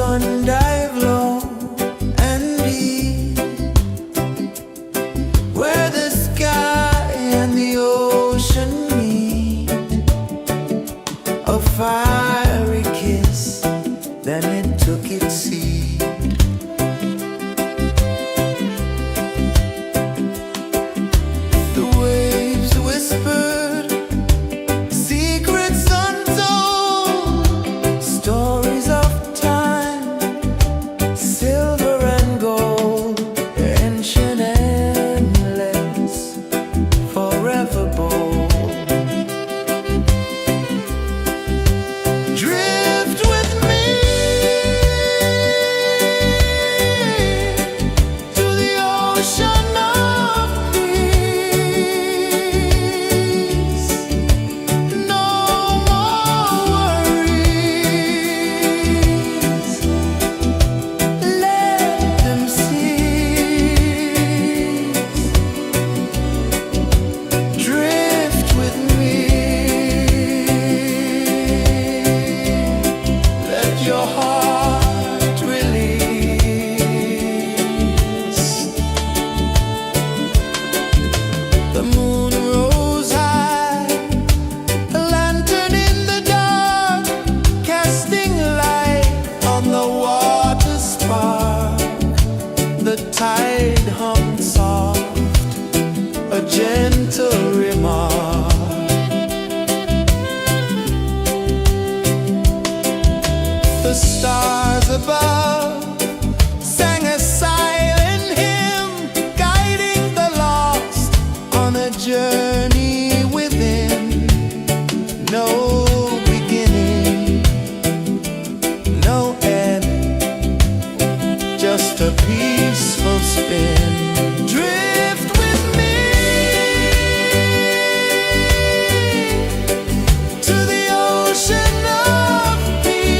sun dive low and deep, where the sky and the ocean meet, a fiery kiss, then it took its seat. The waves whispered secrets untold, stories of time, silver and gold, ancient, endless, forever bold. Drift with me to the ocean of peace. No more worries, let them cease. Drift with me, let your heart release. The moon rose high, a lantern in the dark, casting light on the water spark. The tide hummed soft, a gentle remark. The stars above sang a silent hymn, guiding the lost on a journey within. No beginning, no end, just a peaceful spin. Drift with me to the ocean of peace.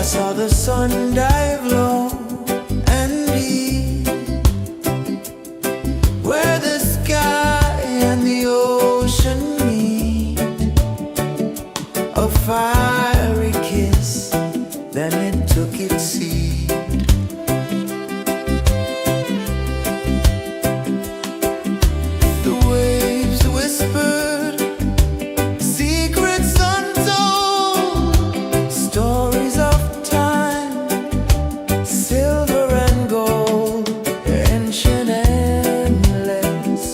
saw the sun dive low and deep, where the sky and the ocean meet. A fiery kiss, then it took its seat. The waves whispered secrets untold, stories of time, silver and gold, ancient, endless,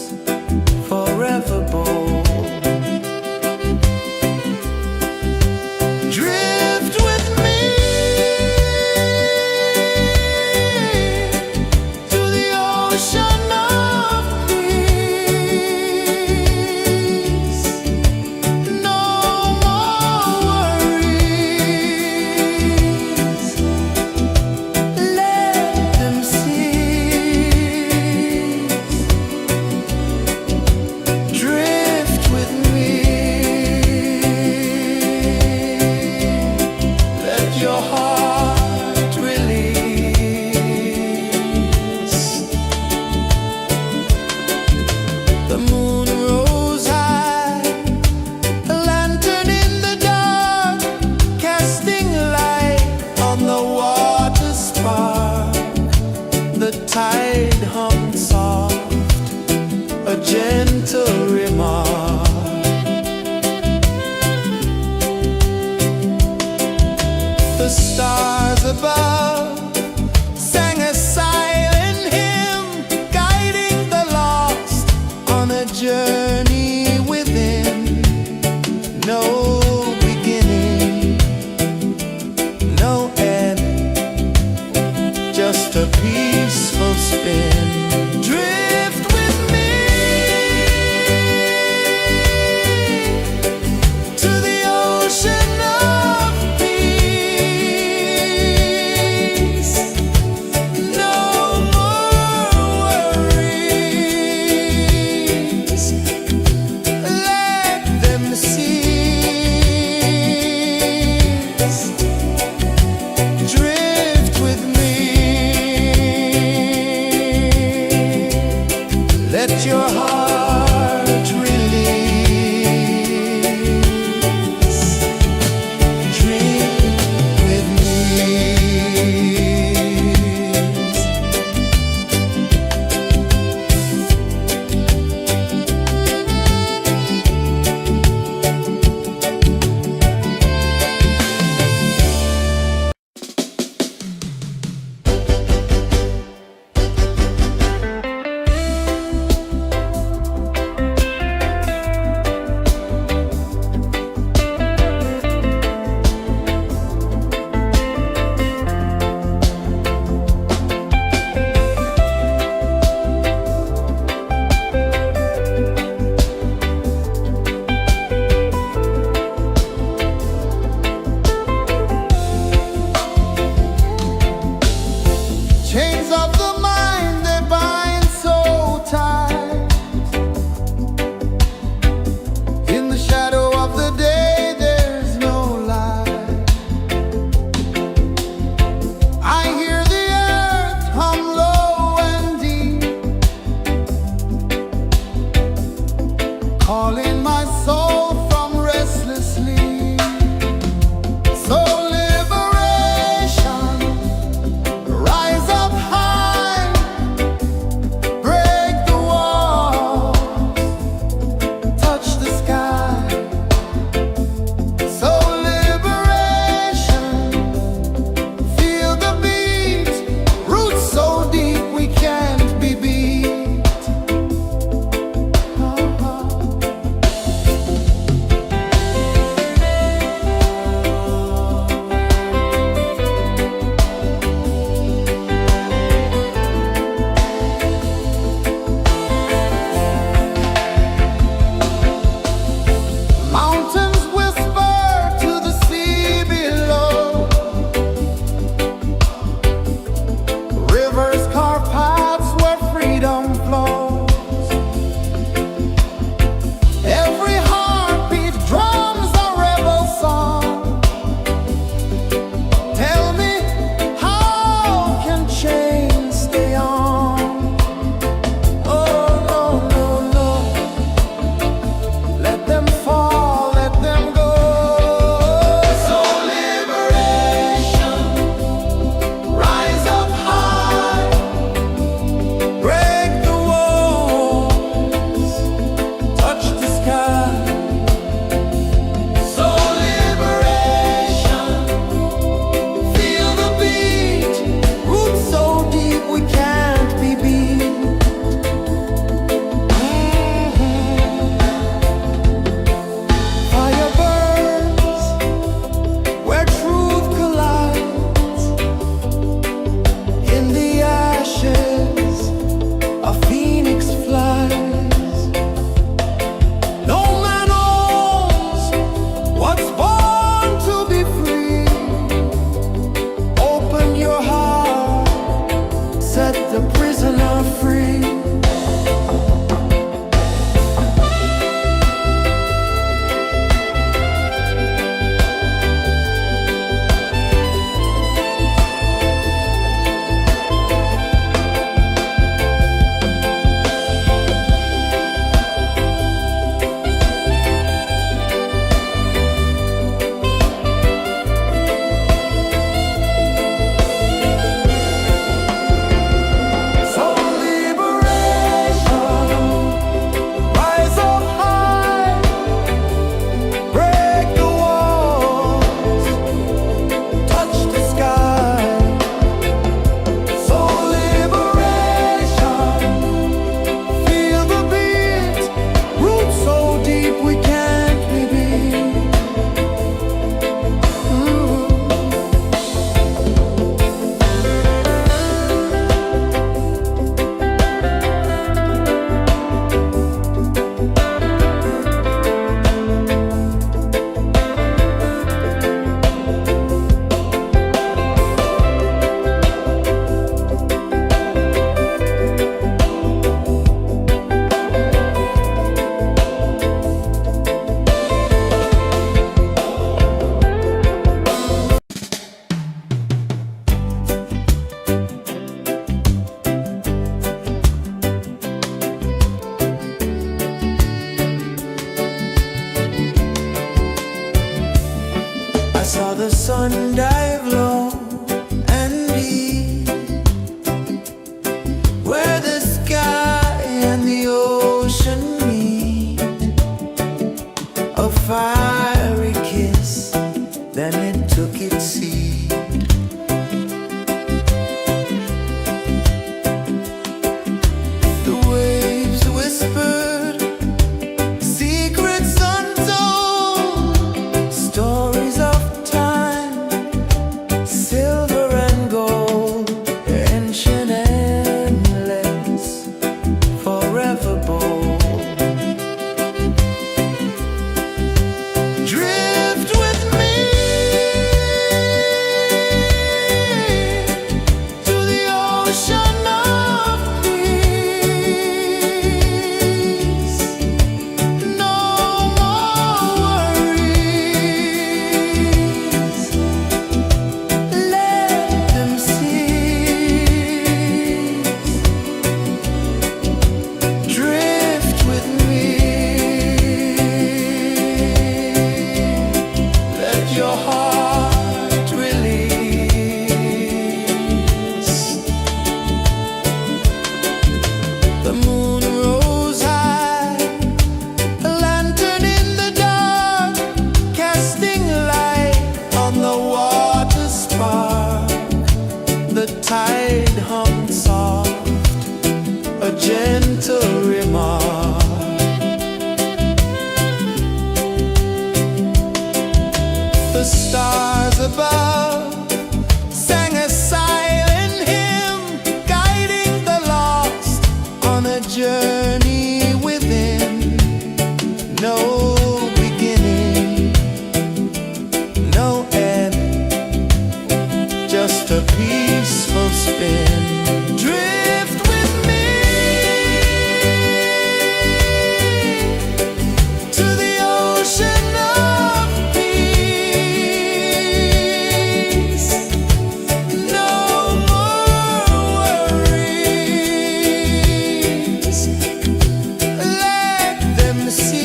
forever bold. Drift with me to the ocean of peace. No more worries, let them cease. Drift with me, let your heart release. The moon rose high, a lantern in the dark, casting light on the water spark. The tide hummed soft, a gentle remark. The stars above sang a silent hymn, guiding the lost on a journey within. No beginning, no end, just a peaceful spin. Drift with me to the ocean of peace. spin. Drift with me to the ocean of peace. No more worries, let them cease.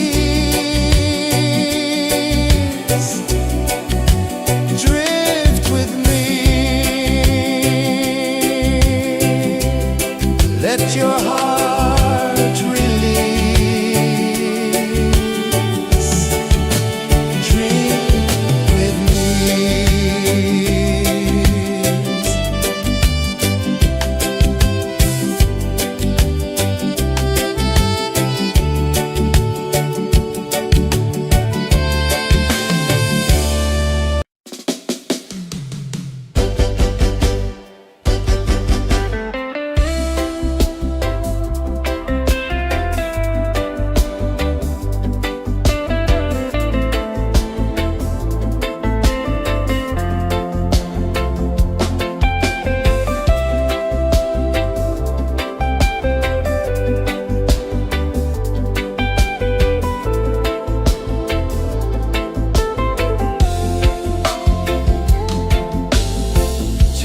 Drift with me, let your heart release. Dream with me.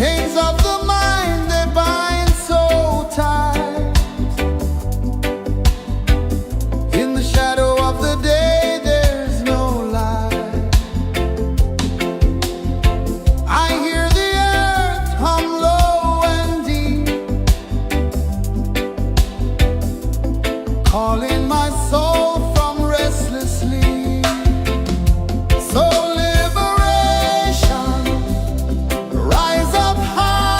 Chains of the mind, they bind so tight. In the shadow of the day, there's no light. I hear the earth hum low and deep, calling my soul from restless sleep. So liberation, rise up high.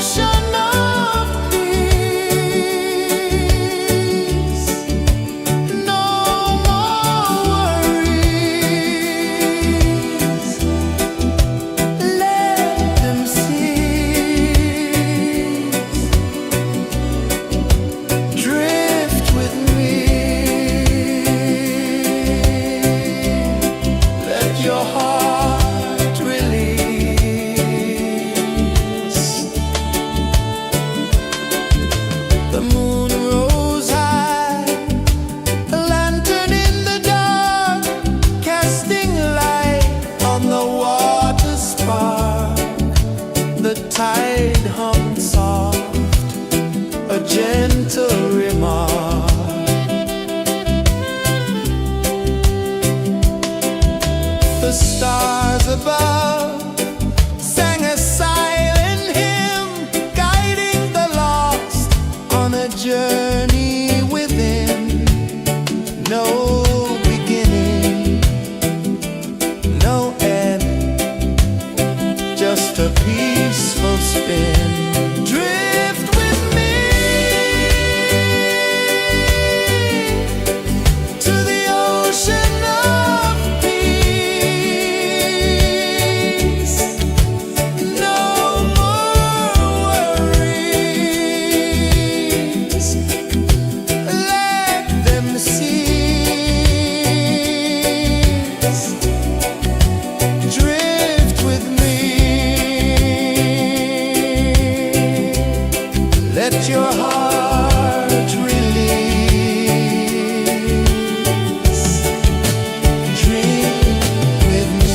ocean of peace. No more worries. Let them cease. Drift with me. Let your heart release. The moon rose high, a lantern in the dark, casting light on the water spark. The tide hummed soft, a gentle remark. The stars above sang a silent hymn, guiding the lost on a journey within. No beginning, no end, just a peaceful spin. Drift with me to the ocean of peace. No more worries. Let them cease. Drift with me. Let your heart release. Dream with me.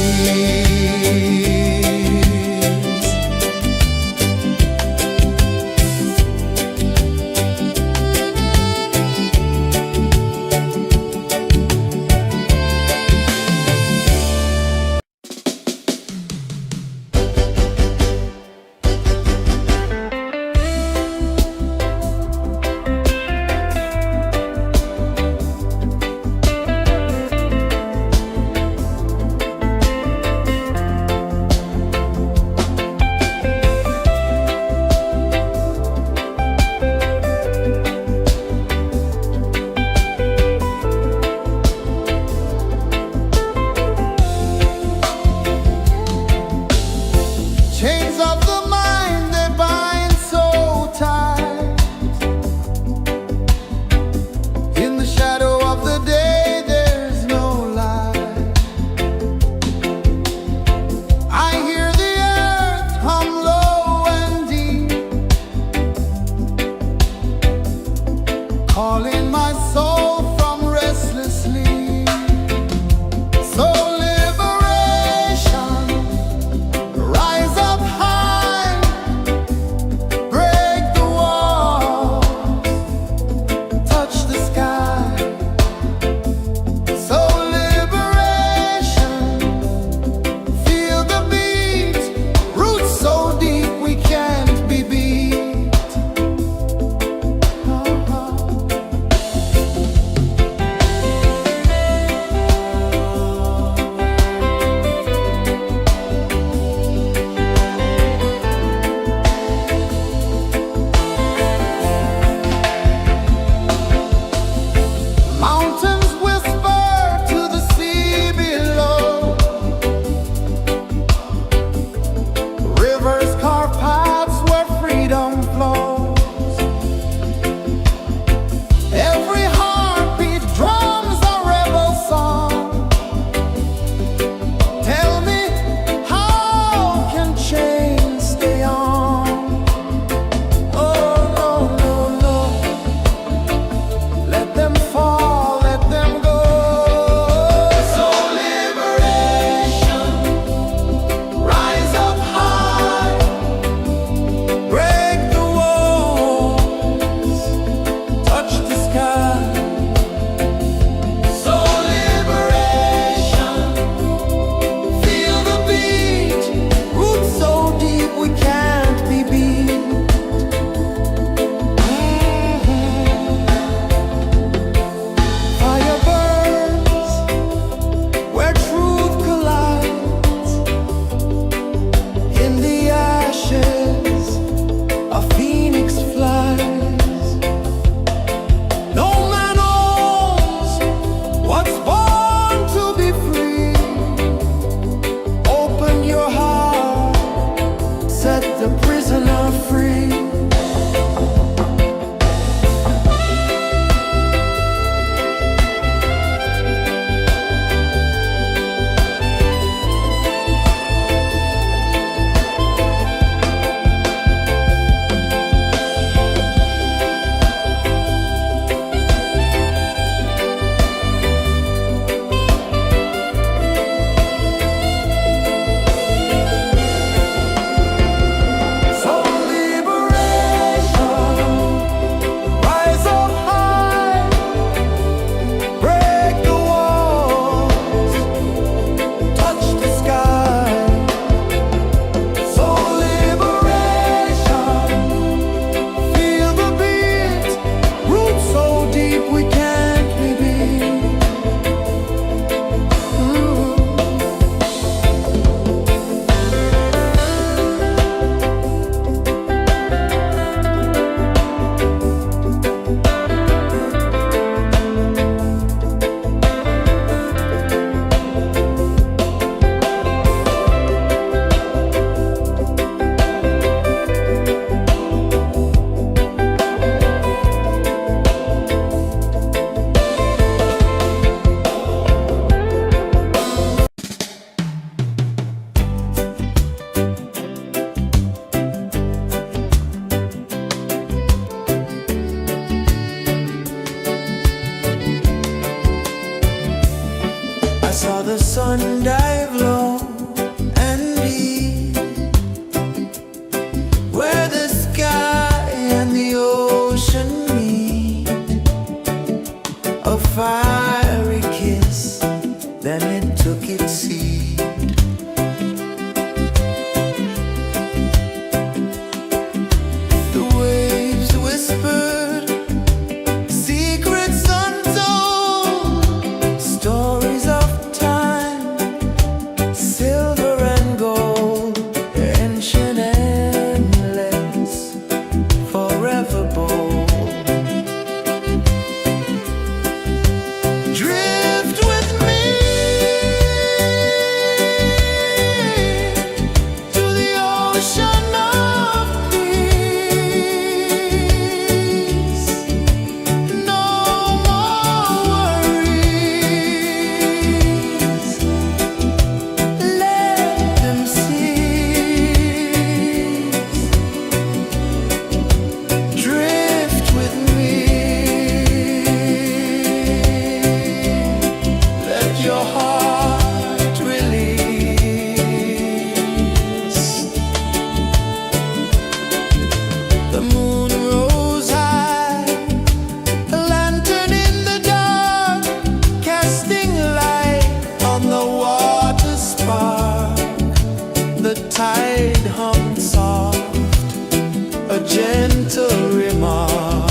gentle remark.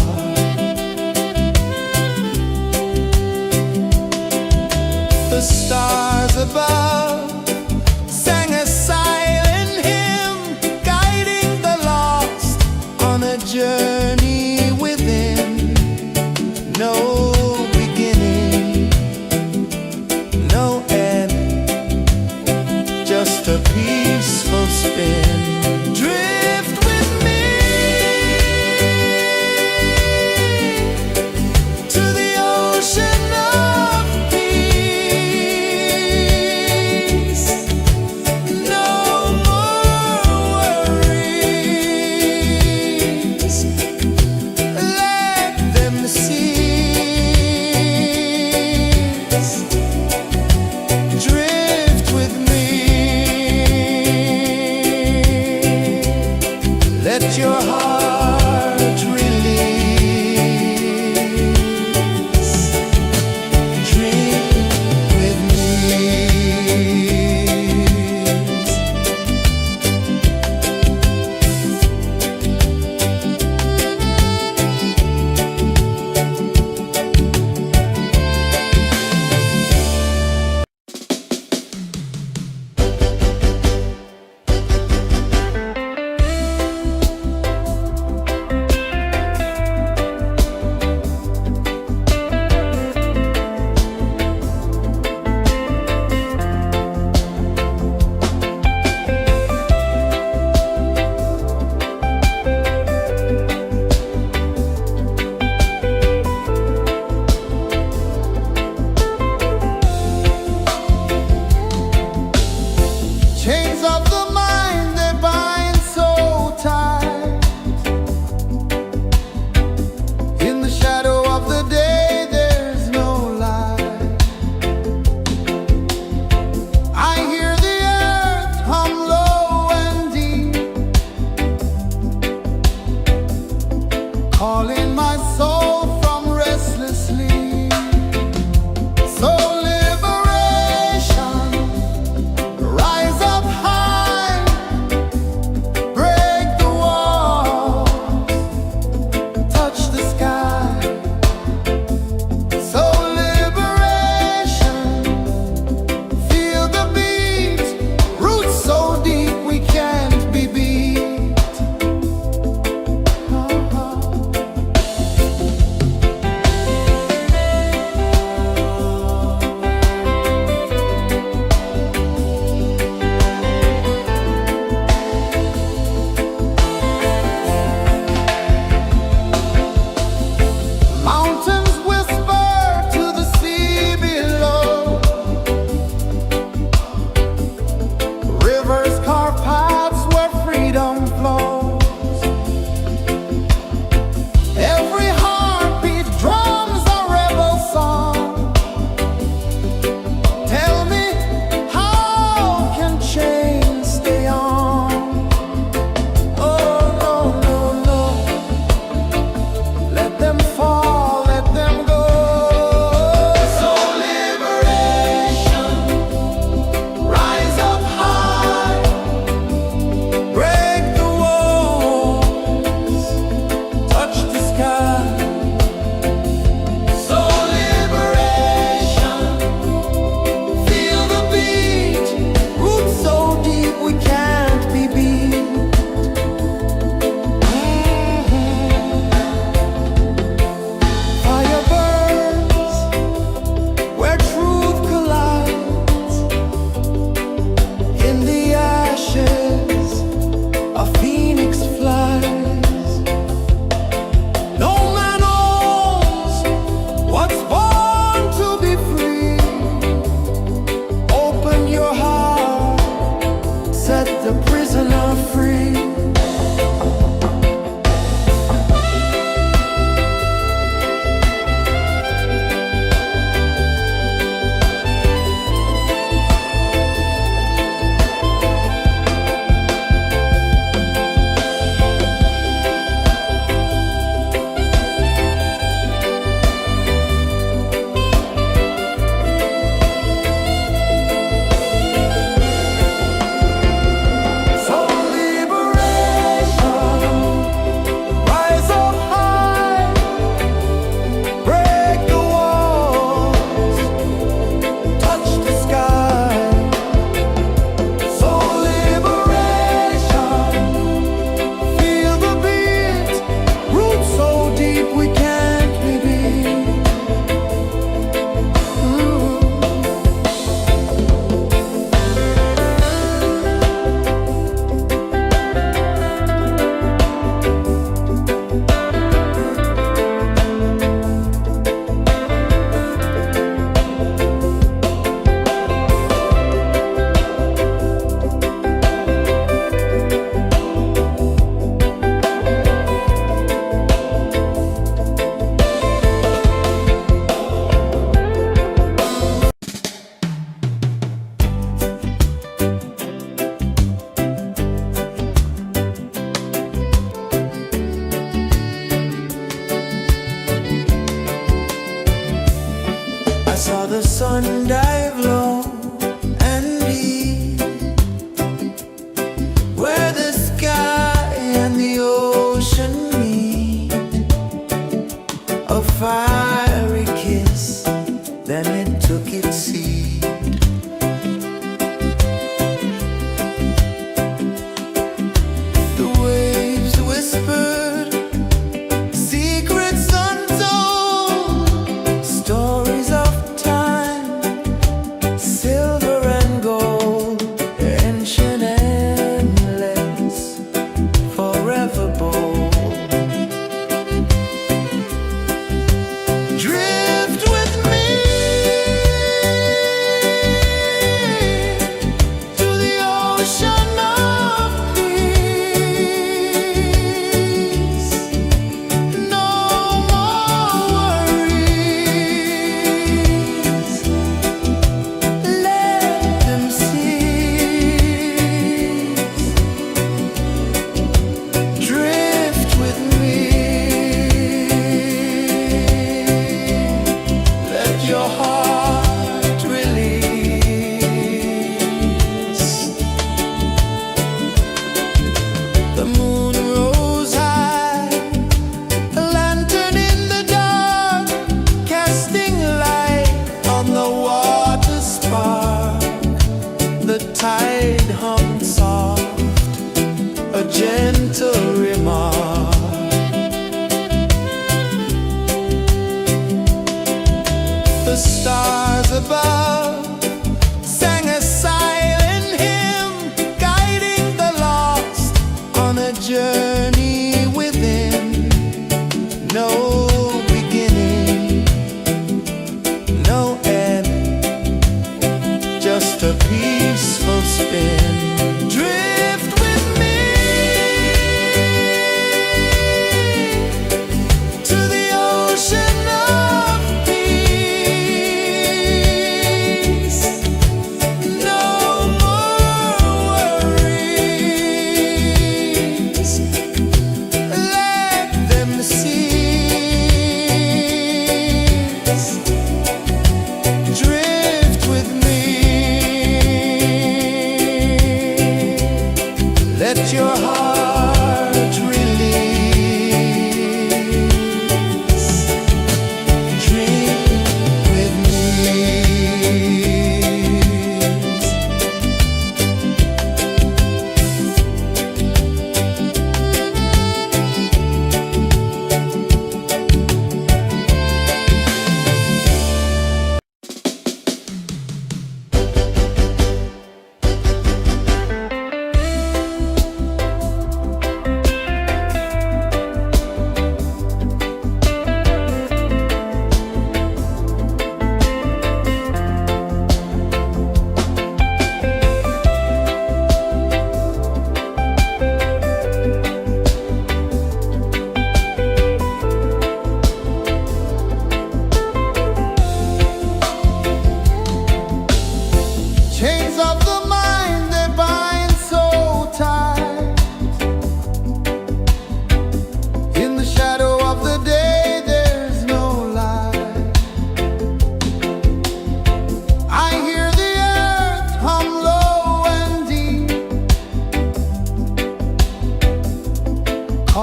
The stars above sang a silent hymn, guiding the lost on a journey within. No beginning, no end, just a peaceful spin. Drift with me to the ocean of peace. No more worries, let them cease. Drift with me, let your heart release. Dream with me.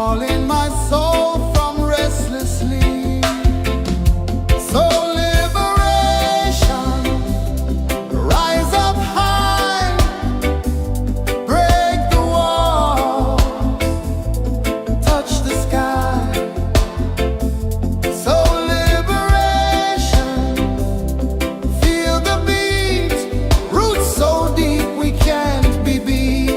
calling my soul from restless sleep. So liberation, rise up high, break the wall, touch the sky. So liberation, feel the beat, roots so deep we can't be beat.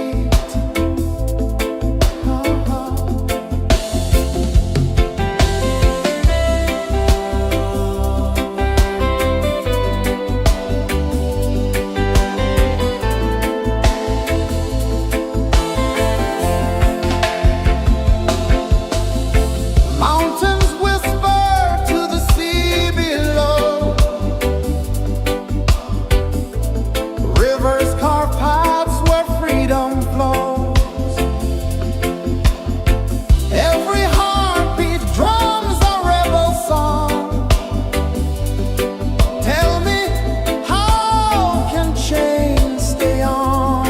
Mountains whisper to the sea below. Rivers carve paths where freedom flows. Every heartbeat drums a rebel song. Tell me, how can chains stay on?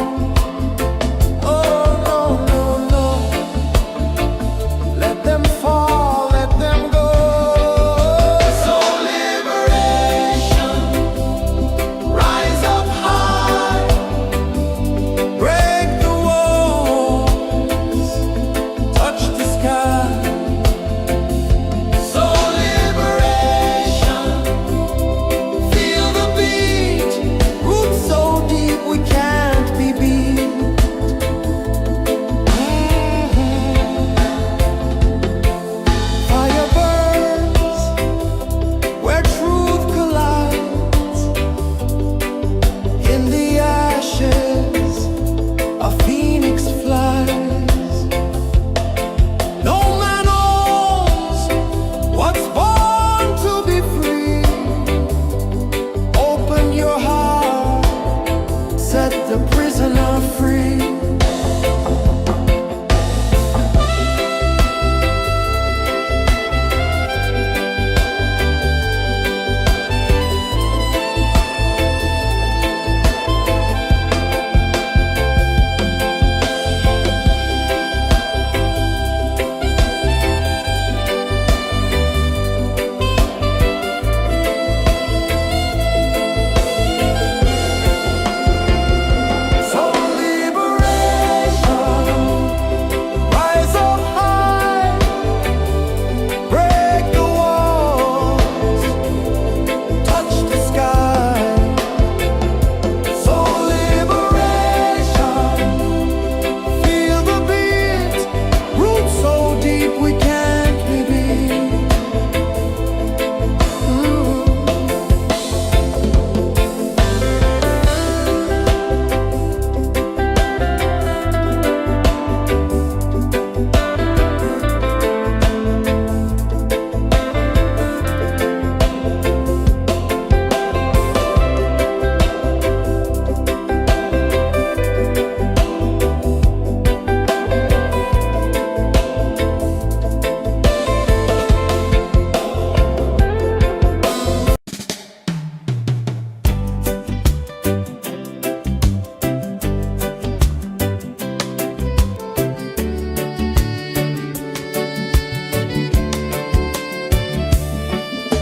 Oh no, no, no. Let them fall, let them go. So liberation, rise up high, break the walls, touch the sky. So liberation, feel the beat, roots so deep we can't be beat. Fire burns where truth collides. In the ashes, a phoenix flies. No man owns what's born to be free. Open your heart, set the prisoner free. So liberation, rise up high, break the walls, touch the sky. So liberation, feel the beat, roots so deep we can't be beat.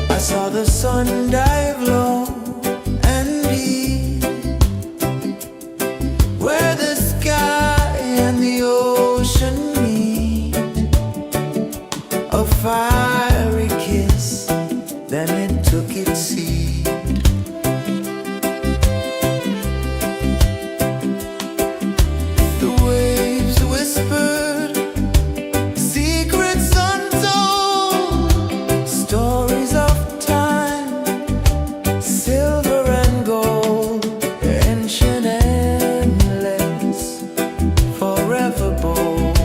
I saw the sun dive low and deep, where the sky and the ocean meet. A fiery kiss, then it took its seed. The waves whispered secrets untold, stories of time, silver and gold, ancient, endless, forever bold.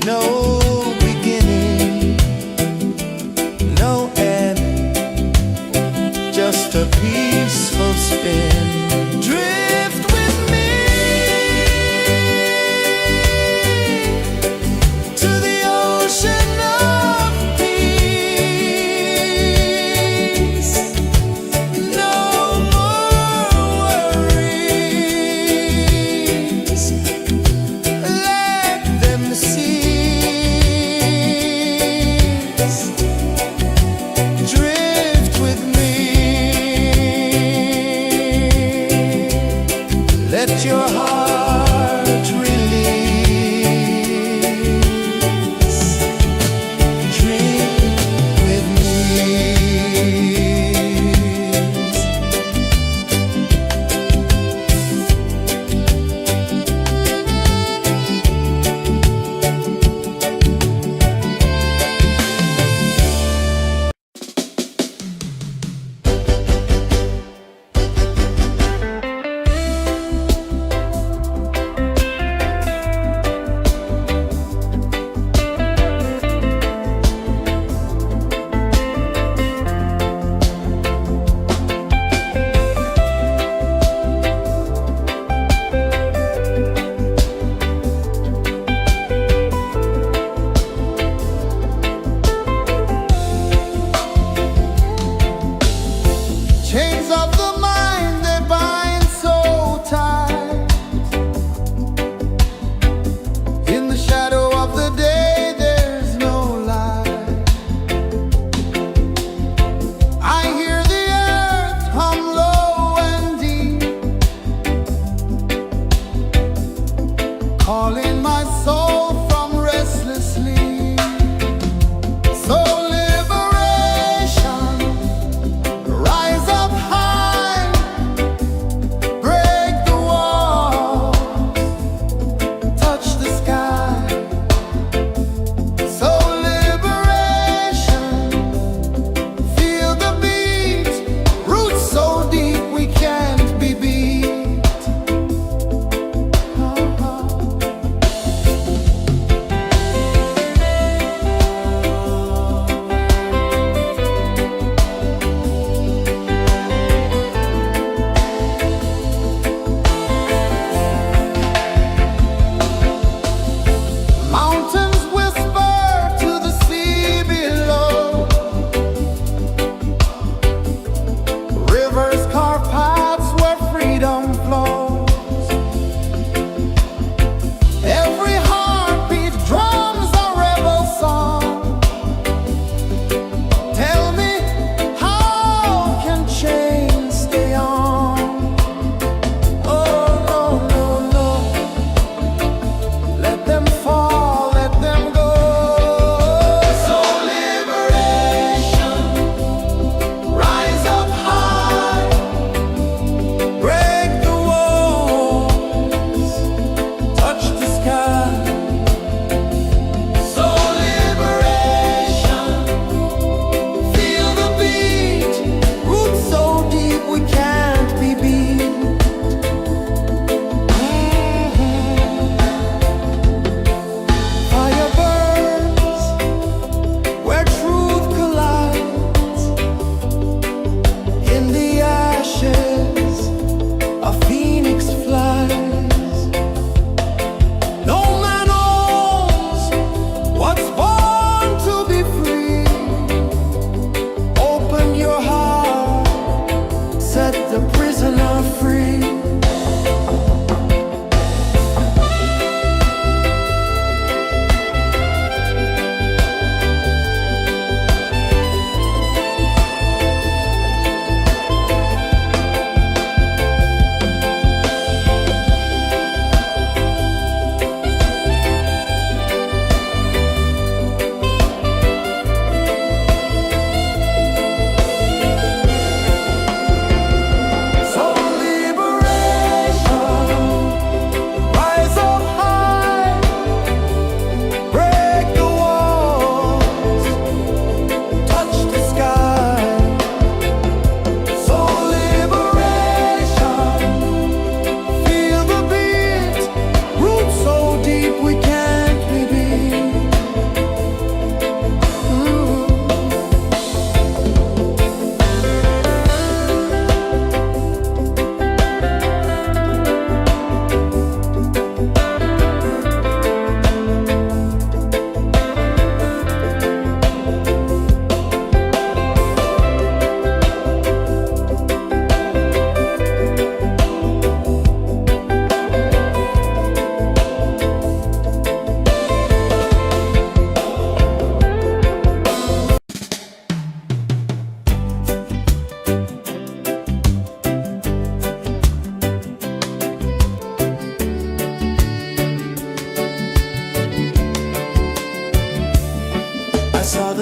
no beginning, no end, just a peaceful spin. Drift with me to the ocean of peace. No more worries, let them see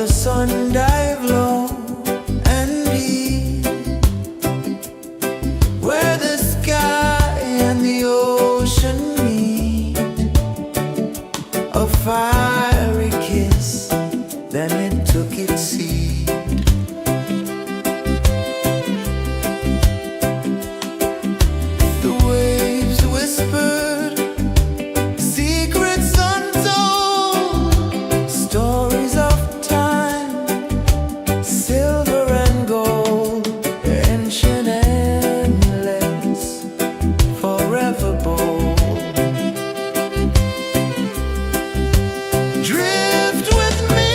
the sun dive low and deep, where the sky and the ocean meet, a fiery kiss, then it took its seed. The waves whispered secrets untold, stories of time, silver and gold, ancient, endless, forever bold. Drift with me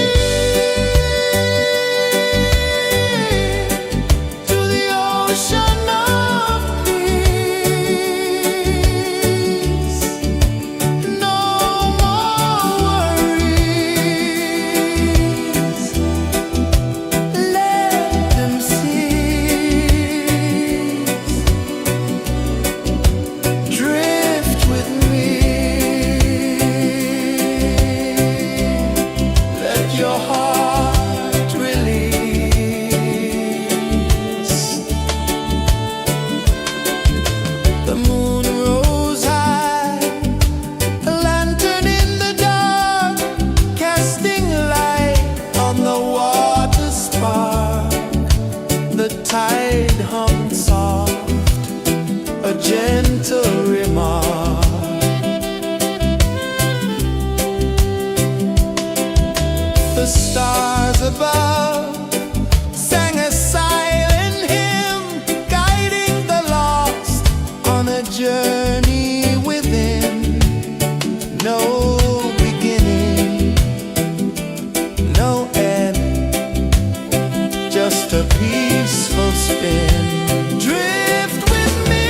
to the ocean of peace. No more worries, let them cease. Drift with me, let your heart release. The moon rose high, a lantern in the dark, casting light on the water spark. The tide hummed soft, a gentle remark. The stars above sang a silent hymn, guiding the lost on a journey within. No beginning, no end, just a peaceful spin. Drift with me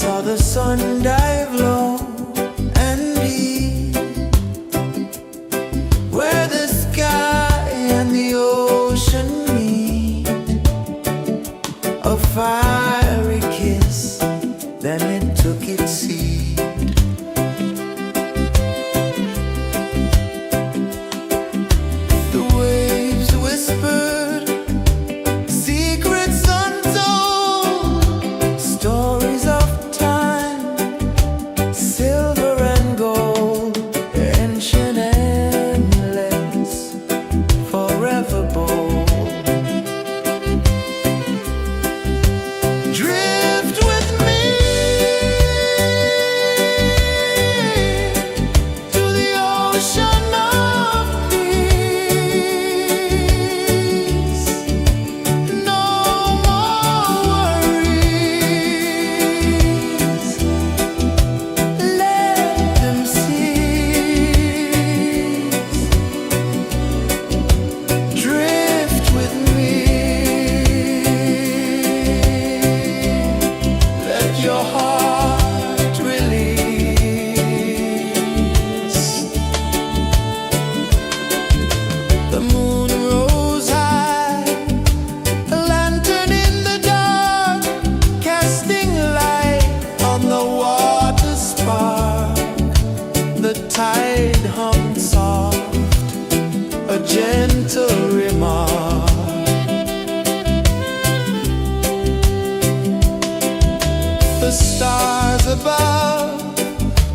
saw the sun dive low and deep, where the sky and the ocean meet. A fiery kiss, then it took its seat. The waves whispered secrets untold, stories of time, silver and gold, ancient endless, forever bold. Drift with me to the ocean of peace. No more worries. Let them cease. Drift with me. Let your heart release. The moon rose high, a lantern in the dark, casting light on the water spark. The tide hummed soft, a gentle remark. The stars above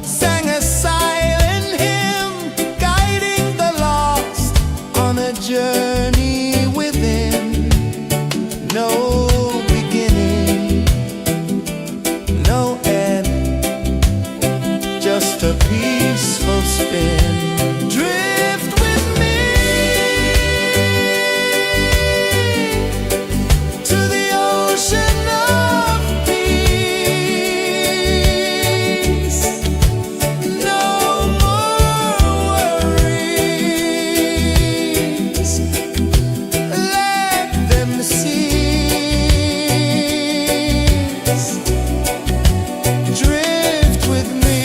sang a silent hymn, guiding the lost on a journey within. No beginning, no end, just a peaceful spin. Drift with me to the ocean of peace. No more worries. Let them cease. Drift with me.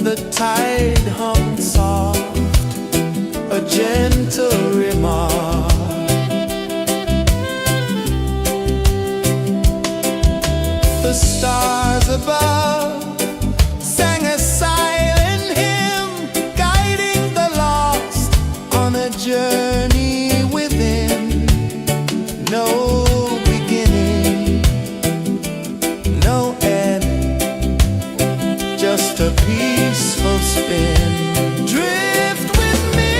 the tide hung soft, a gentle remark. The stars above sang a silent hymn, guiding the lost on a journey within. No beginning, no end, just a peaceful spin. Drift with me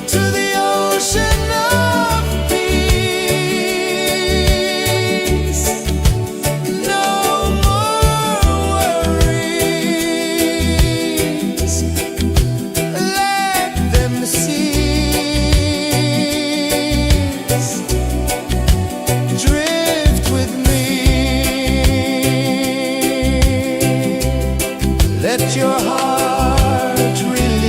to the ocean of peace. No more worries, let them cease. Drift with me, let your heart release.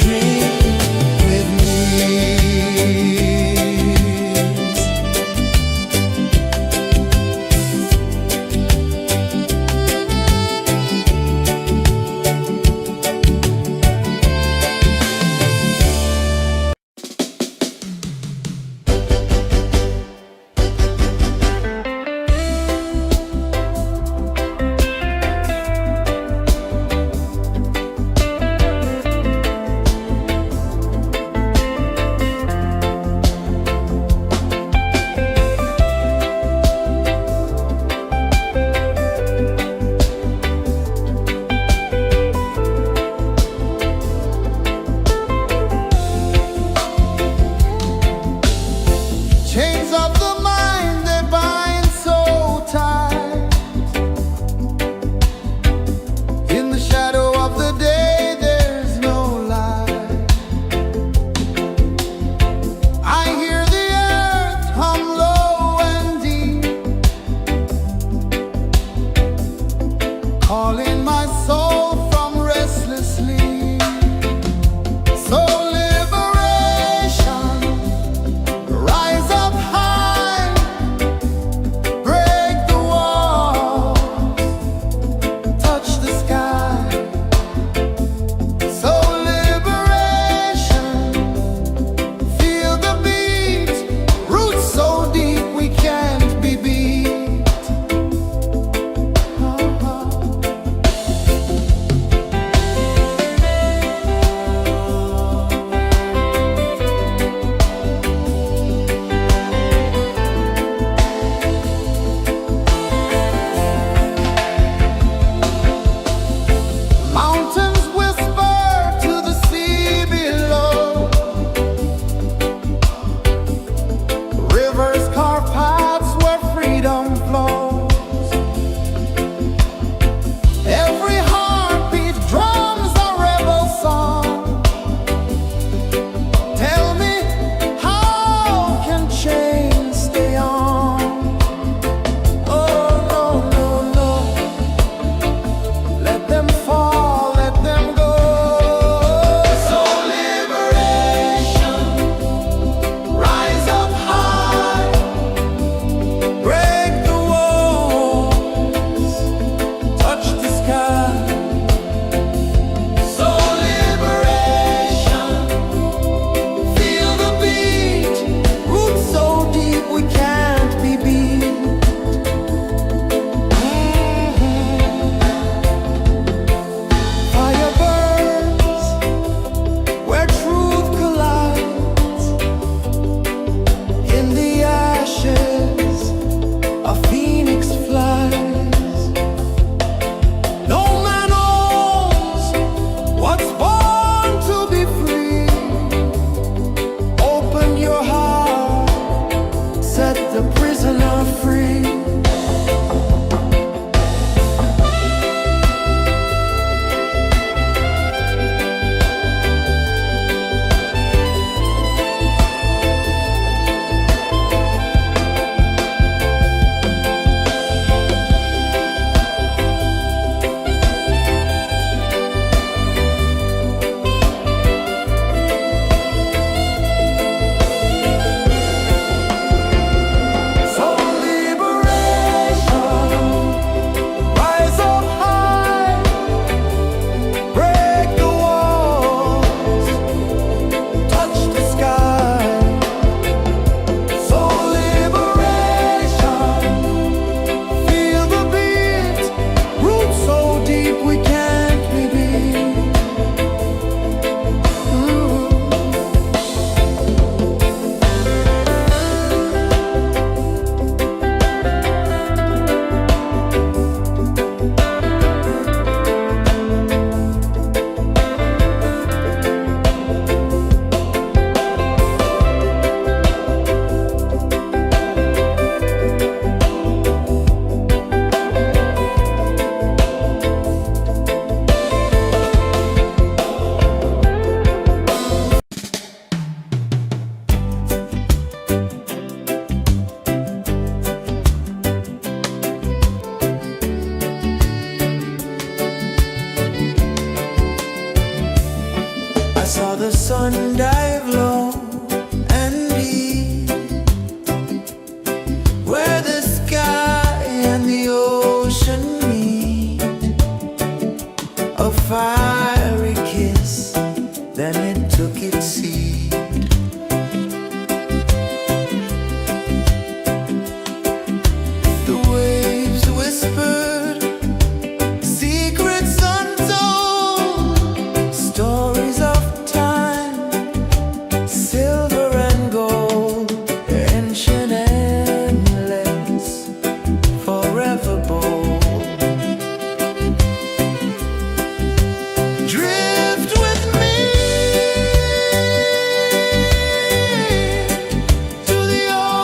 Dream with me.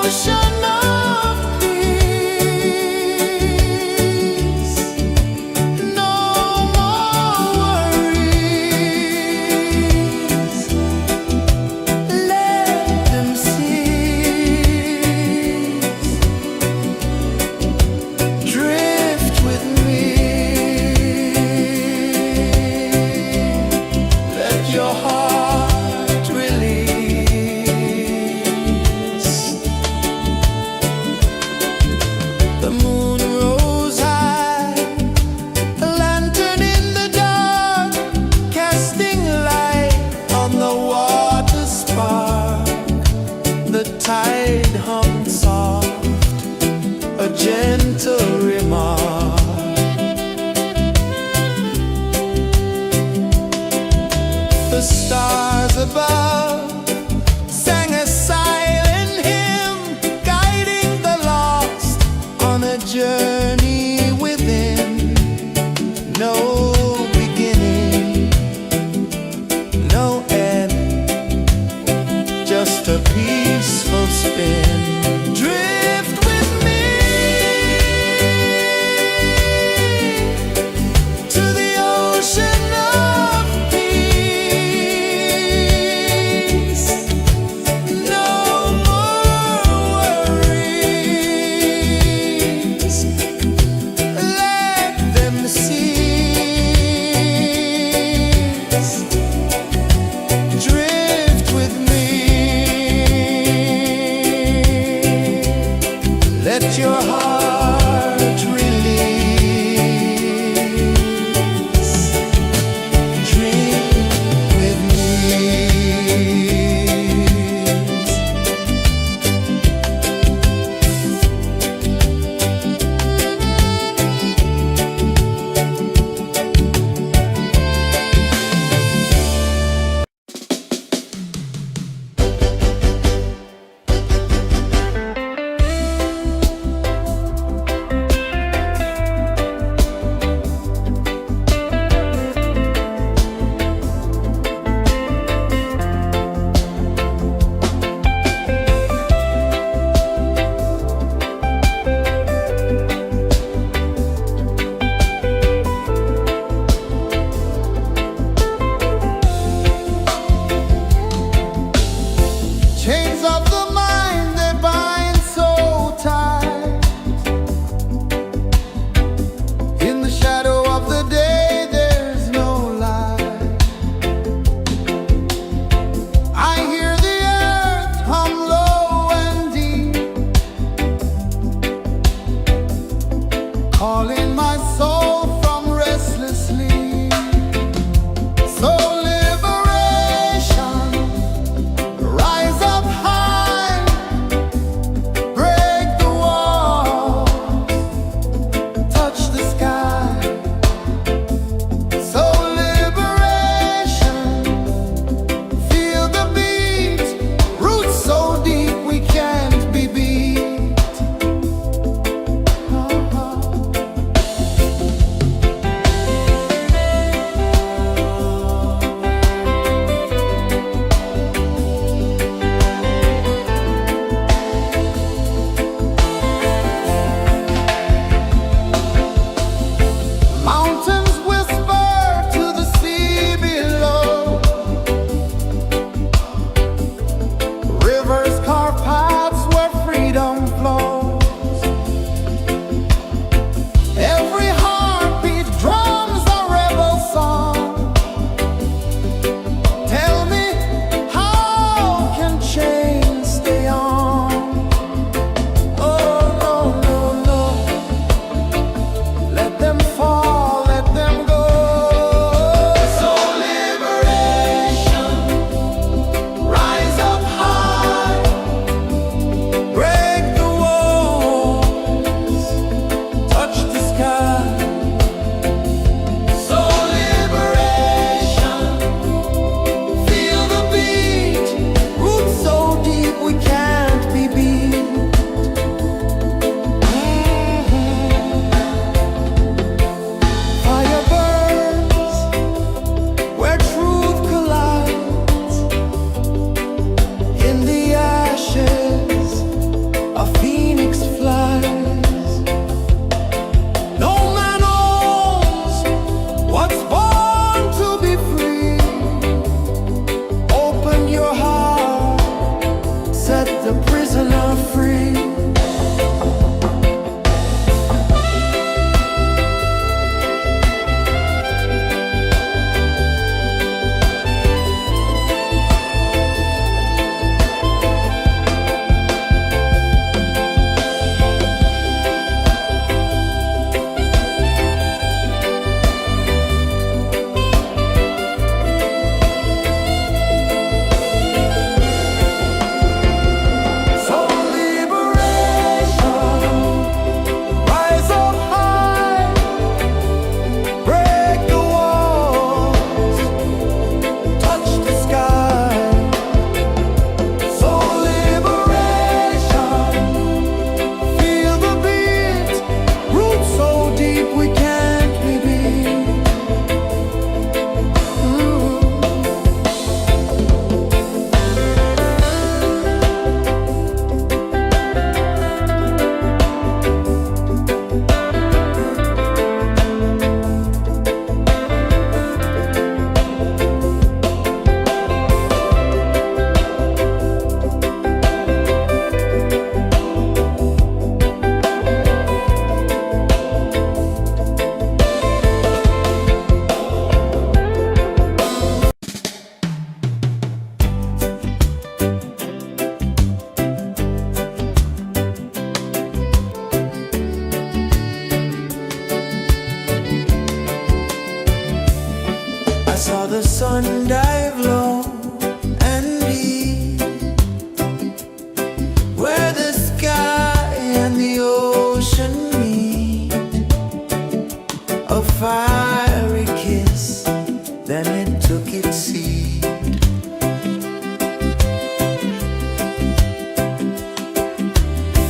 ocean of peace. No more worries. Let them cease. Drift with me. Let your heart release. The moon rose high, a lantern in the dark, casting light on the water spark. The tide hummed soft, a gentle remark. The stars above sang a silent hymn, guiding the lost on a journey within. No beginning, no end, just a peaceful spin. Drift with me to the ocean of peace. No more worries. Let them cease. Drift with me. Let your heart release. Dream with me.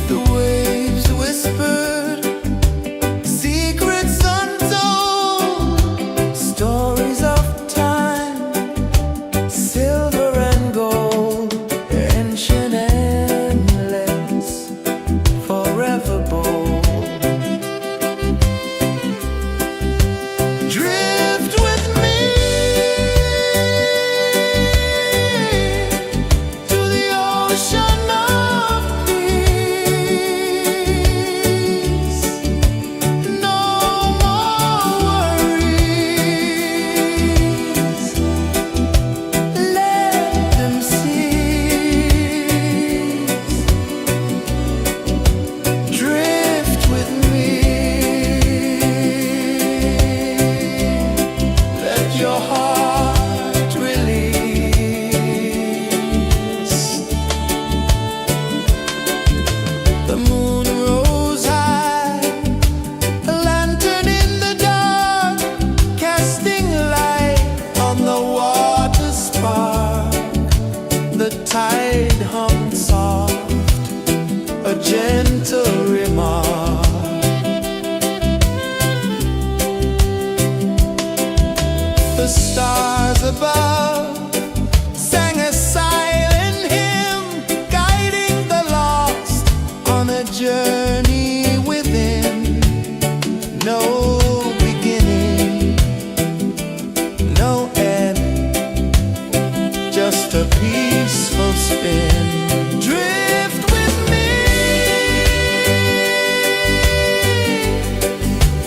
The waves whispered secrets untold, stories of time, silver and gold, ancient, endless, forever bold. Drift with me to the ocean of peace. No more worries. Let them cease. Drift with me. Let your heart release. The moon rose high, a lantern in the dark, casting light on the water spark. The tide hummed soft, a gentle remark. The stars above sang a silent hymn, guiding the lost on a journey within. No beginning, no end, just a peaceful spin. Drift with me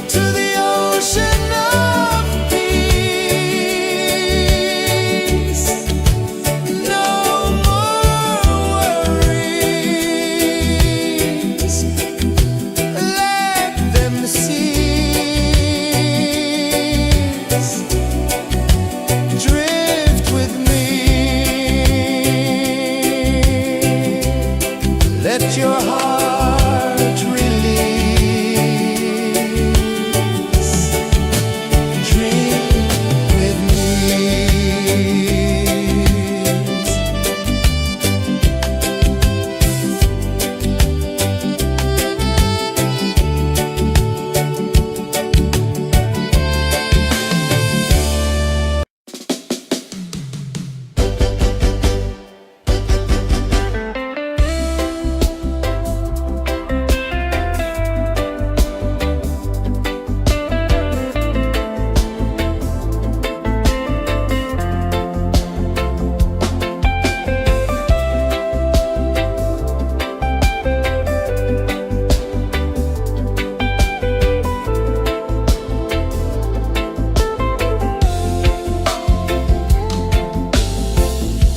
to the ocean of peace. No more worries. Let them cease. Drift with me. Let your heart release. Drift with me.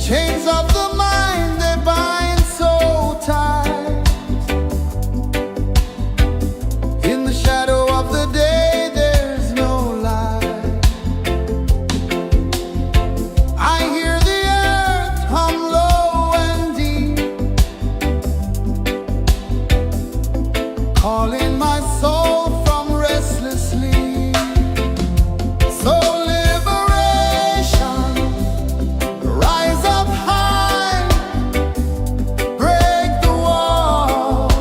Chains of the mind, they bind so tight. In the shadow of the day, there's no light. I hear the earth hum low and deep, calling my soul from restless sleep. So liberation, rise up high, break the walls,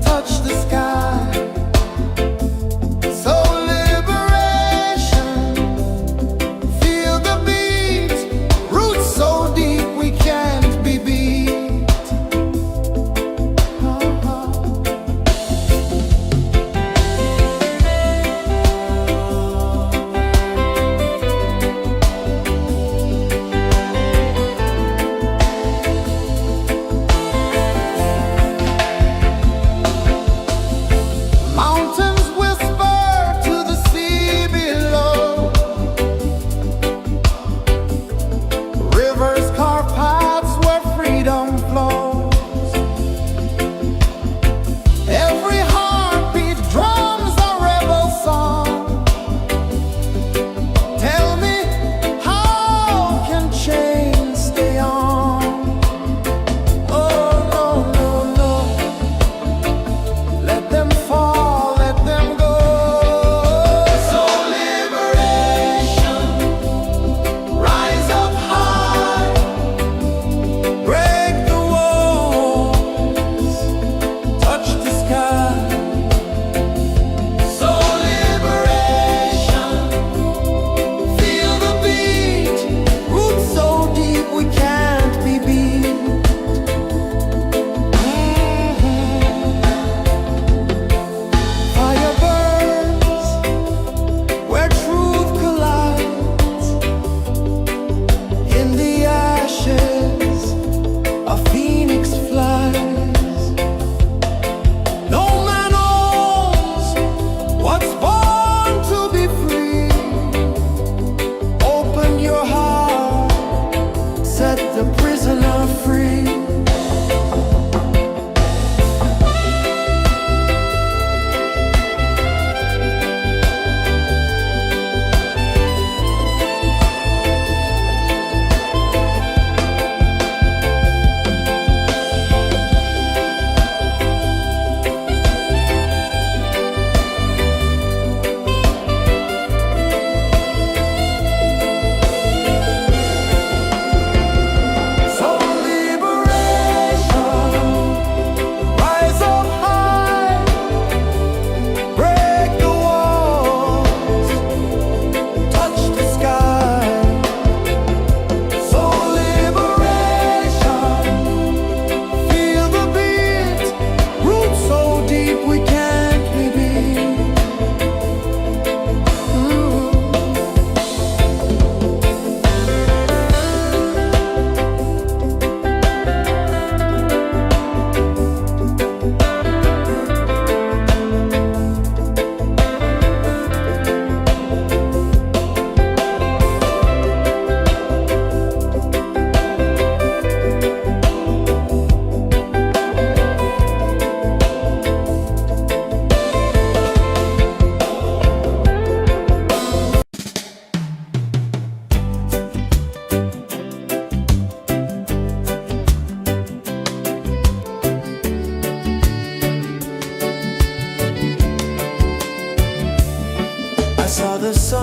touch the sky. So liberation, feel the beat, roots so deep we can't be beat.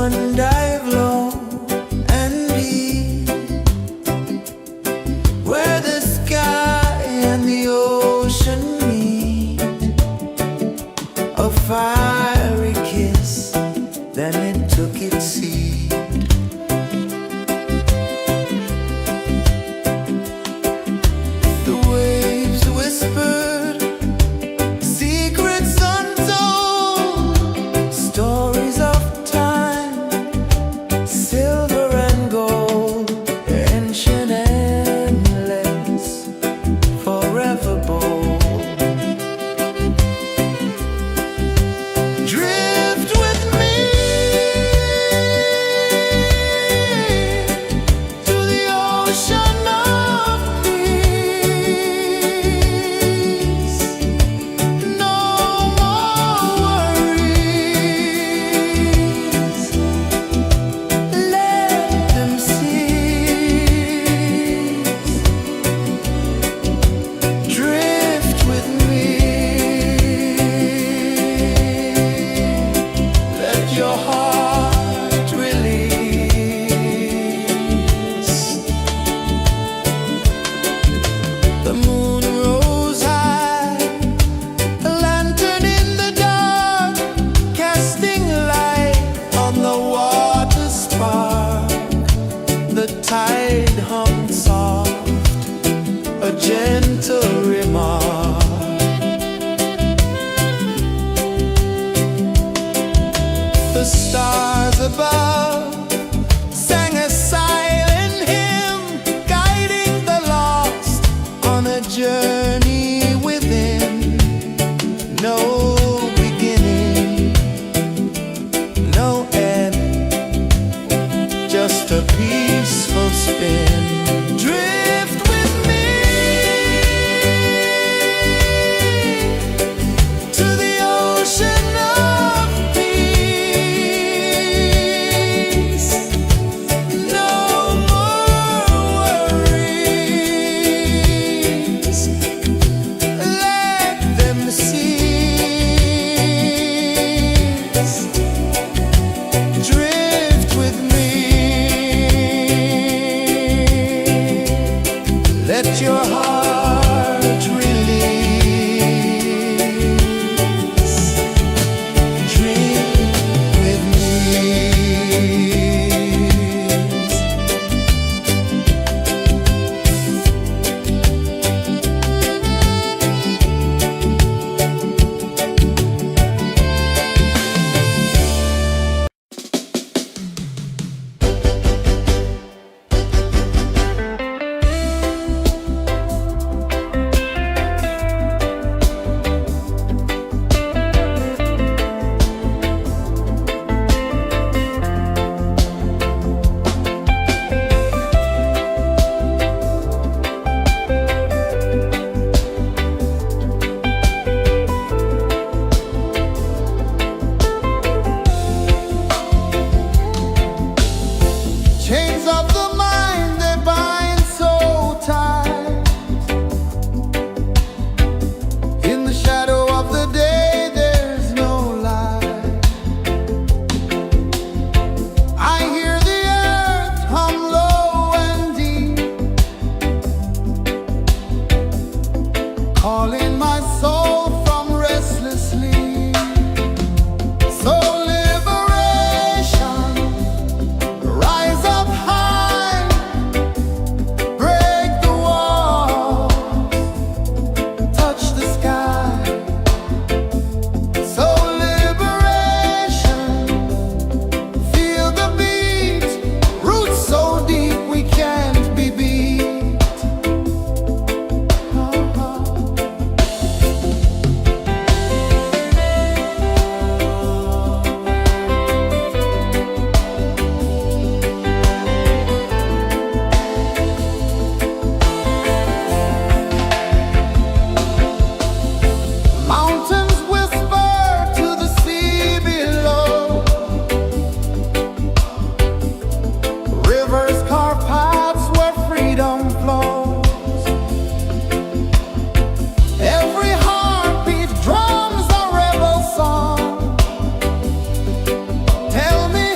one dive low and deep, where the sky and the ocean meet. A fiery kiss, then it took its seat. The waves whispered secrets untold, stories of time, silver and gold, ancient, endless, forever bold. Drift with me to the ocean of peace. No more worries. Let them cease. Drift with me. Let your heart release. The moon rose high, a lantern in the dark, casting light on the water spark. The tide hummed soft, a gentle remark. The stars above sang a silent hymn, guiding the lost on a journey within. No beginning, no end, just a peaceful spin. Drift with me to the ocean of peace. No more worries. Let them cease. Drift with me. Let your heart release. Dream with me. Chains of the mind, they bind so tight. In the shadow of the day, there's no light. I hear the earth hum low and deep, calling my soul from restless sleep. So liberation, rise up high, break the walls, touch the sky. So liberation, feel the beat, roots so deep we can't be beat. Mountains whisper to the sea below. Rivers carve paths where freedom flows. Every heartbeat drums a rebel song. Tell me,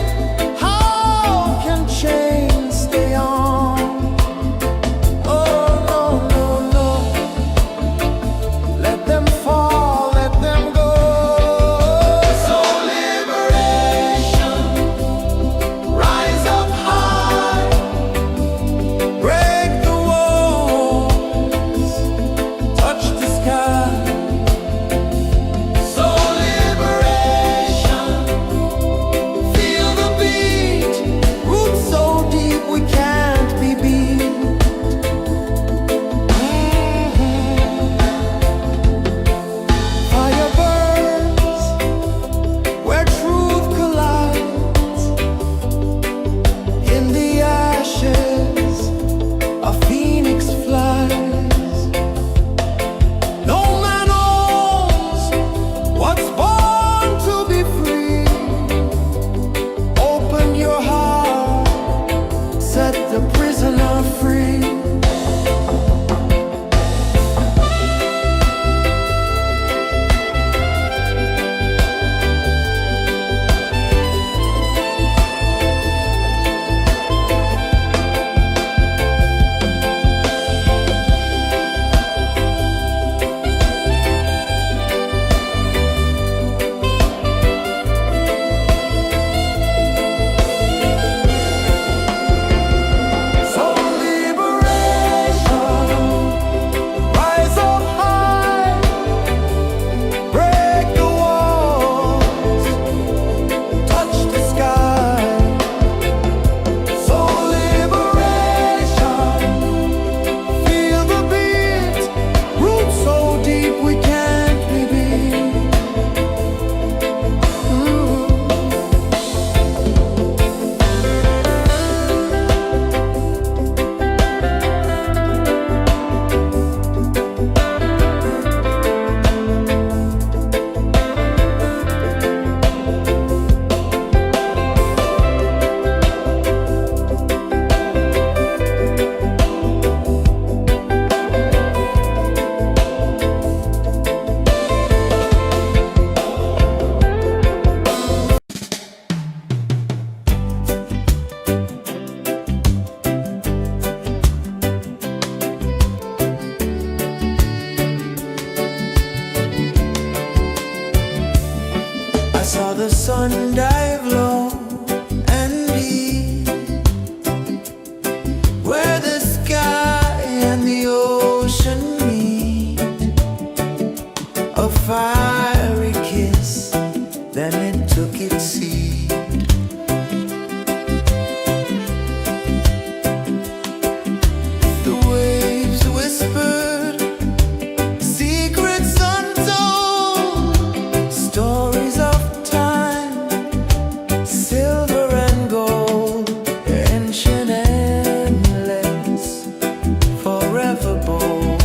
sun dive low and deep, where the sky and the ocean meet. A fiery kiss, then it took its seed. The waves whispered secrets untold, stories of time, silver and gold, ancient, endless, forever bold.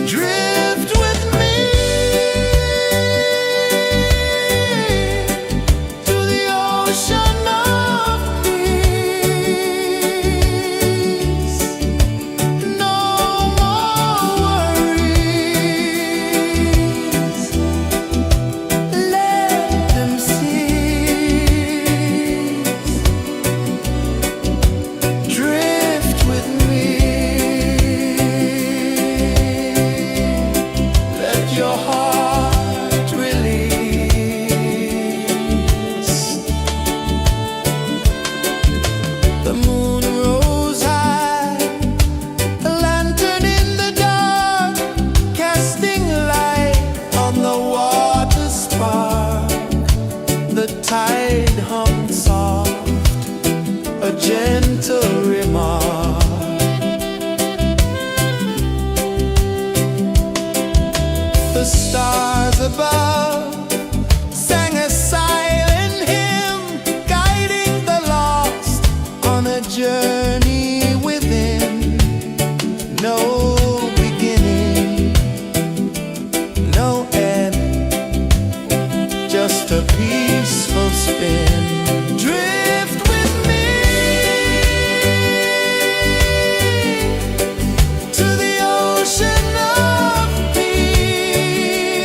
Drift with me to the ocean of peace. No more worries, let them cease. Drift with me, let your heart release. The moon rose high, a lantern in the dark, casting light on the water spark. The tide hummed soft, a gentle remark. The stars above sang a silent hymn, guiding the lost on a journey within. No beginning, no end, just a peaceful spin. Drift with me to the ocean of peace.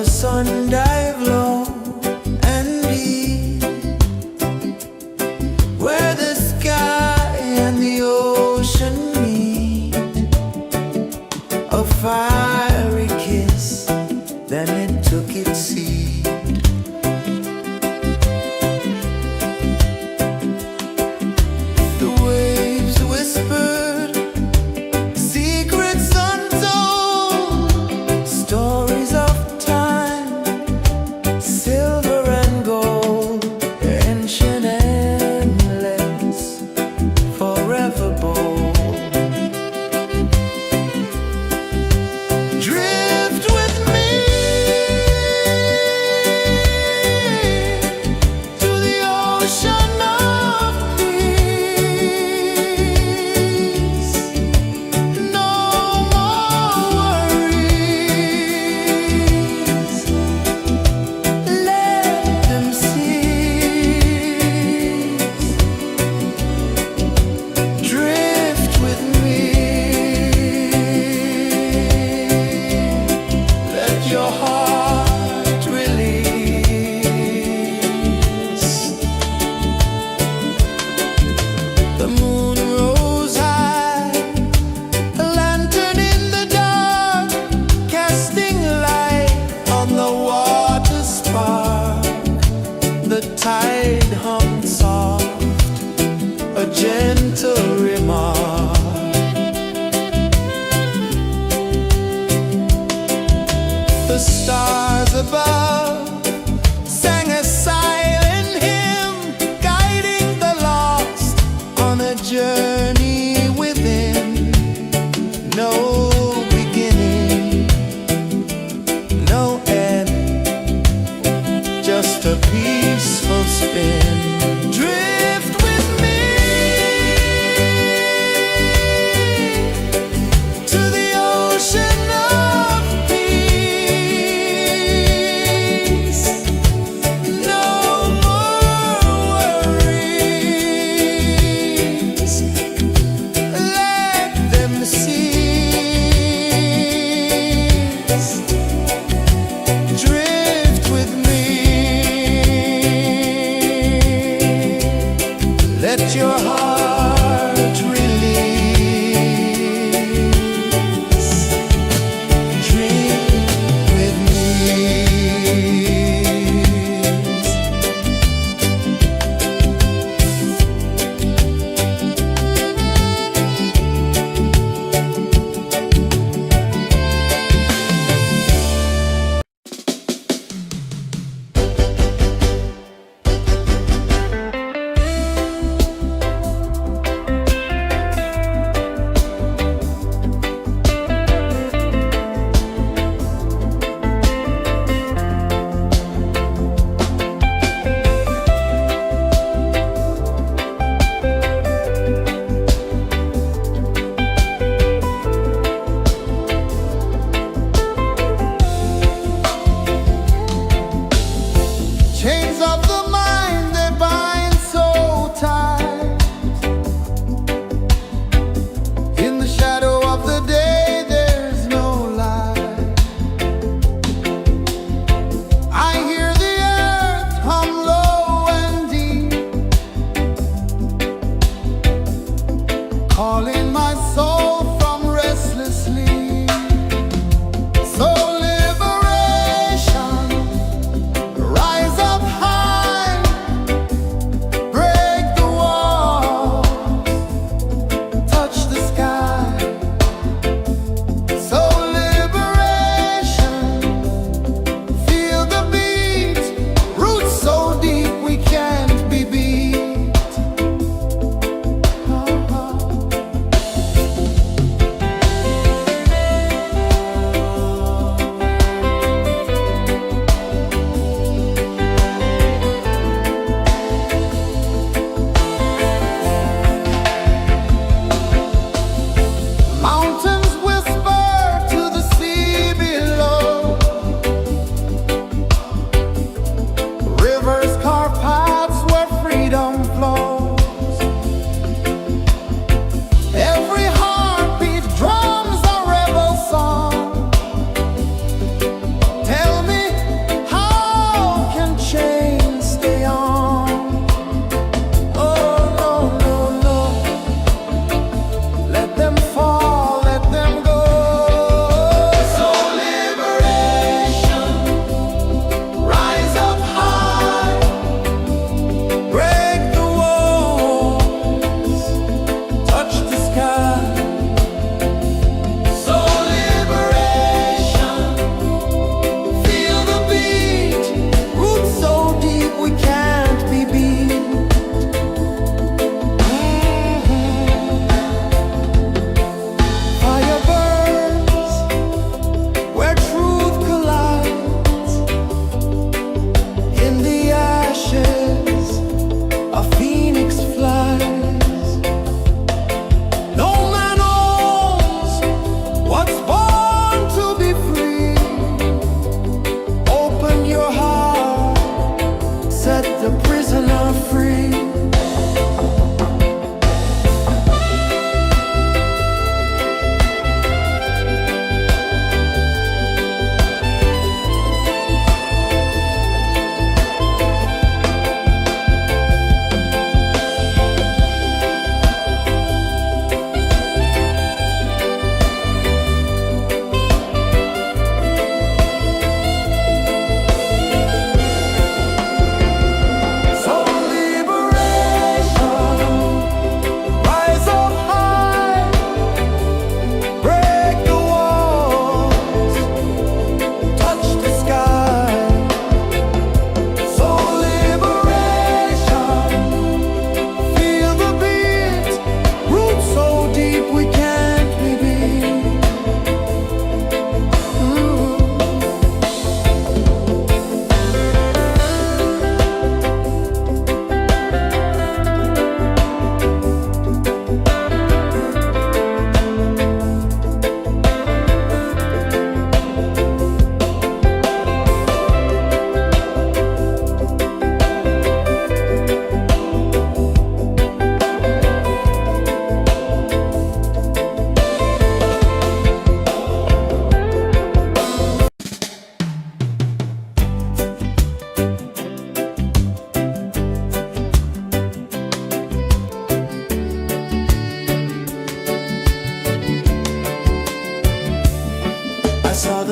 sun dive low and deep, where the sky and the ocean meet. A fiery kiss, then it took its seat. The waves whispered secrets untold, stories of time, silver and gold, ancient endless, forever bold. Drift with me to the ocean of peace. No more worries, let them cease. Drift with me, let your heart release. The moon rose high, a lantern in the dark, casting light on the water spark. The tide hummed soft, a gentle remark. The stars above sang a silent hymn, guiding the lost on a journey within. No beginning, no end, just a peaceful spin. Drift with me to the ocean of peace.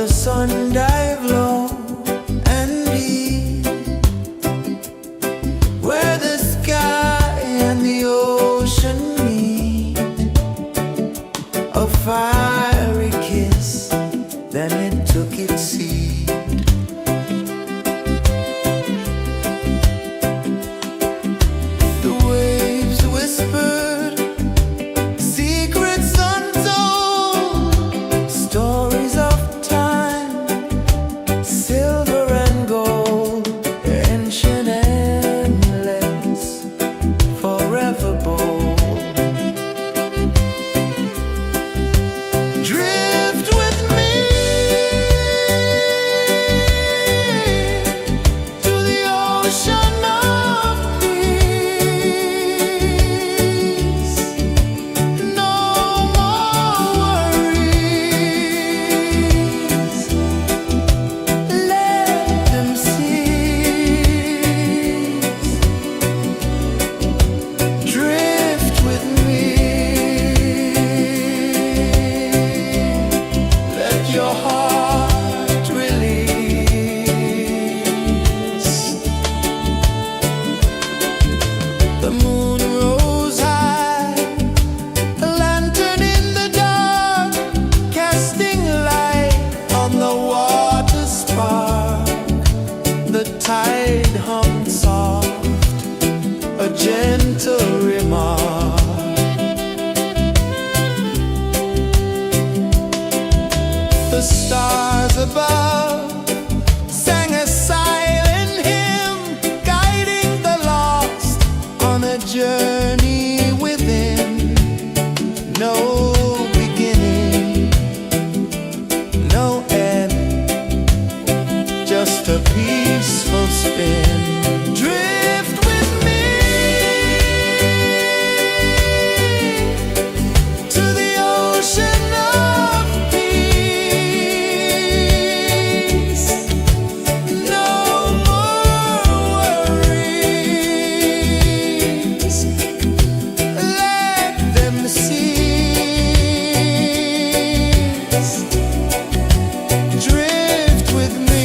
the sun dive low and deep, where the sky and the ocean meet, a fiery kiss, then it took its seed. The waves whispered secrets untold, stories of time, silver and gold, ancient, endless, forever bold. Drift with me to the ocean of peace. No more worries, let them cease. Drift with me, let your heart release. The moon rose high, a lantern in the dark, casting light on the water spark. The tide hummed soft, a gentle remark. The stars above sang a silent hymn, guiding the lost on a journey within. No beginning, no end, just a peaceful spin. Drift with me to the ocean of peace. No more worries, let them cease. Drift with me.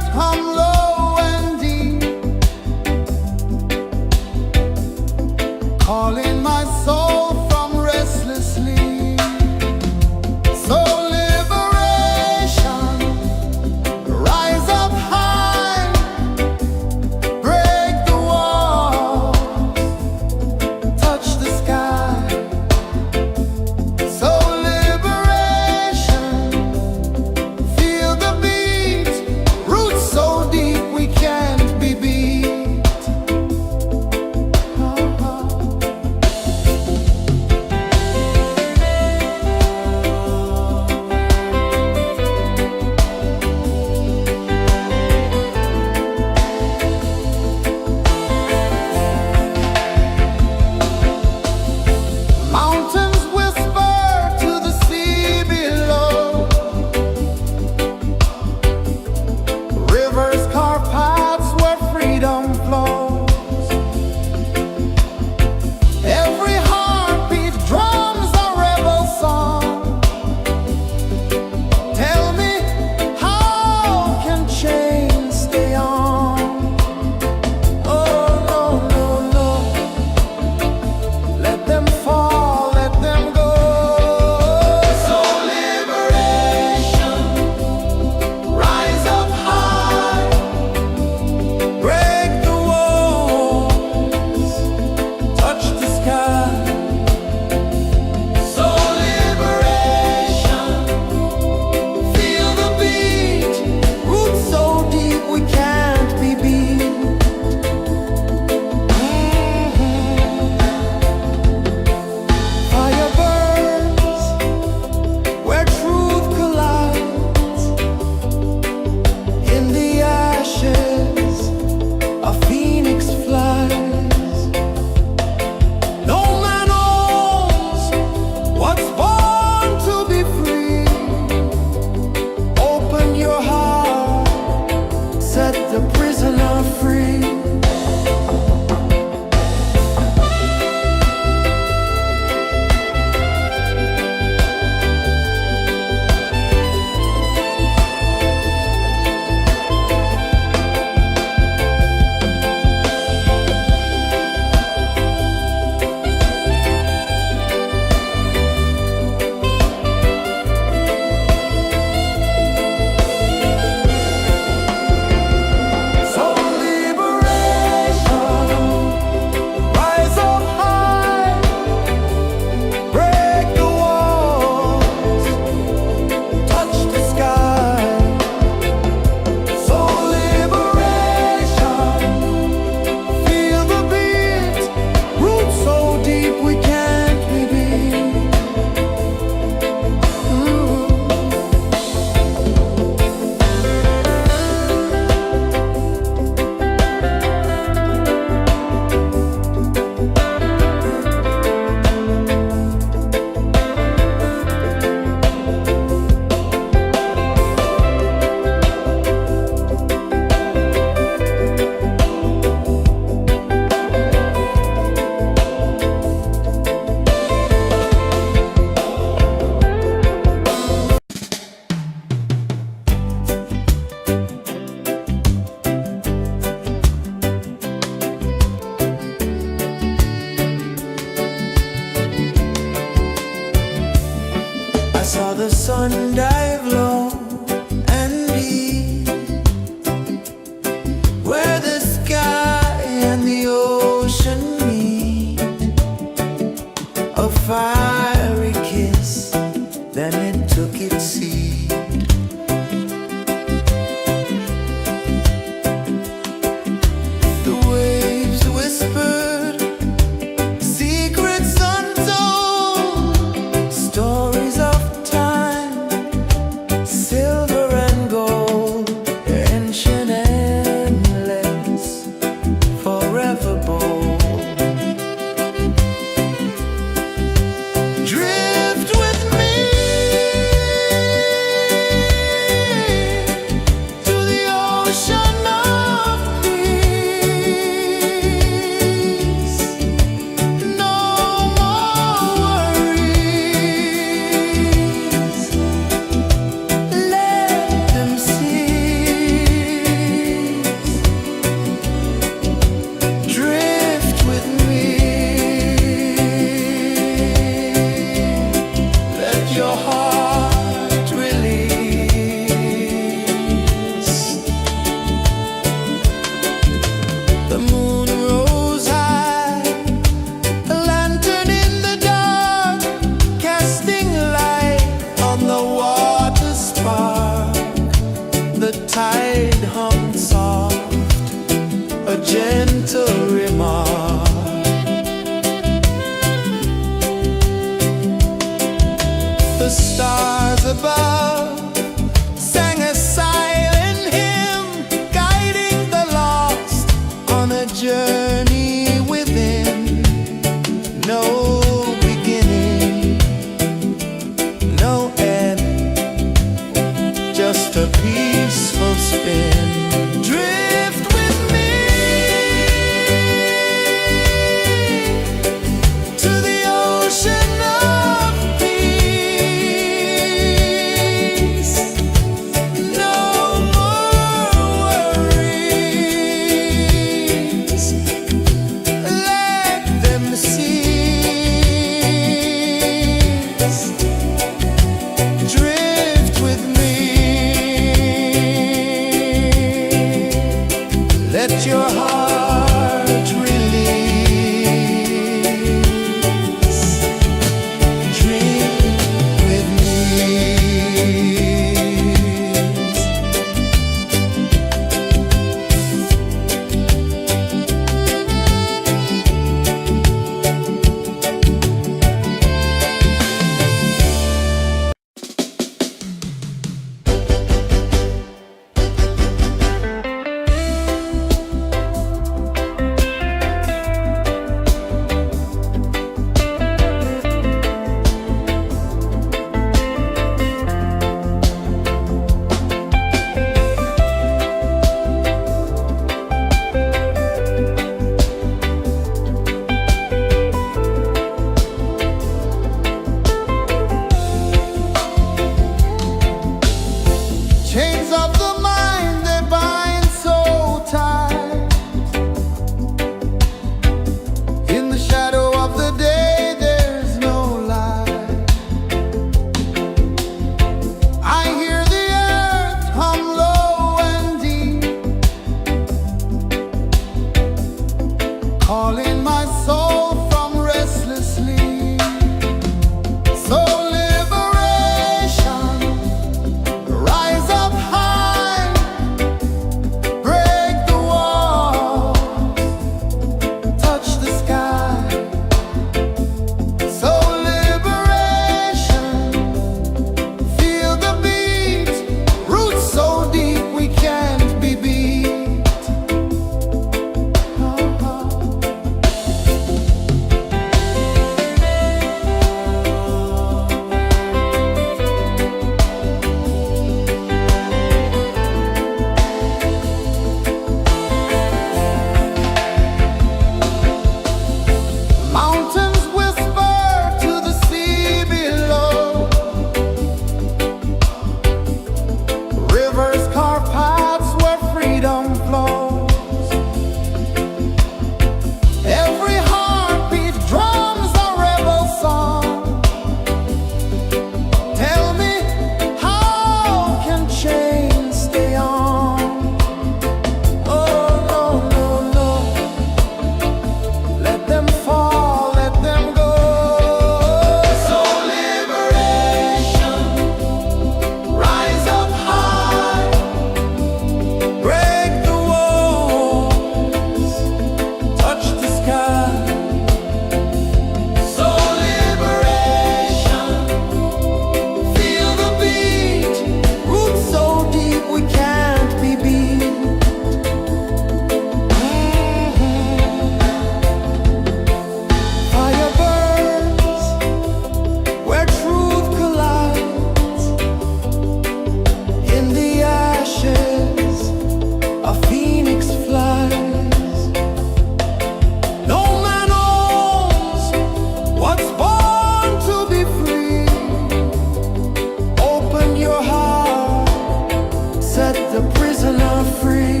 the prisoner free.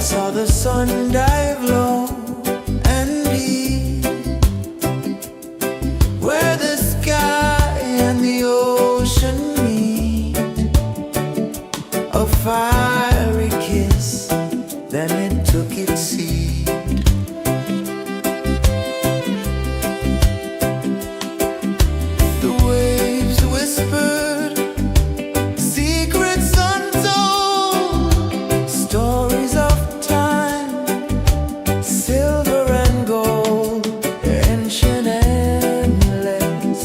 Saw the sun dive low and deep, where the sky and the ocean meet. A fiery kiss, then it took its seat. The waves whispered secrets untold, stories of silver and gold, ancient, endless,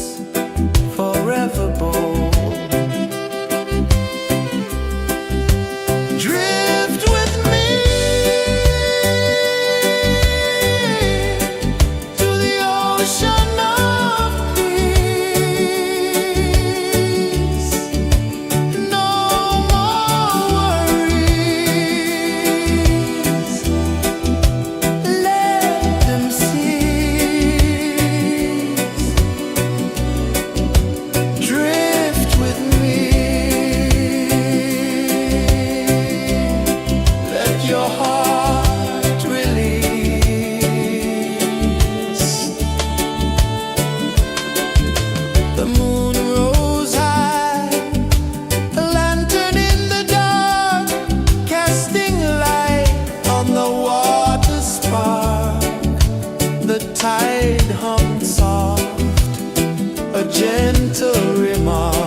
forever bold. Drift with me to the ocean of peace. No more worries. Drift with me. Let your heart release. The moon rose high, a lantern in the dark, casting light on the water spark. The tide hung soft, a gentle remark.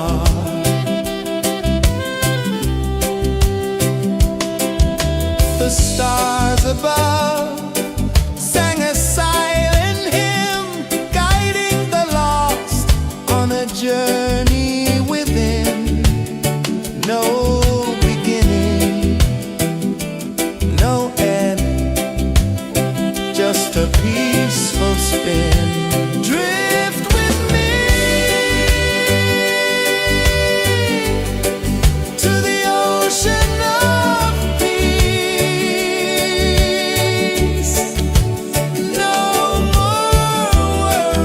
The stars above sang a silent hymn, guiding the lost on a journey within. No beginning, no end, just a peaceful spin. Drift with me to the ocean of peace. No more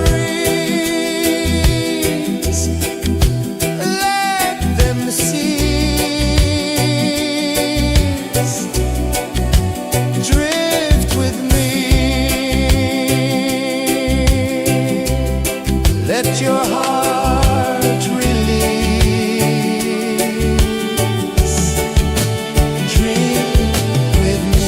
worries. Let them cease. Drift with me. Let your heart release. Dream with me.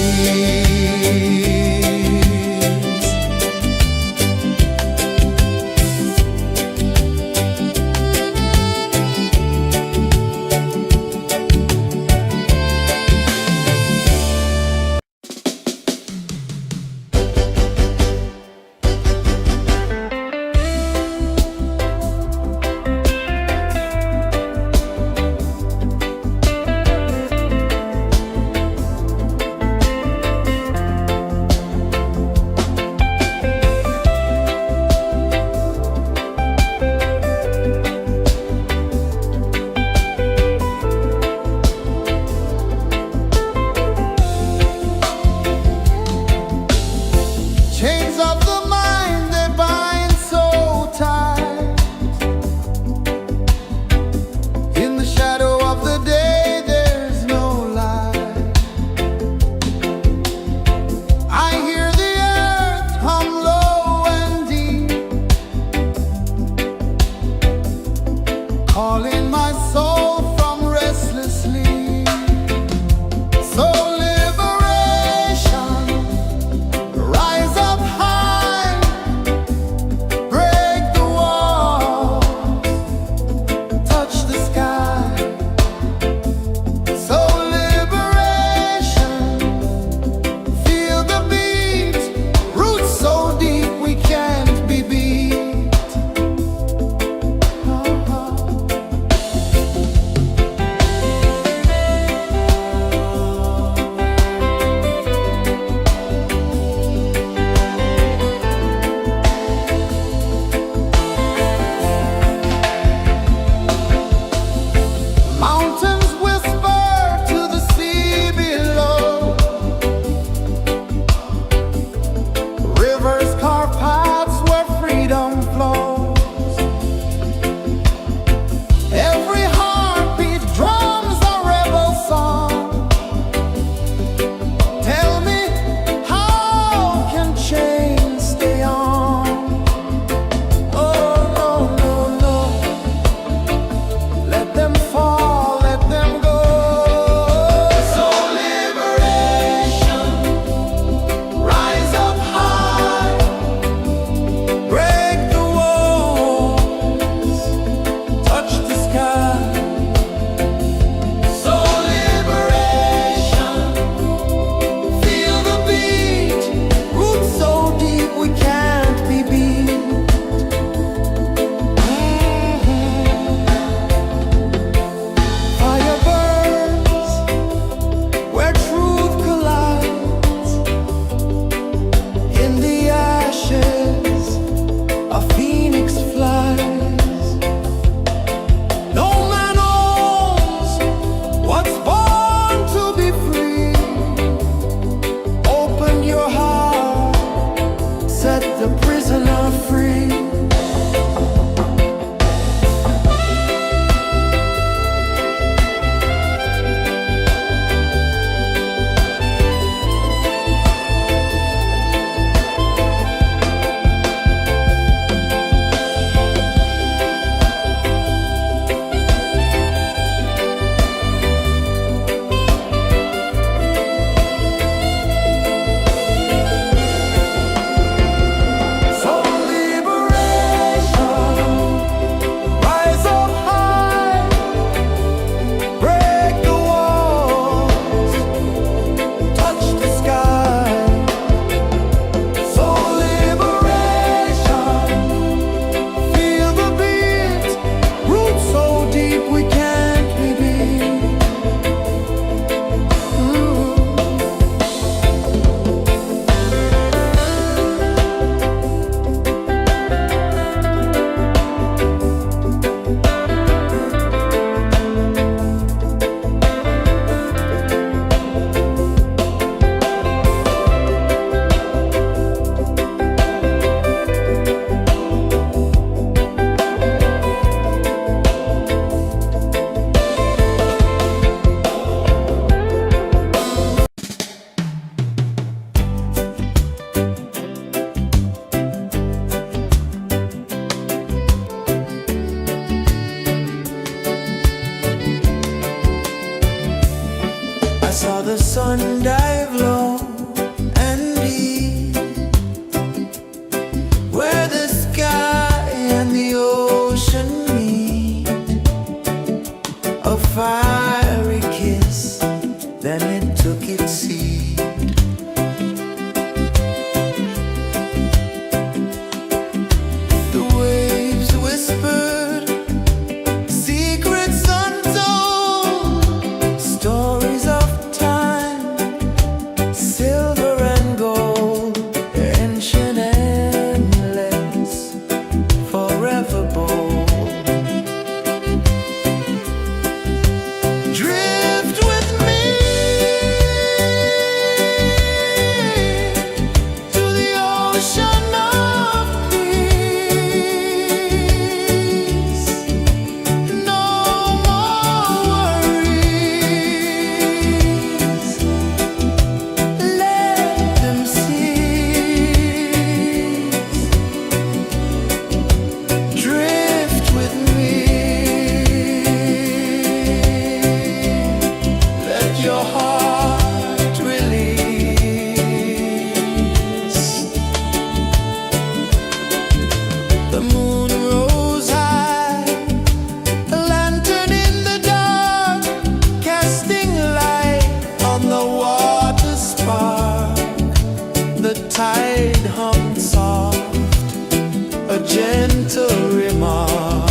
a remark.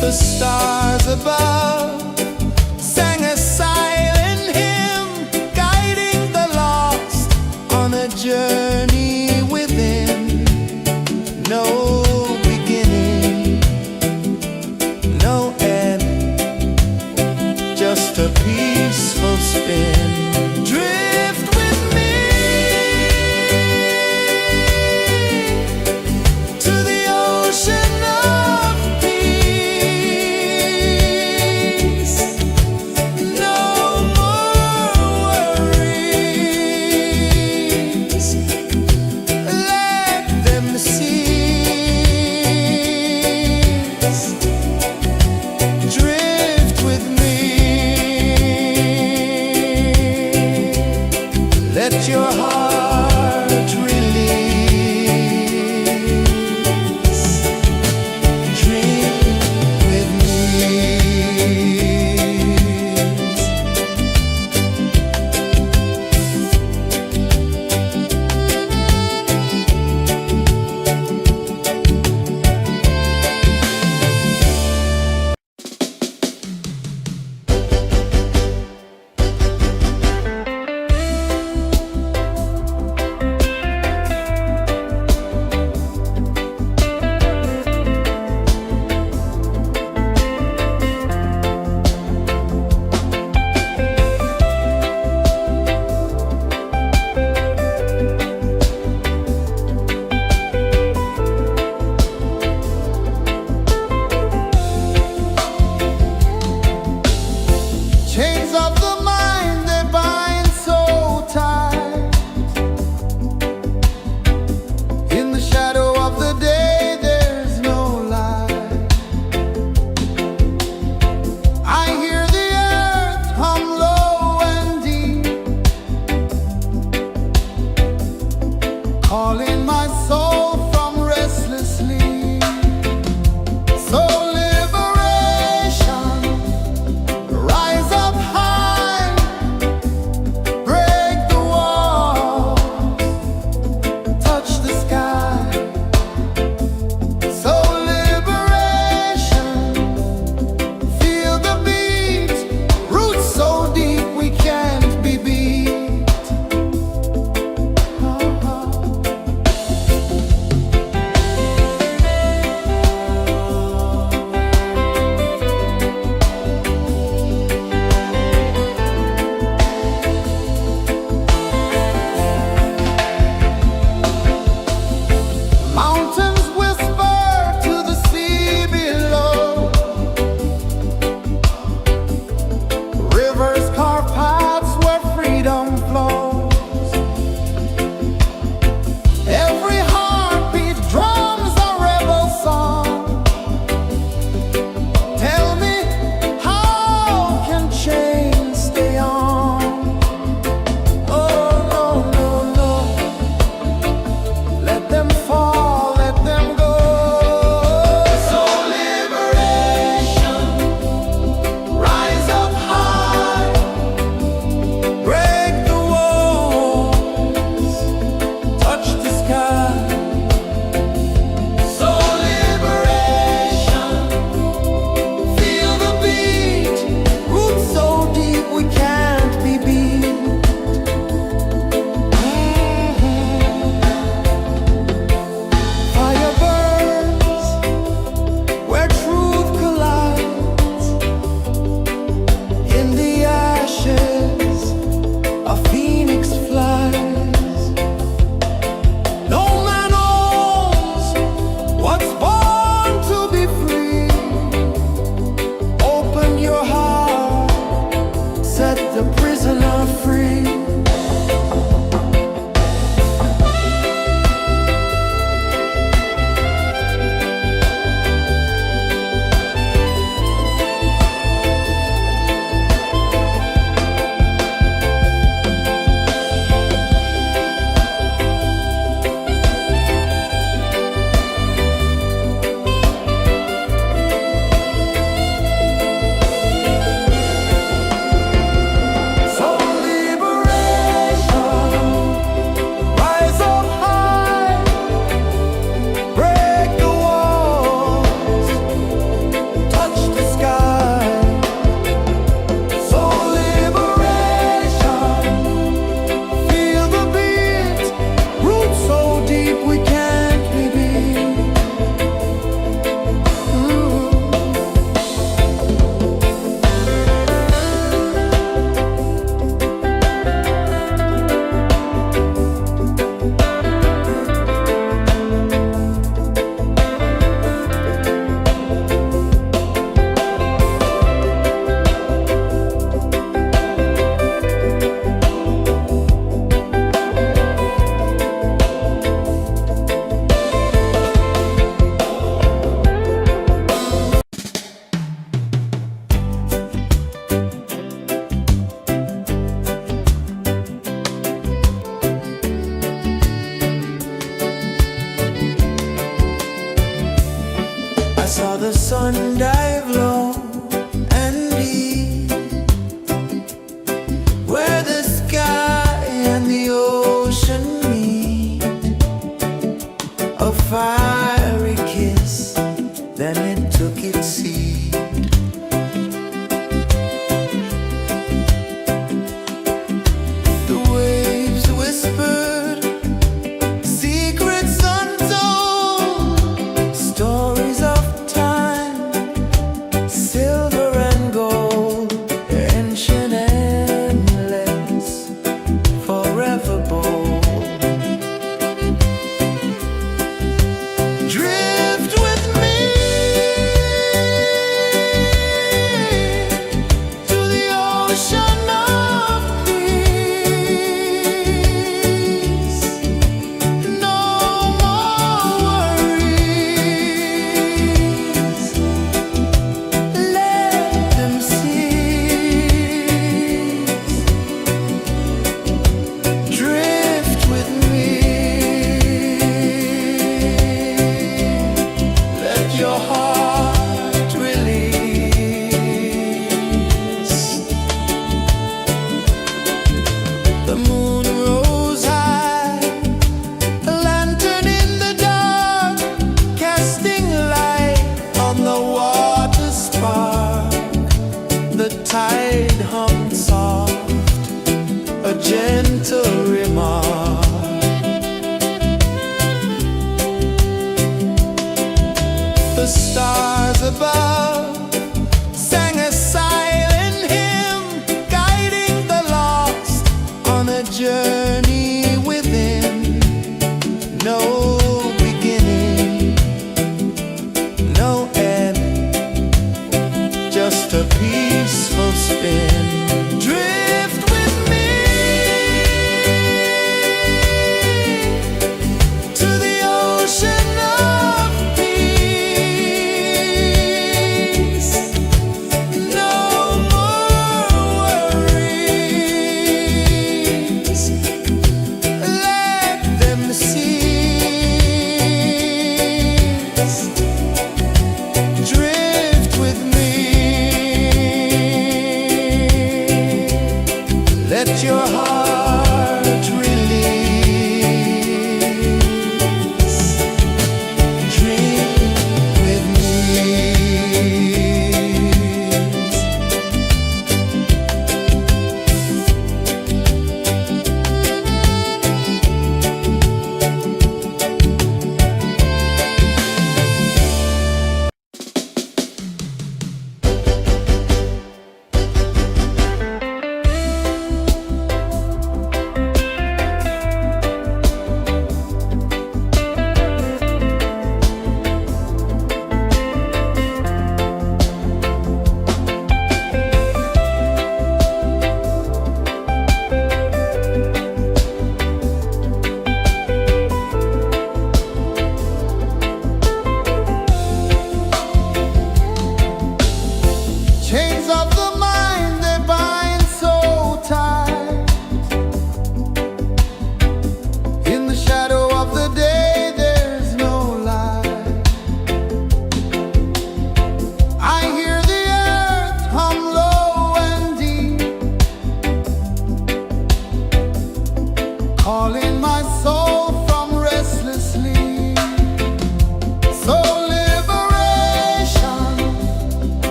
The stars above sang a silent hymn, guiding the lost on a journey within. No beginning, no end, just a peaceful spin. Drift with me sun dive low and deep, where the sky and the ocean meet, a fiery kiss, then it took its seat. The waves whispered secrets untold, stories of time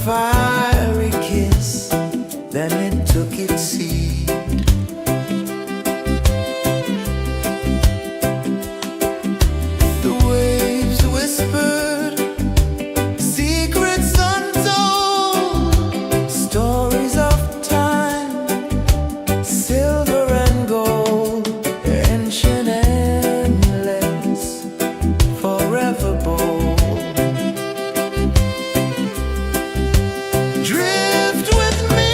fiery kiss, then it took its seed. The waves whispered secrets untold, stories of time, silver and gold, ancient, endless, forever bold. Drift with me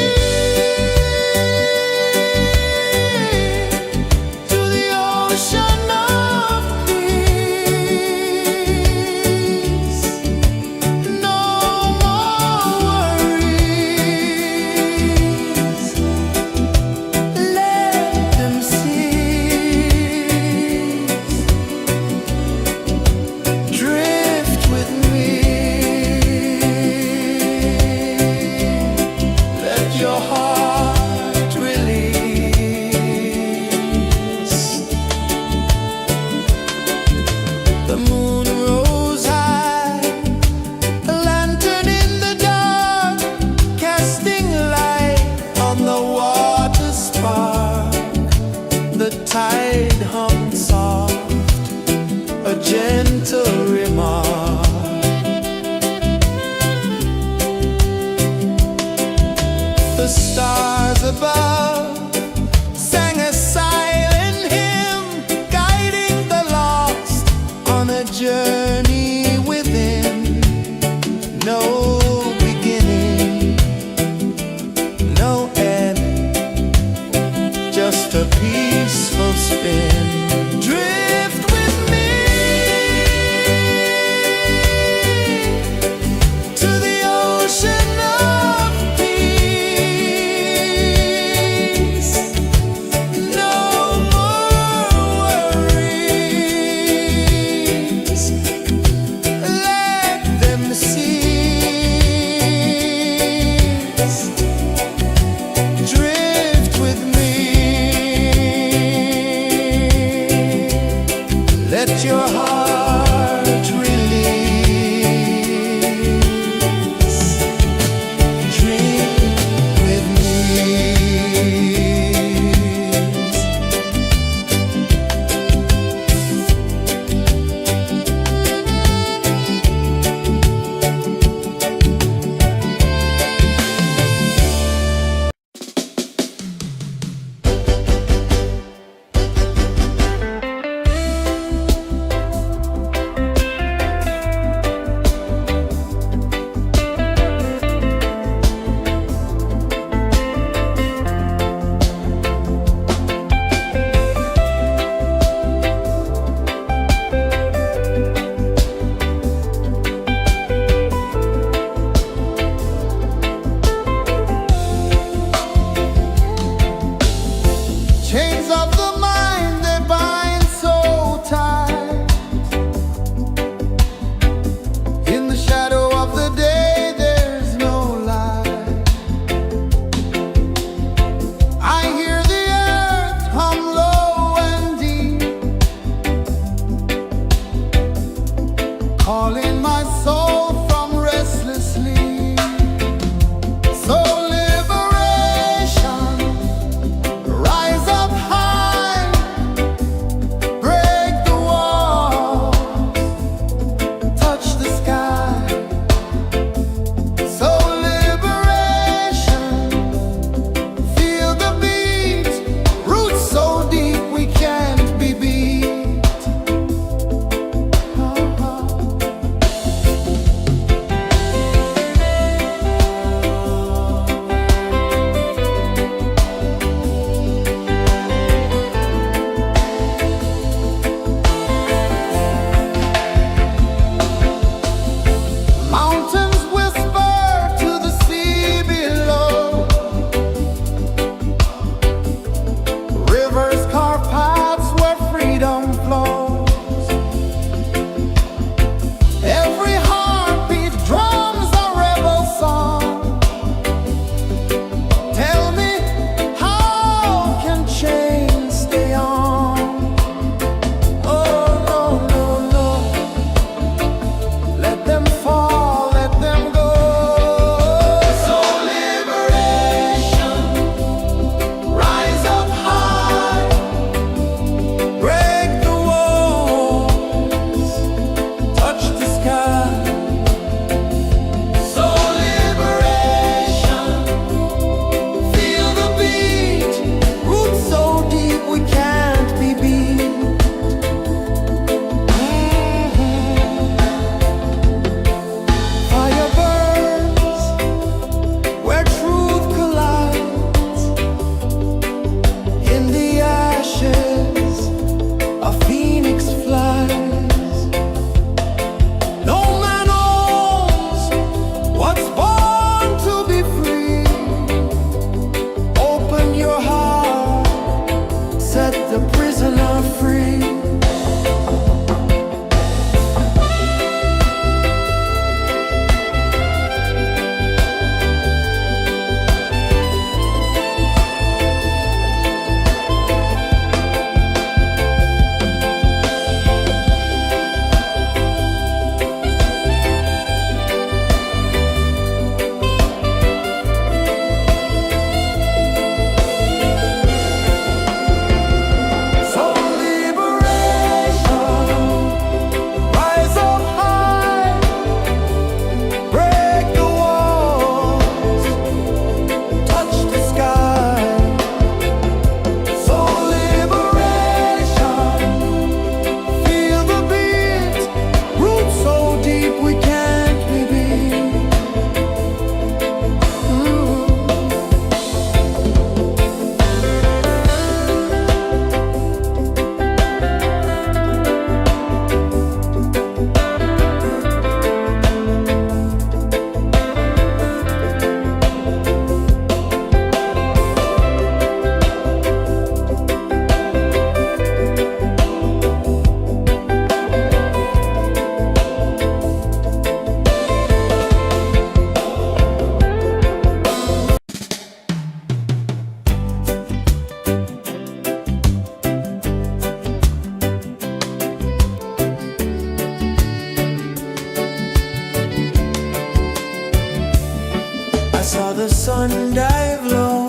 the sun dive low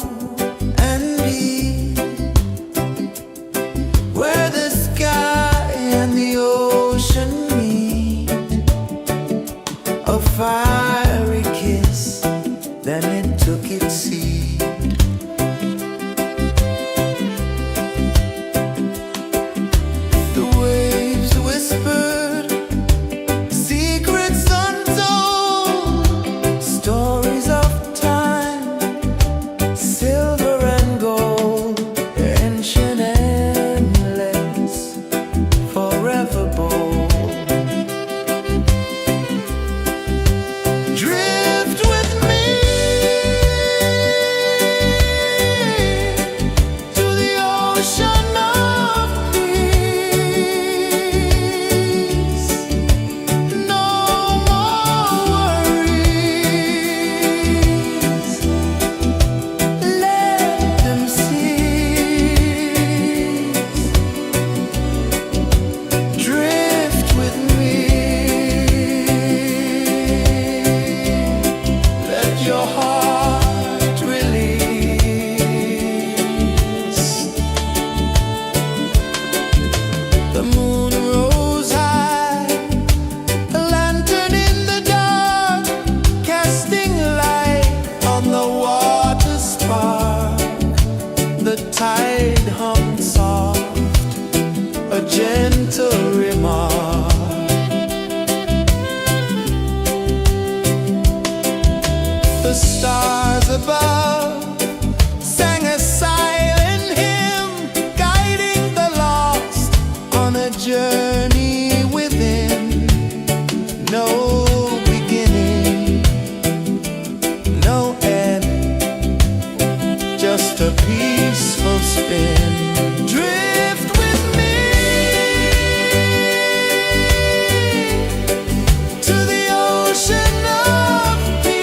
and deep, where the sky and the ocean meet, a fiery kiss, then it took its seat. The waves whispered secrets untold, stories of time, silver and gold, ancient, endless, forever bold. Drift with me to the ocean of peace. No more worries, let them cease. Drift with me, let your heart release. The moon rose high, a lantern in the dark, casting light on the water spark. The tide hummed soft, a gentle remark. The stars above sang a silent hymn, guiding the lost on a journey within. No beginning, no end, just a peaceful spin. Drift with me to the ocean of peace.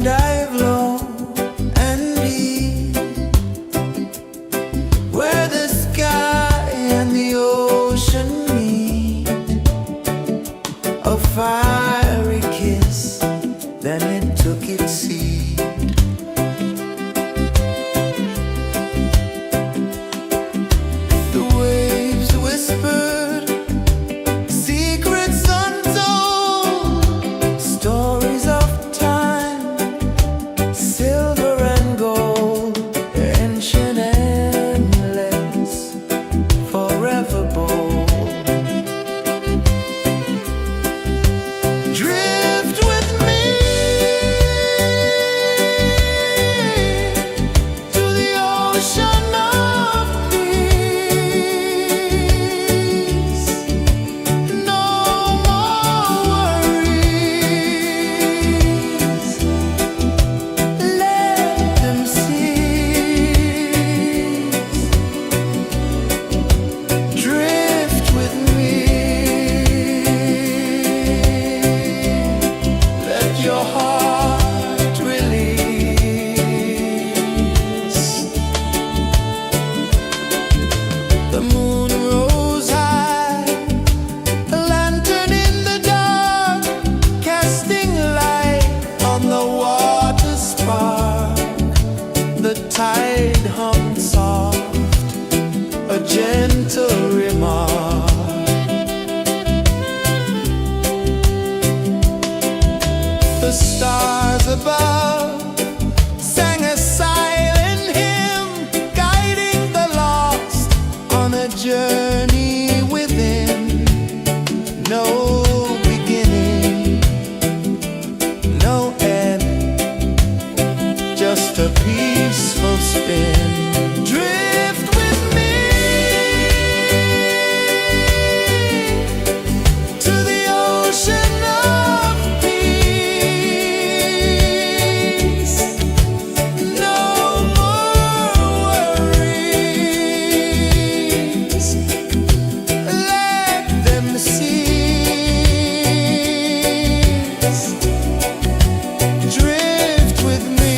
dive low and deep, where the sky and the ocean meet. A fiery kiss, then it took its seed. The waves whispered secrets untold, stories of time, silver and gold, ancient, endless, forever bold. Drift with me to the ocean of peace. No more worries, let them cease. Drift with me, let your heart release. The moon rose high, a lantern in the dark, casting light on the water spark. The tide hummed soft, a gentle remark. The stars above sang a silent hymn, guiding the lost on a journey within. No beginning, no end, just a peaceful spin. Drift with me to the ocean of peace. No more worries, let them cease. Drift with me.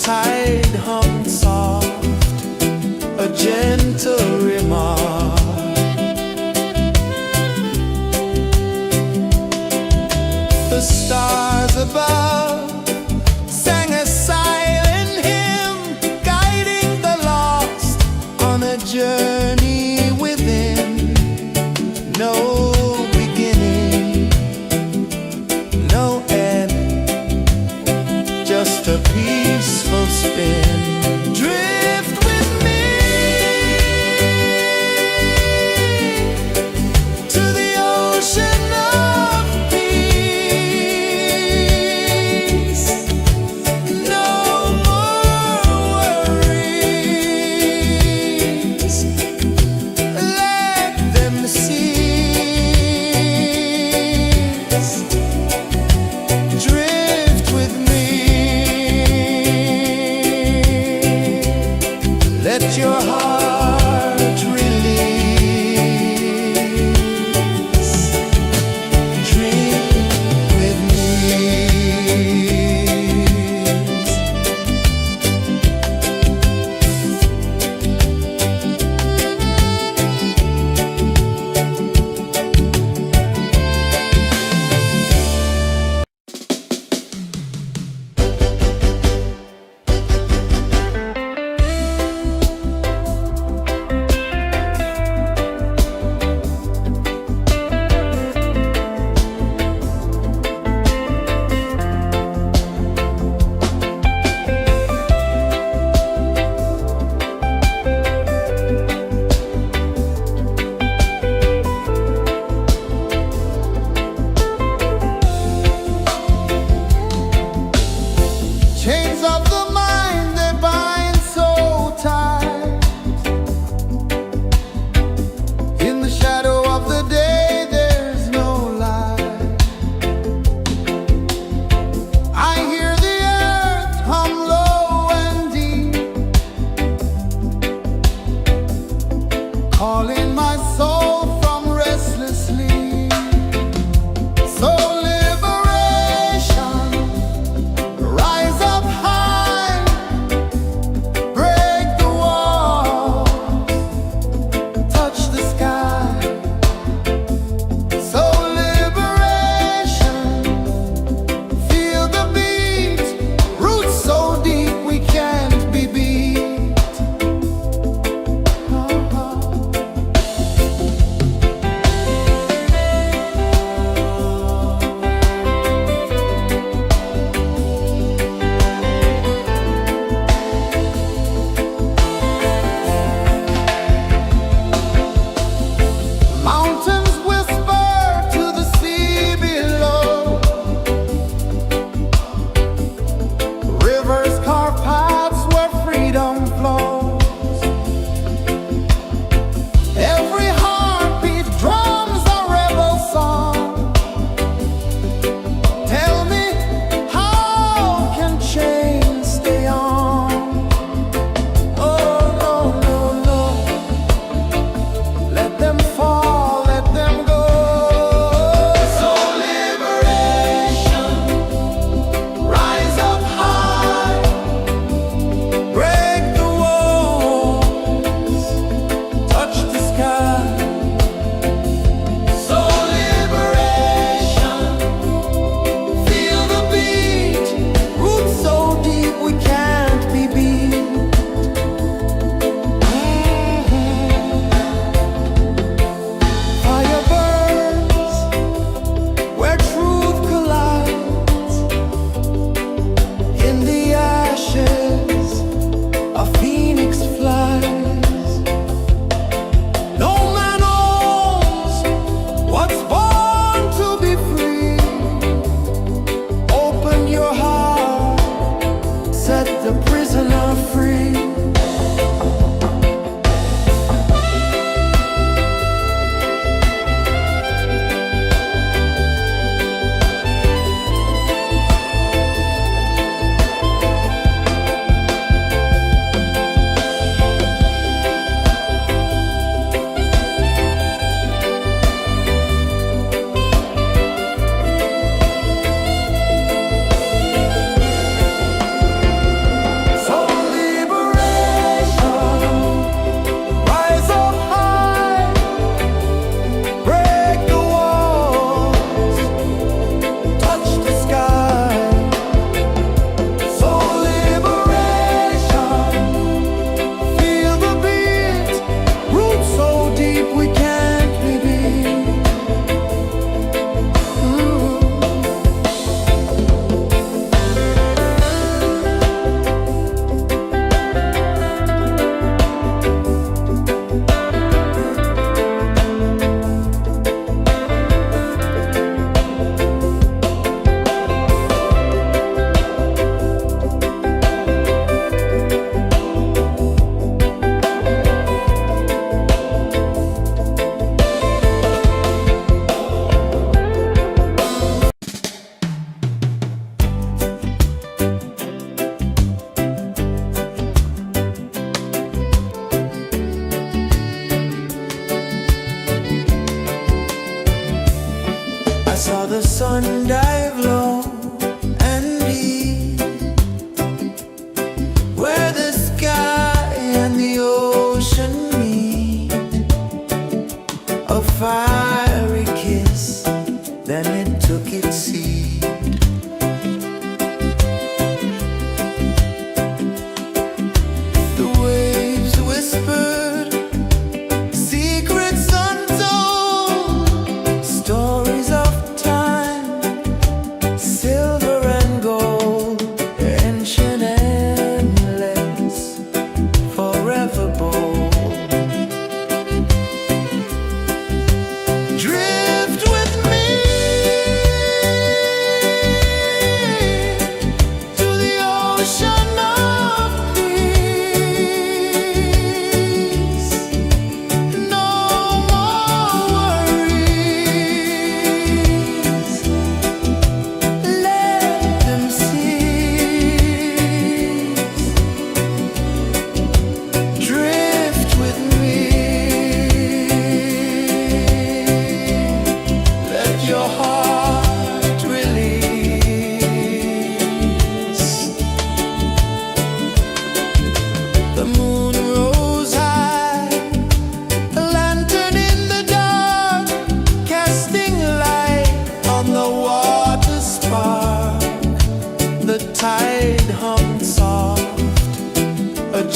tide hung soft, a gentle remark. The stars above sang a silent hymn, guiding the lost on a journey within. No beginning, no end, just a peaceful spin.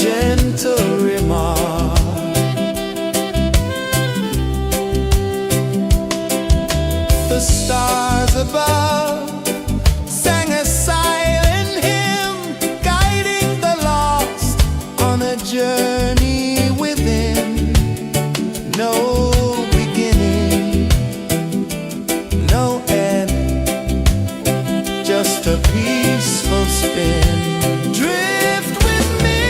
gentle remark. The stars above sang a silent hymn, guiding the lost on a journey within. No beginning, no end, just a peaceful spin. Drift with me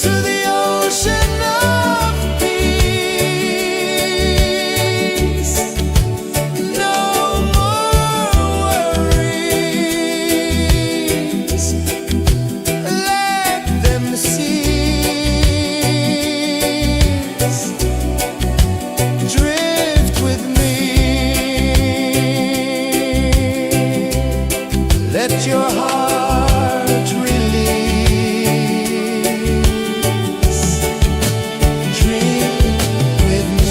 to the ocean of peace. No more worries, let them cease. Drift with me, let your heart release. Dream with me.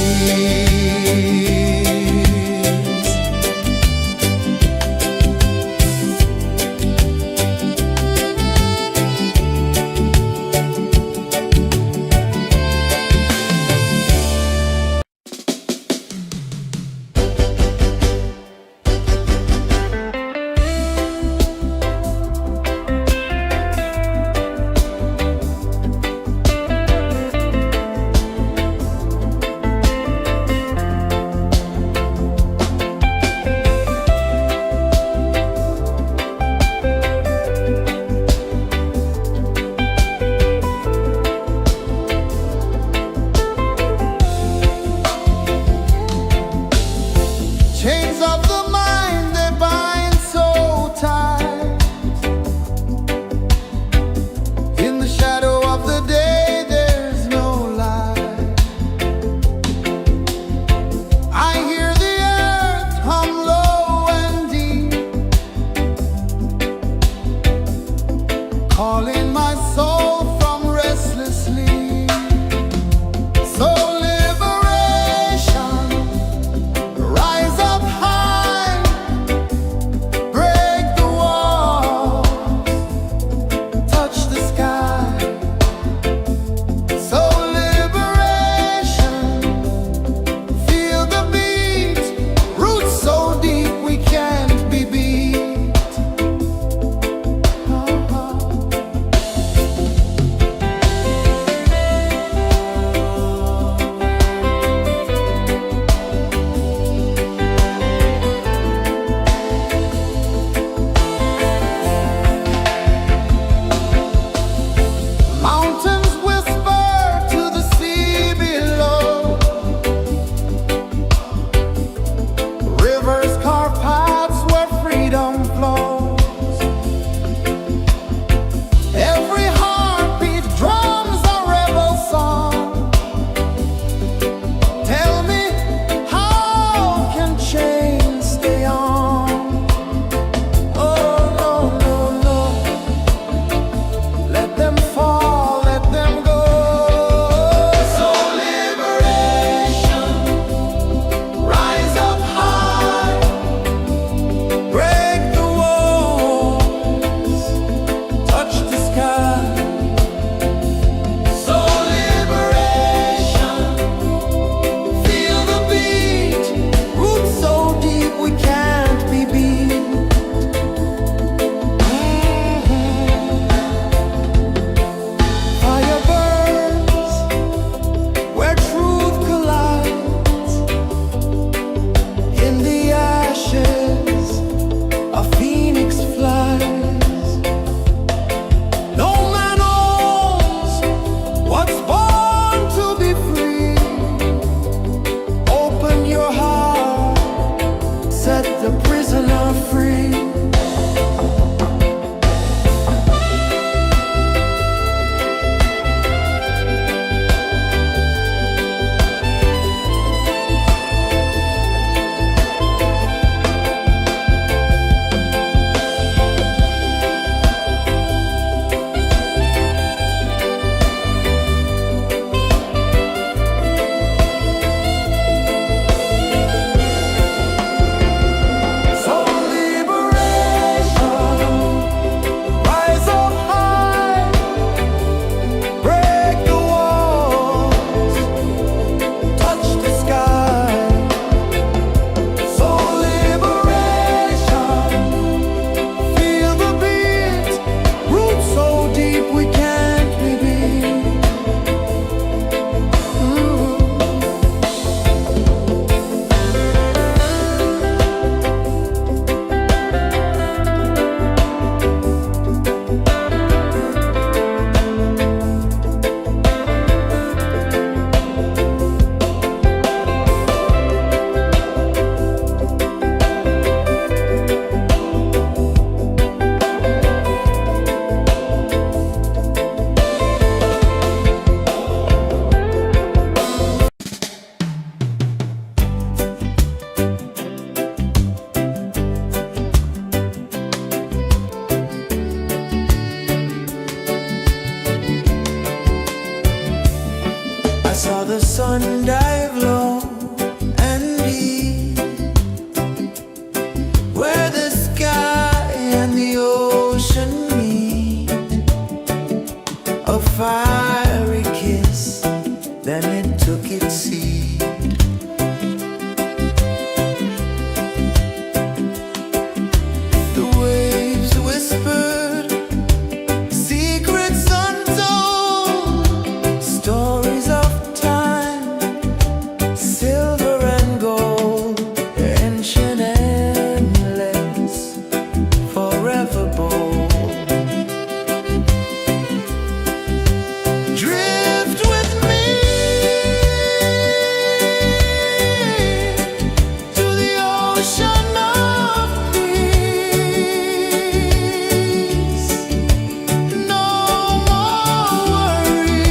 sun dive low and deep, where the sky and the ocean meet. A fiery kiss, then it took its seat. The waves whispered secrets untold, stories of time, silver and gold, ancient, endless, forever bold. Drift with me to the ocean of peace. No more worries,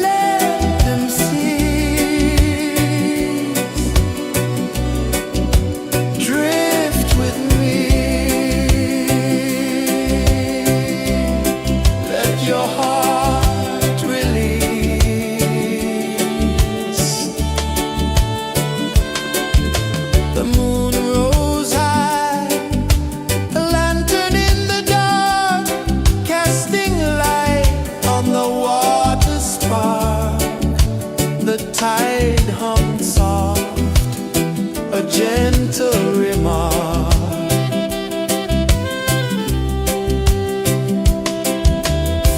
let them cease. Drift with me, let your heart release. The moon rose high, a lantern in the dark, casting light on the water spark. The tide hummed soft, a gentle remark.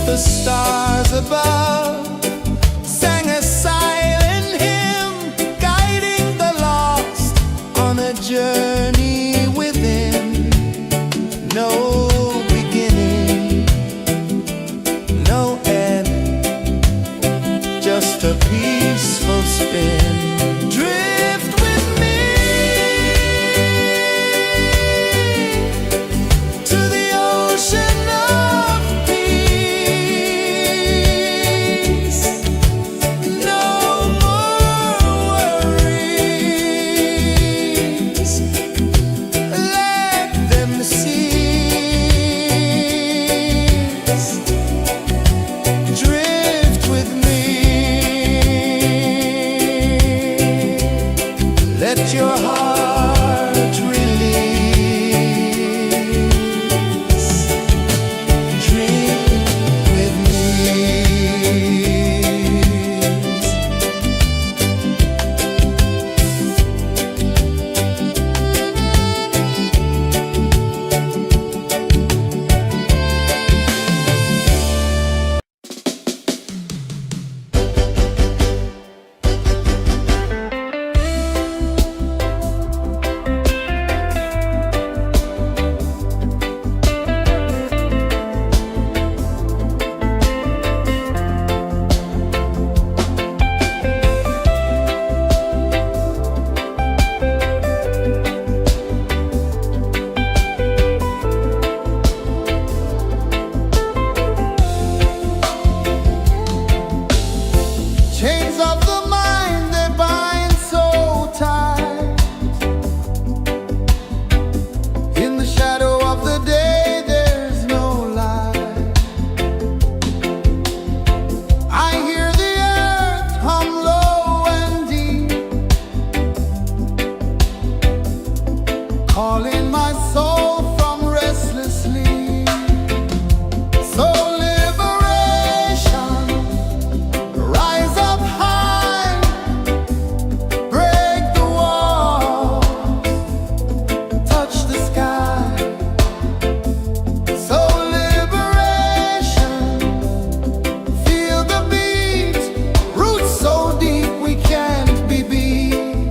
The stars above sang a silent hymn, guiding the lost on a journey within. No beginning, no end, just a peaceful spin. Drift with me to the ocean of peace. No more worries, let them cease. Drift with me, let your heart release. Drift with me. Chains of the mind, they bind so tight. In the shadow of the day, there's no light. I hear the earth hum low and deep, calling my soul from restless sleep. So liberation, rise up high, break the walls, touch the sky. So liberation, feel the beat, roots so deep we can't be beat.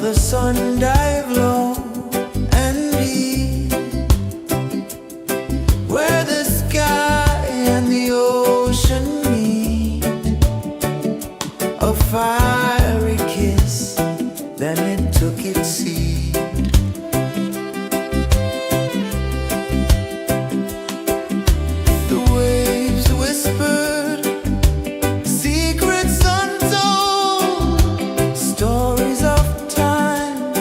the sun dive low and deep, where the sky and the ocean meet. A fiery kiss, then it took its seat. The waves whispered secrets untold, stories of time,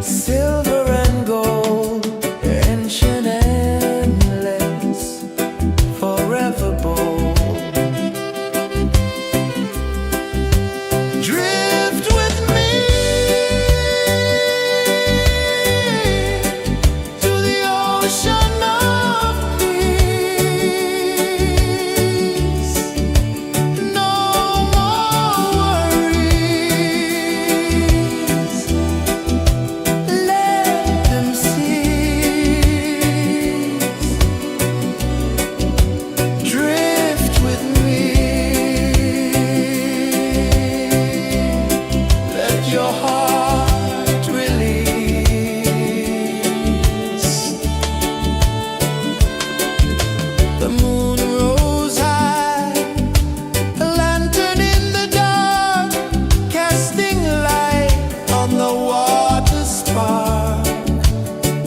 silver and gold, ancient, endless, forever bold. Drift with me to the ocean of peace. No more worries, let them cease. Drift with me, let your heart release. The moon rose high, a lantern in the dark, casting light on the water spark.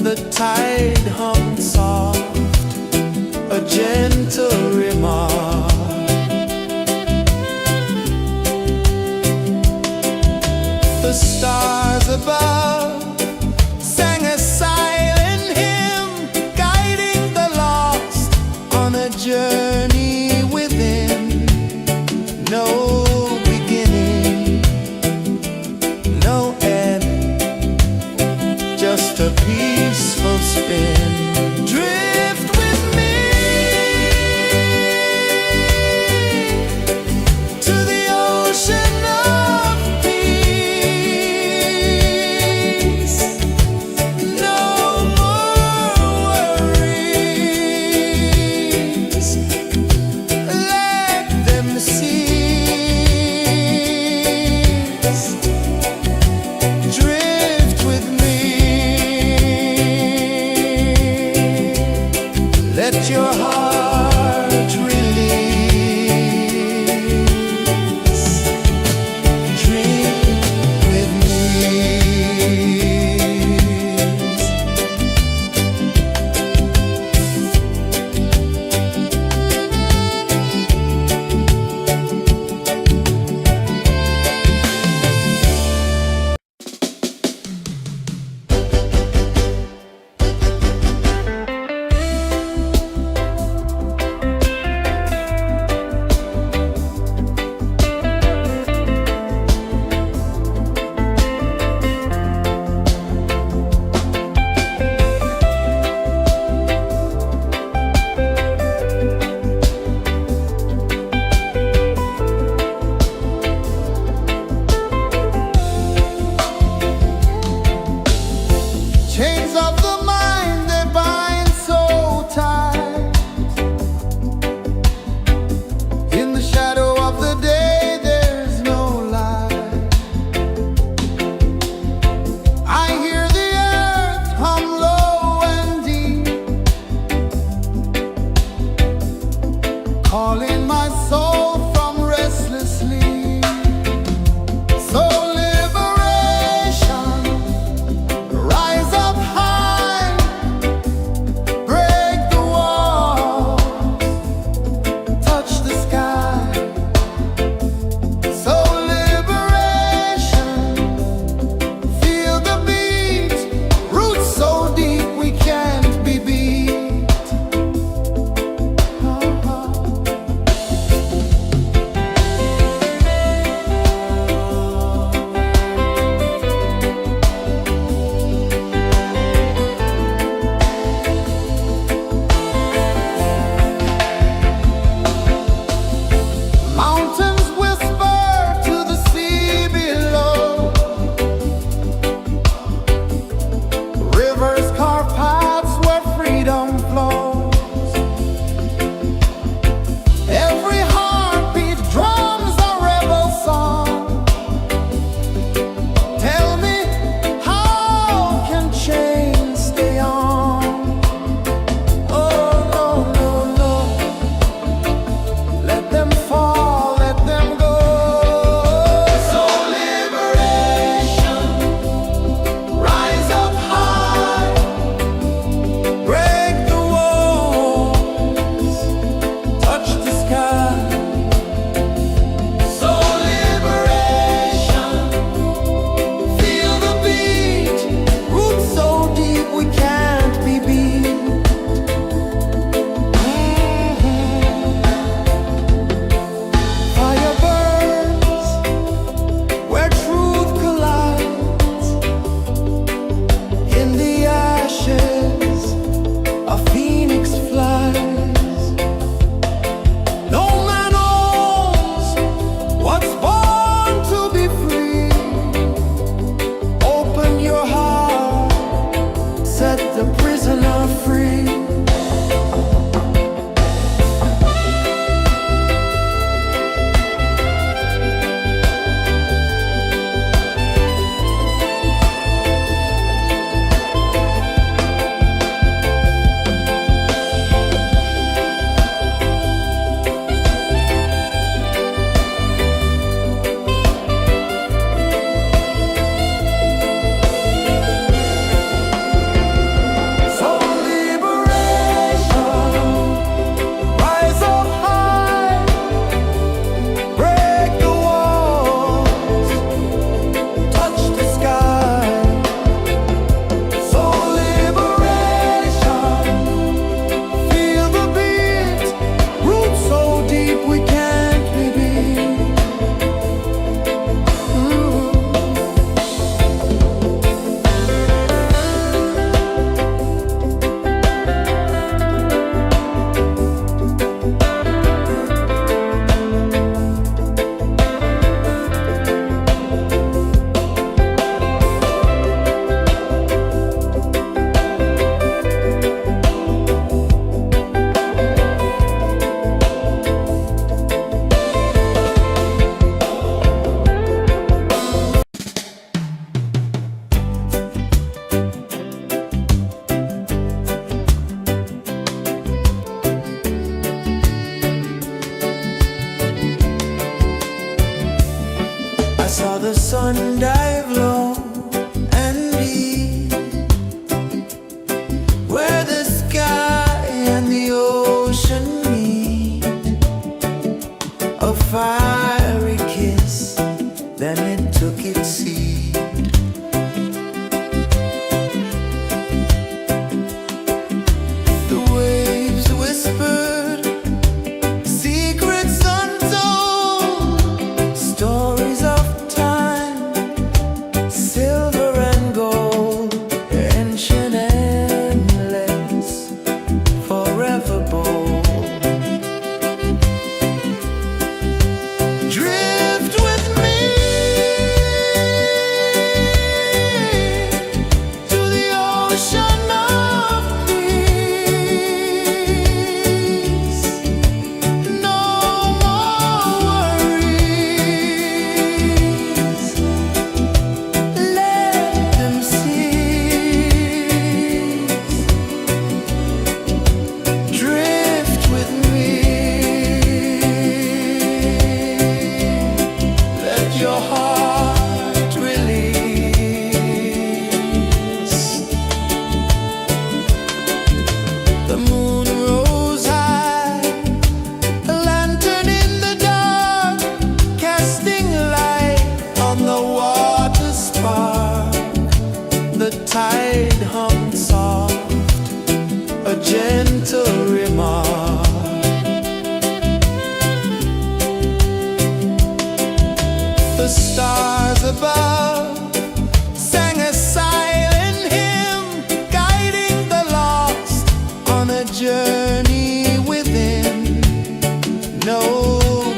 The tide hummed soft, a gentle remark. The stars above sang a silent hymn, guiding the lost on a journey within. No beginning, no end, just a peaceful spin. Drift with me to the ocean of peace. No more worries, let them cease. the sun dive low and deep, where the sky and the ocean meet, a fiery kiss, then it took its seat. The waves whispered secrets untold, stories of time, silver and gold, ancient, endless, forever bold. Drift with me to the ocean of peace. No more worries, let them cease. Drift with me, let your heart release. The moon rose high, a lantern in the dark, casting light on the water spark. The tide hummed soft, a gentle remark. The stars above sang a silent hymn, guiding the lost on a journey within. No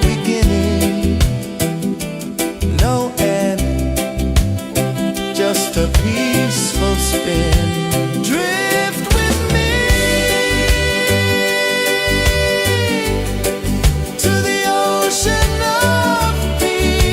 beginning, no end, just a peaceful spin. Drift with me to the ocean of peace.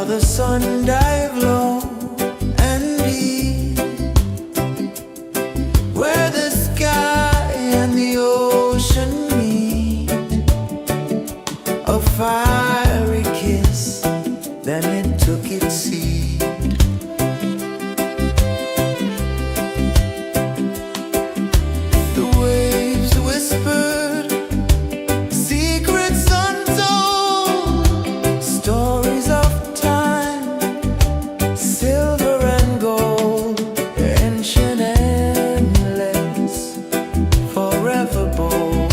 saw the sun dive low and deep, where the sky and the ocean meet. A fiery kiss, then it took its seat. The waves whispered secrets untold, stories of time, silver and gold, ancient, endless, forever bold.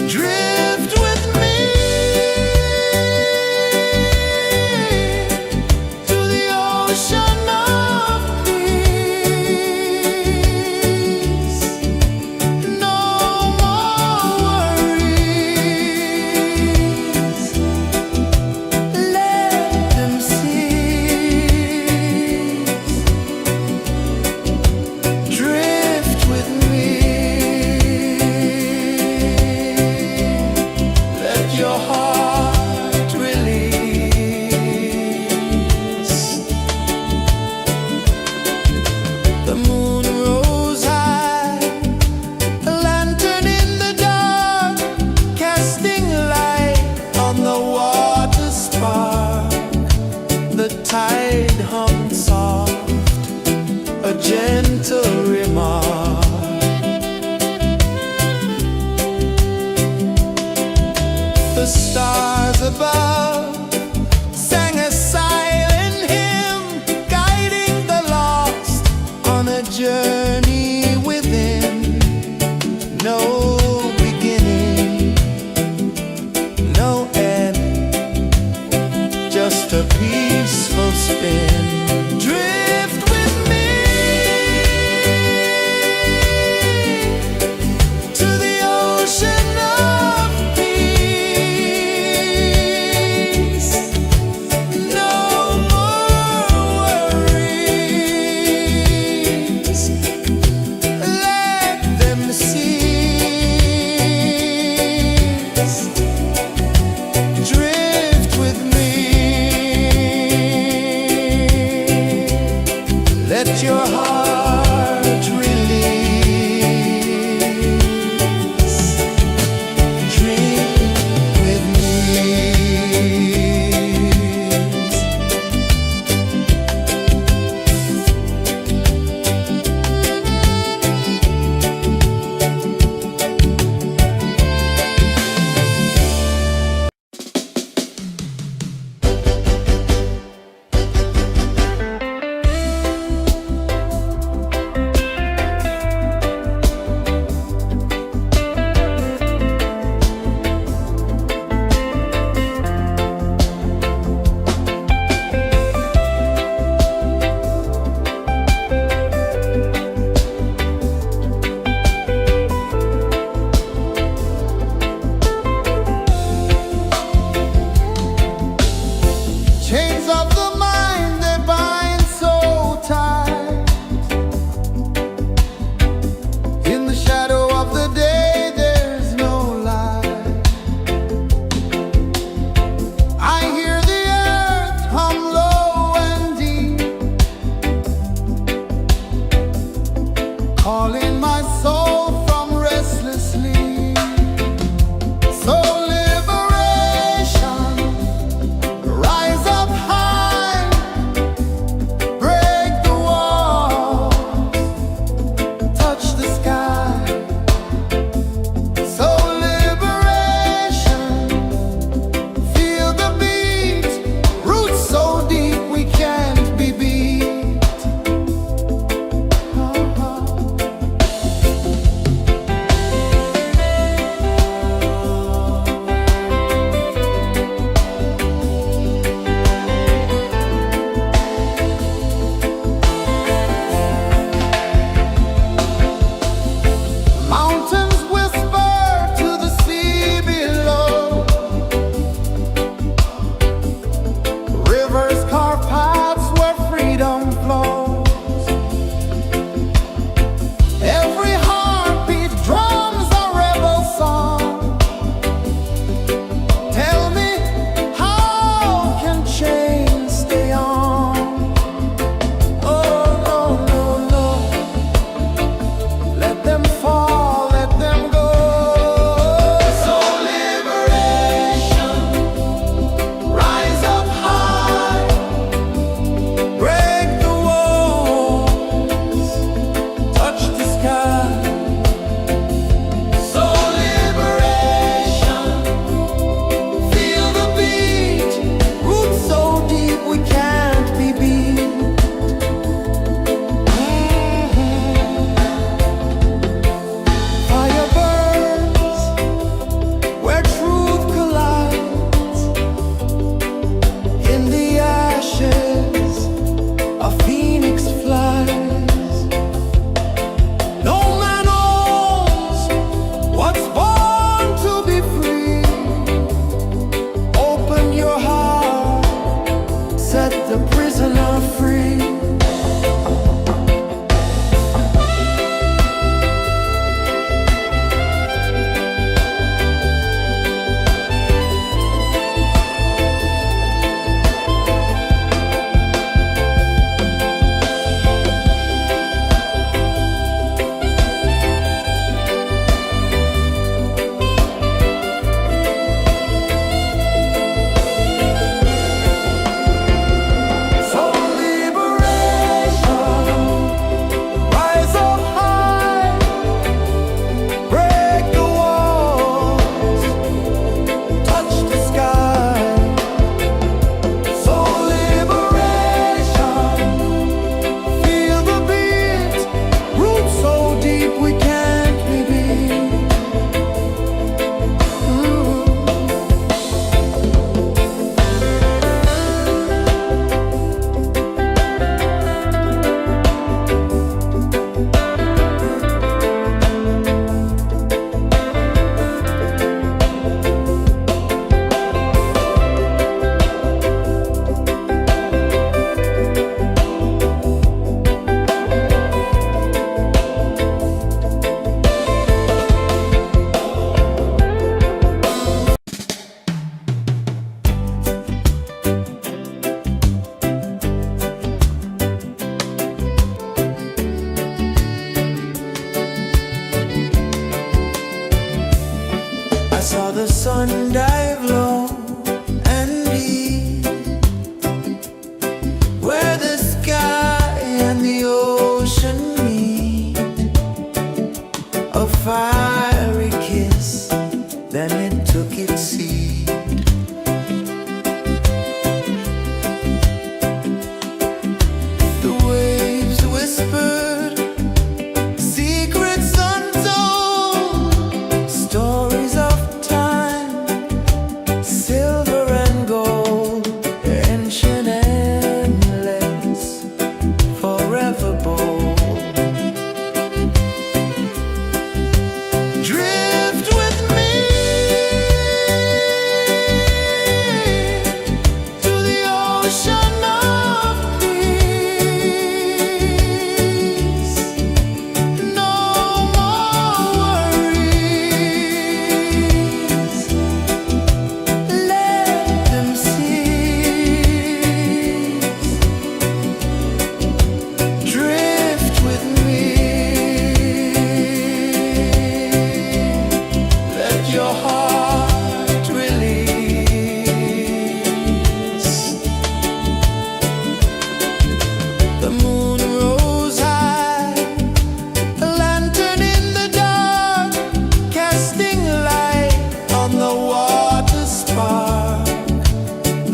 Drift with me to the ocean of peace. No more worries, let them cease. Drift with me, let your heart release. The moon rose high, a lantern in the dark, casting light on the water spark. The tide hummed soft, a gentle remark. The stars above sang a silent hymn, guiding the lost on a journey within. No beginning, no end, just a peaceful spin. Drift with me to the ocean of peace. No more worries, let them cease. Drift with me.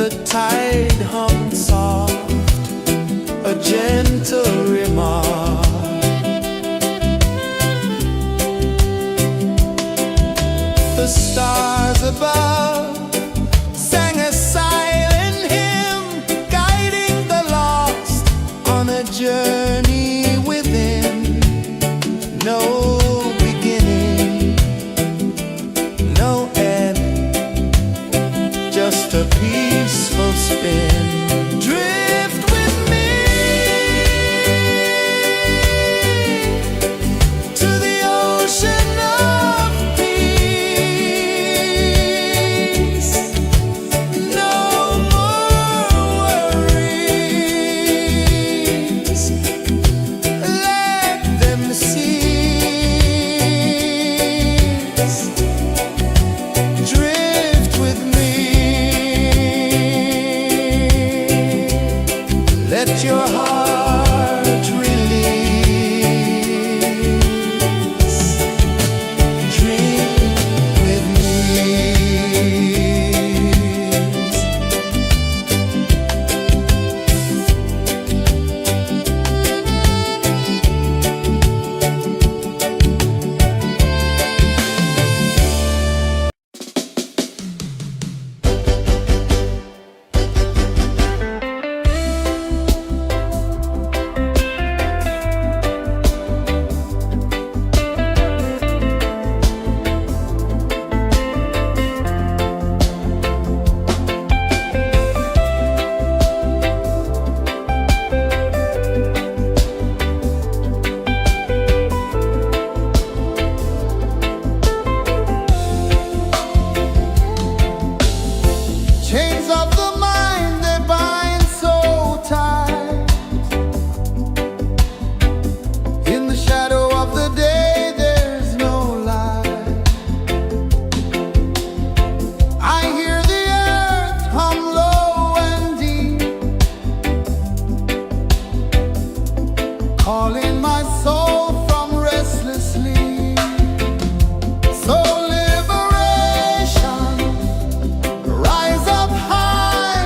the tide hummed soft, a gentle remark. The stars above sang a silent hymn, guiding the lost on a journey within. No beginning, no end, just a peaceful spin. Drift with me to the ocean of peace. No more worries, let them cease. Drift with me, let your heart release. Dream with me. Chains of the mind, they bind so tight. In the shadow of the day, there's no light. I hear the earth hum low and deep, calling my soul from restless sleep. So liberation, rise up high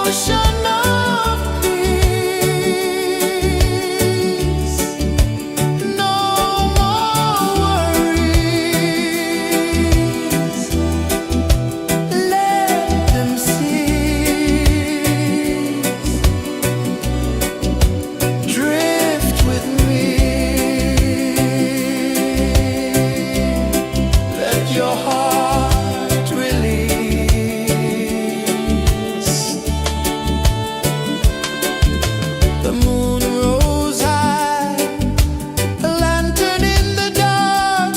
ocean of peace. No more worries. Let them cease. Drift with me. Let your heart release. The moon rose high, a lantern in the dark,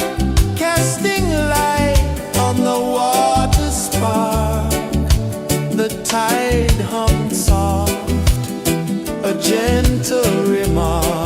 casting light on the water spark. The tide hummed soft, a gentle remark.